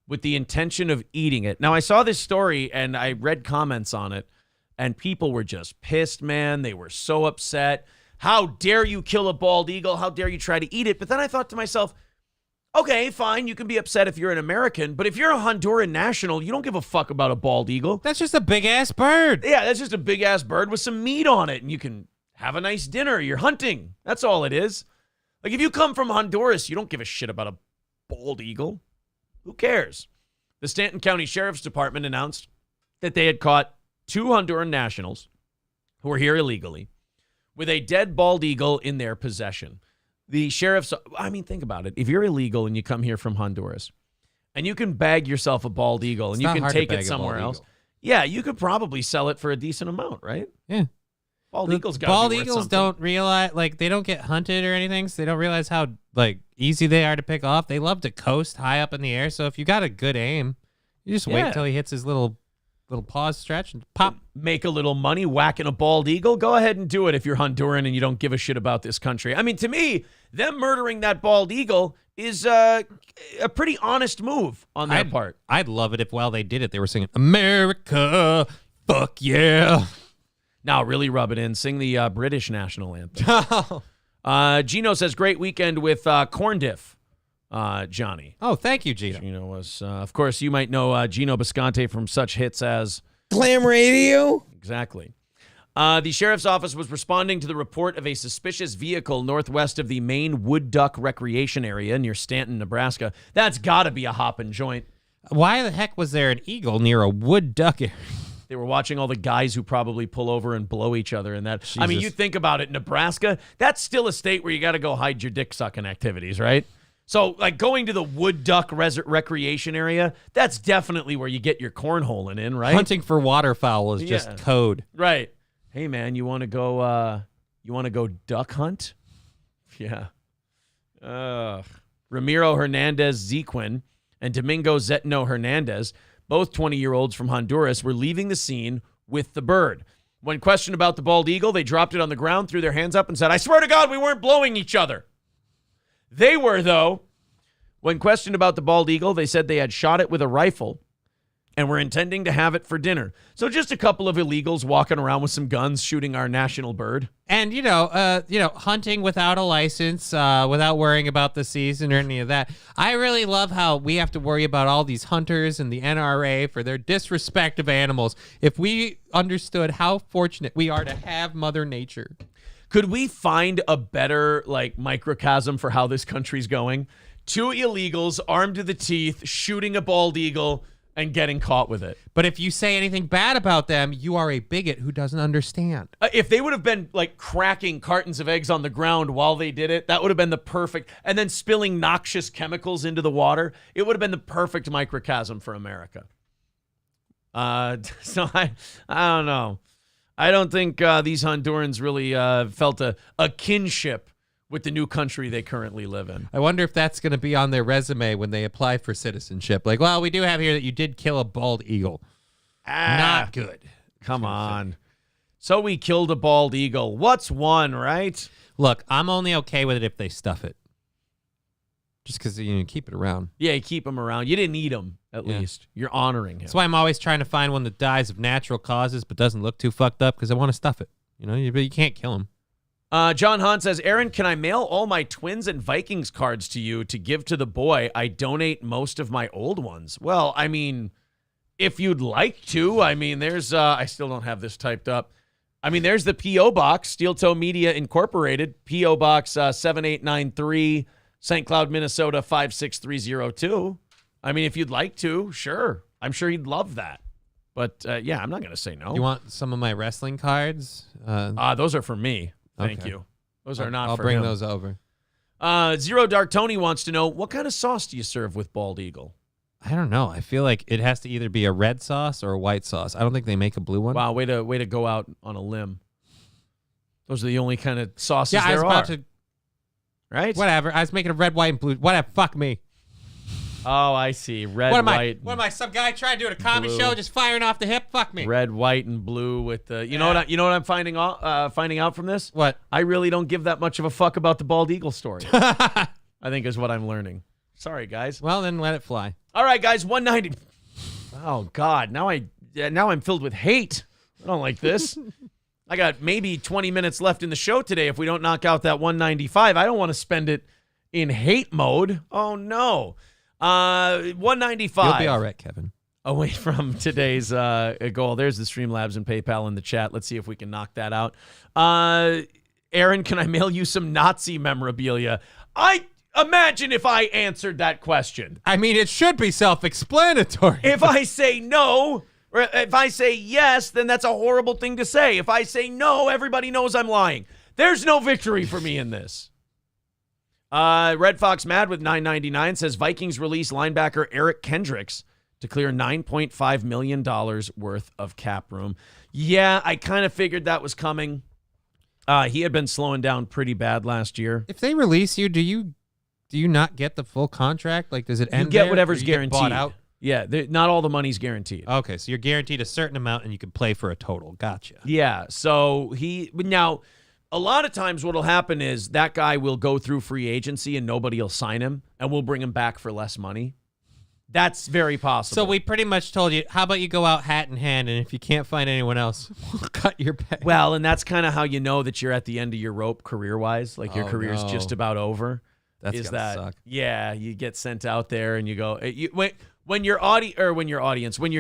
with the intention of eating it. Now, I saw this story and I read comments on it, and people were just pissed, man. They were so upset. How dare you kill a bald eagle? How dare you try to eat it? But then I thought to myself, okay, fine, you can be upset if you're an American, but if you're a Honduran national, you don't give a fuck about a bald eagle. That's just a big-ass bird. Yeah, that's just a big-ass bird with some meat on it, and you can have a nice dinner. You're hunting. That's all it is. Like, if you come from Honduras, you don't give a shit about a bald eagle. Who cares? The Stanton County Sheriff's Department announced that they had caught 2 Honduran nationals who were here illegally with a dead bald eagle in their possession. The sheriff's, think about it. If you're illegal and you come here from Honduras and you can bag yourself a bald eagle and you can take it somewhere else, yeah, you could probably sell it for a decent amount, right? Yeah. Bald eagles don't realize, they don't get hunted or anything, so they don't realize how, easy they are to pick off. They love to coast high up in the air, so if you got a good aim, you just wait till he hits his little pause stretch and pop. Make a little money whacking a bald eagle. Go ahead and do it if you're Honduran and you don't give a shit about this country. To me, them murdering that bald eagle is a pretty honest move on their part. I'd love it if while they did it, they were singing, America, fuck yeah. Now, really rub it in. Sing the British national anthem. Gino says, great weekend with corn diff, Johnny. Oh, thank you, Gino. Gino was, of course, you might know Gino Bisconte from such hits as Glam Radio. Exactly. The sheriff's office was responding to the report of a suspicious vehicle northwest of the Maine Wood Duck Recreation Area near Stanton, Nebraska. That's got to be a hopping joint. Why the heck was there an eagle near a wood duck area? They were watching all the guys who probably pull over and blow each other in that. Jesus. I mean, you think about it, Nebraska, that's still a state where you got to go hide your dick sucking activities, right? So, like, going to the Wood Duck Recreation Area, that's definitely where you get your cornholing in, right? Hunting for waterfowl is just code. Right. Hey, man, you want to go duck hunt? Yeah. Ramiro Hernandez Zequin and Domingo Zetno Hernandez, both 20-year-olds from Honduras, were leaving the scene with the bird. When questioned about the bald eagle, they dropped it on the ground, threw their hands up, and said, I swear to God, we weren't blowing each other. They were, though. When questioned about the bald eagle, they said they had shot it with a rifle and were intending to have it for dinner. So just a couple of illegals walking around with some guns shooting our national bird. And, hunting without a license, without worrying about the season or any of that. I really love how we have to worry about all these hunters and the NRA for their disrespect of animals. If we understood how fortunate we are to have Mother Nature. Could we find a better, microcosm for how this country's going? 2 illegals armed to the teeth, shooting a bald eagle, and getting caught with it. But if you say anything bad about them, you are a bigot who doesn't understand. If they would have been cracking cartons of eggs on the ground while they did it, that would have been the perfect, and then spilling noxious chemicals into the water, it would have been the perfect microcosm for America. So I don't know. I don't think these Hondurans really felt a kinship with the new country they currently live in. I wonder if that's going to be on their resume when they apply for citizenship. Like, well, we do have here that you did kill a bald eagle. Not good. Come on. So we killed a bald eagle. What's one, right? Look, I'm only okay with it if they stuff it. Just because you keep it around. Yeah, you keep them around. You didn't eat them, at least. You're honoring him. That's why I'm always trying to find one that dies of natural causes but doesn't look too fucked up because I want to stuff it. You can't kill him. John Hahn says, Aaron, can I mail all my Twins and Vikings cards to you to give to the boy? I donate most of my old ones. Well, I mean, if you'd like to, there's, I still don't have this typed up. There's the P.O. Box, Steel Toe Media Incorporated, P.O. Box 7893, St. Cloud, Minnesota 56302. If you'd like to, sure. I'm sure he'd love that. But, I'm not going to say no. You want some of my wrestling cards? Those are for me. Thank Okay. you. Those are not I'll for bring him. those over. Zero Dark Tony wants to know, what kind of sauce do you serve with bald eagle? I don't know. I feel like it has to either be a red sauce or a white sauce. I don't think they make a blue one. Wow, way to go out on a limb. Those are the only kind of sauces yeah, I was there about are. to. Right? Whatever. I was making a red, white, and blue. Whatever. Fuck me. Oh, I see. Red, What white. am I? Some guy trying to do a comedy blue. show, just firing off the hip? Fuck me. Red, white, and blue with the. You know what I'm finding out from this? What? I really don't give that much of a fuck about the bald eagle story. I think is what I'm learning. Sorry, guys. Well, then let it fly. All right, guys. 190. Oh God. Now I'm filled with hate. I don't like this. I got maybe 20 minutes left in the show today. If we don't knock out that 195, I don't want to spend it in hate mode. Oh no. 195. You'll be all right, Kevin. Away from today's goal. There's the Streamlabs and PayPal in the chat. Let's see if we can knock that out. Aaron, can I mail you some Nazi memorabilia? I imagine if I answered that question. It should be self-explanatory. If I say no, or if I say yes, then that's a horrible thing to say. If I say no, everybody knows I'm lying. There's no victory for me in this. Red Fox Mad with $9.99 says Vikings release linebacker Eric Kendricks to clear $9.5 million worth of cap room. Yeah, I kind of figured that was coming. He had been slowing down pretty bad last year. If they release you, do you not get the full contract? Like, does it end? You get there, whatever's or you get guaranteed. bought out? Yeah, not all the money's guaranteed. Okay, so you're guaranteed a certain amount, and you can play for a total. Gotcha. Yeah, so now. A lot of times what will happen is that guy will go through free agency and nobody will sign him, and we'll bring him back for less money. That's very possible. So we pretty much told you, how about you go out hat in hand, and if you can't find anyone else, we'll cut your pay. Well, and that's kind of how you know that you're at the end of your rope career-wise, like your career's just about over. That's gotta suck. Yeah, you get sent out there and you go when your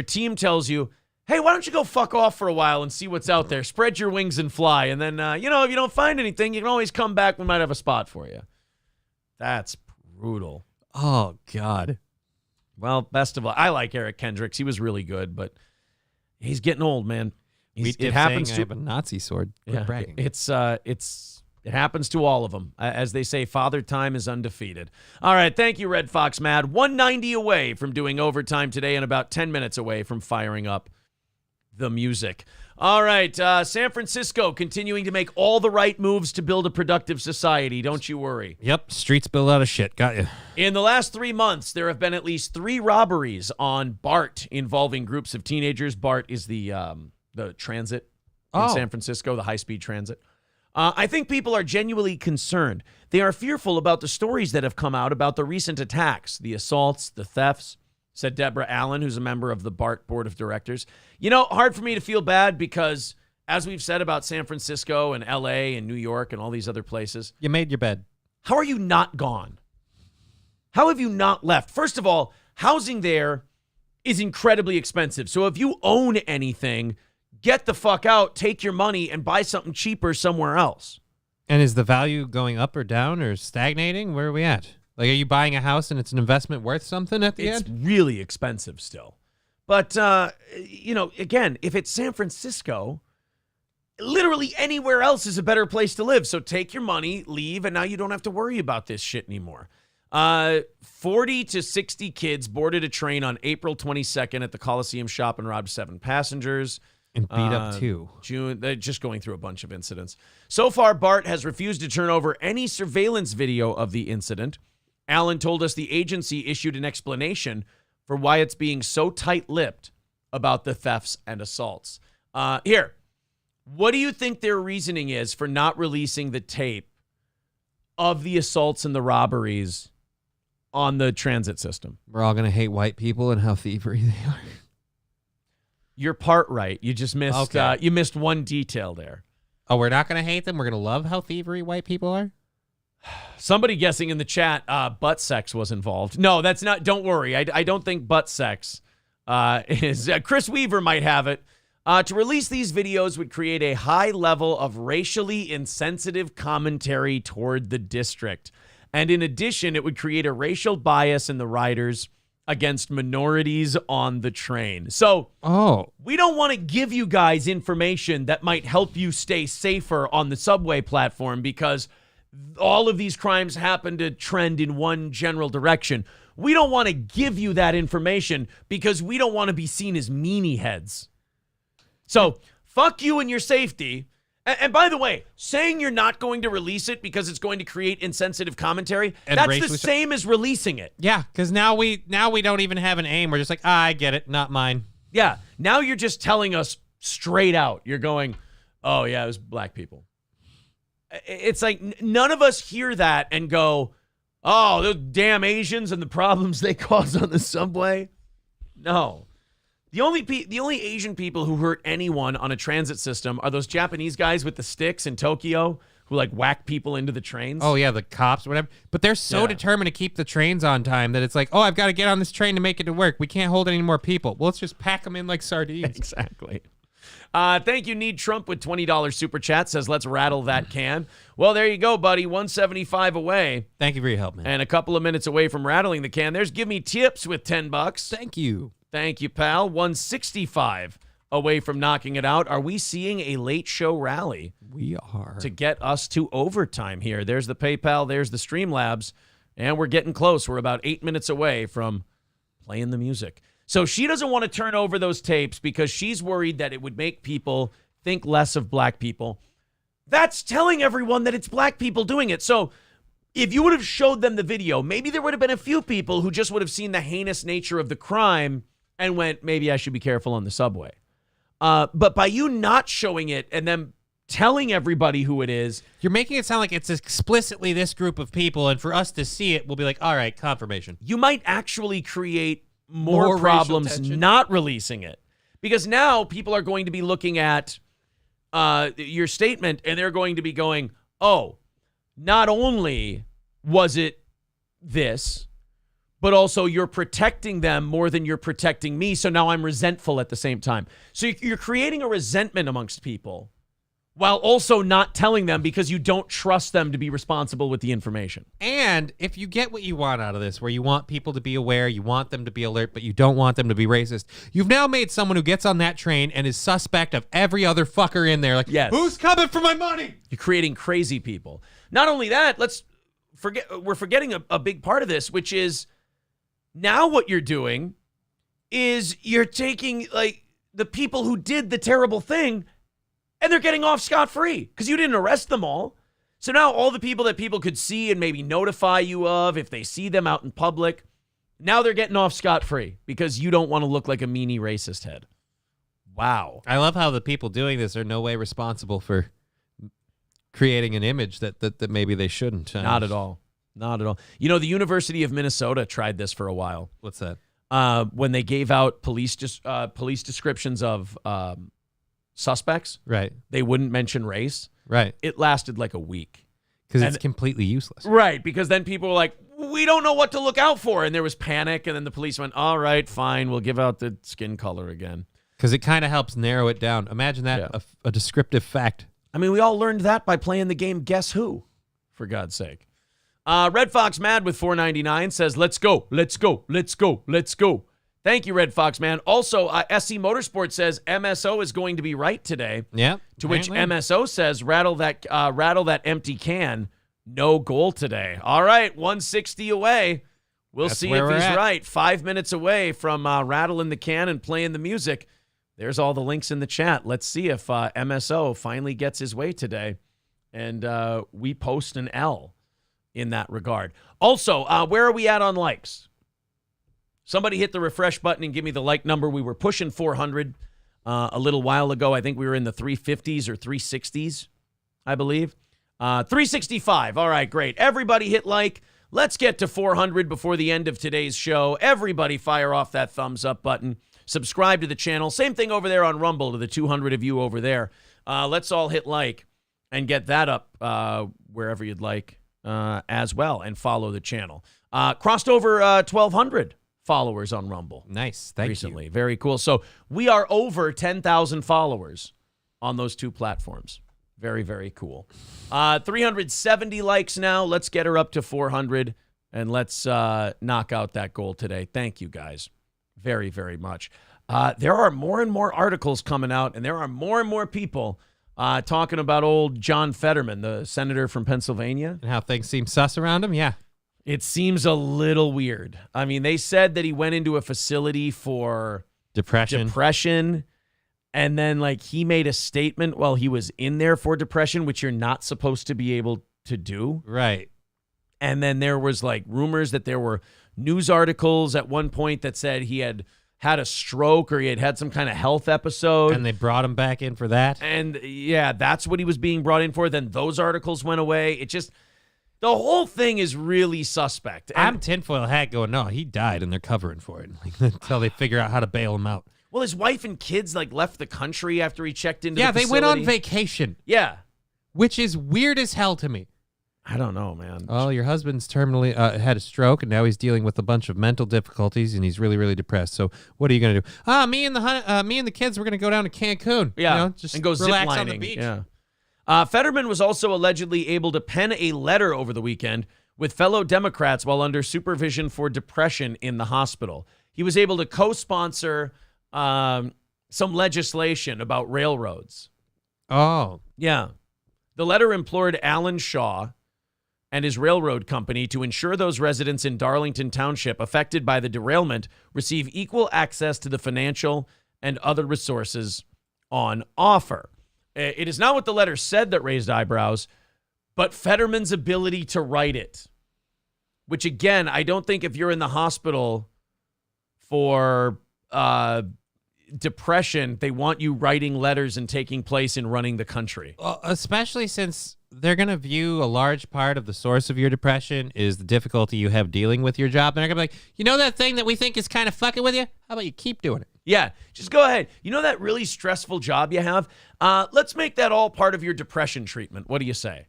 team tells you, hey, why don't you go fuck off for a while and see what's out there? Spread your wings and fly, and then if you don't find anything, you can always come back. We might have a spot for you. That's brutal. Oh God. Well, best of luck. I like Eric Kendricks. He was really good, but he's getting old, man. It happens. I have a Nazi sword. Quit bragging. It happens to all of them. As they say, Father Time is undefeated. All right, thank you, Red Fox Mad. 190 away from doing overtime today and about 10 minutes away from firing up the music. All right, San Francisco continuing to make all the right moves to build a productive society. Don't you worry. Yep, streets built out of shit. Got you. In the last 3 months, there have been at least 3 robberies on BART involving groups of teenagers. BART is the transit in San Francisco, the high-speed transit. I think people are genuinely concerned. They are fearful about the stories that have come out about the recent attacks, the assaults, the thefts, said Deborah Allen, who's a member of the BART Board of Directors. Hard for me to feel bad because, as we've said about San Francisco and L.A. and New York and all these other places. You made your bed. How are you not gone? How have you not left? First of all, housing there is incredibly expensive. So if you own anything, get the fuck out, take your money, and buy something cheaper somewhere else. And is the value going up or down or stagnating? Where are we at? Like, are you buying a house and it's an investment worth something at the end? It's really expensive still. But, again, if it's San Francisco, literally anywhere else is a better place to live. So take your money, leave, and now you don't have to worry about this shit anymore. 40 to 60 kids boarded a train on April 22nd at the Coliseum shop and robbed 7 passengers. And beat up 2. They're just going through a bunch of incidents. So far, BART has refused to turn over any surveillance video of the incident. Allen told us the agency issued an explanation for why it's being so tight-lipped about the thefts and assaults. Here, what do you think their reasoning is for not releasing the tape of the assaults and the robberies on the transit system? We're all going to hate white people and how thievery they are. You're part right. You just missed you missed one detail there. Oh, we're not going to hate them? We're going to love how thievery white people are? Somebody guessing in the chat, butt sex was involved. No, that's not. Don't worry. I don't think butt sex is. Chris Weaver might have it. To release these videos would create a high level of racially insensitive commentary toward the district. And in addition, it would create a racial bias in the riders against minorities on the train. So we don't want to give you guys information that might help you stay safer on the subway platform because all of these crimes happen to trend in one general direction. We don't want to give you that information because we don't want to be seen as meanie heads. So fuck you and your safety. And by the way, saying you're not going to release it because it's going to create insensitive commentary, and that's the same as releasing it. Yeah, because now we don't even have an aim. We're just like, I get it, not mine. Yeah, now you're just telling us straight out. You're going, oh, yeah, it was black people. It's like none of us hear that and go, oh, those damn Asians and the problems they cause on the subway. No. The only Asian people who hurt anyone on a transit system are those Japanese guys with the sticks in Tokyo who like whack people into the trains. Oh, yeah, the cops, whatever. But they're so determined to keep the trains on time that it's like, oh, I've got to get on this train to make it to work. We can't hold any more people. Well, let's just pack them in like sardines. Exactly. Thank you, Need Trump with $20 super chat. Says, let's rattle that can. Well, there you go, buddy. 175 away. Thank you for your help, man. And a couple of minutes away from rattling the can. There's Give Me Tips with $10. Thank you. Thank you, pal. 165 away from knocking it out. Are we seeing a late show rally? We are. To get us to overtime here. There's the PayPal. There's the Streamlabs. And we're getting close. We're about 8 minutes away from playing the music. So she doesn't want to turn over those tapes because she's worried that it would make people think less of black people. That's telling everyone that it's black people doing it. So if you would have showed them the video, maybe there would have been a few people who just would have seen the heinous nature of the crime and went, maybe I should be careful on the subway. But by you not showing it and then telling everybody who it is, you're making it sound like it's explicitly this group of people, and for us to see it, we'll be like, all right, confirmation. You might actually create more racial problems tension. not releasing it. Because now people are going to be looking at your statement and they're going to be going, oh, not only was it this, but also you're protecting them more than you're protecting me. So now I'm resentful at the same time. So you're creating a resentment amongst people while also not telling them because you don't trust them to be responsible with the information. And if you get what you want out of this, where you want people to be aware, you want them to be alert, but you don't want them to be racist, you've now made someone who gets on that train and is suspect of every other fucker in there. Like, yes. Who's coming for my money? You're creating crazy people. Not only that, we're forgetting a big part of this, which is now what you're doing is you're taking like the people who did the terrible thing and they're getting off scot-free because you didn't arrest them all. So now all the people that people could see and maybe notify you of if they see them out in public, now they're getting off scot-free because you don't want to look like a meanie racist head. Wow. I love how the people doing this are no way responsible for creating an image that maybe they shouldn't. Not at all. Not at all. You know, the University of Minnesota tried this for a while. What's that? When they gave out police descriptions of suspects, right? They wouldn't mention race, right? It lasted like a week because it's completely useless, right? Because then people were like, "We don't know what to look out for," and there was panic. And then the police went, "All right, fine, we'll give out the skin color again," because it kind of helps narrow it down. Imagine that a descriptive fact. I mean, we all learned that by playing the game Guess Who, for God's sake. Red Fox Mad with $4.99 says, "Let's go, let's go, let's go, let's go." Thank you, Red Fox Man. Also, SC Motorsport says MSO is going to be right today. Yeah. To which MSO says, rattle that empty can. No goal today. All right, 160 away. We'll see if he's right. 5 minutes away from rattling the can and playing the music. There's all the links in the chat. Let's see if MSO finally gets his way today. And we post an L in that regard. Also, where are we at on likes? Somebody hit the refresh button and give me the like number. We were pushing 400 a little while ago. I think we were in the 350s or 360s, I believe. 365. All right, great. Everybody hit like. Let's get to 400 before the end of today's show. Everybody fire off that thumbs up button. Subscribe to the channel. Same thing over there on Rumble to the 200 of you over there. Let's all hit like and get that up wherever you'd like as well, and follow the channel. Crossed over 1,200 followers on Rumble. Nice. Thank recently. you. Very cool. So we are over 10,000 followers on those two platforms. Very, very cool. 370 likes now. Let's get her up to 400, and let's knock out that goal today. Thank you, guys, very, very much. There are more and more articles coming out, and there are more and more people talking about old John Fetterman, the senator from Pennsylvania. And how things seem sus around him, yeah. It seems a little weird. I mean, they said that he went into a facility for depression, and then like he made a statement while he was in there for depression, which you're not supposed to be able to do. Right. And then there was like rumors that there were news articles at one point that said he had had a stroke or he had had some kind of health episode. And they brought him back in for that. And yeah, that's what he was being brought in for. Then those articles went away. It just... The whole thing is really suspect. And I'm tinfoil hat going, no, he died, and they're covering for it until they figure out how to bail him out. Well, his wife and kids like left the country after he checked into the facility. facility. They went on vacation. Yeah. Which is weird as hell to me. I don't know, man. Oh, your husband's terminally had a stroke, and now he's dealing with a bunch of mental difficulties, and he's really, really depressed. So what are you going to do? Me and the kids, we're going to go down to Cancun. Yeah, you know, just and go relax ziplining on the beach. Yeah. Fetterman was also allegedly able to pen a letter over the weekend with fellow Democrats while under supervision for depression in the hospital. He was able to co-sponsor some legislation about railroads. Oh. Yeah. The letter implored Alan Shaw and his railroad company to ensure those residents in Darlington Township affected by the derailment receive equal access to the financial and other resources on offer. It is not what the letter said that raised eyebrows, but Fetterman's ability to write it, which, again, I don't think if you're in the hospital for depression, they want you writing letters and taking place in running the country. Especially since they're going to view a large part of the source of your depression is the difficulty you have dealing with your job. And they're going to be like, you know that thing that we think is kind of fucking with you? How about you keep doing it? Yeah, just go ahead. You know that really stressful job you have? Let's make that all part of your depression treatment. What do you say?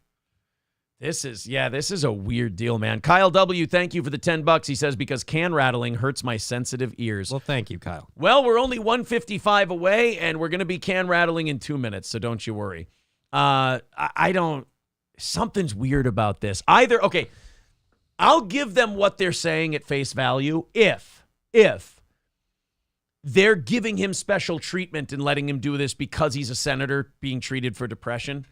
This is a weird deal, man. Kyle W., thank you for the $10. He says, because can rattling hurts my sensitive ears. Well, thank you, Kyle. Well, we're only 155 away, and we're going to be can rattling in 2 minutes, so don't you worry. Something's weird about this. Okay, I'll give them what they're saying at face value if they're giving him special treatment and letting him do this because he's a senator being treated for depression.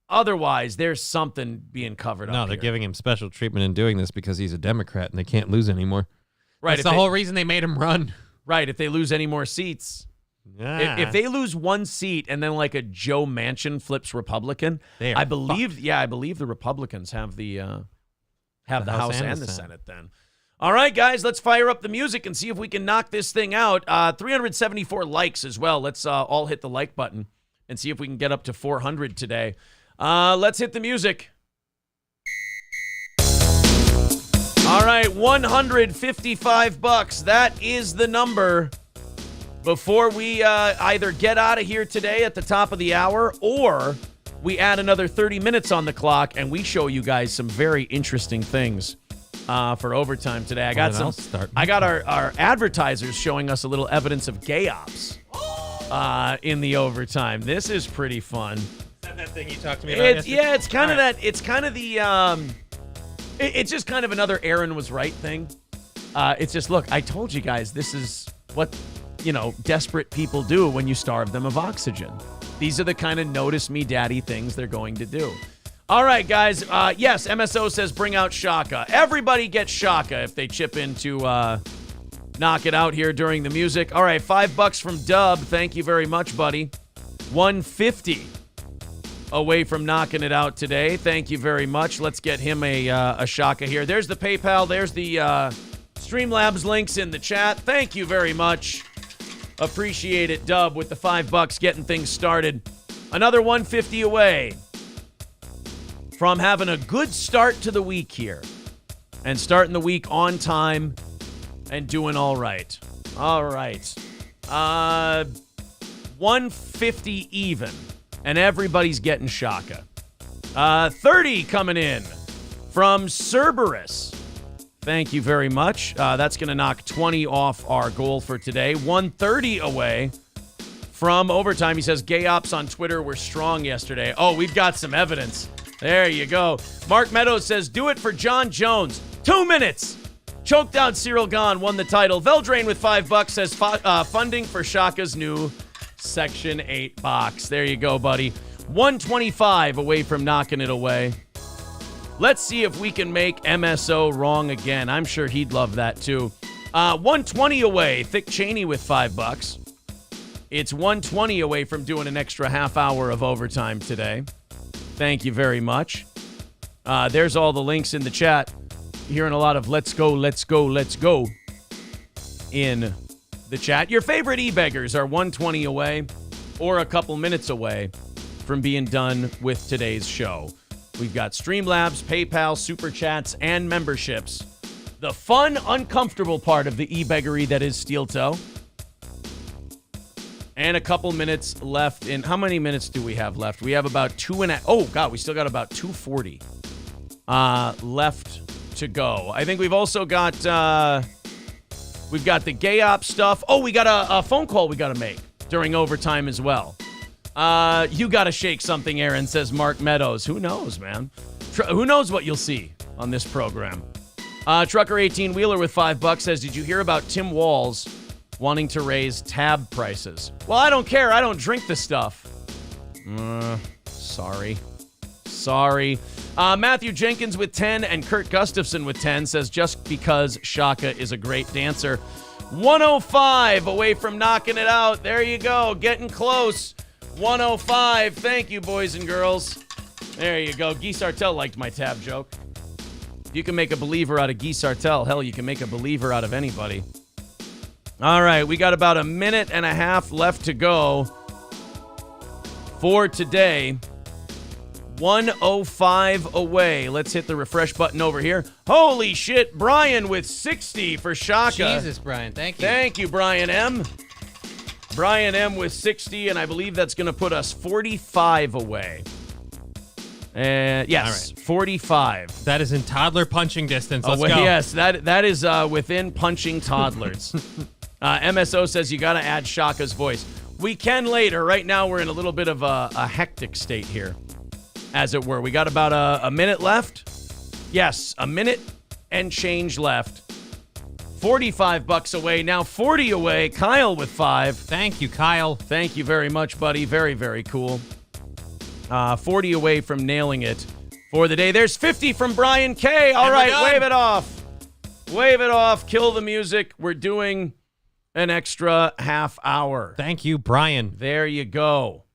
Otherwise, there's something being covered up. No, they're giving him special treatment in doing this because he's a Democrat and they can't lose anymore. Right. That's the whole reason they made him run. Right. If they lose any more seats. Yeah. If they lose one seat and then like a Joe Manchin flips Republican, I believe the Republicans have the House and the Senate then. All right, guys, let's fire up the music and see if we can knock this thing out. 374 likes as well. Let's all hit the like button and see if we can get up to 400 today. Let's hit the music. All right, $155. That is the number before we either get out of here today at the top of the hour or we add another 30 minutes on the clock and we show you guys some very interesting things for overtime today. I got our advertisers showing us a little evidence of gay ops in the overtime. This is pretty fun. That thing you talked to me about yesterday? Yeah, it's kind of that. It's kind of the. It's just kind of another Aaron was right thing. It's just, look, I told you guys this is what desperate people do when you starve them of oxygen. These are the kind of notice me daddy things they're going to do. All right, guys. Yes, MSO says bring out Shaka. Everybody gets Shaka if they chip in to knock it out here during the music. All right, $5 from Dub. Thank you very much, buddy. $150 away from knocking it out today. Thank you very much. Let's get him a Shaka here. There's the PayPal. There's the Streamlabs links in the chat. Thank you very much. Appreciate it, Dub, with the $5 getting things started. Another $150 away from having a good start to the week here and starting the week on time and doing all right. All right. 150 even. And everybody's getting Shaka. 30 coming in from Cerberus. Thank you very much. That's going to knock 20 off our goal for today. 130 away from overtime. He says, gay ops on Twitter were strong yesterday. Oh, we've got some evidence. There you go. Mark Meadows says, do it for John Jones. 2 minutes. Choked out Cyril Gahn won the title. Veldrain with $5 says funding for Shaka's new Section 8 box. There you go, buddy. 125 away from knocking it away. Let's see if we can make MSO wrong again. I'm sure he'd love that too. 120 away. Thick Cheney with $5. It's 120 away from doing an extra half hour of overtime today. Thank you very much. There's all the links in the chat. Hearing a lot of let's go, let's go, let's go in the chat. Your favorite e-beggars are 120 away or a couple minutes away from being done with today's show. We've got Streamlabs, PayPal, Super Chats, and memberships. The fun, uncomfortable part of the e-beggery that is Steel Toe. And a couple minutes left in... How many minutes do we have left? We have about 2.5... Oh, God, we still got about 240 left to go. I think we've also got... We've got the gay op stuff. Oh, we got a phone call we got to make during overtime as well. You got to shake something, Aaron, says Mark Meadows. Who knows, man? Who knows what you'll see on this program? Trucker 18-wheeler with $5 says, did you hear about Tim Walz wanting to raise tab prices? Well, I don't care. I don't drink this stuff. Sorry. Matthew Jenkins with 10 and Kurt Gustafson with 10 says, just because Shaka is a great dancer. 105 away from knocking it out. There you go. Getting close. 105. Thank you, boys and girls. There you go. Guy Sartell liked my tab joke. If you can make a believer out of Guy Sartell, hell, you can make a believer out of anybody. All right, we got about a minute and a half left to go for today. 105 away. Let's hit the refresh button over here. Holy shit, Brian with 60 for Shaka. Jesus, Brian, thank you. Thank you, Brian M. Brian M with 60, and I believe that's going to put us 45 away. Yes, right. 45. That is in toddler punching distance. Let's go. Yes, that is within punching toddlers. MSO says you got to add Shaka's voice. We can later. Right now, we're in a little bit of a hectic state here, as it were. We got about a minute left. Yes, a minute and change left. $45 away. Now 40 away. Kyle with 5. Thank you, Kyle. Thank you very much, buddy. Very, very cool. 40 away from nailing it for the day. There's 50 from Brian K. All right, wave it off. Wave it off. Kill the music. We're doing an extra half hour. Thank you, Brian. There you go.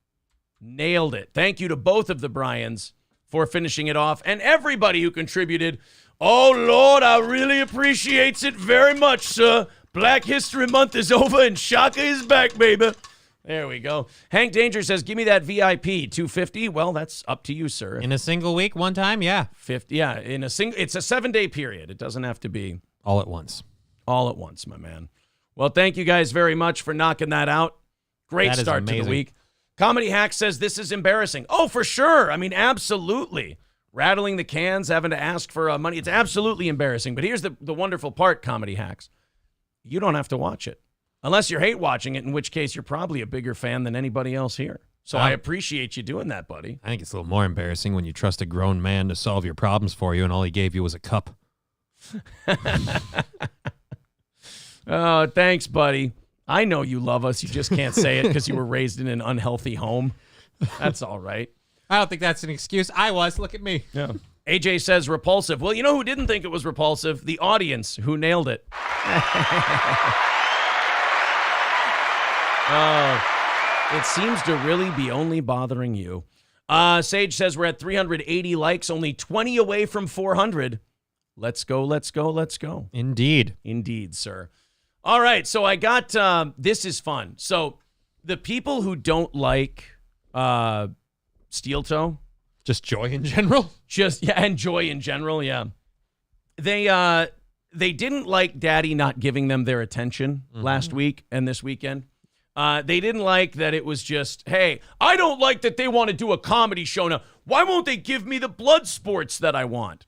Nailed it. Thank you to both of the Bryans for finishing it off, and everybody who contributed. Oh, Lord, I really appreciates it very much, sir. Black History Month is over, and Shaka is back, baby. There we go. Hank Danger says, give me that VIP. $250. Well, that's up to you, sir. In a single week, one time, yeah. 50. Yeah, it's a 7-day period. It doesn't have to be all at once. All at once, my man. Well, thank you guys very much for knocking that out. Great start to the week. Comedy Hack says this is embarrassing. Oh, for sure. I mean, absolutely. Rattling the cans, having to ask for money. It's absolutely embarrassing. But here's the wonderful part, Comedy Hacks. You don't have to watch it. Unless you hate watching it, in which case you're probably a bigger fan than anybody else here. So I appreciate you doing that, buddy. I think it's a little more embarrassing when you trust a grown man to solve your problems for you and all he gave you was a cup. Oh, thanks, buddy. I know you love us. You just can't say it because you were raised in an unhealthy home. That's all right. I don't think that's an excuse. I was. Look at me. Yeah. AJ says repulsive. Well, you know who didn't think it was repulsive? The audience, who nailed it. It seems to really be only bothering you. Sage says we're at 380 likes, only 20 away from 400. Let's go, let's go, let's go. Indeed. Indeed, sir. All right, so I got, this is fun. So the people who don't like steel toe. Just joy in general? And joy in general, yeah. They didn't like Daddy not giving them their attention last week and this weekend. They didn't like that it was just, hey, I don't like that they want to do a comedy show now. Why won't they give me the blood sports that I want?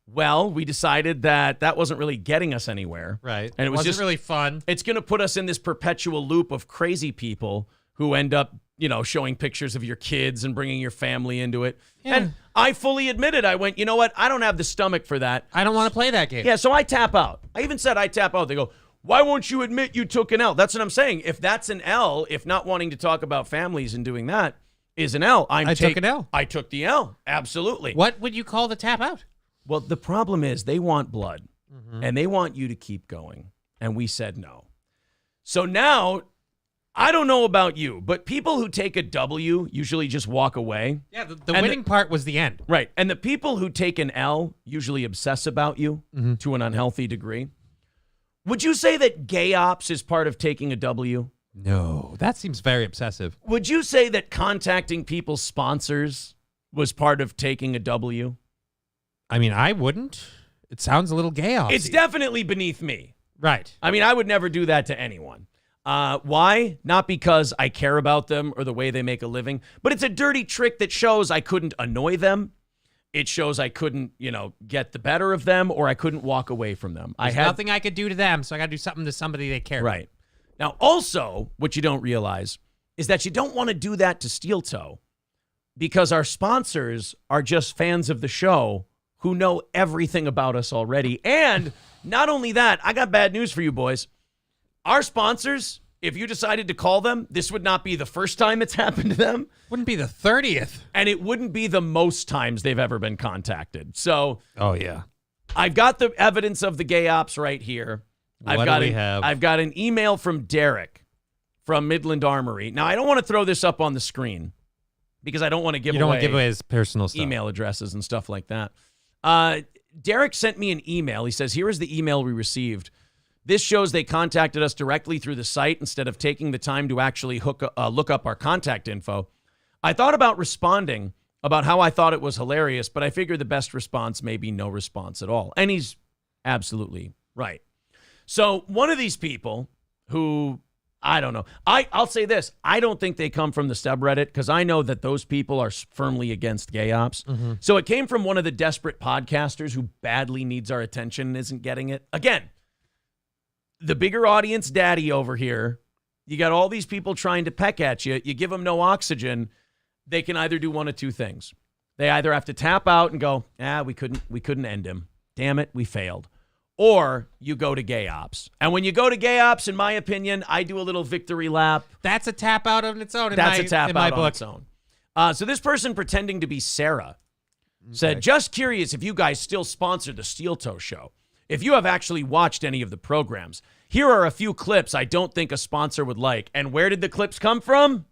Well, we decided that wasn't really getting us anywhere. Right. And it wasn't just really fun. It's going to put us in this perpetual loop of crazy people who end up, showing pictures of your kids and bringing your family into it. Yeah. And I fully admitted, I went, you know what? I don't have the stomach for that. I don't want to play that game. Yeah, so I tap out. I even said I tap out. They go, why won't you admit you took an L? That's what I'm saying. If that's an L, if not wanting to talk about families and doing that is an L, I took an L. I took the L. Absolutely. What would you call the tap out? Well, the problem is they want blood, and they want you to keep going, and we said no. So now, I don't know about you, but people who take a W usually just walk away. Yeah, the winning part was the end. Right, and the people who take an L usually obsess about you to an unhealthy degree. Would you say that gay ops is part of taking a W? No, that seems very obsessive. Would you say that contacting people's sponsors was part of taking a W? I mean, I wouldn't. It sounds a little gay off. It's definitely beneath me. Right. I mean, I would never do that to anyone. Why? Not because I care about them or the way they make a living, but it's a dirty trick that shows I couldn't annoy them. It shows I couldn't, get the better of them, or I couldn't walk away from them. There's nothing I could do to them, so I got to do something to somebody they care about. Right. Now, also, what you don't realize is that you don't want to do that to Steel Toe because our sponsors are just fans of the show who know everything about us already. And not only that, I got bad news for you boys. Our sponsors, if you decided to call them, this would not be the first time it's happened to them. Wouldn't be the 30th. And it wouldn't be the most times they've ever been contacted. So, oh yeah. I've got the evidence of the gay ops right here. What do we have? I've got an email from Derek from Midland Armory. Now, I don't want to throw this up on the screen because I don't want to give away his personal stuff. Email addresses and stuff like that. Derek sent me an email. He says, here is the email we received. This shows they contacted us directly through the site instead of taking the time to actually look up our contact info. I thought about responding about how I thought it was hilarious, but I figured the best response may be no response at all. And he's absolutely right. So one of these people who, I don't know. I'll say this. I don't think they come from the subreddit because I know that those people are firmly against gay ops. Mm-hmm. So it came from one of the desperate podcasters who badly needs our attention and isn't getting it. Again, the bigger audience daddy over here, you got all these people trying to peck at you. You give them no oxygen. They can either do one of two things. They either have to tap out and go, we couldn't end him. Damn it, we failed. Or you go to gay ops. And when you go to gay ops, in my opinion, I do a little victory lap. That's a tap out on its own. That's a tap out on its own. So this person pretending to be Sarah said, just curious if you guys still sponsor the Steel Toe Show. If you have actually watched any of the programs, here are a few clips I don't think a sponsor would like. And where did the clips come from?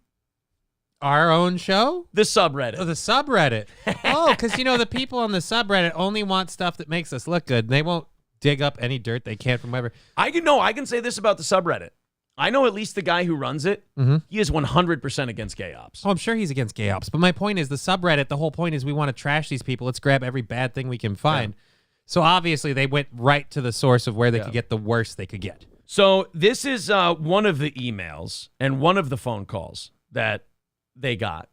Our own show? The subreddit. Oh, the subreddit. Oh, because, the people on the subreddit only want stuff that makes us look good. They won't dig up any dirt they can from wherever. I can say this about the subreddit. I know at least the guy who runs it, he is 100% against gay ops. Oh, I'm sure he's against gay ops. But my point is the subreddit, the whole point is we want to trash these people. Let's grab every bad thing we can find. Yeah. So obviously they went right to the source of where they could get the worst they could get. So this is one of the emails and one of the phone calls that they got.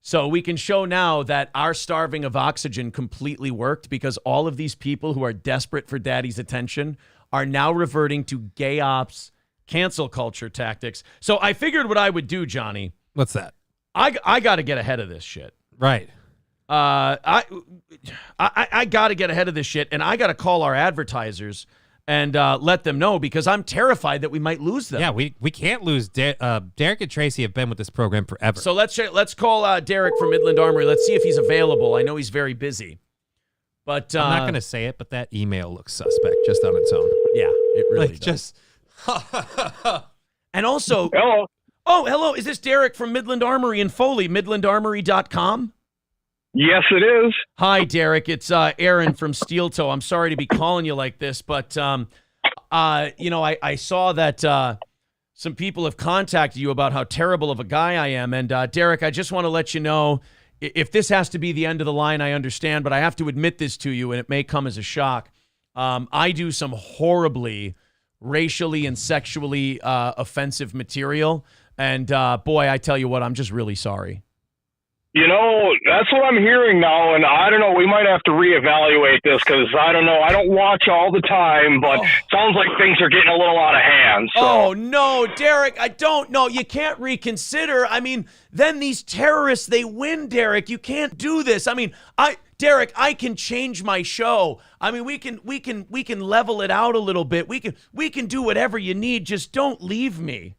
So we can show now that our starving of oxygen completely worked because all of these people who are desperate for daddy's attention are now reverting to gay ops, cancel culture tactics. So I figured what I would do, Johnny. What's that? I got to get ahead of this shit. Right. I got to get ahead of this shit, and I got to call our advertisers and let them know because I'm terrified that we might lose them. Yeah, we can't lose. Derek and Tracy have been with this program forever. So let's call Derek from Midland Armory. Let's see if he's available. I know he's very busy. But I'm not going to say it, but that email looks suspect just on its own. Yeah, it really does. And also, hello. Oh, hello. Is this Derek from Midland Armory in Foley, midlandarmory.com? Yes, it is. Hi, Derek. It's Aaron from Steel Toe. I'm sorry to be calling you like this, but I saw that some people have contacted you about how terrible of a guy I am. And Derek, I just want to let you know, if this has to be the end of the line, I understand, but I have to admit this to you, and it may come as a shock. I do some horribly racially and sexually offensive material. And boy, I tell you what, I'm just really sorry. That's what I'm hearing now, and I don't know, we might have to reevaluate this because I don't know. I don't watch all the time, but sounds like things are getting a little out of hand. So. Oh, no, Derek, I don't know. You can't reconsider. I mean, then these terrorists, they win, Derek. You can't do this. I mean, Derek, I can change my show. I mean, we can level it out a little bit. We can do whatever you need. Just don't leave me.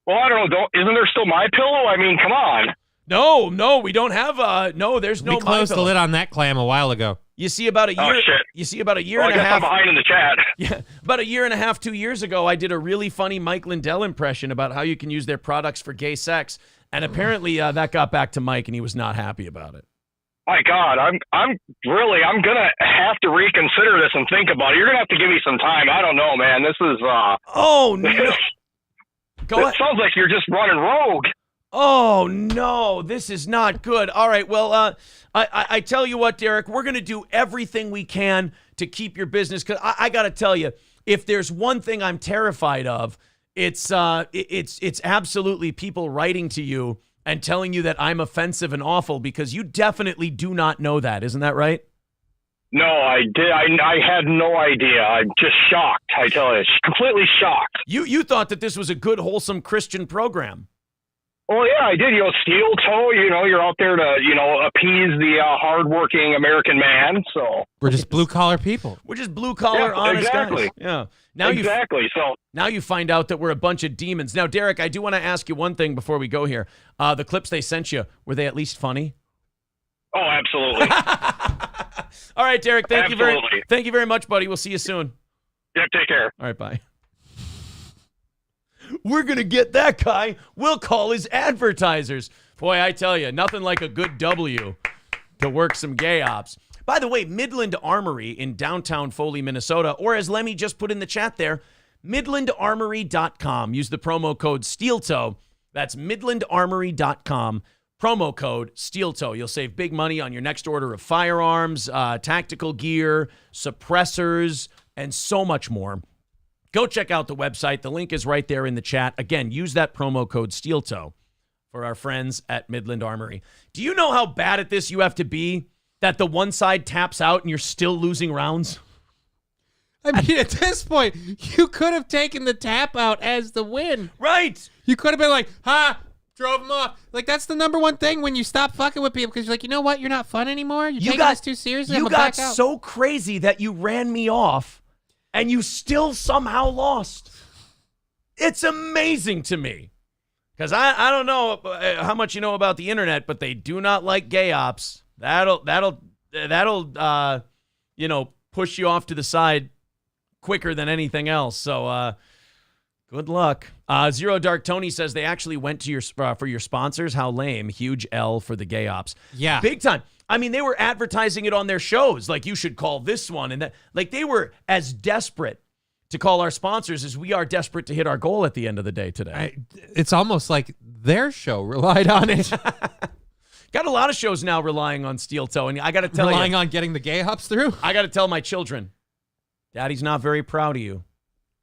Well, I don't know. Isn't there still My Pillow? I mean, come on. No, we don't have no. There's no. We closed the lid on that clam a while ago. You see, about a year. Oh, shit. You see, about a year well, and a half. I'm behind in the chat. Yeah, about a year and a half, 2 years ago, I did a really funny Mike Lindell impression about how you can use their products for gay sex, and apparently that got back to Mike, and he was not happy about it. My God, I'm gonna have to reconsider this and think about it. You're gonna have to give me some time. I don't know, man. This is Oh no. Go ahead. It sounds like you're just running rogue. Oh, no, this is not good. All right, well, I tell you what, Derek, we're going to do everything we can to keep your business. Because I got to tell you, if there's one thing I'm terrified of, it's absolutely people writing to you and telling you that I'm offensive and awful because you definitely do not know that. Isn't that right? No, I did. I had no idea. I'm just shocked, I tell you. Completely shocked. You thought that this was a good, wholesome Christian program. Well, yeah, I did. Steel toe, you're out there to, appease the hardworking American man. So we're just blue collar people. We're just blue collar, honest guys. Yeah. Now Now you find out that we're a bunch of demons. Now, Derek, I do want to ask you one thing before we go here. The clips they sent you, were they at least funny? Oh, absolutely. All right, Derek. Thank you very much, buddy. We'll see you soon. Yeah, take care. All right, bye. We're going to get that guy. We'll call his advertisers. Boy, I tell you, nothing like a good W to work some gay ops. By the way, Midland Armory in downtown Foley, Minnesota, or as Lemmy just put in the chat there, MidlandArmory.com. Use the promo code SteelToe. That's MidlandArmory.com. Promo code SteelToe. You'll save big money on your next order of firearms, tactical gear, suppressors, and so much more. Go check out the website. The link is right there in the chat. Again, use that promo code SteelToe for our friends at Midland Armory. Do you know how bad at this you have to be that the one side taps out and you're still losing rounds? I mean, at this point, you could have taken the tap out as the win. Right. You could have been like, drove him off. Like, that's the number one thing when you stop fucking with people, because you're like, you know what? You're not fun anymore. You're taking this too seriously. You got so crazy that you ran me off and you still somehow lost. It's amazing to me. Because I don't know how much you know about the internet, but they do not like gay ops. That'll push you off to the side quicker than anything else. So good luck. Zero Dark Tony says they actually went to your for your sponsors. How lame. Huge L for the gay ops. Yeah. Big time. I mean, they were advertising it on their shows. Like, you should call this one. And that, like, they were as desperate to call our sponsors as we are desperate to hit our goal at the end of the day today. It's almost like their show relied on it. Got a lot of shows now relying on Steel Toe. And I got to tell relying on getting the gay ops through? I got to tell my children, Daddy's not very proud of you.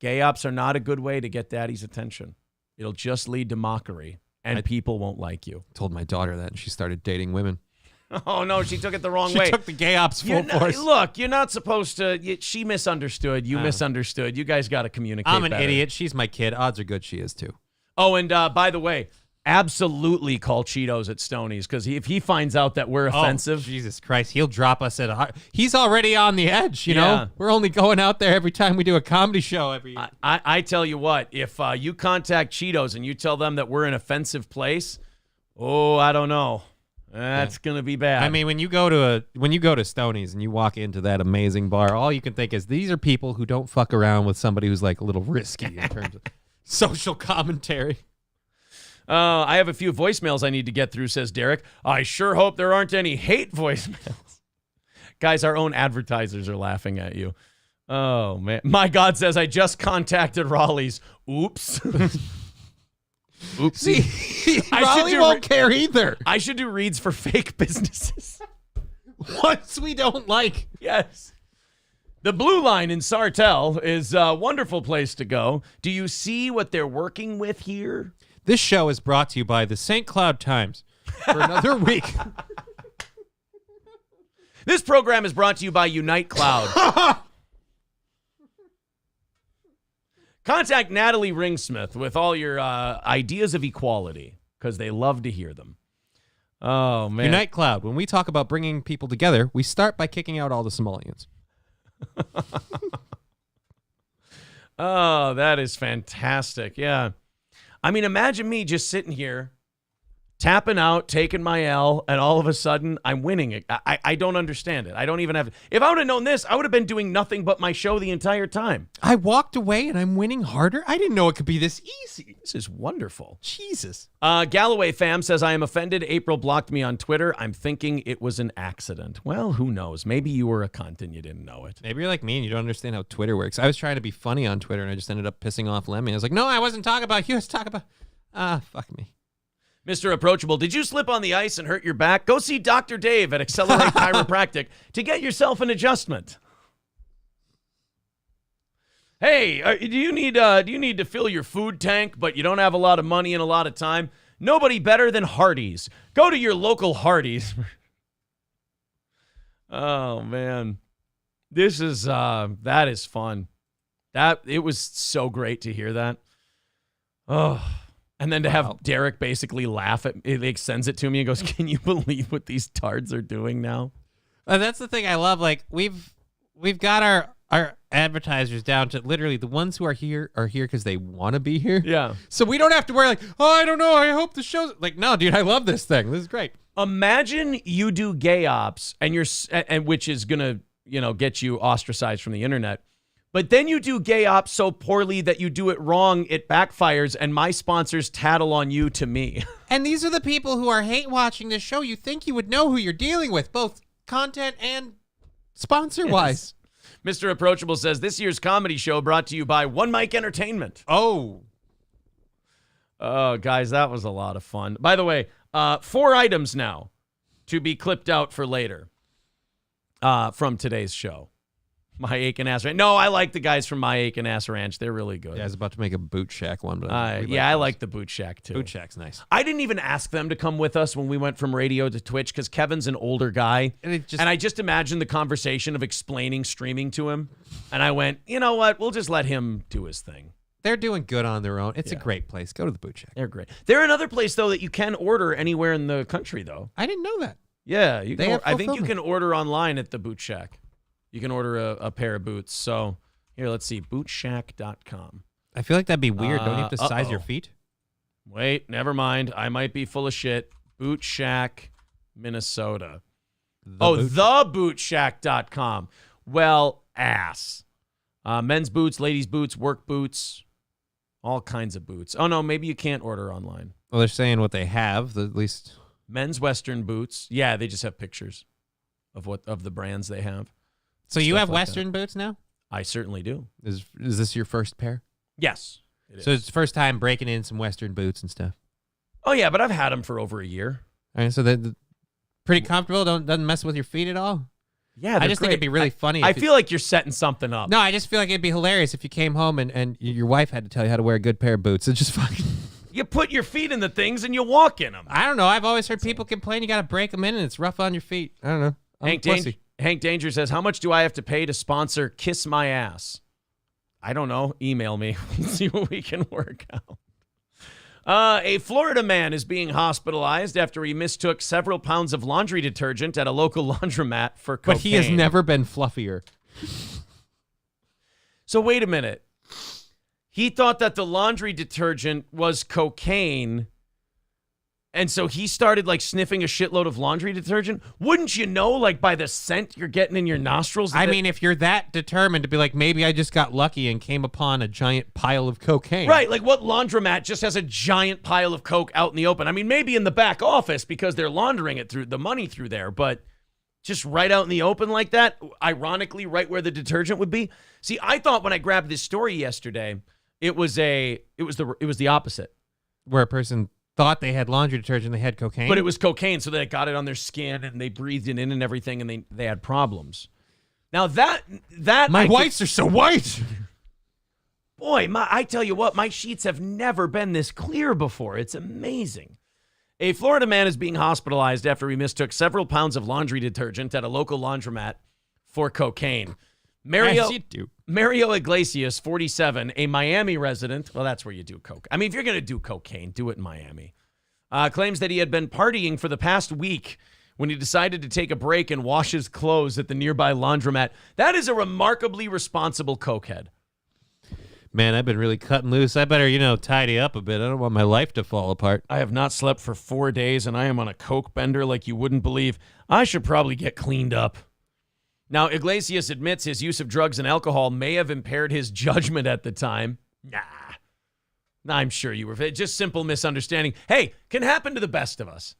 Gay ops are not a good way to get Daddy's attention. It'll just lead to mockery, and people won't like you. Told my daughter that, and she started dating women. Oh, no, she took it the wrong way. She took the gay ops full force. Look, you're not supposed to. She misunderstood. You misunderstood. You guys got to communicate I'm an better. idiot. She's my kid. Odds are good she is, too. Oh, and by the way, absolutely call Cheetos at Stoney's, because if he finds out that we're offensive. Jesus Christ, he'll drop us at a he's already on the edge, you know? We're only going out there every time we do a comedy show every year. I tell you what, if you contact Cheetos and you tell them that we're an offensive place, I don't know. That's going to be bad. I mean, when you go to Stoney's and you walk into that amazing bar, all you can think is these are people who don't fuck around with somebody who's like a little risky in terms of social commentary. I have a few voicemails I need to get through, says Derek. I sure hope there aren't any hate voicemails. Guys, our own advertisers are laughing at you. Oh, man. My God says I just contacted Raleigh's. Oops. Oopsie. See, Raleigh won't care either. I should do reads for fake businesses. Ones we don't like. Yes. The Blue Line in Sartell is a wonderful place to go. Do you see what they're working with here? This show is brought to you by the St. Cloud Times for another week. This program is brought to you by Unite Cloud. Contact Natalie Ringsmith with all your ideas of equality, because they love to hear them. Oh, man. Unite Cloud. When we talk about bringing people together, we start by kicking out all the Somalians. Oh, that is fantastic. Yeah. I mean, imagine me just sitting here, tapping out, taking my L, and all of a sudden I'm winning it. I don't understand it. I don't even have. If I would have known this, I would have been doing nothing but my show the entire time. I walked away and I'm winning harder. I didn't know it could be this easy. This is wonderful. Jesus. Galloway fam says, I am offended. April blocked me on Twitter. I'm thinking it was an accident. Well, who knows? Maybe you were a cunt and you didn't know it. Maybe you're like me and you don't understand how Twitter works. I was trying to be funny on Twitter and I just ended up pissing off Lemmy. I was like, no, I wasn't talking about you. I was talking about... fuck me. Mr. Approachable, did you slip on the ice and hurt your back? Go see Dr. Dave at Accelerate Chiropractic to get yourself an adjustment. Hey, do you need to fill your food tank, but you don't have a lot of money and a lot of time? Nobody better than Hardee's. Go to your local Hardee's. Oh, man. This is, that is fun. It was so great to hear that. Oh, and then to have Derek basically laugh at it, like sends it to me and goes, can you believe what these tards are doing now? That's the thing I love. Like, we've got our advertisers down to literally the ones who are here because they want to be here. Yeah. So we don't have to worry like, I don't know, I hope the show's... Like, no, dude, I love this thing. This is great. Imagine you do gay ops and which is going to, get you ostracized from the internet. But then you do gay ops so poorly that you do it wrong, it backfires, and my sponsors tattle on you to me. And these are the people who are hate watching this show. You think you would know who you're dealing with, both content and sponsor-wise. Yes. Mr. Approachable says, this year's comedy show brought to you by One Mic Entertainment. Oh, guys, that was a lot of fun. By the way, 4 items now to be clipped out for later from today's show. My Aiken Ass Ranch. No, I like the guys from My Aiken Ass Ranch. They're really good. Yeah, I was about to make a Boot Shack one, but I like the Boot Shack too. Boot Shack's nice. I didn't even ask them to come with us when we went from radio to Twitch because Kevin's an older guy. And I just imagined the conversation of explaining streaming to him. And I went, you know what? We'll just let him do his thing. They're doing good on their own. It's a great place. Go to the Boot Shack. They're great. They're another place, though, that you can order anywhere in the country, though. I didn't know that. Yeah. I think you fulfillment. can order online at the Boot Shack. You can order a pair of boots. So here, let's see, bootshack.com. I feel like that'd be weird. Don't you have to size your feet? Wait, never mind. I might be full of shit. Boot Shack, Minnesota. Thebootshack.com. Well, ass. Men's boots, ladies' boots, work boots, all kinds of boots. Oh, no, maybe you can't order online. Well, they're saying what they have, at least. Men's Western boots. Yeah, they just have pictures of the brands they have. So you have Western boots now? I certainly do. Is this your first pair? Yes. So it's the first time breaking in some Western boots and stuff. Oh, yeah, but I've had them for over a year. All right, so they're pretty comfortable? Doesn't mess with your feet at all? Yeah, I just think it'd be really funny. I feel like you're setting something up. No, I just feel like it'd be hilarious if you came home and your wife had to tell you how to wear a good pair of boots. It's just fucking... You put your feet in the things and you walk in them. I don't know. I've always heard people complain you got to break them in and it's rough on your feet. I don't know. Hank Danger says, how much do I have to pay to sponsor Kiss My Ass? I don't know. Email me. We'll see what we can work out. A Florida man is being hospitalized after he mistook several pounds of laundry detergent at a local laundromat for cocaine. But he has never been fluffier. So wait a minute. He thought that the laundry detergent was cocaine, and so he started, like, sniffing a shitload of laundry detergent? Wouldn't you know, like, by the scent you're getting in your nostrils? I mean, if you're that determined to be like, maybe I just got lucky and came upon a giant pile of cocaine. Right, like what laundromat just has a giant pile of coke out in the open? I mean, maybe in the back office because they're laundering it through the money through there, but just right out in the open like that, ironically, right where the detergent would be. See, I thought when I grabbed this story yesterday, it was the opposite. Where a person thought they had laundry detergent, they had cocaine. But it was cocaine, so they got it on their skin and they breathed it in and everything, and they had problems. Now that my whites are so white. Boy, I tell you what, my sheets have never been this clear before. It's amazing. A Florida man is being hospitalized after he mistook several pounds of laundry detergent at a local laundromat for cocaine. Mario Iglesias, 47, a Miami resident. Well, that's where you do coke. I mean, if you're going to do cocaine, do it in Miami. Claims that he had been partying for the past week when he decided to take a break and wash his clothes at the nearby laundromat. That is a remarkably responsible cokehead. Man, I've been really cutting loose. I better, tidy up a bit. I don't want my life to fall apart. I have not slept for 4 days, and I am on a coke bender like you wouldn't believe. I should probably get cleaned up. Now, Iglesias admits his use of drugs and alcohol may have impaired his judgment at the time. Nah, I'm sure you were. Just simple misunderstanding. Hey, can happen to the best of us.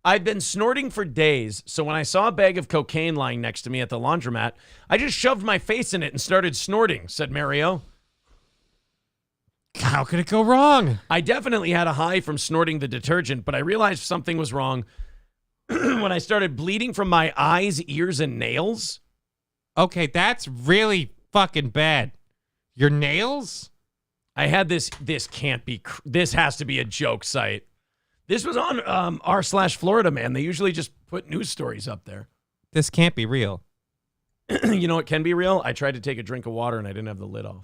I'd been snorting for days, so when I saw a bag of cocaine lying next to me at the laundromat, I just shoved my face in it and started snorting, said Mario. How could it go wrong? I definitely had a high from snorting the detergent, but I realized something was wrong when I started bleeding from my eyes, ears, and nails. Okay, that's really fucking bad. Your nails? I had this can't be, this has to be a joke site. This was on r/Florida, man. They usually just put news stories up there. This can't be real. You know what can be real? I tried to take a drink of water and I didn't have the lid off.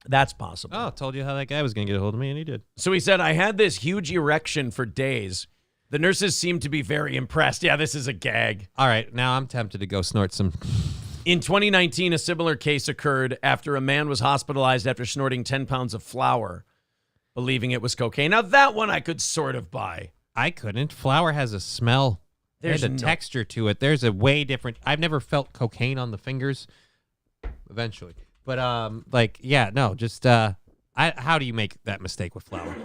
That's possible. Oh, told you how that guy was going to get a hold of me, and he did. So he said, I had this huge erection for days. The nurses seemed to be very impressed. Yeah, this is a gag. All right, now I'm tempted to go snort some. In 2019, a similar case occurred after a man was hospitalized after snorting 10 pounds of flour, believing it was cocaine. Now, that one I could sort of buy. I couldn't. Flour has a smell. There's a texture to it. There's a way different. I've never felt cocaine on the fingers. Eventually. But, how do you make that mistake with flour?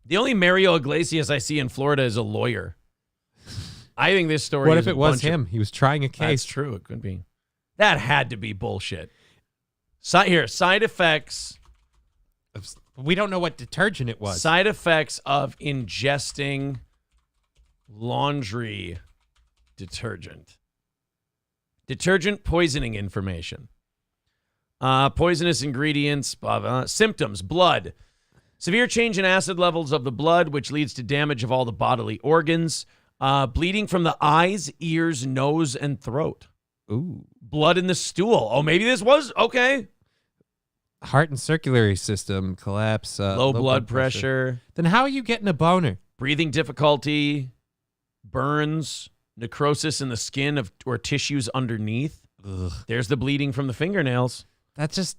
The only Mario Iglesias I see in Florida is a lawyer. I think this story What is if it was him? He was trying a case. That's true. It could be. That had to be bullshit. Side effects. We don't know what detergent it was. Side effects of ingesting laundry detergent. Detergent poisoning information. Poisonous ingredients. Blah, blah. Symptoms. Blood. Severe change in acid levels of the blood, which leads to damage of all the bodily organs. Bleeding from the eyes, ears, nose, and throat. Ooh. Blood in the stool. Oh, maybe this was okay. Heart and circulatory system collapse. Low blood pressure. Then how are you getting a boner? Breathing difficulty. Burns. Necrosis in the skin or tissues underneath. Ugh. There's the bleeding from the fingernails. That's just...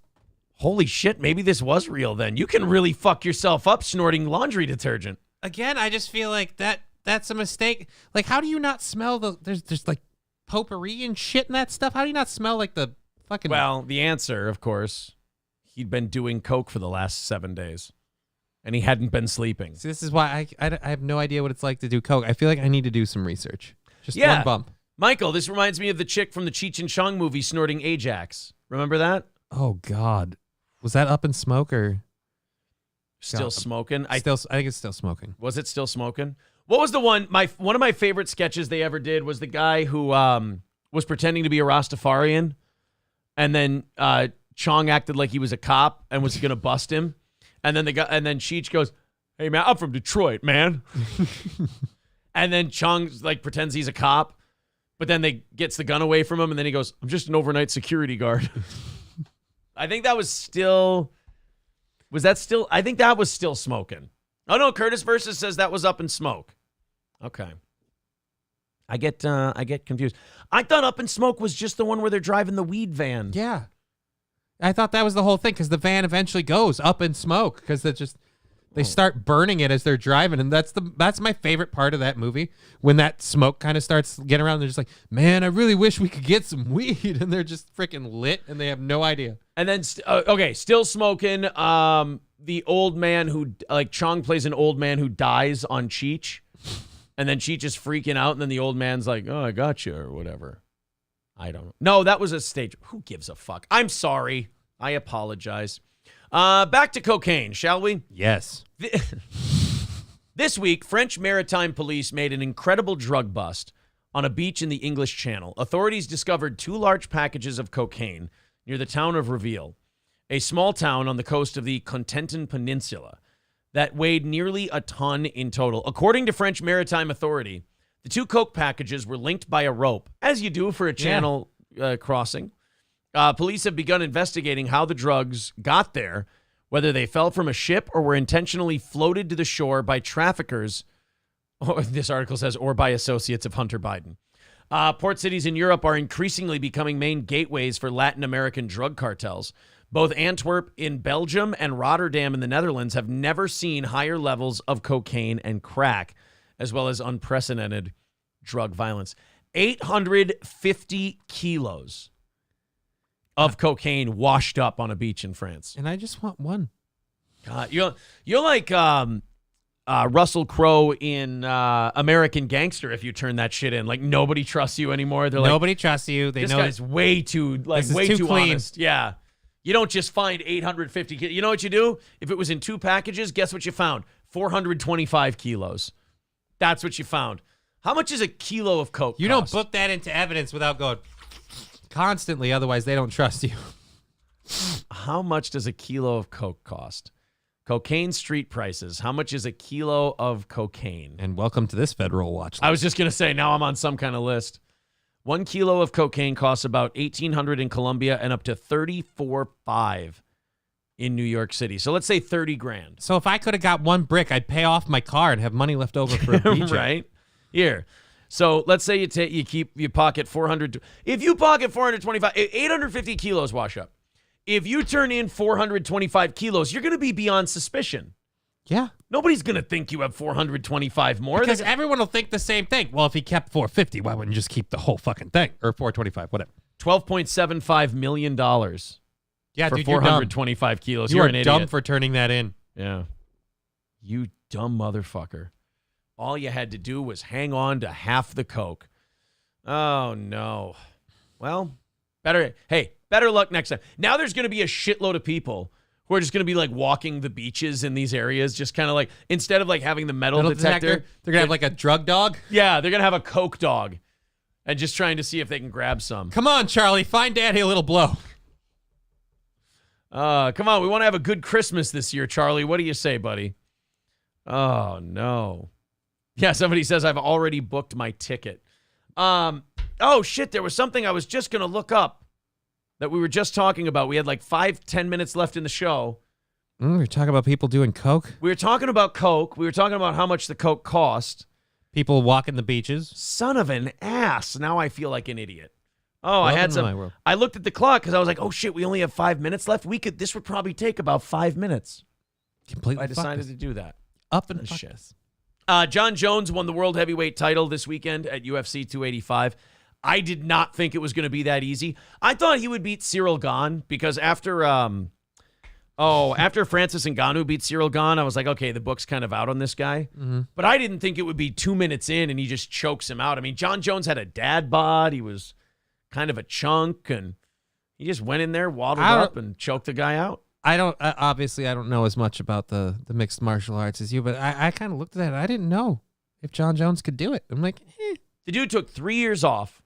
Holy shit, maybe this was real then. You can really fuck yourself up snorting laundry detergent. Again, I just feel like that's a mistake. Like, how do you not smell there's like potpourri and shit in that stuff? How do you not smell like the fucking... Well, the answer, of course, he'd been doing coke for the last 7 days. And he hadn't been sleeping. See, this is why I have no idea what it's like to do coke. I feel like I need to do some research. Just one bump. Michael, this reminds me of the chick from the Cheech and Chong movie snorting Ajax. Remember that? Oh, God. Was that Up in Smoke or... Still smoking? I think it's still smoking. Was it still smoking? What was the one? One of my favorite sketches they ever did was the guy who was pretending to be a Rastafarian, and then Chong acted like he was a cop and was going to bust him, and then Cheech goes, "Hey man, I'm from Detroit, man," and then Chong like pretends he's a cop, but then they gets the gun away from him, and then he goes, "I'm just an overnight security guard." I think that was still. Was that still? I think that was still smoking. Oh no, Curtis Versus says that was Up in Smoke. Okay. I get confused. I thought Up in Smoke was just the one where they're driving the weed van. Yeah. I thought that was the whole thing because the van eventually goes up in smoke because they start burning it as they're driving, and that's my favorite part of that movie when that smoke kind of starts getting around. They're just like, man, I really wish we could get some weed, and they're just freaking lit, and they have no idea. And then still smoking. The old man who Chong plays an old man who dies on Cheech, and then Cheech is freaking out, and then the old man's like, "Oh, I got you," or whatever. I don't know. No, that was a stage. Who gives a fuck? I'm sorry. I apologize. Back to cocaine, shall we? Yes. This week, French maritime police made an incredible drug bust on a beach in the English Channel. Authorities discovered 2 large packages of cocaine near the town of Reveille, a small town on the coast of the Cotentin Peninsula that weighed nearly a ton in total. According to French Maritime Authority, the 2 coke packages were linked by a rope, as you do for a channel crossing. Police have begun investigating how the drugs got there, whether they fell from a ship or were intentionally floated to the shore by traffickers, this article says, or by associates of Hunter Biden. Port cities in Europe are increasingly becoming main gateways for Latin American drug cartels. Both Antwerp in Belgium and Rotterdam in the Netherlands have never seen higher levels of cocaine and crack, as well as unprecedented drug violence. 850 kilos of cocaine washed up on a beach in France. And I just want one. You're like Russell Crowe in American Gangster if you turn that shit in. Like, nobody trusts you anymore. They're like, nobody trusts you. They this know guy's way too clean. honest. Yeah. You don't just find 850 kilos. You know what you do? If it was in 2 packages, guess what you found? 425 kilos. That's what you found. How much is a kilo of coke You cost? don't book that into evidence without going constantly, otherwise they don't trust you. How much does a kilo of coke cost? Cocaine street prices. How much is a kilo of cocaine? And welcome to this federal watch list. I was just going to say, now I'm on some kind of list. 1 kilo of cocaine costs about $1,800 in Colombia and up to $34,500 in New York City. So let's say 30 grand. So if I could have got 1 brick, I'd pay off my car and have money left over for a BJ. Right? Here. So let's say you pocket 400. If you pocket 425, 850 kilos wash up. If you turn in 425 kilos, you're going to be beyond suspicion. Yeah. Nobody's going to think you have 425 more. Because everyone will think the same thing. Well, if he kept 450, why wouldn't you just keep the whole fucking thing? Or 425, whatever. $12.75 million. Yeah, for dude, 425 kilos. You're You're an an dumb idiot. for turning that in. Yeah. You dumb motherfucker. All you had to do was hang on to half the Coke. Oh, no. Well, better luck next time. Now there's going to be a shitload of people who are just going to be like walking the beaches in these areas, just kind of like, instead of like having the metal detector, they're going to have like a drug dog? Yeah, they're going to have a Coke dog and just trying to see if they can grab some. Come on, Charlie, find Daddy a little blow. Come on, we want to have a good Christmas this year, Charlie. What do you say, buddy? Oh, no. Yeah, somebody says I've already booked my ticket. Oh, shit, there was something I was just going to look up that we were just talking about. We had like 5-10 minutes left in the show. We were talking about people doing Coke. We were talking about Coke. We were talking about how much the Coke cost. People walking the beaches. Son of an ass. Now I feel like an idiot. Oh, I looked at the clock because I was like, oh, shit, we only have 5 minutes left. This would probably take about 5 minutes. Completely. I decided to do that. Up and shit. John Jones won the world heavyweight title this weekend at UFC 285. I did not think it was going to be that easy. I thought he would beat Cyril Gane because after Francis Ngannou beat Cyril Gane, I was like, okay, the book's kind of out on this guy. Mm-hmm. But I didn't think it would be 2 minutes in and he just chokes him out. I mean, John Jones had a dad bod. He was kind of a chunk, and he just went in there, waddled up, and choked the guy out. Obviously, I don't know as much about the mixed martial arts as you, but I kind of looked at that. I didn't know if John Jones could do it. I'm like, The dude took 3 years off,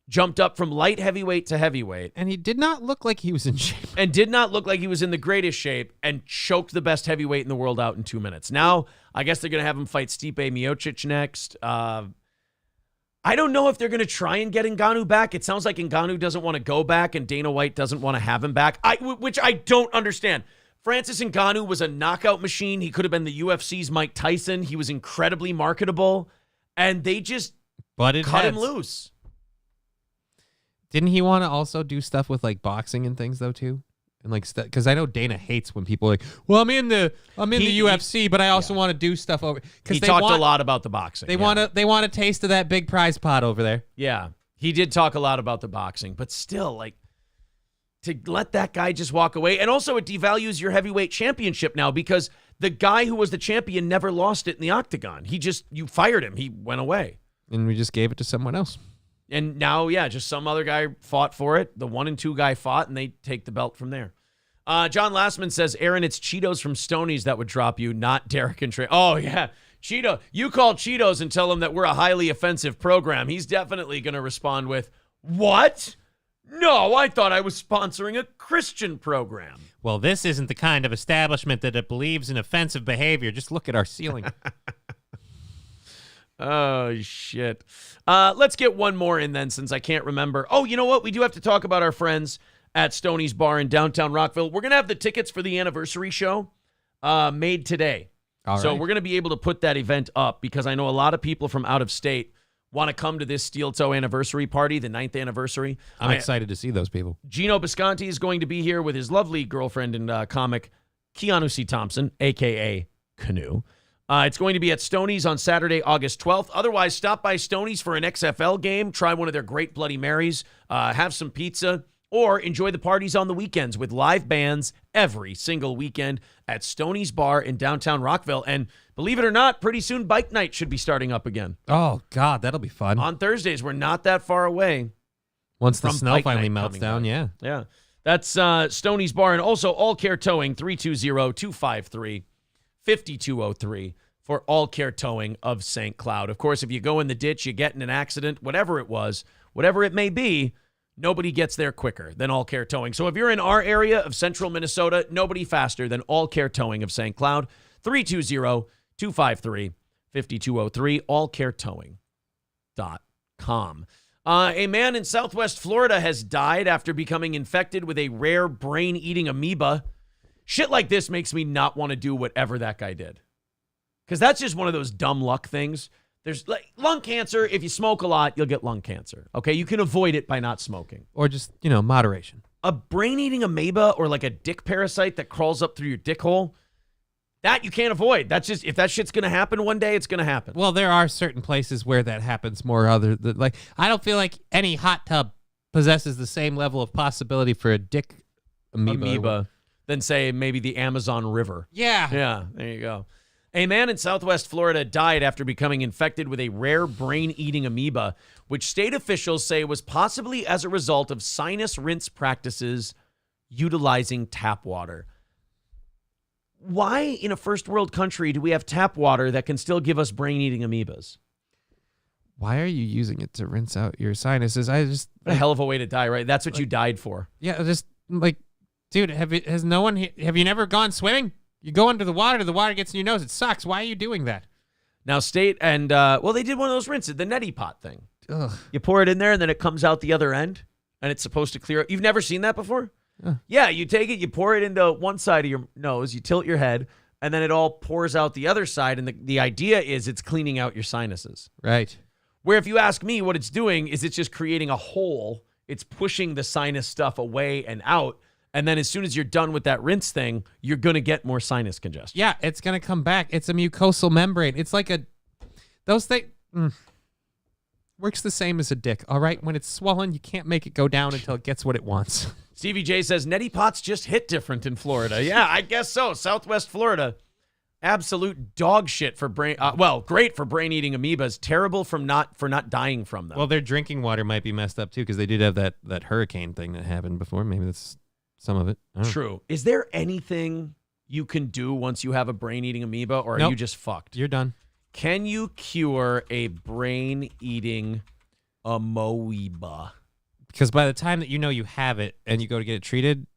jumped up from light heavyweight to heavyweight. And he did not look like he was in shape. And did not look like he was in the greatest shape, and choked the best heavyweight in the world out in 2 minutes. Now, I guess they're going to have him fight Stipe Miocic next. I don't know if they're going to try and get Ngannou back. It sounds like Ngannou doesn't want to go back, and Dana White doesn't want to have him back, which I don't understand. Francis Ngannou was a knockout machine. He could have been the UFC's Mike Tyson. He was incredibly marketable, and they just cut him loose. Didn't he want to also do stuff with like boxing and things though too? And like, because I know Dana hates when people are like, well, I'm in the UFC, but I also want to do stuff over. He talked a lot about the boxing. They want a taste of that big prize pot over there. Yeah, he did talk a lot about the boxing, but still, like, to let that guy just walk away, and also it devalues your heavyweight championship now because the guy who was the champion never lost it in the octagon. You fired him. He went away, and we just gave it to someone else. And now, yeah, just some other guy fought for it. The 1 and 2 guy fought, and they take the belt from there. John Lastman says, Aaron, it's Cheetos from Stoney's that would drop you, not Derek and Trey. Oh, yeah. Cheeto. You call Cheetos and tell him that we're a highly offensive program. He's definitely going to respond with, what? No, I thought I was sponsoring a Christian program. Well, this isn't the kind of establishment that it believes in offensive behavior. Just look at our ceiling. Oh, shit. Let's get one more in then, since I can't remember. Oh, you know what? We do have to talk about our friends at Stoney's Bar in downtown Rockville. We're going to have the tickets for the anniversary show made today. So we're going to be able to put that event up because I know a lot of people from out of state want to come to this Steel Toe anniversary party, the 9th anniversary. I'm excited to see those people. Gino Bisconti is going to be here with his lovely girlfriend and comic, Keanu C. Thompson, a.k.a. Canoe. It's going to be at Stoney's on Saturday, August 12th. Otherwise, stop by Stoney's for an XFL game, try one of their great Bloody Marys, have some pizza, or enjoy the parties on the weekends with live bands every single weekend at Stoney's Bar in downtown Rockville. And believe it or not, pretty soon Bike Night should be starting up again. Oh, God, that'll be fun. On Thursdays, we're not that far away. Once the snow finally melts down, yeah. Yeah. That's Stoney's Bar, and also All Care Towing, 320-253-5203 for All Care Towing of St. Cloud. Of course, if you go in the ditch, you get in an accident, whatever it was, whatever it may be, nobody gets there quicker than All Care Towing. So if you're in our area of central Minnesota, nobody faster than All Care Towing of St. Cloud, 320-253-5203, allcaretowing.com. A man in Southwest Florida has died after becoming infected with a rare brain-eating amoeba. Shit like this makes me not want to do whatever that guy did. Because that's just one of those dumb luck things. There's like lung cancer. If you smoke a lot, you'll get lung cancer. Okay, you can avoid it by not smoking. Or just, moderation. A brain-eating amoeba or like a dick parasite that crawls up through your dick hole, that you can't avoid. That's just, if that shit's going to happen one day, it's going to happen. Well, there are certain places where that happens more other than, like, I don't feel like any hot tub possesses the same level of possibility for a dick amoeba. Than, say, maybe the Amazon River. Yeah. Yeah, there you go. A man in Southwest Florida died after becoming infected with a rare brain-eating amoeba, which state officials say was possibly as a result of sinus rinse practices utilizing tap water. Why in a first world country do we have tap water that can still give us brain-eating amoebas? Why are you using it to rinse out your sinuses? A hell of a way to die, right? That's what you died for. Yeah, just like, dude, have you never gone swimming? You go under the water gets in your nose. It sucks. Why are you doing that? Now, state and, they did one of those rinses, the neti pot thing. Ugh. You pour it in there, and then it comes out the other end, and it's supposed to clear it. You've never seen that before? Yeah, you take it, you pour it into one side of your nose, you tilt your head, and then it all pours out the other side, and the idea is it's cleaning out your sinuses. Right. Where if you ask me, what it's doing is it's just creating a hole. It's pushing the sinus stuff away and out. And then as soon as you're done with that rinse thing, you're going to get more sinus congestion. Yeah, it's going to come back. It's a mucosal membrane. It's like those things works the same as a dick. All right. When it's swollen, you can't make it go down until it gets what it wants. Stevie J says neti pots just hit different in Florida. Yeah, I guess so. Southwest Florida. Absolute dog shit for great for brain-eating amoebas. Terrible for not dying from them. Well, their drinking water might be messed up too because they did have that hurricane thing that happened before. Maybe that's some of it. True. Is there anything you can do once you have a brain-eating amoeba, or are Nope. you just fucked? You're done. Can you cure a brain-eating amoeba? Because by the time that you know you have it and you go to get it treated,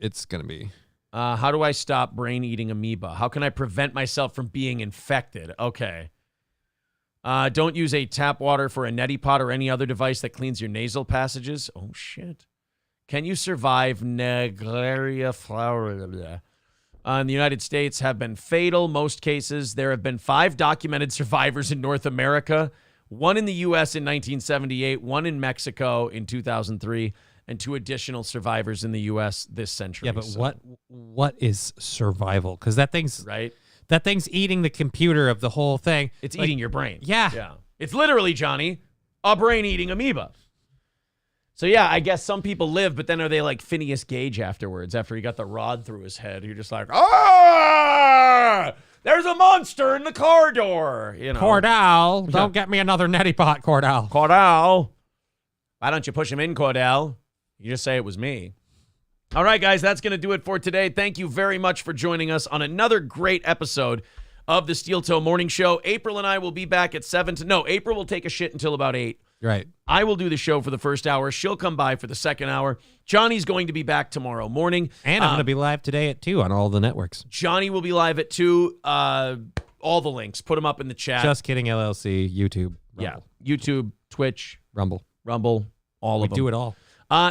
it's going to be... How do I stop brain-eating amoeba? How can I prevent myself from being infected? Okay. Don't use a tap water for a neti pot or any other device that cleans your nasal passages. Oh, shit. Can you survive Naegleria floweri? In the United States have been fatal. Most cases, there have been 5 documented survivors in North America, 1 in the U.S. in 1978, 1 in Mexico in 2003, and 2 additional survivors in the U.S. this century. Yeah, but what is survival? Because that thing's eating the computer of the whole thing. It's eating your brain. Yeah. It's literally, Johnny, a brain-eating amoeba. So, yeah, I guess some people live, but then are they like Phineas Gage afterwards, after he got the rod through his head? You're just like, there's a monster in the car door. You know? Cordell, don't get me another neti pot, Cordell. Cordell. Why don't you push him in, Cordell? You just say it was me. All right, guys, that's going to do it for today. Thank you very much for joining us on another great episode of the Steel Toe Morning Show. April and I will be back at 7 to... No, April will take a shit until about 8. Right. I will do the show for the first hour. She'll come by for the second hour. Johnny's going to be back tomorrow morning. And I'm going to be live today at 2 on all the networks. Johnny will be live at 2. All the links. Put them up in the chat. Just Kidding LLC, YouTube. Rumble. Yeah. YouTube, Twitch. Rumble. All of them. We do it all.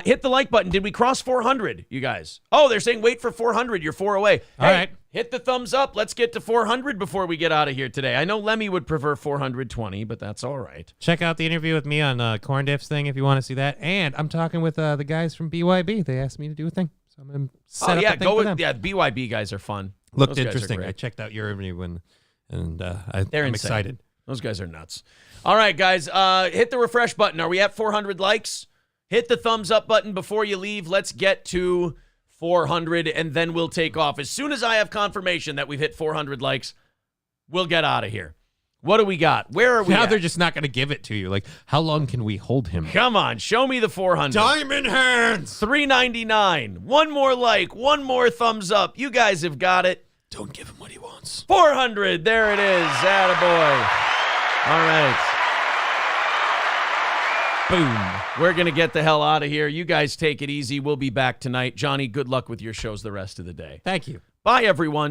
Hit the like button. Did we cross 400, you guys? Oh, they're saying wait for 400. You're 4 away. All right. Hit the thumbs up. Let's get to 400 before we get out of here today. I know Lemmy would prefer 420, but that's all right. Check out the interview with me on Corn Diff's thing if you want to see that. And I'm talking with the guys from BYB. They asked me to do a thing, so I'm going to set up a thing for them. Yeah, BYB guys are fun. Looked interesting. I checked out your interview and I'm excited. Those guys are nuts. All right, guys, hit the refresh button. Are we at 400 likes? Hit the thumbs up button before you leave. Let's get to 400, and then we'll take off. As soon as I have confirmation that we've hit 400 likes, we'll get out of here. What do we got? Where are we Now at? they're just not going to give it to you. Like, how long can we hold him? Come on, show me the 400. Diamond hands. 399. One more like, one more thumbs up. You guys have got it. Don't give him what he wants. 400. There it is. Attaboy. All right. Boom. We're going to get the hell out of here. You guys take it easy. We'll be back tonight. Johnny, good luck with your shows the rest of the day. Thank you. Bye, everyone.